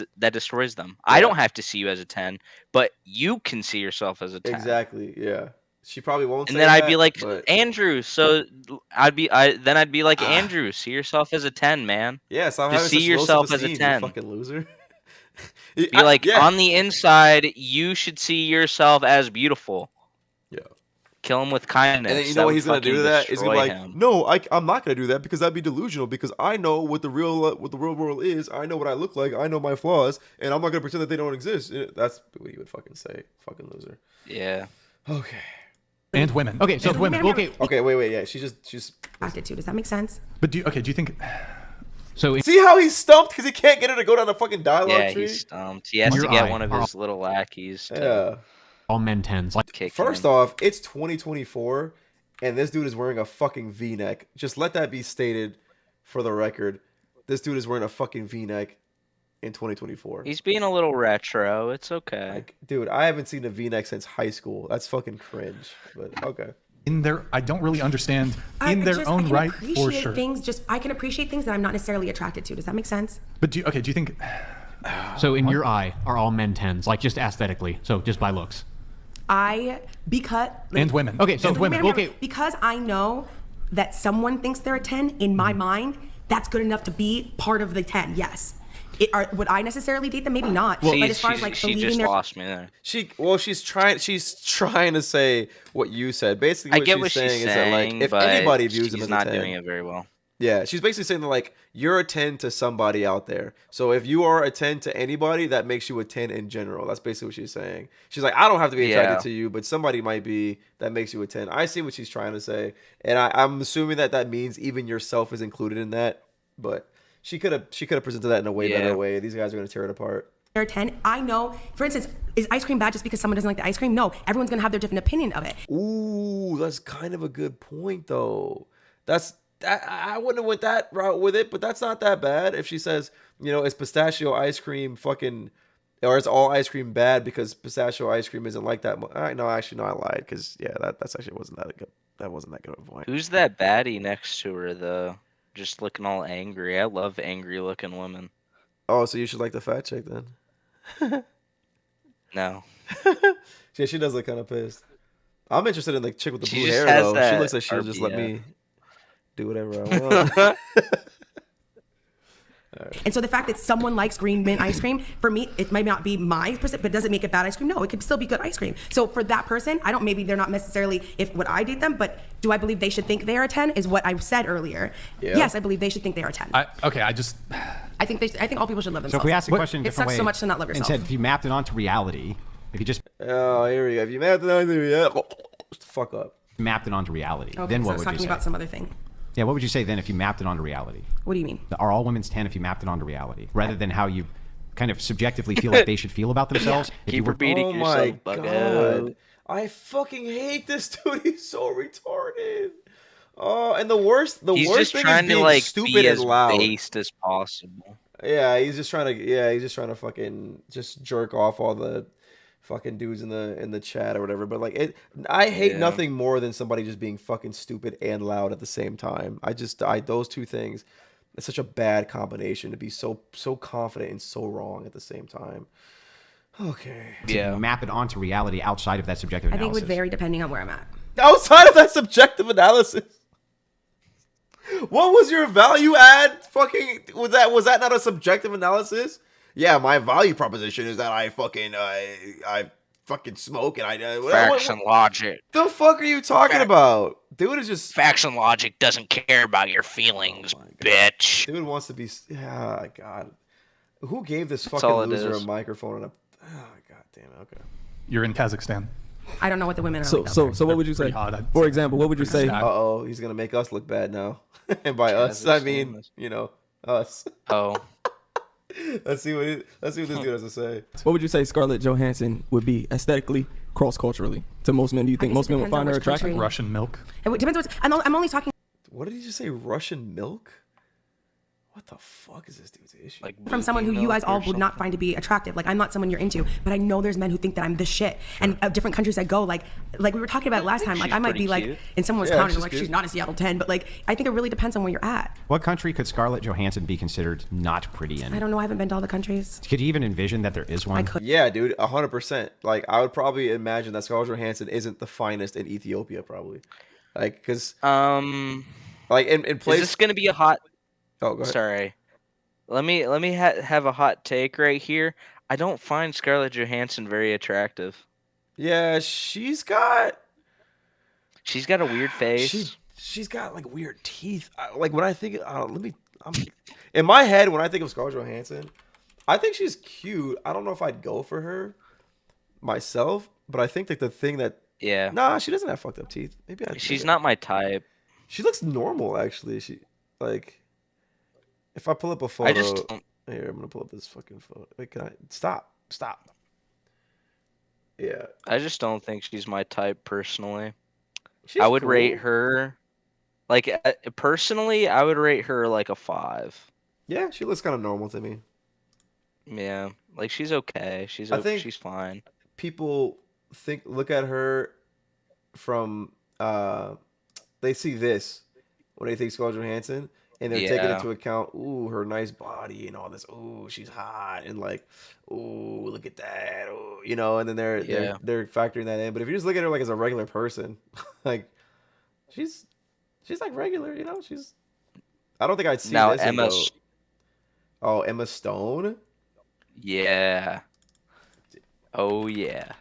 [SPEAKER 8] them. I don't have to see you as a 10, but you can see yourself as a 10.
[SPEAKER 1] Exactly. Yeah. She probably won't.
[SPEAKER 8] And
[SPEAKER 1] say
[SPEAKER 8] then I'd
[SPEAKER 1] that,
[SPEAKER 8] be like,
[SPEAKER 1] but...
[SPEAKER 8] Andrew. So I'd be like, Andrew, see yourself as a 10, man.
[SPEAKER 1] Yeah, so I'm
[SPEAKER 8] just
[SPEAKER 1] having
[SPEAKER 8] see
[SPEAKER 1] such low
[SPEAKER 8] yourself as a
[SPEAKER 1] self-esteem,
[SPEAKER 8] 10.
[SPEAKER 1] You fucking loser.
[SPEAKER 8] Be like, on the inside, you should see yourself as beautiful.
[SPEAKER 1] Yeah.
[SPEAKER 8] Kill him with kindness.
[SPEAKER 1] And then you
[SPEAKER 8] That
[SPEAKER 1] know what
[SPEAKER 8] would
[SPEAKER 1] he's gonna do to
[SPEAKER 8] fucking
[SPEAKER 1] that? He's gonna be
[SPEAKER 8] destroy
[SPEAKER 1] like,
[SPEAKER 8] him.
[SPEAKER 1] no, I'm not gonna do that because that'd be delusional. Because I know what the real world is. I know what I look like. I know my flaws, and I'm not gonna pretend that they don't exist. That's what he would fucking say. Fucking loser.
[SPEAKER 8] Yeah.
[SPEAKER 1] Okay.
[SPEAKER 3] And women.
[SPEAKER 7] Okay, so
[SPEAKER 3] and women.
[SPEAKER 1] Okay, wait, yeah. She's
[SPEAKER 5] Acted too. Does that make sense?
[SPEAKER 3] But do you think?
[SPEAKER 7] So
[SPEAKER 1] see how he's stumped because he can't get her to go down the fucking dialogue
[SPEAKER 8] Yeah,
[SPEAKER 1] tree.
[SPEAKER 8] he's stumped. He has to get one of his little lackeys to
[SPEAKER 7] all men 10s. Like
[SPEAKER 8] kick
[SPEAKER 1] First
[SPEAKER 8] him.
[SPEAKER 1] off, it's 2024, and this dude is wearing a fucking V-neck. Just let that be stated for the record. This dude is wearing a fucking V-neck in 2024.
[SPEAKER 8] He's being a little retro. It's okay.
[SPEAKER 1] Like, dude, I haven't seen a V-neck since high school. That's fucking cringe. But okay.
[SPEAKER 3] I don't really understand in their own right, for sure.
[SPEAKER 5] I can appreciate things that I'm not necessarily attracted to. Does that make sense?
[SPEAKER 3] But do you think?
[SPEAKER 7] So in your eye, are all men 10s? Like just aesthetically, so just by looks.
[SPEAKER 5] Because
[SPEAKER 3] and women.
[SPEAKER 7] Okay, so
[SPEAKER 3] and women.
[SPEAKER 7] Okay,
[SPEAKER 5] because I know that someone thinks they're a 10 in my mind, that's good enough to be part of the 10. Yes. Would I necessarily date them? Maybe not.
[SPEAKER 8] Well,
[SPEAKER 5] but as far as like
[SPEAKER 8] she
[SPEAKER 5] believing
[SPEAKER 8] just
[SPEAKER 5] their
[SPEAKER 8] lost me there.
[SPEAKER 1] She's trying to say what you said. Basically,
[SPEAKER 8] I
[SPEAKER 1] what
[SPEAKER 8] get
[SPEAKER 1] she's
[SPEAKER 8] what
[SPEAKER 1] saying
[SPEAKER 8] she's
[SPEAKER 1] is
[SPEAKER 8] saying,
[SPEAKER 1] that like if
[SPEAKER 8] but
[SPEAKER 1] anybody views him
[SPEAKER 8] she's
[SPEAKER 1] as
[SPEAKER 8] not
[SPEAKER 1] a 10,
[SPEAKER 8] doing it very well.
[SPEAKER 1] Yeah, she's basically saying that like you're a 10 to somebody out there. So if you are a 10 to anybody, that makes you a 10 in general. That's basically what she's saying. She's like, I don't have to be attracted to you, but somebody might be that makes you a 10. I see what she's trying to say, and I'm assuming that means even yourself is included in that. But she could have presented that in a way better way. These guys are gonna tear it apart.
[SPEAKER 5] they're 10. I know, for instance, is ice cream bad just because someone doesn't like the ice cream? No, everyone's gonna have their different opinion of it.
[SPEAKER 1] Ooh, that's kind of a good point though. I wouldn't have went that route with it, but that's not that bad. If she says, is pistachio ice cream fucking, or is all ice cream bad because pistachio ice cream isn't like that? No, actually, no, I lied because that's actually wasn't that good. That wasn't that good of a point.
[SPEAKER 8] Who's that baddie next to her though? Just looking all angry. I love angry looking women.
[SPEAKER 1] Oh, so you should like the fat chick then?
[SPEAKER 8] No.
[SPEAKER 1] Yeah, she does look kind of pissed. I'm interested in the chick with the
[SPEAKER 8] She
[SPEAKER 1] blue
[SPEAKER 8] just
[SPEAKER 1] hair
[SPEAKER 8] has
[SPEAKER 1] though. She
[SPEAKER 8] that
[SPEAKER 1] looks like she'll just let
[SPEAKER 8] RBF.
[SPEAKER 1] me do whatever I want.
[SPEAKER 5] And so the fact that someone likes green mint ice cream, for me, it might not be my percent, but does it make it bad ice cream? No, it could still be good ice cream. So for that person, maybe they're not necessarily would I date them, but do I believe they should think they are a 10 is what I said earlier.
[SPEAKER 1] Yeah.
[SPEAKER 5] Yes, I believe they should think they are a 10.
[SPEAKER 3] I
[SPEAKER 5] think all people should love
[SPEAKER 6] So
[SPEAKER 5] themselves.
[SPEAKER 6] if we ask the question a
[SPEAKER 5] It
[SPEAKER 6] different
[SPEAKER 5] sucks
[SPEAKER 6] way
[SPEAKER 5] so much to not love
[SPEAKER 6] and
[SPEAKER 5] yourself.
[SPEAKER 6] said if you mapped it onto reality, if you just
[SPEAKER 1] Oh, here we go. If you mapped it on fuck up.
[SPEAKER 6] mapped it onto reality,
[SPEAKER 5] Okay,
[SPEAKER 6] then
[SPEAKER 5] so I
[SPEAKER 6] what
[SPEAKER 5] was
[SPEAKER 6] would you
[SPEAKER 5] talking
[SPEAKER 6] say?
[SPEAKER 5] about some other thing.
[SPEAKER 6] Yeah, what would you say then if you mapped it onto reality?
[SPEAKER 5] What do you mean?
[SPEAKER 6] Are all women's 10 if you mapped it onto reality, rather than how you kind of subjectively feel like they should feel about themselves? If you
[SPEAKER 8] Keep
[SPEAKER 6] were
[SPEAKER 8] repeating
[SPEAKER 1] Oh my
[SPEAKER 8] yourself, buggo.
[SPEAKER 1] god. I fucking hate this dude. He's so retarded. Oh, and the worst
[SPEAKER 8] He's
[SPEAKER 1] worst
[SPEAKER 8] just
[SPEAKER 1] thing
[SPEAKER 8] trying
[SPEAKER 1] is
[SPEAKER 8] to
[SPEAKER 1] being
[SPEAKER 8] like
[SPEAKER 1] stupid
[SPEAKER 8] be
[SPEAKER 1] and
[SPEAKER 8] as
[SPEAKER 1] loud.
[SPEAKER 8] based as possible.
[SPEAKER 1] Yeah, he's just trying to fucking just jerk off all the fucking dudes in the chat or whatever. But like I hate nothing more than somebody just being fucking stupid and loud at the same time. Those two things, it's such a bad combination to be so confident and so wrong at the same time. Okay.
[SPEAKER 6] to map it onto reality outside of that subjective
[SPEAKER 5] I think it
[SPEAKER 6] analysis.
[SPEAKER 5] would vary depending on where I'm at.
[SPEAKER 1] Outside of that subjective analysis. What was your value add? Fucking was that not a subjective analysis? Yeah, my value proposition is that I fucking smoke and
[SPEAKER 8] Faction logic.
[SPEAKER 1] The fuck are you talking about? Dude is just
[SPEAKER 8] Faction logic doesn't care about your feelings, bitch.
[SPEAKER 1] dude wants to be. Yeah, God. Who gave this
[SPEAKER 8] all
[SPEAKER 1] fucking
[SPEAKER 8] it
[SPEAKER 1] loser a
[SPEAKER 8] is.
[SPEAKER 1] microphone and a? Oh, God damn it. Okay.
[SPEAKER 3] You're in Kazakhstan.
[SPEAKER 5] I don't know what the women are
[SPEAKER 11] So
[SPEAKER 5] like. out
[SPEAKER 11] so what would you say?
[SPEAKER 3] Pretty hot, I'd
[SPEAKER 11] For
[SPEAKER 3] say.
[SPEAKER 11] example, what would you say?
[SPEAKER 1] Uh-oh, he's gonna make us look bad now. And by us, I mean us.
[SPEAKER 8] Oh,
[SPEAKER 1] Let's see what this dude has to say.
[SPEAKER 11] What would you say Scarlett Johansson would be aesthetically, cross-culturally to most men? Do you think
[SPEAKER 5] guess
[SPEAKER 11] most
[SPEAKER 5] it
[SPEAKER 11] men would
[SPEAKER 5] depends on
[SPEAKER 11] find her
[SPEAKER 5] which
[SPEAKER 11] attractive?
[SPEAKER 5] country.
[SPEAKER 3] Russian milk.
[SPEAKER 5] It depends. I'm only talking
[SPEAKER 1] What did he just say? Russian milk? What the fuck is this dude's issue?
[SPEAKER 8] like
[SPEAKER 5] from someone who
[SPEAKER 8] milk
[SPEAKER 5] you guys
[SPEAKER 8] or
[SPEAKER 5] all would not
[SPEAKER 8] something.
[SPEAKER 5] find to be attractive. Like I'm not someone you're into, but I know there's men who think that I'm the shit. And different countries I go, like we were talking about last time. Like
[SPEAKER 8] she's
[SPEAKER 5] I might
[SPEAKER 8] pretty
[SPEAKER 5] be like
[SPEAKER 8] cute.
[SPEAKER 5] in someone's
[SPEAKER 1] Yeah,
[SPEAKER 5] county,
[SPEAKER 1] she's
[SPEAKER 5] like
[SPEAKER 1] cute.
[SPEAKER 5] she's not a Seattle 10, but like I think it really depends on where you're at.
[SPEAKER 6] What country could Scarlett Johansson be considered not pretty in?
[SPEAKER 5] I don't know. I haven't been to all the countries.
[SPEAKER 6] Could you even envision that there is one?
[SPEAKER 5] I could.
[SPEAKER 1] Yeah, dude, 100%. Like, I would probably imagine that Scarlett Johansson isn't the finest in Ethiopia, probably. Like, because, like, in
[SPEAKER 8] Is
[SPEAKER 1] place.
[SPEAKER 8] this gonna be a hot?
[SPEAKER 1] Oh, go ahead.
[SPEAKER 8] Sorry. Have a hot take right here. I don't find Scarlett Johansson very attractive.
[SPEAKER 1] Yeah, she's got
[SPEAKER 8] a weird face.
[SPEAKER 1] she's got like weird teeth. Like when I think, in my head when I think of Scarlett Johansson, I think she's cute. I don't know if I'd go for her myself, but I think like the thing that nah, she doesn't have fucked up teeth. Maybe
[SPEAKER 8] she's not my type.
[SPEAKER 1] She looks normal actually. She like if I pull up a photo. Here, I'm gonna pull up this fucking photo. Wait, can I stop? Yeah.
[SPEAKER 8] I just don't think she's my type personally.
[SPEAKER 1] She's
[SPEAKER 8] I would
[SPEAKER 1] cool.
[SPEAKER 8] rate her like personally, I would rate her like a 5.
[SPEAKER 1] Yeah, she looks kind of normal to me.
[SPEAKER 8] Yeah, like she's okay. She's fine.
[SPEAKER 1] People look at her from they see this when they think Scarlett Johansson, and they're taking into account, ooh, her nice body and all this. Ooh, she's hot, and like, ooh, look at that. Ooh, you know, and then they're factoring that in. But if you just look at her like as a regular person, like she's like regular, you know. I don't think I'd see
[SPEAKER 8] now
[SPEAKER 1] this.
[SPEAKER 8] Emma.
[SPEAKER 1] Oh, Emma Stone.
[SPEAKER 8] Yeah. Oh yeah.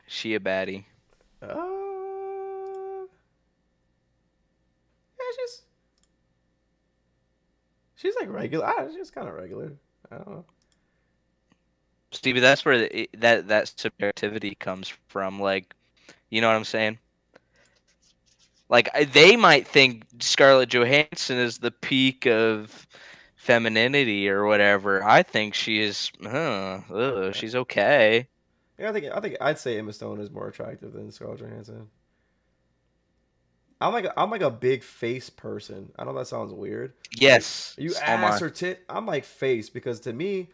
[SPEAKER 8] She a baddie.
[SPEAKER 1] Yeah, she's like regular. She's kind of regular. I don't know.
[SPEAKER 8] Stevie, that's where that subjectivity comes from. Like, you know what I'm saying? Like, they might think Scarlett Johansson is the peak of femininity or whatever. I think she is. She's okay.
[SPEAKER 1] Yeah, I think I'd say Emma Stone is more attractive than Scarlett Johansson. I'm like a big face person. I know that sounds weird.
[SPEAKER 8] Yes.
[SPEAKER 1] Like, you ass or tit. I'm like face because to me,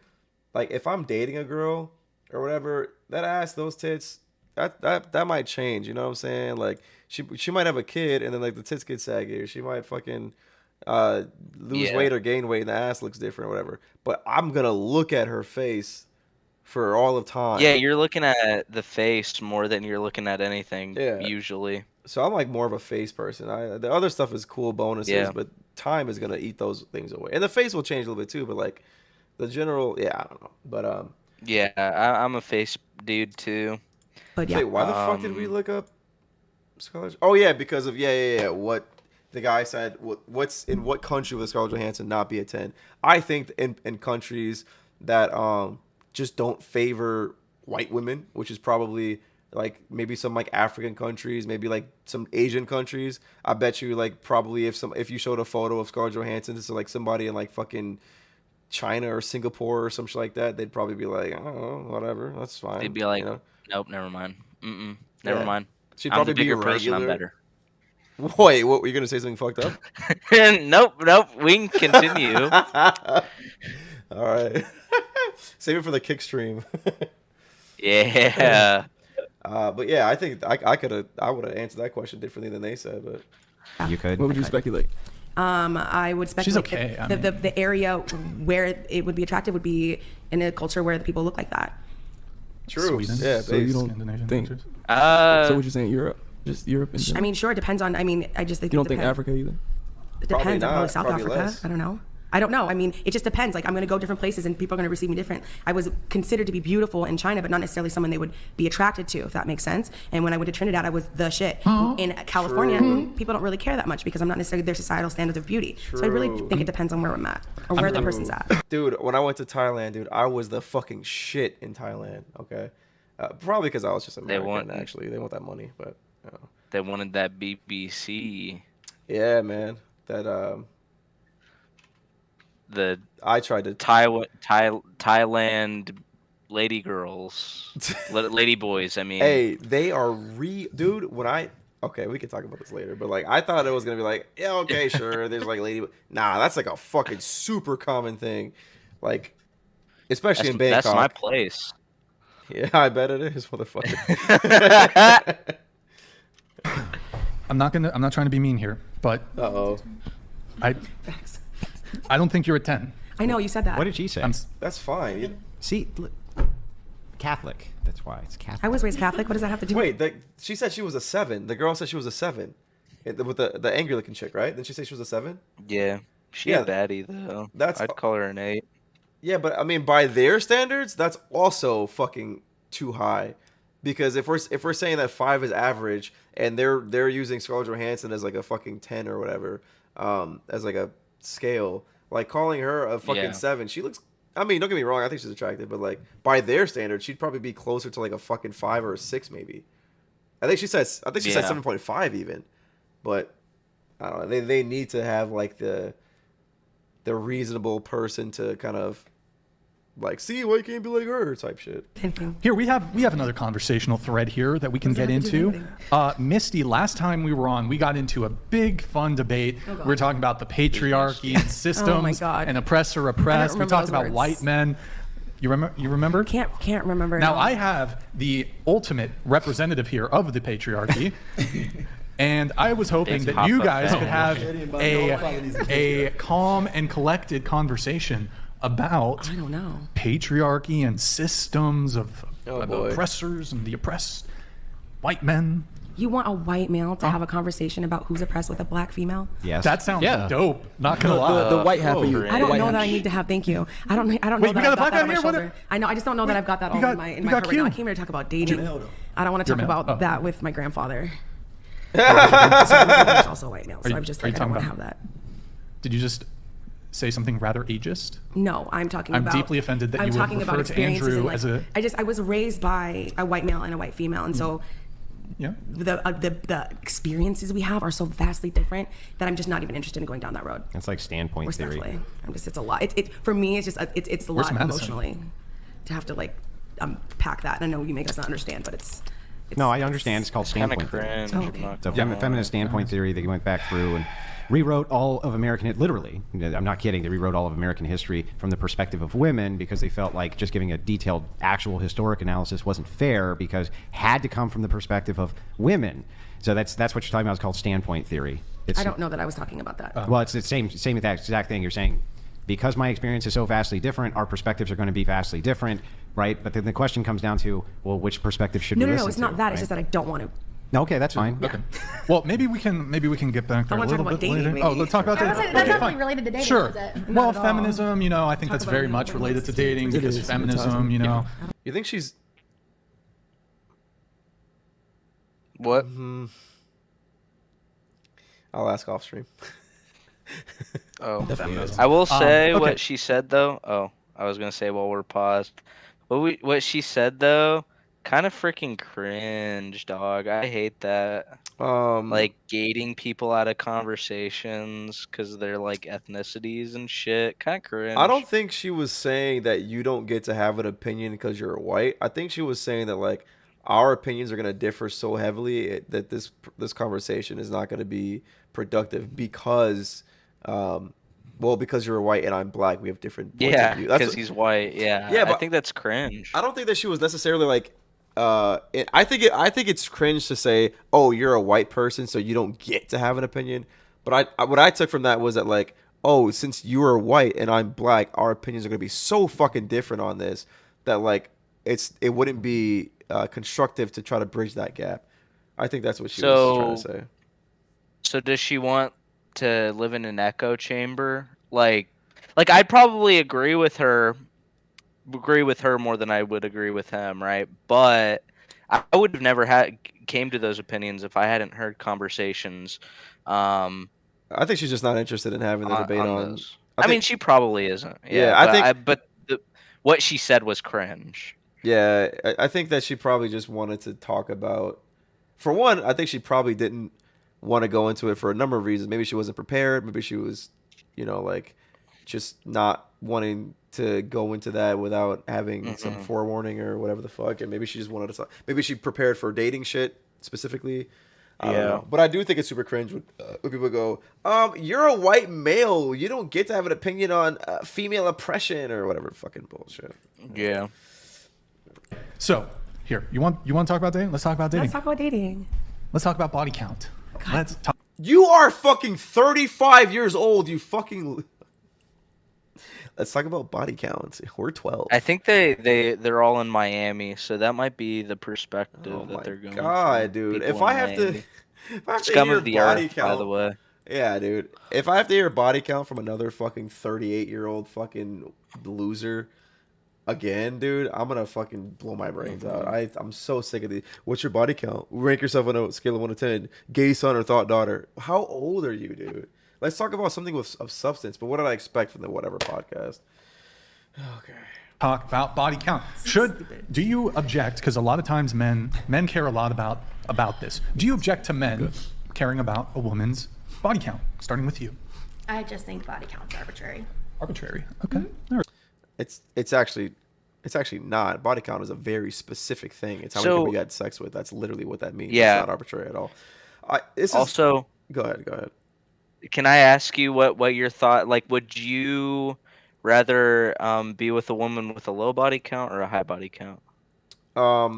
[SPEAKER 1] like if I'm dating a girl or whatever, that ass, those tits, that might change. You know what I'm saying? Like she might have a kid and then like the tits get saggy, or she might fucking lose weight or gain weight and the ass looks different or whatever. But I'm gonna look at her face for all of time.
[SPEAKER 8] Yeah, you're looking at the face more than you're looking at anything usually.
[SPEAKER 1] So I'm like more of a face person. The other stuff is cool bonuses, but time is gonna eat those things away. And the face will change a little bit too, but like the general, I don't know. But
[SPEAKER 8] yeah, I'm a face dude too.
[SPEAKER 5] But
[SPEAKER 1] wait, why the fuck did we look up Scarlett? Oh yeah, because of what the guy said. What's in what country would Scarlett Johansson not be a 10? I think in countries that just don't favor white women, which is probably like maybe some like African countries, maybe like some Asian countries. I bet you like probably if you showed a photo of Scarlett Johansson to like somebody in like fucking China or Singapore or some shit like that, they'd probably be like, I don't know, whatever, that's fine.
[SPEAKER 8] They'd be like,
[SPEAKER 1] you know?
[SPEAKER 8] Nope, never mind. Never mind.
[SPEAKER 1] She'd
[SPEAKER 8] I'm
[SPEAKER 1] probably
[SPEAKER 8] the bigger
[SPEAKER 1] be
[SPEAKER 8] person. I'm
[SPEAKER 1] regular.
[SPEAKER 8] better.
[SPEAKER 1] Wait, what were you gonna say? Something fucked up?
[SPEAKER 8] Nope. We can continue.
[SPEAKER 1] All right. Save it for the kick stream.
[SPEAKER 8] Yeah.
[SPEAKER 1] But yeah, I think I would have answered that question differently than they said. But
[SPEAKER 6] you could.
[SPEAKER 11] What would you speculate?
[SPEAKER 5] I would speculate.
[SPEAKER 3] She's okay.
[SPEAKER 5] The area where it would be attractive would be in a culture where the people look like that.
[SPEAKER 1] True.
[SPEAKER 3] Sweden.
[SPEAKER 1] Yeah.
[SPEAKER 11] So you don't
[SPEAKER 3] Scandinavian
[SPEAKER 11] think?
[SPEAKER 3] countries.
[SPEAKER 11] So what you're saying? Europe? Just Europe? In general?
[SPEAKER 5] I mean, sure, it depends on. I mean, I just think
[SPEAKER 11] You don't think Africa either?
[SPEAKER 5] It
[SPEAKER 1] Probably
[SPEAKER 5] depends.
[SPEAKER 1] not,
[SPEAKER 5] Probably South
[SPEAKER 1] probably
[SPEAKER 5] Africa.
[SPEAKER 1] less.
[SPEAKER 5] I don't know. I mean, it just depends. Like, I'm going to go different places and people are going to receive me different. I was considered to be beautiful in China, but not necessarily someone they would be attracted to, if that makes sense. And when I went to Trinidad, I was the shit. In California, people don't really care that much because I'm not necessarily their societal standards of beauty. So I really think it depends on where I'm at or where the person's at.
[SPEAKER 1] Dude, when I went to Thailand, dude, I was the fucking shit in Thailand. Okay, probably because I was just American. Actually, they want that money, but
[SPEAKER 8] They wanted that BBC.
[SPEAKER 1] Yeah, man. That I tried to
[SPEAKER 8] Thailand lady girls, lady boys. I mean,
[SPEAKER 1] hey, they are dude. Okay, we can talk about this later, but like I thought it was gonna be like, yeah, okay, sure. There's like lady, nah, that's like a fucking super common thing, like especially in Bangkok.
[SPEAKER 8] That's my place.
[SPEAKER 1] Yeah, I bet it is, motherfucker.
[SPEAKER 3] I'm not trying to be mean here, but I don't think you're a 10.
[SPEAKER 5] I know you said that.
[SPEAKER 6] What did she say?
[SPEAKER 1] That's fine.
[SPEAKER 6] See, Catholic. That's why it's Catholic.
[SPEAKER 5] I was raised Catholic. What does that have to do?
[SPEAKER 1] Wait, she said she was a 7. The girl said she was a 7. With the angry looking chick, right? Didn't she say she was a 7?
[SPEAKER 8] Yeah, She a baddie though. I'd call her an 8.
[SPEAKER 1] Yeah, but I mean, by their standards, that's also fucking too high. Because if we're saying that 5 is average, and they're using Scarlett Johansson as like a fucking 10 or whatever, as like a scale, like calling her a fucking 7, she looks. I mean, don't get me wrong, I think she's attractive, but like by their standards, she'd probably be closer to like a fucking 5 or a 6 maybe. I think she said 7.5 even, but I don't know. They need to have like the reasonable person to kind of like, see, why you can't be like her type shit.
[SPEAKER 3] Here we have another conversational thread here that we can get into. Misty, last time we were on, we got into a big fun debate. We were talking about the patriarchy and systems and oppressor oppressed. We talked about white men. You remember?
[SPEAKER 5] Can't remember.
[SPEAKER 3] Now I have the ultimate representative here of the patriarchy. And I was hoping that you guys could have a calm and collected conversation about patriarchy and systems of the oppressors and the oppressed, white men.
[SPEAKER 5] You want a white male to have a conversation about who's oppressed with a black female?
[SPEAKER 6] Yes.
[SPEAKER 3] That sounds dope. Not gonna lie.
[SPEAKER 11] The white half of you.
[SPEAKER 5] I don't know that I need to have. Thank you. I don't know that I've got that on my shoulder. I know. I just don't know that I've got that all in my career. Now, I came here to talk about dating. I don't want to talk about that with my grandfather. He's also a white male, so I'm just like, I don't want to have that.
[SPEAKER 3] Did you just say something rather ageist?
[SPEAKER 5] No, I'm talking about.
[SPEAKER 3] I'm deeply offended that you would refer to Andrew as a.
[SPEAKER 5] I was raised by a white male and a white female, and so.
[SPEAKER 3] Yeah.
[SPEAKER 5] The experiences we have are so vastly different that I'm just not even interested in going down that road.
[SPEAKER 6] It's like standpoint theory.
[SPEAKER 5] It's a lot. It for me, it's just it's a lot emotionally to have to like unpack that. And I know you make us not understand, but it's
[SPEAKER 6] no, I understand. It's called standpoint theory. So feminist standpoint theory. They went back through and rewrote all of American, literally, I'm not kidding, they rewrote all of American history from the perspective of women because they felt like just giving a detailed actual historic analysis wasn't fair because it had to come from the perspective of women. So that's what you're talking about. It's called standpoint theory.
[SPEAKER 5] I don't know that I was talking about that.
[SPEAKER 6] Well, it's the same exact thing. You're saying because my experience is so vastly different, our perspectives are going to be vastly different, right? But then the question comes down to, well, which perspective should we listen to?
[SPEAKER 5] No, it's not that. Right? It's just that I don't want to.
[SPEAKER 6] Okay, that's fine.
[SPEAKER 3] Okay. Well, maybe we can get back there a little bit later.
[SPEAKER 5] Maybe.
[SPEAKER 3] Oh, let's talk about dating.
[SPEAKER 9] That's not really related to dating,
[SPEAKER 3] sure.
[SPEAKER 9] is it?
[SPEAKER 3] Well, feminism, I think that's very much related to dating because feminism,
[SPEAKER 1] You think she's
[SPEAKER 8] what?
[SPEAKER 1] I'll ask off stream.
[SPEAKER 8] I will say what she said though. Oh, I was gonna say while we're paused. What she said though. Kind of freaking cringe, dog. I hate that. Like gating people out of conversations because they're like ethnicities and shit. Kind of cringe.
[SPEAKER 1] I don't think she was saying that you don't get to have an opinion because you're white. I think she was saying that like our opinions are gonna differ so heavily that this conversation is not gonna be productive because. Because you're white and I'm black, we have different points of view.
[SPEAKER 8] Because he's white. Yeah, I think that's cringe.
[SPEAKER 1] I don't think that she was necessarily like. I think it's cringe to say, "Oh, you're a white person, so you don't get to have an opinion." But what I took from that was that like, "Oh, since you are white and I'm black, our opinions are gonna be so fucking different on this that like it wouldn't be constructive to try to bridge that gap." I think that's what she was trying to say.
[SPEAKER 8] So does she want to live in an echo chamber? Like I'd probably agree with her more than I would agree with him, right? But I would have never came to those opinions if I hadn't heard conversations.
[SPEAKER 1] I think she's just not interested in having the debate on
[SPEAKER 8] those. I mean, she probably isn't. But what she said was cringe.
[SPEAKER 1] Yeah, I think that she probably just wanted to talk about. For one, I think she probably didn't want to go into it for a number of reasons. Maybe she wasn't prepared. Maybe she was, like just not wanting to go into that without having some forewarning or whatever the fuck. And maybe she just wanted to talk. Maybe she prepared for dating shit specifically. I don't know. But I do think it's super cringe when people go, you're a white male. You don't get to have an opinion on female oppression or whatever fucking bullshit.
[SPEAKER 8] Yeah.
[SPEAKER 3] So, here, you want to talk about dating? Let's talk about dating.
[SPEAKER 5] Let's talk about dating.
[SPEAKER 3] Let's talk about body count. Let's talk.
[SPEAKER 1] You are fucking 35 years old, you fucking... Let's talk about body count. We're 12.
[SPEAKER 8] I think they're all in Miami, so that might be the perspective that they're going.
[SPEAKER 1] God, dude! If I have to
[SPEAKER 8] Scum
[SPEAKER 1] hear
[SPEAKER 8] of the
[SPEAKER 1] body
[SPEAKER 8] earth,
[SPEAKER 1] count,
[SPEAKER 8] by the way.
[SPEAKER 1] Yeah, dude. If I have to hear body count from another fucking 38-year-old fucking loser again, dude, I'm gonna fucking blow my brains out. I'm so sick of these. What's your body count? Rank yourself on a scale of 1 to 10. Gay son or thought daughter. How old are you, dude? Let's talk about something of substance. But what did I expect from the whatever podcast? Okay.
[SPEAKER 3] Talk about body count. Do you object? Because a lot of times men care a lot about this. Do you object to men caring about a woman's body count? Starting with you.
[SPEAKER 9] I just think body count's arbitrary.
[SPEAKER 3] Arbitrary. Okay.
[SPEAKER 1] Mm-hmm. It's actually not. Body count is a very specific thing. It's how many people you had sex with. That's literally what that means.
[SPEAKER 8] Yeah.
[SPEAKER 1] It's not arbitrary at all. Go ahead.
[SPEAKER 8] Can I ask you what your thought? Like, would you rather be with a woman with a low body count or a high body count?
[SPEAKER 1] Let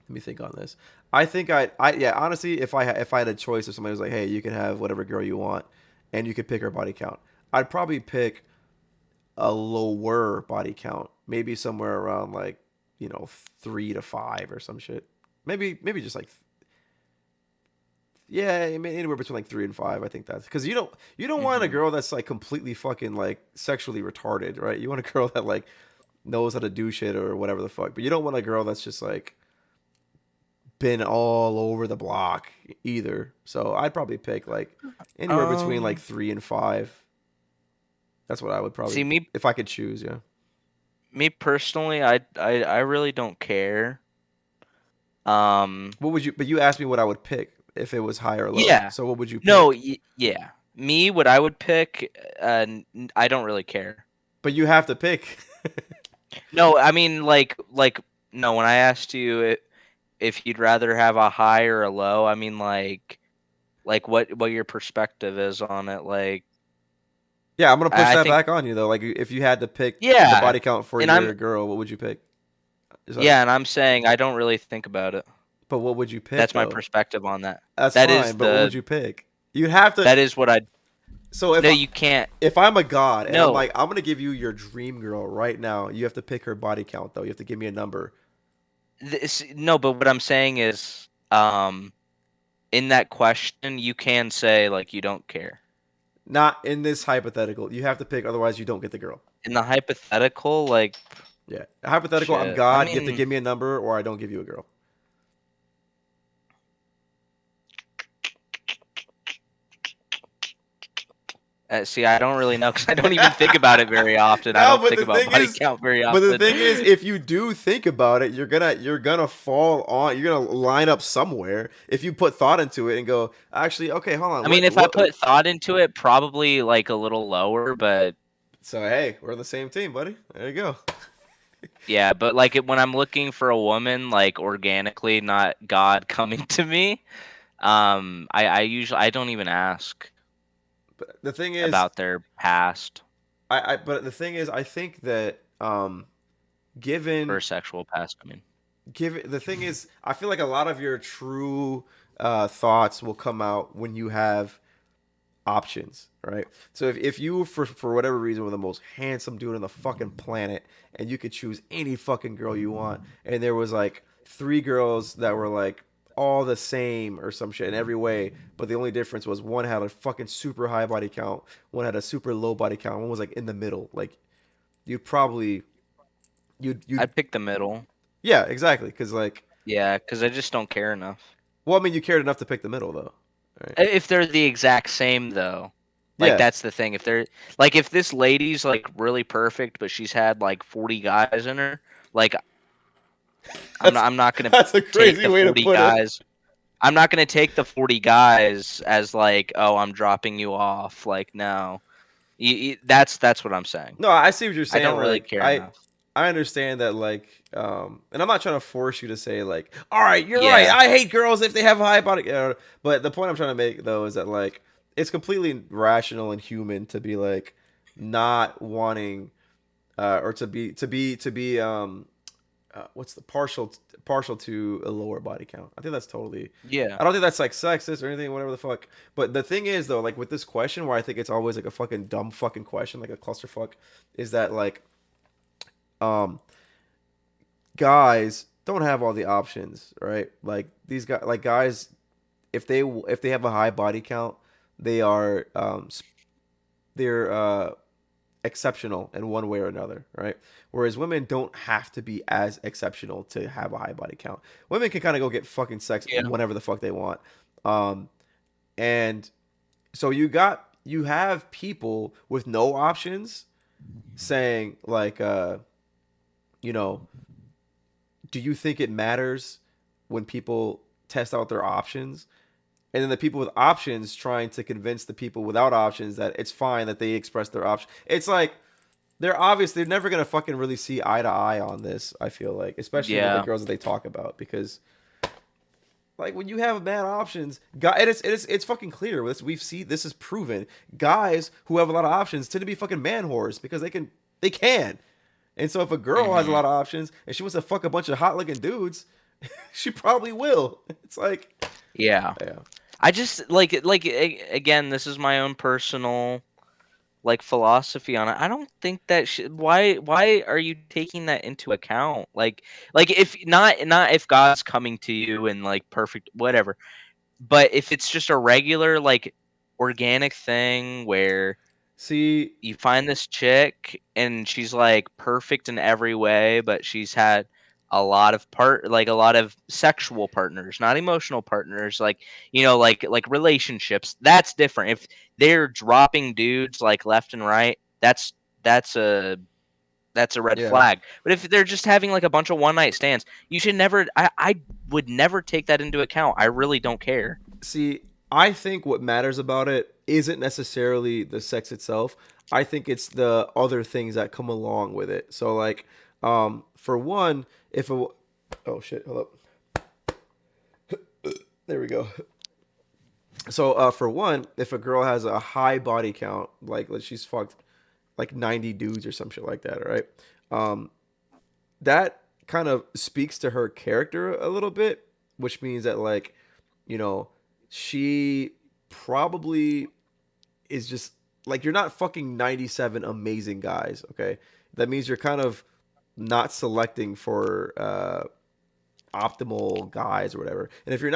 [SPEAKER 1] me think on this. I think honestly, if I had a choice, if somebody was like, hey, you can have whatever girl you want, and you could pick her body count, I'd probably pick a lower body count, maybe somewhere around like 3 to 5 or some shit. Maybe just like anywhere between like 3 and 5. I think that's because you don't want a girl that's like completely fucking like sexually retarded, right? You want a girl that like knows how to do shit or whatever the fuck, but you don't want a girl that's just like been all over the block either. So I'd probably pick like anywhere between like 3 and 5. That's what I would probably see if I could choose. Yeah.
[SPEAKER 8] Me personally, I really don't care.
[SPEAKER 1] What would you? But you asked me what I would pick if it was high or low.
[SPEAKER 8] Yeah.
[SPEAKER 1] So what would you pick?
[SPEAKER 8] No. Yeah. Me, what I would pick. I don't really care.
[SPEAKER 1] But you have to pick.
[SPEAKER 8] No, I mean no. When I asked you if you'd rather have a high or a low, I mean like what your perspective is on it, like.
[SPEAKER 1] Yeah, I'm gonna push that back on you though. Like, if you had to pick the body count for your girl, what would you pick?
[SPEAKER 8] And I'm saying I don't really think about it.
[SPEAKER 1] But what would you pick?
[SPEAKER 8] That's my perspective on that.
[SPEAKER 1] That's fine. But what would you pick? You'd have to.
[SPEAKER 8] That is what I'd.
[SPEAKER 1] So if
[SPEAKER 8] you can't.
[SPEAKER 1] If I'm a god and I'm like, I'm gonna give you your dream girl right now, you have to pick her body count though. You have to give me a number.
[SPEAKER 8] No, but what I'm saying is, in that question, you can say like you don't care.
[SPEAKER 1] Not in this hypothetical. You have to pick, otherwise you don't get the girl.
[SPEAKER 8] In the hypothetical, like.
[SPEAKER 1] Yeah, hypothetical. Shit. I'm God. You have to give me a number, or I don't give you a girl.
[SPEAKER 8] See, I don't really know because I don't even think about it very often. I don't think about body count very often.
[SPEAKER 1] But the thing is, if you do think about it, you're gonna fall on. You're gonna line up somewhere. If you put thought into it and go, actually, okay, hold on.
[SPEAKER 8] I mean, if I put thought into it, probably like a little lower, but.
[SPEAKER 1] So hey, we're on the same team, buddy. There you go.
[SPEAKER 8] Yeah, but like when I'm looking for a woman, like organically, not God coming to me, I usually don't even ask.
[SPEAKER 1] But the thing is
[SPEAKER 8] about their past.
[SPEAKER 1] But the thing is, I think that given
[SPEAKER 8] or sexual past, I mean.
[SPEAKER 1] The thing is, I feel like a lot of your true thoughts will come out when you have options, right? So if you for whatever reason were the most handsome dude on the fucking planet and you could choose any fucking girl you want, and there was like 3 girls that were like all the same or some shit in every way, but the only difference was one had a fucking super high body count, one had a super low body count, one was like in the middle, like you'd
[SPEAKER 8] I'd pick the middle.
[SPEAKER 1] Yeah, exactly, because
[SPEAKER 8] I just don't care enough.
[SPEAKER 1] Well, I mean, you cared enough to pick the middle though.
[SPEAKER 8] Right. If they're the exact same, though, like that's the thing. If they're like, if this lady's like really perfect, but she's had like 40 guys in her, like, I'm not gonna.
[SPEAKER 1] That's a crazy way to put
[SPEAKER 8] it. I'm not gonna take the 40 guys as like, oh, I'm dropping you off. Like, no, that's what I'm saying.
[SPEAKER 1] No, I see what you're saying.
[SPEAKER 8] I don't really care enough.
[SPEAKER 1] I understand that, like, and I'm not trying to force you to say, like, all right, you're right. I hate girls if they have a high body. But the point I'm trying to make, though, is that, like, it's completely rational and human to be, like, not wanting, or to be what's the partial to a lower body count. I think that's totally.
[SPEAKER 8] Yeah.
[SPEAKER 1] I don't think that's, like, sexist or anything, whatever the fuck. But the thing is, though, like, with this question, where I think it's always, like, a fucking dumb fucking question, like a clusterfuck, is that, like, guys don't have all the options, right? Like these guys, like guys, if they have a high body count, they are they're exceptional in one way or another, right? Whereas women don't have to be as exceptional to have a high body count. Women can kind of go get fucking sex
[SPEAKER 8] Yeah.
[SPEAKER 1] whenever the fuck they want. And so you have people with no options saying like you know, do you think it matters when people test out their options? And then the people with options trying to convince the people without options that it's fine that they express their option. It's like they're never gonna fucking really see eye to eye on this. I feel like, especially with the
[SPEAKER 8] Yeah.
[SPEAKER 1] girls that they talk about, because like when you have bad options, guy, it's fucking clear. This is proven. Guys who have a lot of options tend to be fucking man whores because they can. And so if a girl has a lot of options and she wants to fuck a bunch of hot looking dudes, she probably will. It's like,
[SPEAKER 8] Yeah.
[SPEAKER 1] yeah.
[SPEAKER 8] I just again, this is my own personal like philosophy on it. I don't think that why are you taking that into account? Like if not if God's coming to you and like perfect whatever. But if it's just a regular like organic thing where
[SPEAKER 1] See,
[SPEAKER 8] you find this chick and she's like perfect in every way, but she's had a lot of sexual partners, not emotional partners, like like relationships. That's different. If they're dropping dudes like left and right, that's a that's a red
[SPEAKER 1] yeah.
[SPEAKER 8] flag. But if they're just having like a bunch of one night stands, you should never I would never take that into account. I really don't care.
[SPEAKER 1] See, I think what matters about it isn't necessarily the sex itself. I think it's the other things that come along with it. So like, for one, if a oh shit, hold up, there we go. So for one, if a girl has a high body count, like she's fucked like 90 dudes or some shit like that, right? Um, that kind of speaks to her character a little bit, which means that like, you know, she probably is just like you're not fucking 97 amazing guys, okay? That means you're kind of not selecting for optimal guys or whatever. And if you're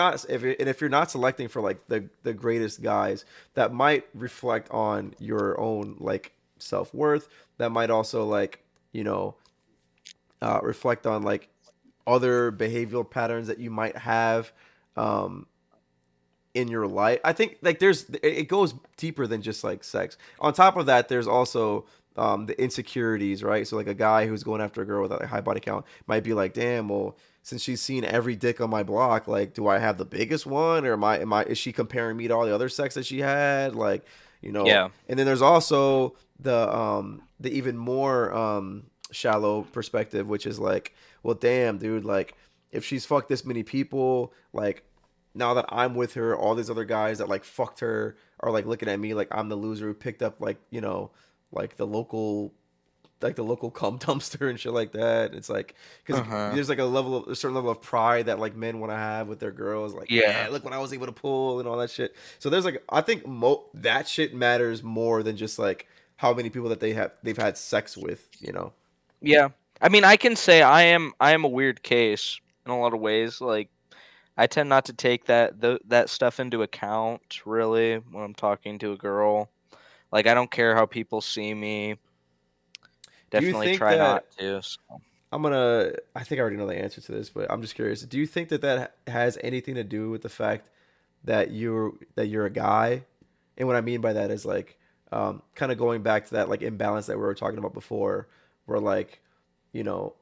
[SPEAKER 1] not selecting for like the greatest guys, that might reflect on your own like self-worth. That might also like, you know, reflect on like other behavioral patterns that you might have um in your life. I think like it goes deeper than just like sex. On top of that, there's also the insecurities, right? So like a guy who's going after a girl with a high body count might be like, damn, well, since she's seen every dick on my block, like, do I have the biggest one, or is she comparing me to all the other sex that she had, like, you know?
[SPEAKER 8] Yeah.
[SPEAKER 1] And then there's also the even more shallow perspective, which is like, well, damn, dude, like, if she's fucked this many people, like, now that I'm with her, all these other guys that like fucked her are like looking at me like I'm the loser who picked up like, you know, like the local cum dumpster and shit like that. It's like because there's like a certain level of pride that like men want to have with their girls. Like,
[SPEAKER 8] Yeah.
[SPEAKER 1] look what I was able to pull and all that shit. So there's like I think that shit matters more than just like how many people that they've had sex with. You know.
[SPEAKER 8] Yeah. I mean, I can say I am a weird case in a lot of ways. Like I tend not to take that stuff into account really when I'm talking to a girl. Like I don't care how people see me.
[SPEAKER 1] Do you
[SPEAKER 8] Definitely
[SPEAKER 1] think
[SPEAKER 8] try not
[SPEAKER 1] that
[SPEAKER 8] to. So.
[SPEAKER 1] I think I already know the answer to this, but I'm just curious. Do you think that has anything to do with the fact that you're a guy? And what I mean by that is like, kind of going back to that like imbalance that we were talking about before, where like, you know,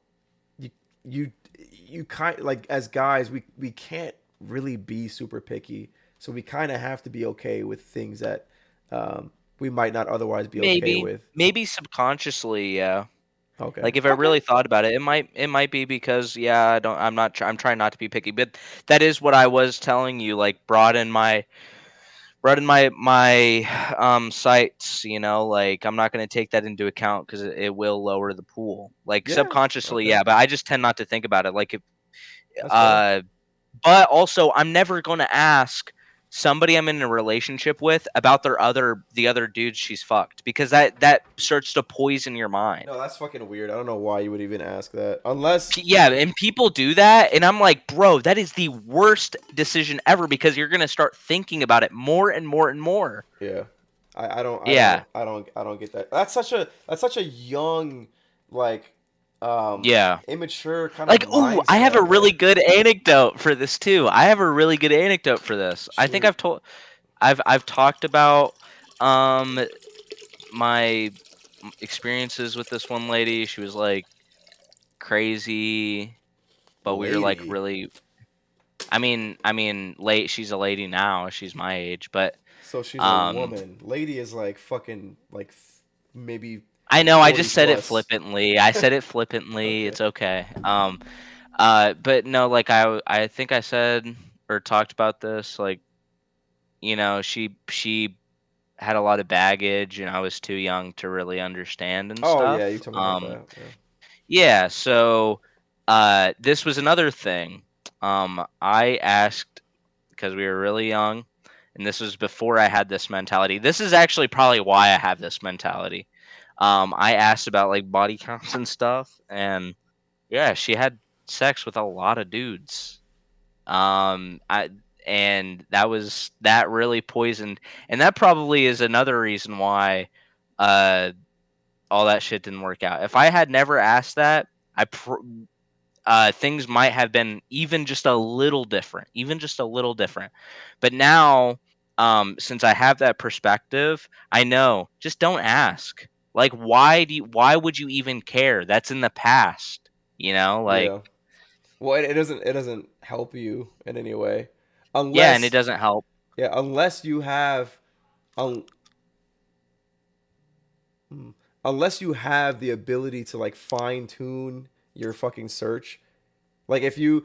[SPEAKER 1] you you you kind like as guys we can't really be super picky, so we kind of have to be okay with things that we might not otherwise be okay with.
[SPEAKER 8] Maybe subconsciously, yeah.
[SPEAKER 1] Okay.
[SPEAKER 8] Like if I really thought about it, it might be because yeah, I'm trying not to be picky, but that is what I was telling you. Like broaden my sights. You know, like I'm not going to take that into account because it will lower the pool. Like
[SPEAKER 1] Yeah.
[SPEAKER 8] subconsciously,
[SPEAKER 1] Okay.
[SPEAKER 8] yeah, but I just tend not to think about it. Like if
[SPEAKER 1] That's fair.
[SPEAKER 8] but also I'm never going to ask somebody I'm in a relationship with about the other dudes she's fucked, because that starts to poison your mind.
[SPEAKER 1] No, that's fucking weird. I don't know why you would even ask that. Unless
[SPEAKER 8] Yeah, and people do that, and I'm like, bro, that is the worst decision ever, because you're gonna start thinking about it more and more and more.
[SPEAKER 1] Yeah. I don't get that. That's such a young, like, immature kind
[SPEAKER 8] like,
[SPEAKER 1] of
[SPEAKER 8] ooh, I have a really good anecdote for this too. I think I've talked about my experiences with this one lady. She was like crazy, but we were like really, I mean late. She's a lady now. She's my age, but
[SPEAKER 1] so she's a woman. Lady is like fucking like maybe.
[SPEAKER 8] I know. I just said it
[SPEAKER 1] plus.
[SPEAKER 8] flippantly. I said it flippantly. Okay. It's okay. But no, like I think I said or talked about this. Like, you know, she had a lot of baggage, and I was too young to really understand and stuff.
[SPEAKER 1] Oh yeah, you told me about that.
[SPEAKER 8] Yeah. So, this was another thing. I asked, because we were really young, and this was before I had this mentality. This is actually probably why I have this mentality. I asked about like body counts and stuff, and yeah, she had sex with a lot of dudes. And that really poisoned, and that probably is another reason why all that shit didn't work out. If I had never asked that, things might have been even just a little different, But now, since I have that perspective, I know, just don't ask. Like, why would you even care? That's in the past, you know? Like,
[SPEAKER 1] yeah. Well, it doesn't help you in any way.
[SPEAKER 8] Yeah, and it doesn't help.
[SPEAKER 1] Yeah, unless you have unless you have the ability to like fine tune your fucking search. Like if you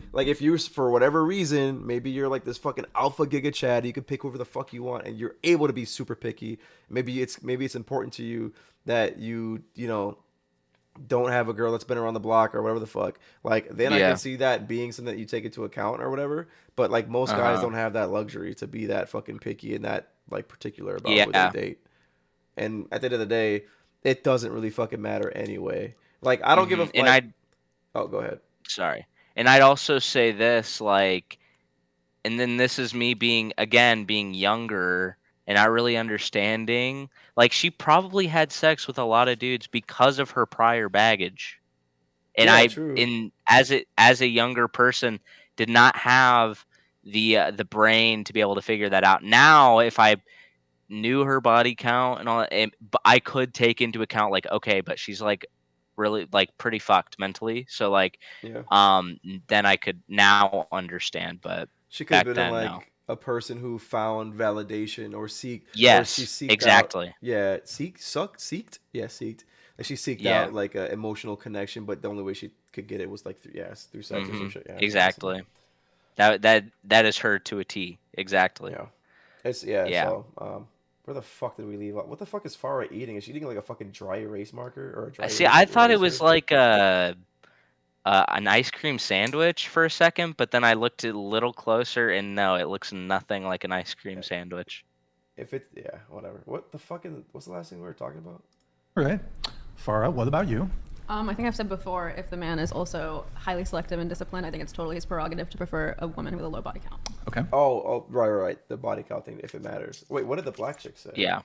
[SPEAKER 1] for whatever reason, maybe you're like this fucking alpha giga chad, you can pick whoever the fuck you want, and you're able to be super picky. Maybe it's important to you that you know, don't have a girl that's been around the block or whatever the fuck. Like then I can see that being something that you take into account or whatever. But like most guys don't have that luxury to be that fucking picky and that like particular about who they date. And at the end of the day, it doesn't really fucking matter anyway. Like I don't give a fuck. Oh, go ahead.
[SPEAKER 8] Sorry. And I'd also say this, like, and then this is me being younger and not really understanding. Like, she probably had sex with a lot of dudes because of her prior baggage. And as a younger person, did not have the brain to be able to figure that out. Now, if I knew her body count and all that, I could take into account, like, okay, but she's like really like pretty fucked mentally. So like, then I could now understand. But
[SPEAKER 1] she could have been like a person who found validation or seek.
[SPEAKER 8] Yes,
[SPEAKER 1] or she
[SPEAKER 8] exactly.
[SPEAKER 1] Out, yeah, seeked. Yeah, seeked. Like she seeked out like an emotional connection, but the only way she could get it was like through sex or some shit. Yeah,
[SPEAKER 8] exactly. That is her to a T. Exactly.
[SPEAKER 1] Yeah. It's So, where the fuck did we leave off? What the fuck is Farah eating? Is she eating like a fucking dry erase marker or a dry?
[SPEAKER 8] See, I thought it was like an ice cream sandwich for a second, but then I looked a little closer, and no, it looks nothing like an ice cream sandwich.
[SPEAKER 1] Whatever. What's the last thing we were talking about?
[SPEAKER 3] All right, Farah, what about you?
[SPEAKER 10] I think I've said before, if the man is also highly selective and disciplined, I think it's totally his prerogative to prefer a woman with a low body count.
[SPEAKER 3] Okay.
[SPEAKER 1] Oh, right. The body count thing, if it matters. Wait, what did the black chick say?
[SPEAKER 8] Yeah.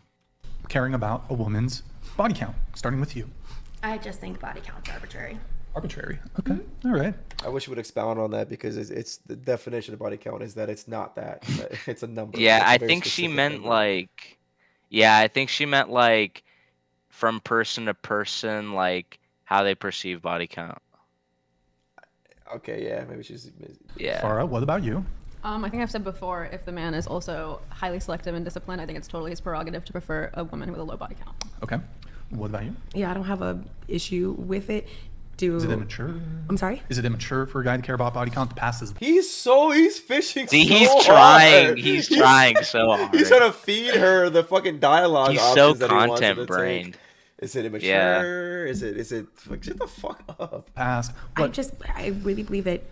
[SPEAKER 3] Caring about a woman's body count, starting with you.
[SPEAKER 9] I just think body count's arbitrary.
[SPEAKER 3] Arbitrary. Okay. All right.
[SPEAKER 1] I wish you would expound on that, because it's the definition of body count is that it's not that. It's a number.
[SPEAKER 8] Yeah, I think she meant like. Yeah, I think she meant like from person to person, like how they perceive body count.
[SPEAKER 1] Okay, yeah, maybe she's.
[SPEAKER 8] Yeah.
[SPEAKER 3] Farah, what about you?
[SPEAKER 10] I think I've said before, if the man is also highly selective and disciplined, I think it's totally his prerogative to prefer a woman with a low body count.
[SPEAKER 3] Okay. What about you?
[SPEAKER 5] Yeah, I don't have a issue with it.
[SPEAKER 3] Is it immature?
[SPEAKER 5] I'm sorry?
[SPEAKER 3] Is it immature for a guy to care about body count to pass his...
[SPEAKER 1] He's fishing so
[SPEAKER 8] hard. He's trying so hard.
[SPEAKER 1] He's trying to feed her the fucking dialogue.
[SPEAKER 8] He's so content-brained.
[SPEAKER 1] Is it immature? Yeah. Is it like, shut the fuck up?
[SPEAKER 3] Past.
[SPEAKER 5] I really believe that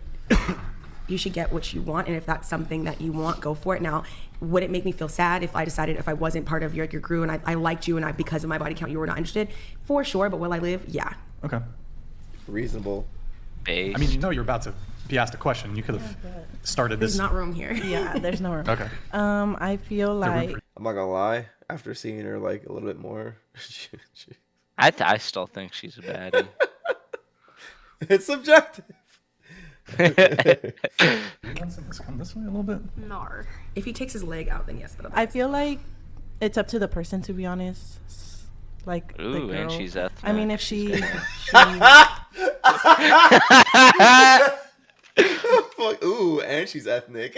[SPEAKER 5] you should get what you want, and if that's something that you want, go for it. Now, would it make me feel sad if I decided if I wasn't part of your crew and I liked you and because of my body count you were not interested? For sure, but will I live? Yeah.
[SPEAKER 3] Okay.
[SPEAKER 1] Reasonable.
[SPEAKER 8] Base.
[SPEAKER 3] I mean, you know you're about to be asked a question. You could have started this.
[SPEAKER 5] There's not room here.
[SPEAKER 12] Yeah, there's no room.
[SPEAKER 3] Okay.
[SPEAKER 12] I feel like
[SPEAKER 1] I'm not gonna lie. After seeing her like a little bit more,
[SPEAKER 8] I still think she's a baddie.
[SPEAKER 1] it's subjective.
[SPEAKER 3] You want some- let's come this way a little bit.
[SPEAKER 4] Nar.
[SPEAKER 5] If he takes his leg out, then yes. But
[SPEAKER 12] I feel like it's up to the person, to be honest. Like the
[SPEAKER 8] Ooh, and
[SPEAKER 12] girl.
[SPEAKER 8] she's ethnic.
[SPEAKER 12] I mean, if she,
[SPEAKER 1] Fuck. Ooh, and she's ethnic.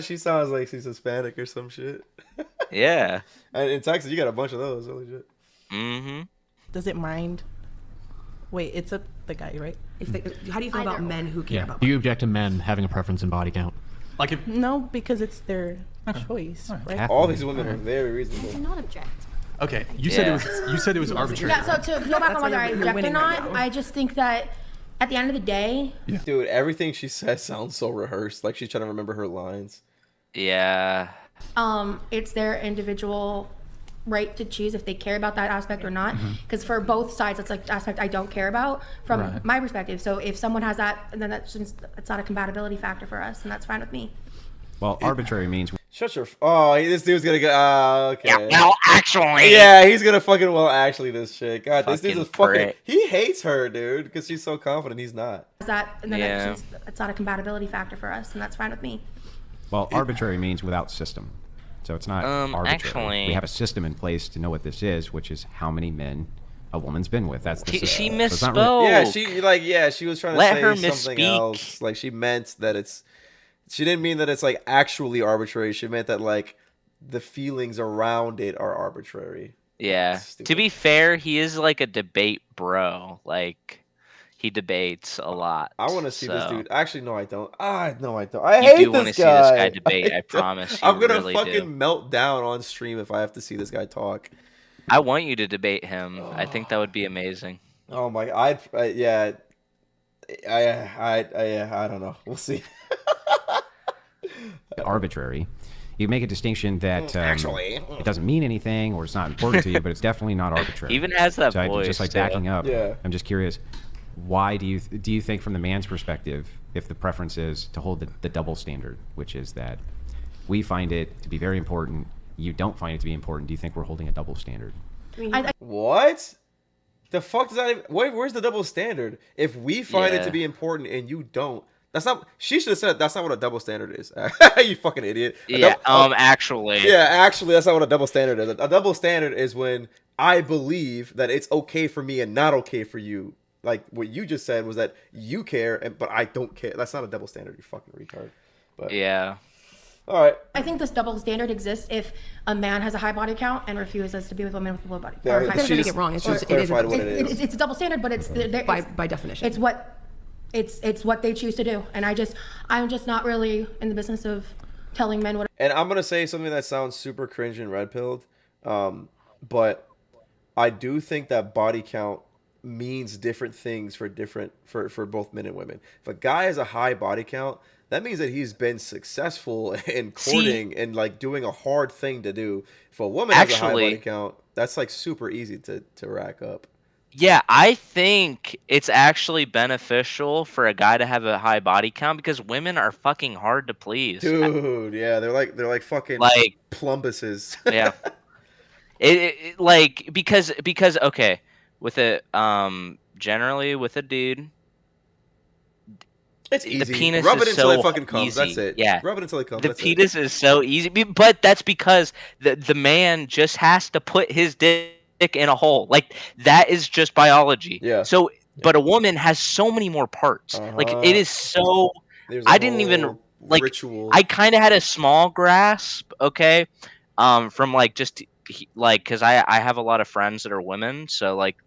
[SPEAKER 1] She sounds like she's Hispanic or some shit.
[SPEAKER 8] Yeah.
[SPEAKER 1] And in Texas, you got a bunch of those. Holy shit.
[SPEAKER 8] Mm-hmm.
[SPEAKER 12] does it mind? Wait, it's the guy, right?
[SPEAKER 5] How do you feel about men who care
[SPEAKER 7] Yeah.
[SPEAKER 5] about?
[SPEAKER 7] Do you object to men having a preference in body count?
[SPEAKER 3] Like if
[SPEAKER 12] No, because it's their choice, right?
[SPEAKER 1] All these women are very reasonable.
[SPEAKER 4] Do not object.
[SPEAKER 3] okay, you said it was arbitrary.
[SPEAKER 9] Yeah, so to go back on whether I
[SPEAKER 5] you're
[SPEAKER 9] object or
[SPEAKER 5] winning right
[SPEAKER 9] not,
[SPEAKER 5] now.
[SPEAKER 9] I just think that at the end of the day,
[SPEAKER 1] Dude, everything she says sounds so rehearsed. Like she's trying to remember her lines.
[SPEAKER 8] Yeah.
[SPEAKER 9] it's their individual right to choose if they care about that aspect or not. Because for both sides, it's like the aspect I don't care about from
[SPEAKER 3] Right.
[SPEAKER 9] my perspective. So if someone has that, then it's not a compatibility factor for us, and that's fine with me.
[SPEAKER 6] Well, arbitrary means
[SPEAKER 1] Shut your. Oh, this dude's gonna go. Okay.
[SPEAKER 8] Yeah, well, actually.
[SPEAKER 1] Yeah, he's gonna fucking actually this shit. God, this dude's a
[SPEAKER 8] Fucking
[SPEAKER 1] fucking.
[SPEAKER 8] prick.
[SPEAKER 1] He hates her, dude, because she's so confident. He's not.
[SPEAKER 9] Is that, and then
[SPEAKER 8] Yeah.
[SPEAKER 9] it's not a compatibility factor for us, and that's fine with me.
[SPEAKER 6] well, arbitrary means without system. So it's not arbitrary.
[SPEAKER 8] actually-
[SPEAKER 6] We have a system in place to know what this is, which is how many men a woman's been with. That's the system.
[SPEAKER 8] She
[SPEAKER 6] So it's not really-
[SPEAKER 8] misspoke.
[SPEAKER 1] She was trying to
[SPEAKER 8] Let
[SPEAKER 1] say
[SPEAKER 8] her
[SPEAKER 1] something
[SPEAKER 8] misspeak.
[SPEAKER 1] else. Like she meant that it's. She didn't mean that it's like actually arbitrary. She meant that like the feelings around it are arbitrary.
[SPEAKER 8] Yeah.
[SPEAKER 1] Stupid.
[SPEAKER 8] To be fair, he is like a debate bro. Like he debates a lot.
[SPEAKER 1] I want to see this
[SPEAKER 8] so-
[SPEAKER 1] dude. Actually, no, I don't. No, I don't. I
[SPEAKER 8] You
[SPEAKER 1] hate
[SPEAKER 8] do wanna
[SPEAKER 1] this
[SPEAKER 8] see
[SPEAKER 1] guy.
[SPEAKER 8] this guy debate, I
[SPEAKER 1] don't.
[SPEAKER 8] promise you
[SPEAKER 1] I'm gonna
[SPEAKER 8] really
[SPEAKER 1] fucking
[SPEAKER 8] do.
[SPEAKER 1] melt down on stream if I have to see this guy talk.
[SPEAKER 8] I want you to debate him. I think that would be amazing.
[SPEAKER 1] Oh my, yeah. I don't know. We'll see.
[SPEAKER 6] arbitrary. You make a distinction that
[SPEAKER 1] Actually.
[SPEAKER 6] it doesn't mean anything or it's not important to you, but it's definitely not arbitrary.
[SPEAKER 8] Even has that
[SPEAKER 6] So
[SPEAKER 8] voice.
[SPEAKER 6] just like
[SPEAKER 8] too.
[SPEAKER 6] backing up.
[SPEAKER 1] Yeah.
[SPEAKER 6] I'm just curious, why do you think from the man's perspective, if the preference is to hold the double standard, which is that we find it to be very important, you don't find it to be important, do you think we're holding a double standard?
[SPEAKER 1] What? The fuck does that even... Where's the double standard? If we find it
[SPEAKER 8] Yeah.
[SPEAKER 1] to be important and you don't... That's not... She should have said that's not what a double standard is. You fucking idiot.
[SPEAKER 8] Yeah, actually.
[SPEAKER 1] Yeah, actually, that's not what a double standard is. A double standard is when I believe that it's okay for me and not okay for you. Like, what you just said was that you care, but I don't care. That's not a double standard, you fucking retard. But
[SPEAKER 8] Yeah.
[SPEAKER 1] all right.
[SPEAKER 9] I think this double standard exists if a man has a high body count and refuses to be with women with a low body.
[SPEAKER 1] Yeah,
[SPEAKER 9] or
[SPEAKER 1] she
[SPEAKER 9] high
[SPEAKER 5] Doesn't make
[SPEAKER 1] just-
[SPEAKER 5] it wrong. It's
[SPEAKER 1] she
[SPEAKER 5] just
[SPEAKER 1] just
[SPEAKER 5] it is
[SPEAKER 1] clarified what it is.
[SPEAKER 9] it's a double standard, but it's
[SPEAKER 5] by definition.
[SPEAKER 9] it's what they choose to do, and I'm just not really in the business of telling men what.
[SPEAKER 1] And I'm gonna say something that sounds super cringe and red pilled, but I do think that body count means different things for both men and women. If a guy has a high body count, that means that he's been successful in courting and like doing a hard thing to do. If a woman has a high body count, that's like super easy to rack up.
[SPEAKER 8] Yeah, I think it's actually beneficial for a guy to have a high body count because women are fucking hard to please.
[SPEAKER 1] Dude, yeah, they're like fucking
[SPEAKER 8] Like
[SPEAKER 1] plumbuses.
[SPEAKER 8] yeah. It like because okay, with a generally with a dude,
[SPEAKER 1] It's easy.
[SPEAKER 8] the penis
[SPEAKER 1] Rub
[SPEAKER 8] is
[SPEAKER 1] it until
[SPEAKER 8] so
[SPEAKER 1] it fucking comes.
[SPEAKER 8] easy.
[SPEAKER 1] That's it.
[SPEAKER 8] Yeah.
[SPEAKER 1] Rub it until it comes.
[SPEAKER 8] The
[SPEAKER 1] That's
[SPEAKER 8] penis is so easy, but that's because the man just has to put his dick in a hole. Like that is just biology.
[SPEAKER 1] Yeah.
[SPEAKER 8] So, but a woman has so many more parts. Like it is so.
[SPEAKER 1] There's a
[SPEAKER 8] I didn't even
[SPEAKER 1] whole
[SPEAKER 8] like.
[SPEAKER 1] ritual.
[SPEAKER 8] I kind of had a small grasp. Okay. From like just like because I have a lot of friends that are women, so like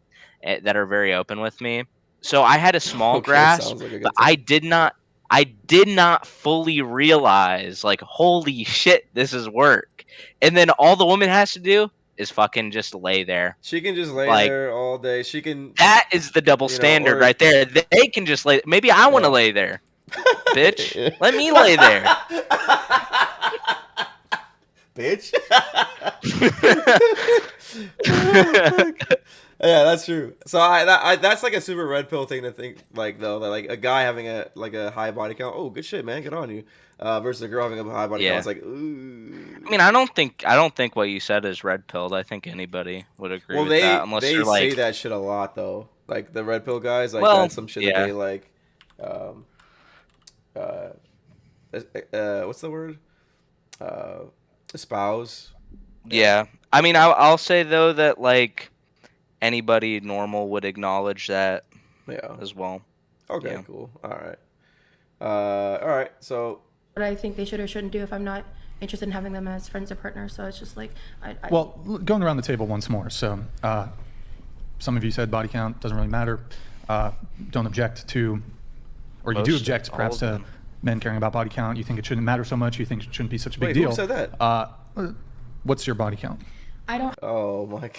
[SPEAKER 8] that are very open with me. So I had a small
[SPEAKER 1] Okay,
[SPEAKER 8] grasp,
[SPEAKER 1] sounds like a good
[SPEAKER 8] but
[SPEAKER 1] time.
[SPEAKER 8] I did not fully realize like holy shit, this is work. And then all the woman has to do is fucking just lay there.
[SPEAKER 1] She can just lay
[SPEAKER 8] Like,
[SPEAKER 1] there all day. She can.
[SPEAKER 8] That is the double
[SPEAKER 1] You know,
[SPEAKER 8] standard
[SPEAKER 1] or-
[SPEAKER 8] right there. They can just lay. Maybe I want to
[SPEAKER 1] Yeah.
[SPEAKER 8] lay there. Bitch, let me lay there.
[SPEAKER 1] Bitch. Yeah, that's true. So that's like a super red pill thing to think, like, though, that like a guy having a high body count, oh, good shit, man, good on you, versus a girl having a high body count. It's like, ooh.
[SPEAKER 8] I mean, I don't think what you said is red pilled. I think anybody would agree with that, unless
[SPEAKER 1] they
[SPEAKER 8] you're like
[SPEAKER 1] say that shit a lot though. Like the red pill guys, like
[SPEAKER 8] Well,
[SPEAKER 1] that's some shit that they like. What's the word? Espouse.
[SPEAKER 8] Yeah. I mean, I'll say though that like anybody normal would acknowledge that.
[SPEAKER 1] Yeah.
[SPEAKER 8] As well.
[SPEAKER 1] Okay.
[SPEAKER 8] Yeah.
[SPEAKER 1] Cool. All right. All right. So.
[SPEAKER 9] What I think they should or shouldn't do if I'm not interested in having them as friends or partners. So it's just like,
[SPEAKER 3] Well, going around the table once more. So, some of you said body count doesn't really matter. Don't object to, or you do object perhaps to men caring about body count. You think it shouldn't matter so much. You think it shouldn't be such a big deal.
[SPEAKER 1] Who said that?
[SPEAKER 3] What's your body count?
[SPEAKER 9] I don't.
[SPEAKER 1] Oh my god.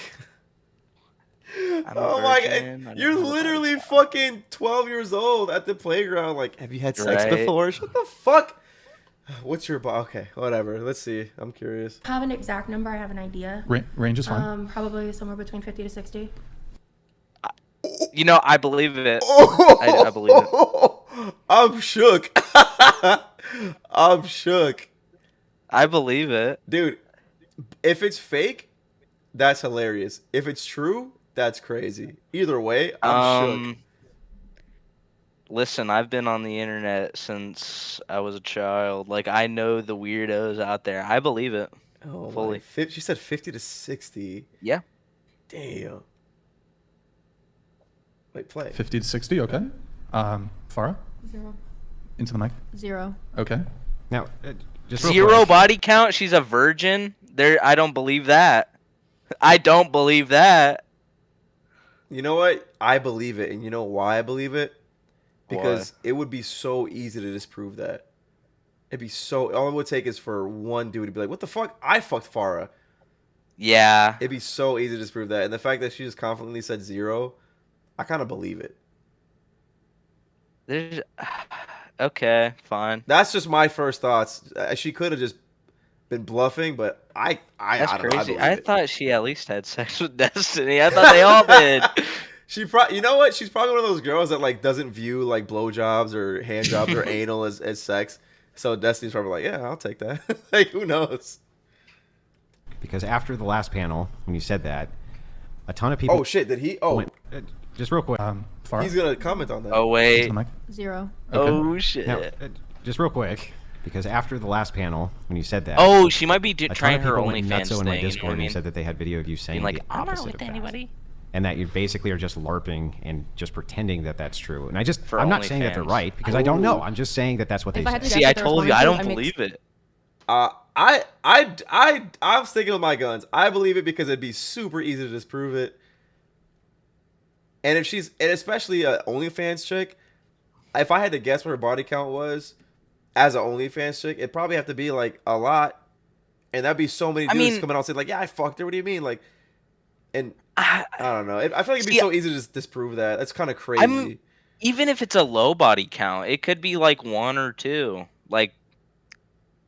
[SPEAKER 1] Oh my god. You're literally fucking 12 years old at the playground. Like, have you had sex before? Shut the fuck. What's your okay, whatever. Let's see. I'm curious.
[SPEAKER 9] I have an exact number. I have an idea.
[SPEAKER 3] Range is fine.
[SPEAKER 9] Probably somewhere between 50 to 60.
[SPEAKER 8] You know, I believe it. I believe it.
[SPEAKER 1] I'm shook. I'm shook.
[SPEAKER 8] I believe it.
[SPEAKER 1] Dude, if it's fake, that's hilarious. If it's true, that's crazy. Either way, I'm shook.
[SPEAKER 8] Listen, I've been on the internet since I was a child. Like, I know the weirdos out there. I believe it.
[SPEAKER 1] Oh,
[SPEAKER 8] fully.
[SPEAKER 1] She said 50 to 60.
[SPEAKER 8] Yeah.
[SPEAKER 1] Damn. Wait, play.
[SPEAKER 3] 50 to 60, okay. Farah?
[SPEAKER 10] 0.
[SPEAKER 3] Into the mic.
[SPEAKER 10] 0.
[SPEAKER 3] Okay.
[SPEAKER 6] Now, just
[SPEAKER 8] 0 body count? She's a virgin? I don't believe that. I don't believe that.
[SPEAKER 1] You know what? I believe it. And you know why I believe it? Because it would be so easy to disprove that. It'd be so... All it would take is for one dude to be like, what the fuck? I fucked Farah.
[SPEAKER 8] Yeah.
[SPEAKER 1] It'd be so easy to disprove that. And the fact that she just confidently said 0, I kind of believe it.
[SPEAKER 8] There's... Okay, fine.
[SPEAKER 1] That's just my first thoughts. She could have just been bluffing, but
[SPEAKER 8] That's
[SPEAKER 1] don't know,
[SPEAKER 8] crazy.
[SPEAKER 1] I
[SPEAKER 8] thought she at least had sex with Destiny. I thought they all did.
[SPEAKER 1] You know what? She's probably one of those girls that like doesn't view like blowjobs or hand jobs or anal as sex. So Destiny's probably like, yeah, I'll take that. Like, who knows?
[SPEAKER 6] Because after the last panel, when you said that, a ton of people.
[SPEAKER 1] Oh shit! Did he? Oh,
[SPEAKER 6] just real quick.
[SPEAKER 1] He's gonna comment on that.
[SPEAKER 8] Oh wait.
[SPEAKER 10] 0.
[SPEAKER 6] Okay.
[SPEAKER 8] Oh shit.
[SPEAKER 6] Now, just real quick, because after the last panel, when you said that.
[SPEAKER 8] Oh, she might be
[SPEAKER 6] a
[SPEAKER 8] trying
[SPEAKER 6] ton of
[SPEAKER 8] her
[SPEAKER 6] people went
[SPEAKER 8] OnlyFans
[SPEAKER 6] nutso in
[SPEAKER 8] thing.
[SPEAKER 6] my
[SPEAKER 8] You know
[SPEAKER 6] Discord
[SPEAKER 8] what I mean?
[SPEAKER 6] and said that they had video of you saying
[SPEAKER 8] Being like,
[SPEAKER 6] the
[SPEAKER 8] I'm
[SPEAKER 6] opposite
[SPEAKER 8] not with
[SPEAKER 6] of that.
[SPEAKER 8] anybody.
[SPEAKER 6] And that you basically are just LARPing and just pretending that that's true. And
[SPEAKER 8] For
[SPEAKER 6] I'm not saying that they're
[SPEAKER 8] OnlyFans.
[SPEAKER 6] right because I don't know. I'm just saying that that's what they say.
[SPEAKER 8] See, I told you, I don't believe it.
[SPEAKER 1] I was sticking with my guns. I believe it because it'd be super easy to disprove it. And if and especially a OnlyFans chick, if I had to guess what her body count was as an OnlyFans chick, it'd probably have to be like a lot. And that'd be so many dudes coming out and saying like, yeah, I fucked her. What do you mean? Like, and I don't know. I feel like it'd be so easy to just disprove that. That's kind of crazy.
[SPEAKER 8] Even if it's a low body count, it could be like 1 or 2. Like,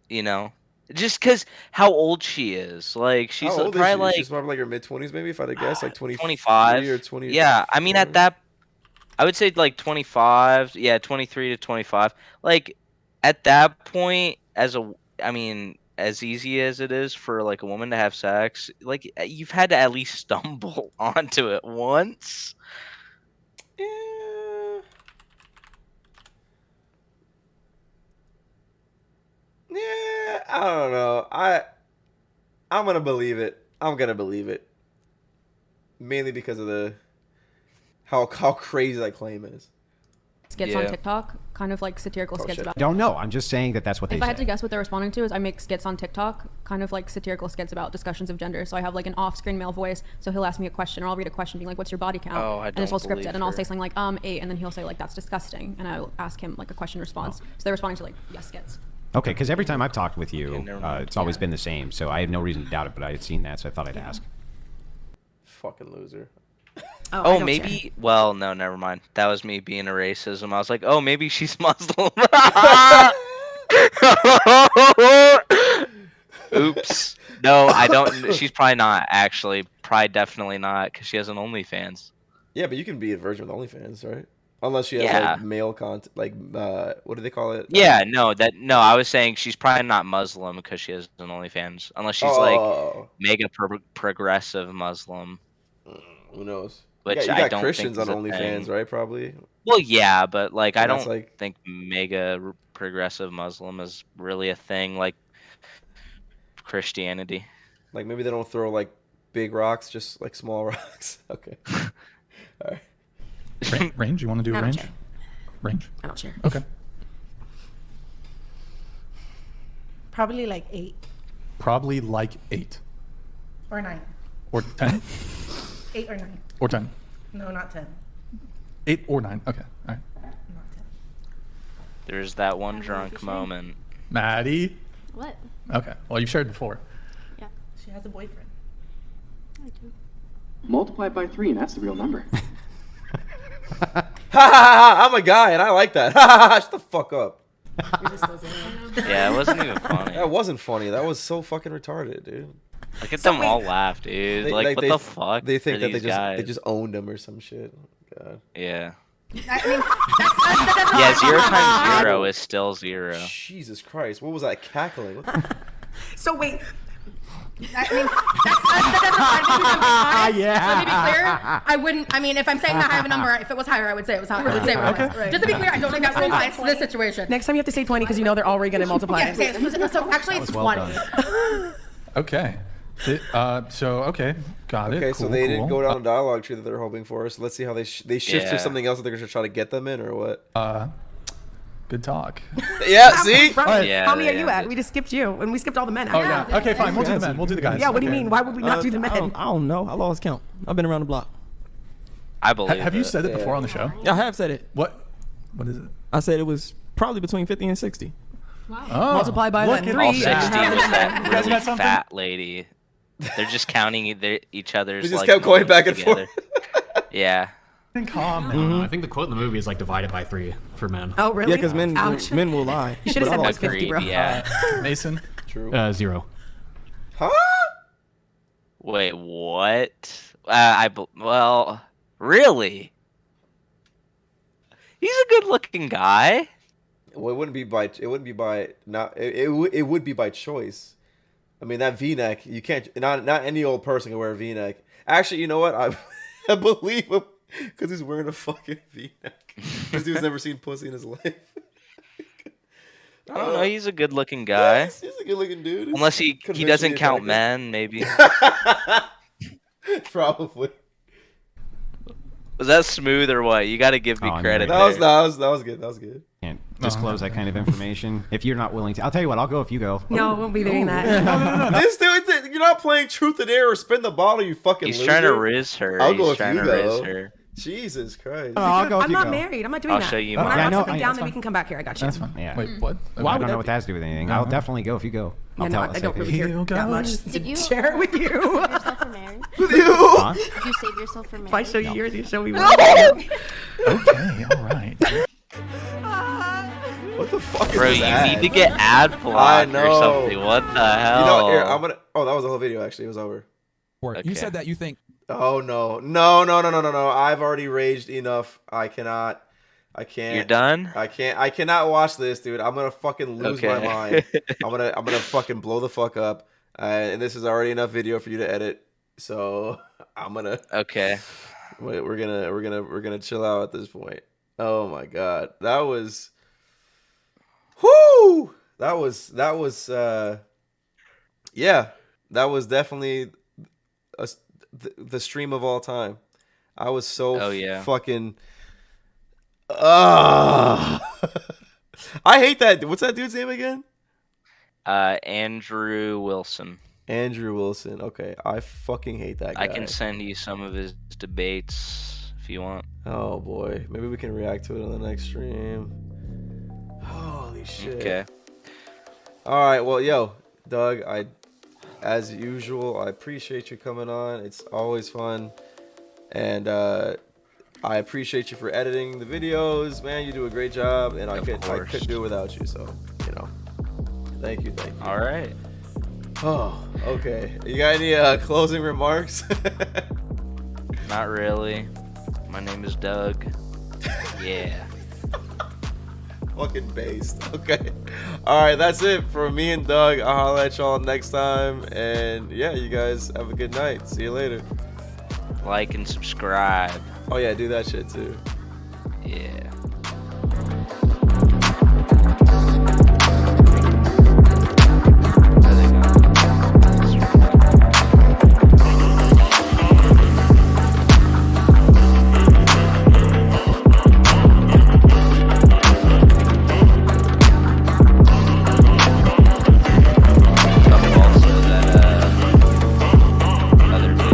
[SPEAKER 8] you know, just because how old she is. Like, she's probably like...
[SPEAKER 1] She's probably like her mid-20s maybe, if I had to guess. Like
[SPEAKER 8] 25
[SPEAKER 1] or 20.
[SPEAKER 8] Yeah, I mean, at that... I would say like 25. Yeah, 23 to 25. Like, at that point, as easy as it is for like a woman to have sex, like you've had to at least stumble onto it once.
[SPEAKER 1] Yeah, I don't know. I'm gonna believe it. Mainly because of how crazy that claim is.
[SPEAKER 10] Skits on TikTok, kind of like satirical skits about.
[SPEAKER 6] I don't know. I'm just saying that that's what they say.
[SPEAKER 10] If I had to guess what they're responding to, is I make skits on TikTok, kind of like satirical skits about discussions of gender. So I have like an off-screen male voice, so he'll ask me a question, or I'll read a question being like, "What's your body count?" And it's all scripted, and I'll say something like 8, and then he'll say like, "That's disgusting," and I'll ask him like a question response. So they're responding to like yes skits.
[SPEAKER 6] Okay, because every time I've talked with you, it's always been the same. So I have no reason to doubt it, but I had seen that, so I thought I'd ask.
[SPEAKER 1] Fucking loser.
[SPEAKER 5] I
[SPEAKER 8] Oh,
[SPEAKER 5] don't
[SPEAKER 8] maybe.
[SPEAKER 5] share.
[SPEAKER 8] Well, no, never mind. That was me being a racism. I was like, oh, maybe she's Muslim. Oops. No, I don't. She's probably not, actually. Probably definitely not, because she has an OnlyFans.
[SPEAKER 1] Yeah, but you can be a virgin with OnlyFans, right? Unless she has
[SPEAKER 8] Yeah.
[SPEAKER 1] like male content, like what do they call it?
[SPEAKER 8] Yeah, no, I was saying she's probably not Muslim because she has an OnlyFans. Unless she's like mega progressive Muslim.
[SPEAKER 1] Who knows?
[SPEAKER 8] Which
[SPEAKER 1] you
[SPEAKER 8] I
[SPEAKER 1] got
[SPEAKER 8] don't
[SPEAKER 1] Christians
[SPEAKER 8] think
[SPEAKER 1] on
[SPEAKER 8] is a
[SPEAKER 1] OnlyFans,
[SPEAKER 8] thing.
[SPEAKER 1] right? Probably.
[SPEAKER 8] Well, yeah, but like I
[SPEAKER 1] And that's
[SPEAKER 8] don't
[SPEAKER 1] like-
[SPEAKER 8] think mega progressive Muslim is really a thing like Christianity.
[SPEAKER 1] Like maybe they don't throw like big rocks, just like small rocks. Okay. All right.
[SPEAKER 3] Range? You want to do
[SPEAKER 5] I
[SPEAKER 3] a
[SPEAKER 5] don't
[SPEAKER 3] range?
[SPEAKER 5] share.
[SPEAKER 3] Range.
[SPEAKER 5] I don't share.
[SPEAKER 3] Okay.
[SPEAKER 12] Probably like 8
[SPEAKER 3] Probably like 8
[SPEAKER 12] or 9.
[SPEAKER 3] or 10
[SPEAKER 12] 8 or 9.
[SPEAKER 3] or 10.
[SPEAKER 12] No, not 10.
[SPEAKER 3] 8 or 9. Okay. All right.
[SPEAKER 8] There's that one drunk moment.
[SPEAKER 3] Maddie.
[SPEAKER 4] What?
[SPEAKER 3] Okay. Well, you've shared before.
[SPEAKER 4] Yeah.
[SPEAKER 12] She has a boyfriend.
[SPEAKER 4] I do.
[SPEAKER 13] Multiply it by 3, and that's the real number.
[SPEAKER 1] I'm a guy, and I like that. Shut the fuck up.
[SPEAKER 8] Yeah, it wasn't even funny.
[SPEAKER 1] That wasn't funny. That was so fucking retarded, dude.
[SPEAKER 8] Look at them all laugh, dude. Like, what the fuck?
[SPEAKER 1] They think
[SPEAKER 8] are
[SPEAKER 1] that
[SPEAKER 8] these
[SPEAKER 1] they
[SPEAKER 8] guys?
[SPEAKER 1] just owned him or some shit. God.
[SPEAKER 8] Yeah.
[SPEAKER 12] I mean,
[SPEAKER 8] Yeah, 0 times 0 is still 0.
[SPEAKER 1] Jesus Christ, what was that cackling? What the
[SPEAKER 5] So wait.
[SPEAKER 12] I mean, that's
[SPEAKER 3] Yeah.
[SPEAKER 12] Let me be clear. I wouldn't. I mean, if I'm saying that high of a number, if it was higher, I would say it was higher. I would say what it was.
[SPEAKER 5] Okay.
[SPEAKER 12] Just to be clear, I don't think that really applies to this situation.
[SPEAKER 5] Next time you have to say 20 because you know they're already going to multiply
[SPEAKER 12] Yeah,
[SPEAKER 5] it.
[SPEAKER 12] say it. So actually, it's 20.
[SPEAKER 3] Okay. Okay. Got it.
[SPEAKER 1] Okay,
[SPEAKER 3] Cool,
[SPEAKER 1] so they didn't
[SPEAKER 3] cool.
[SPEAKER 1] go down a dialogue tree that they're hoping for. So let's see how they shift
[SPEAKER 8] Yeah.
[SPEAKER 1] to something else that they're going to try to get them in, or what?
[SPEAKER 3] Good talk.
[SPEAKER 1] Yeah, see?
[SPEAKER 5] Right.
[SPEAKER 8] Yeah,
[SPEAKER 5] How many are
[SPEAKER 8] they
[SPEAKER 5] you at?
[SPEAKER 8] ended.
[SPEAKER 5] We just skipped you, and we skipped all the men.
[SPEAKER 3] Oh yeah. Okay, fine. We'll do the men. We'll do the guys.
[SPEAKER 5] Yeah, what do you
[SPEAKER 3] Okay.
[SPEAKER 5] mean? Why would we not do the men?
[SPEAKER 11] I don't know. I lost count. I've been around the block.
[SPEAKER 8] I believe
[SPEAKER 3] Have you
[SPEAKER 8] it.
[SPEAKER 3] said it before on the show?
[SPEAKER 11] I have said it.
[SPEAKER 3] What is it?
[SPEAKER 11] I said it was probably between 50 and 60.
[SPEAKER 3] Oh,
[SPEAKER 5] Multiply by
[SPEAKER 3] look
[SPEAKER 5] that
[SPEAKER 3] at
[SPEAKER 5] three.
[SPEAKER 8] All
[SPEAKER 5] Yeah.
[SPEAKER 8] 60 was that
[SPEAKER 3] You guys
[SPEAKER 8] really
[SPEAKER 3] got something?
[SPEAKER 8] fat lady. They're just counting each other's.
[SPEAKER 1] They just
[SPEAKER 8] like,
[SPEAKER 1] kept going back and
[SPEAKER 8] together.
[SPEAKER 1] forth.
[SPEAKER 8] Yeah.
[SPEAKER 3] Calm.
[SPEAKER 7] I think the quote in the movie is like divided by 3 for men.
[SPEAKER 5] Oh, really?
[SPEAKER 11] Yeah, because men
[SPEAKER 5] Ouch.
[SPEAKER 11] will lie.
[SPEAKER 5] You should have
[SPEAKER 11] But
[SPEAKER 5] said
[SPEAKER 11] I
[SPEAKER 5] it
[SPEAKER 11] lost
[SPEAKER 5] was 50,
[SPEAKER 8] Agreed,
[SPEAKER 5] bro.
[SPEAKER 8] yeah.
[SPEAKER 3] Mason.
[SPEAKER 1] True.
[SPEAKER 7] 0.
[SPEAKER 1] Huh?
[SPEAKER 8] Wait, what? Well, really? He's a good-looking guy.
[SPEAKER 1] Well, it wouldn't be by not it would be by choice. I mean, that V-neck, you can't, not any old person can wear a V-neck. Actually, you know what? I believe him because he's wearing a fucking V-neck. This dude's never seen pussy in his life.
[SPEAKER 8] I don't know. He's a good-looking guy.
[SPEAKER 1] He's a good-looking dude. He's
[SPEAKER 8] Unless he
[SPEAKER 1] conventionally
[SPEAKER 8] doesn't count
[SPEAKER 1] attractive.
[SPEAKER 8] men, maybe.
[SPEAKER 1] Probably.
[SPEAKER 8] Was that smooth or what? You got to give me
[SPEAKER 6] Oh,
[SPEAKER 8] credit.
[SPEAKER 6] no.
[SPEAKER 8] there.
[SPEAKER 1] That was good. That was good.
[SPEAKER 6] Can't disclose that kind of information if you're not willing to. I'll tell you what. I'll go if you go.
[SPEAKER 5] No, we'll be doing that.
[SPEAKER 1] This dude, you're not playing truth or dare or spin the bottle, you fucking
[SPEAKER 8] He's
[SPEAKER 1] loser.
[SPEAKER 8] trying to riz her.
[SPEAKER 1] I'll
[SPEAKER 8] He's
[SPEAKER 1] go if
[SPEAKER 8] trying
[SPEAKER 1] you
[SPEAKER 8] to riz
[SPEAKER 1] go.
[SPEAKER 8] her.
[SPEAKER 1] Jesus Christ.
[SPEAKER 6] I'll go if
[SPEAKER 5] I'm
[SPEAKER 6] you
[SPEAKER 5] not
[SPEAKER 6] go.
[SPEAKER 5] married. I'm not doing
[SPEAKER 8] I'll
[SPEAKER 5] that.
[SPEAKER 8] show you
[SPEAKER 5] When
[SPEAKER 8] mine.
[SPEAKER 5] I
[SPEAKER 6] Yeah,
[SPEAKER 5] want
[SPEAKER 6] no,
[SPEAKER 5] something
[SPEAKER 6] I-
[SPEAKER 5] down,
[SPEAKER 6] that's
[SPEAKER 5] then we
[SPEAKER 6] fine.
[SPEAKER 5] can come back here. I got you.
[SPEAKER 3] That's fine.
[SPEAKER 6] Yeah.
[SPEAKER 3] Wait, what?
[SPEAKER 6] Well, I don't know what that has to do with anything. I'll definitely go if you go. I'll
[SPEAKER 5] Yeah, no,
[SPEAKER 6] tell
[SPEAKER 5] I don't really
[SPEAKER 6] you.
[SPEAKER 5] care
[SPEAKER 3] He'll
[SPEAKER 5] that
[SPEAKER 3] go.
[SPEAKER 5] much to
[SPEAKER 4] Did you
[SPEAKER 5] share it with you.
[SPEAKER 4] Save yourself for marriage?
[SPEAKER 1] With you.
[SPEAKER 6] Huh?
[SPEAKER 4] Did you save yourself for marriage?
[SPEAKER 5] If I show you yours, you show me mine.
[SPEAKER 3] Okay, all right.
[SPEAKER 1] What the fuck
[SPEAKER 8] Bro,
[SPEAKER 1] is
[SPEAKER 8] you
[SPEAKER 1] that?
[SPEAKER 8] need to get ad block
[SPEAKER 1] I
[SPEAKER 8] or
[SPEAKER 1] know.
[SPEAKER 8] something. What the hell?
[SPEAKER 1] You know, here, I'm gonna. Oh, that was the whole video. Actually, it was over.
[SPEAKER 14] You
[SPEAKER 8] Okay.
[SPEAKER 14] said that you think.
[SPEAKER 1] Oh no. I've already raged enough. I can't.
[SPEAKER 8] You're done?
[SPEAKER 1] I cannot watch this, dude. I'm gonna fucking lose my
[SPEAKER 8] Okay.
[SPEAKER 1] mind. I'm gonna fucking blow the fuck up. And this is already enough video for you to edit. So I'm gonna.
[SPEAKER 8] Okay.
[SPEAKER 1] Wait, we're gonna chill out at this point. Oh my god, that was. Whoo! That was. Yeah, that was definitely the stream of all time. I was so
[SPEAKER 8] Oh, yeah.
[SPEAKER 1] fucking. I hate that. What's that dude's name again?
[SPEAKER 8] Andrew Wilson.
[SPEAKER 1] Andrew Wilson. Okay, I fucking hate that guy.
[SPEAKER 8] I can send you some of his debates if you want.
[SPEAKER 1] Oh boy, maybe we can react to it on the next stream. Holy shit.
[SPEAKER 8] Okay.
[SPEAKER 1] All right, well, yo, Doug, as usual, I appreciate you coming on. It's always fun. And I appreciate you for editing the videos, man. You do a great job, and I couldn't do it without you. So, you know, thank you.
[SPEAKER 8] All right.
[SPEAKER 1] Oh, okay. You got any closing remarks?
[SPEAKER 8] Not really. My name is Doug. Yeah.
[SPEAKER 1] Fucking based. Okay. All right, that's it for me and Doug. I'll holler at y'all next time. And yeah, you guys have a good night. See you later.
[SPEAKER 8] Like and subscribe.
[SPEAKER 1] Oh yeah, do that shit too.
[SPEAKER 8] Yeah.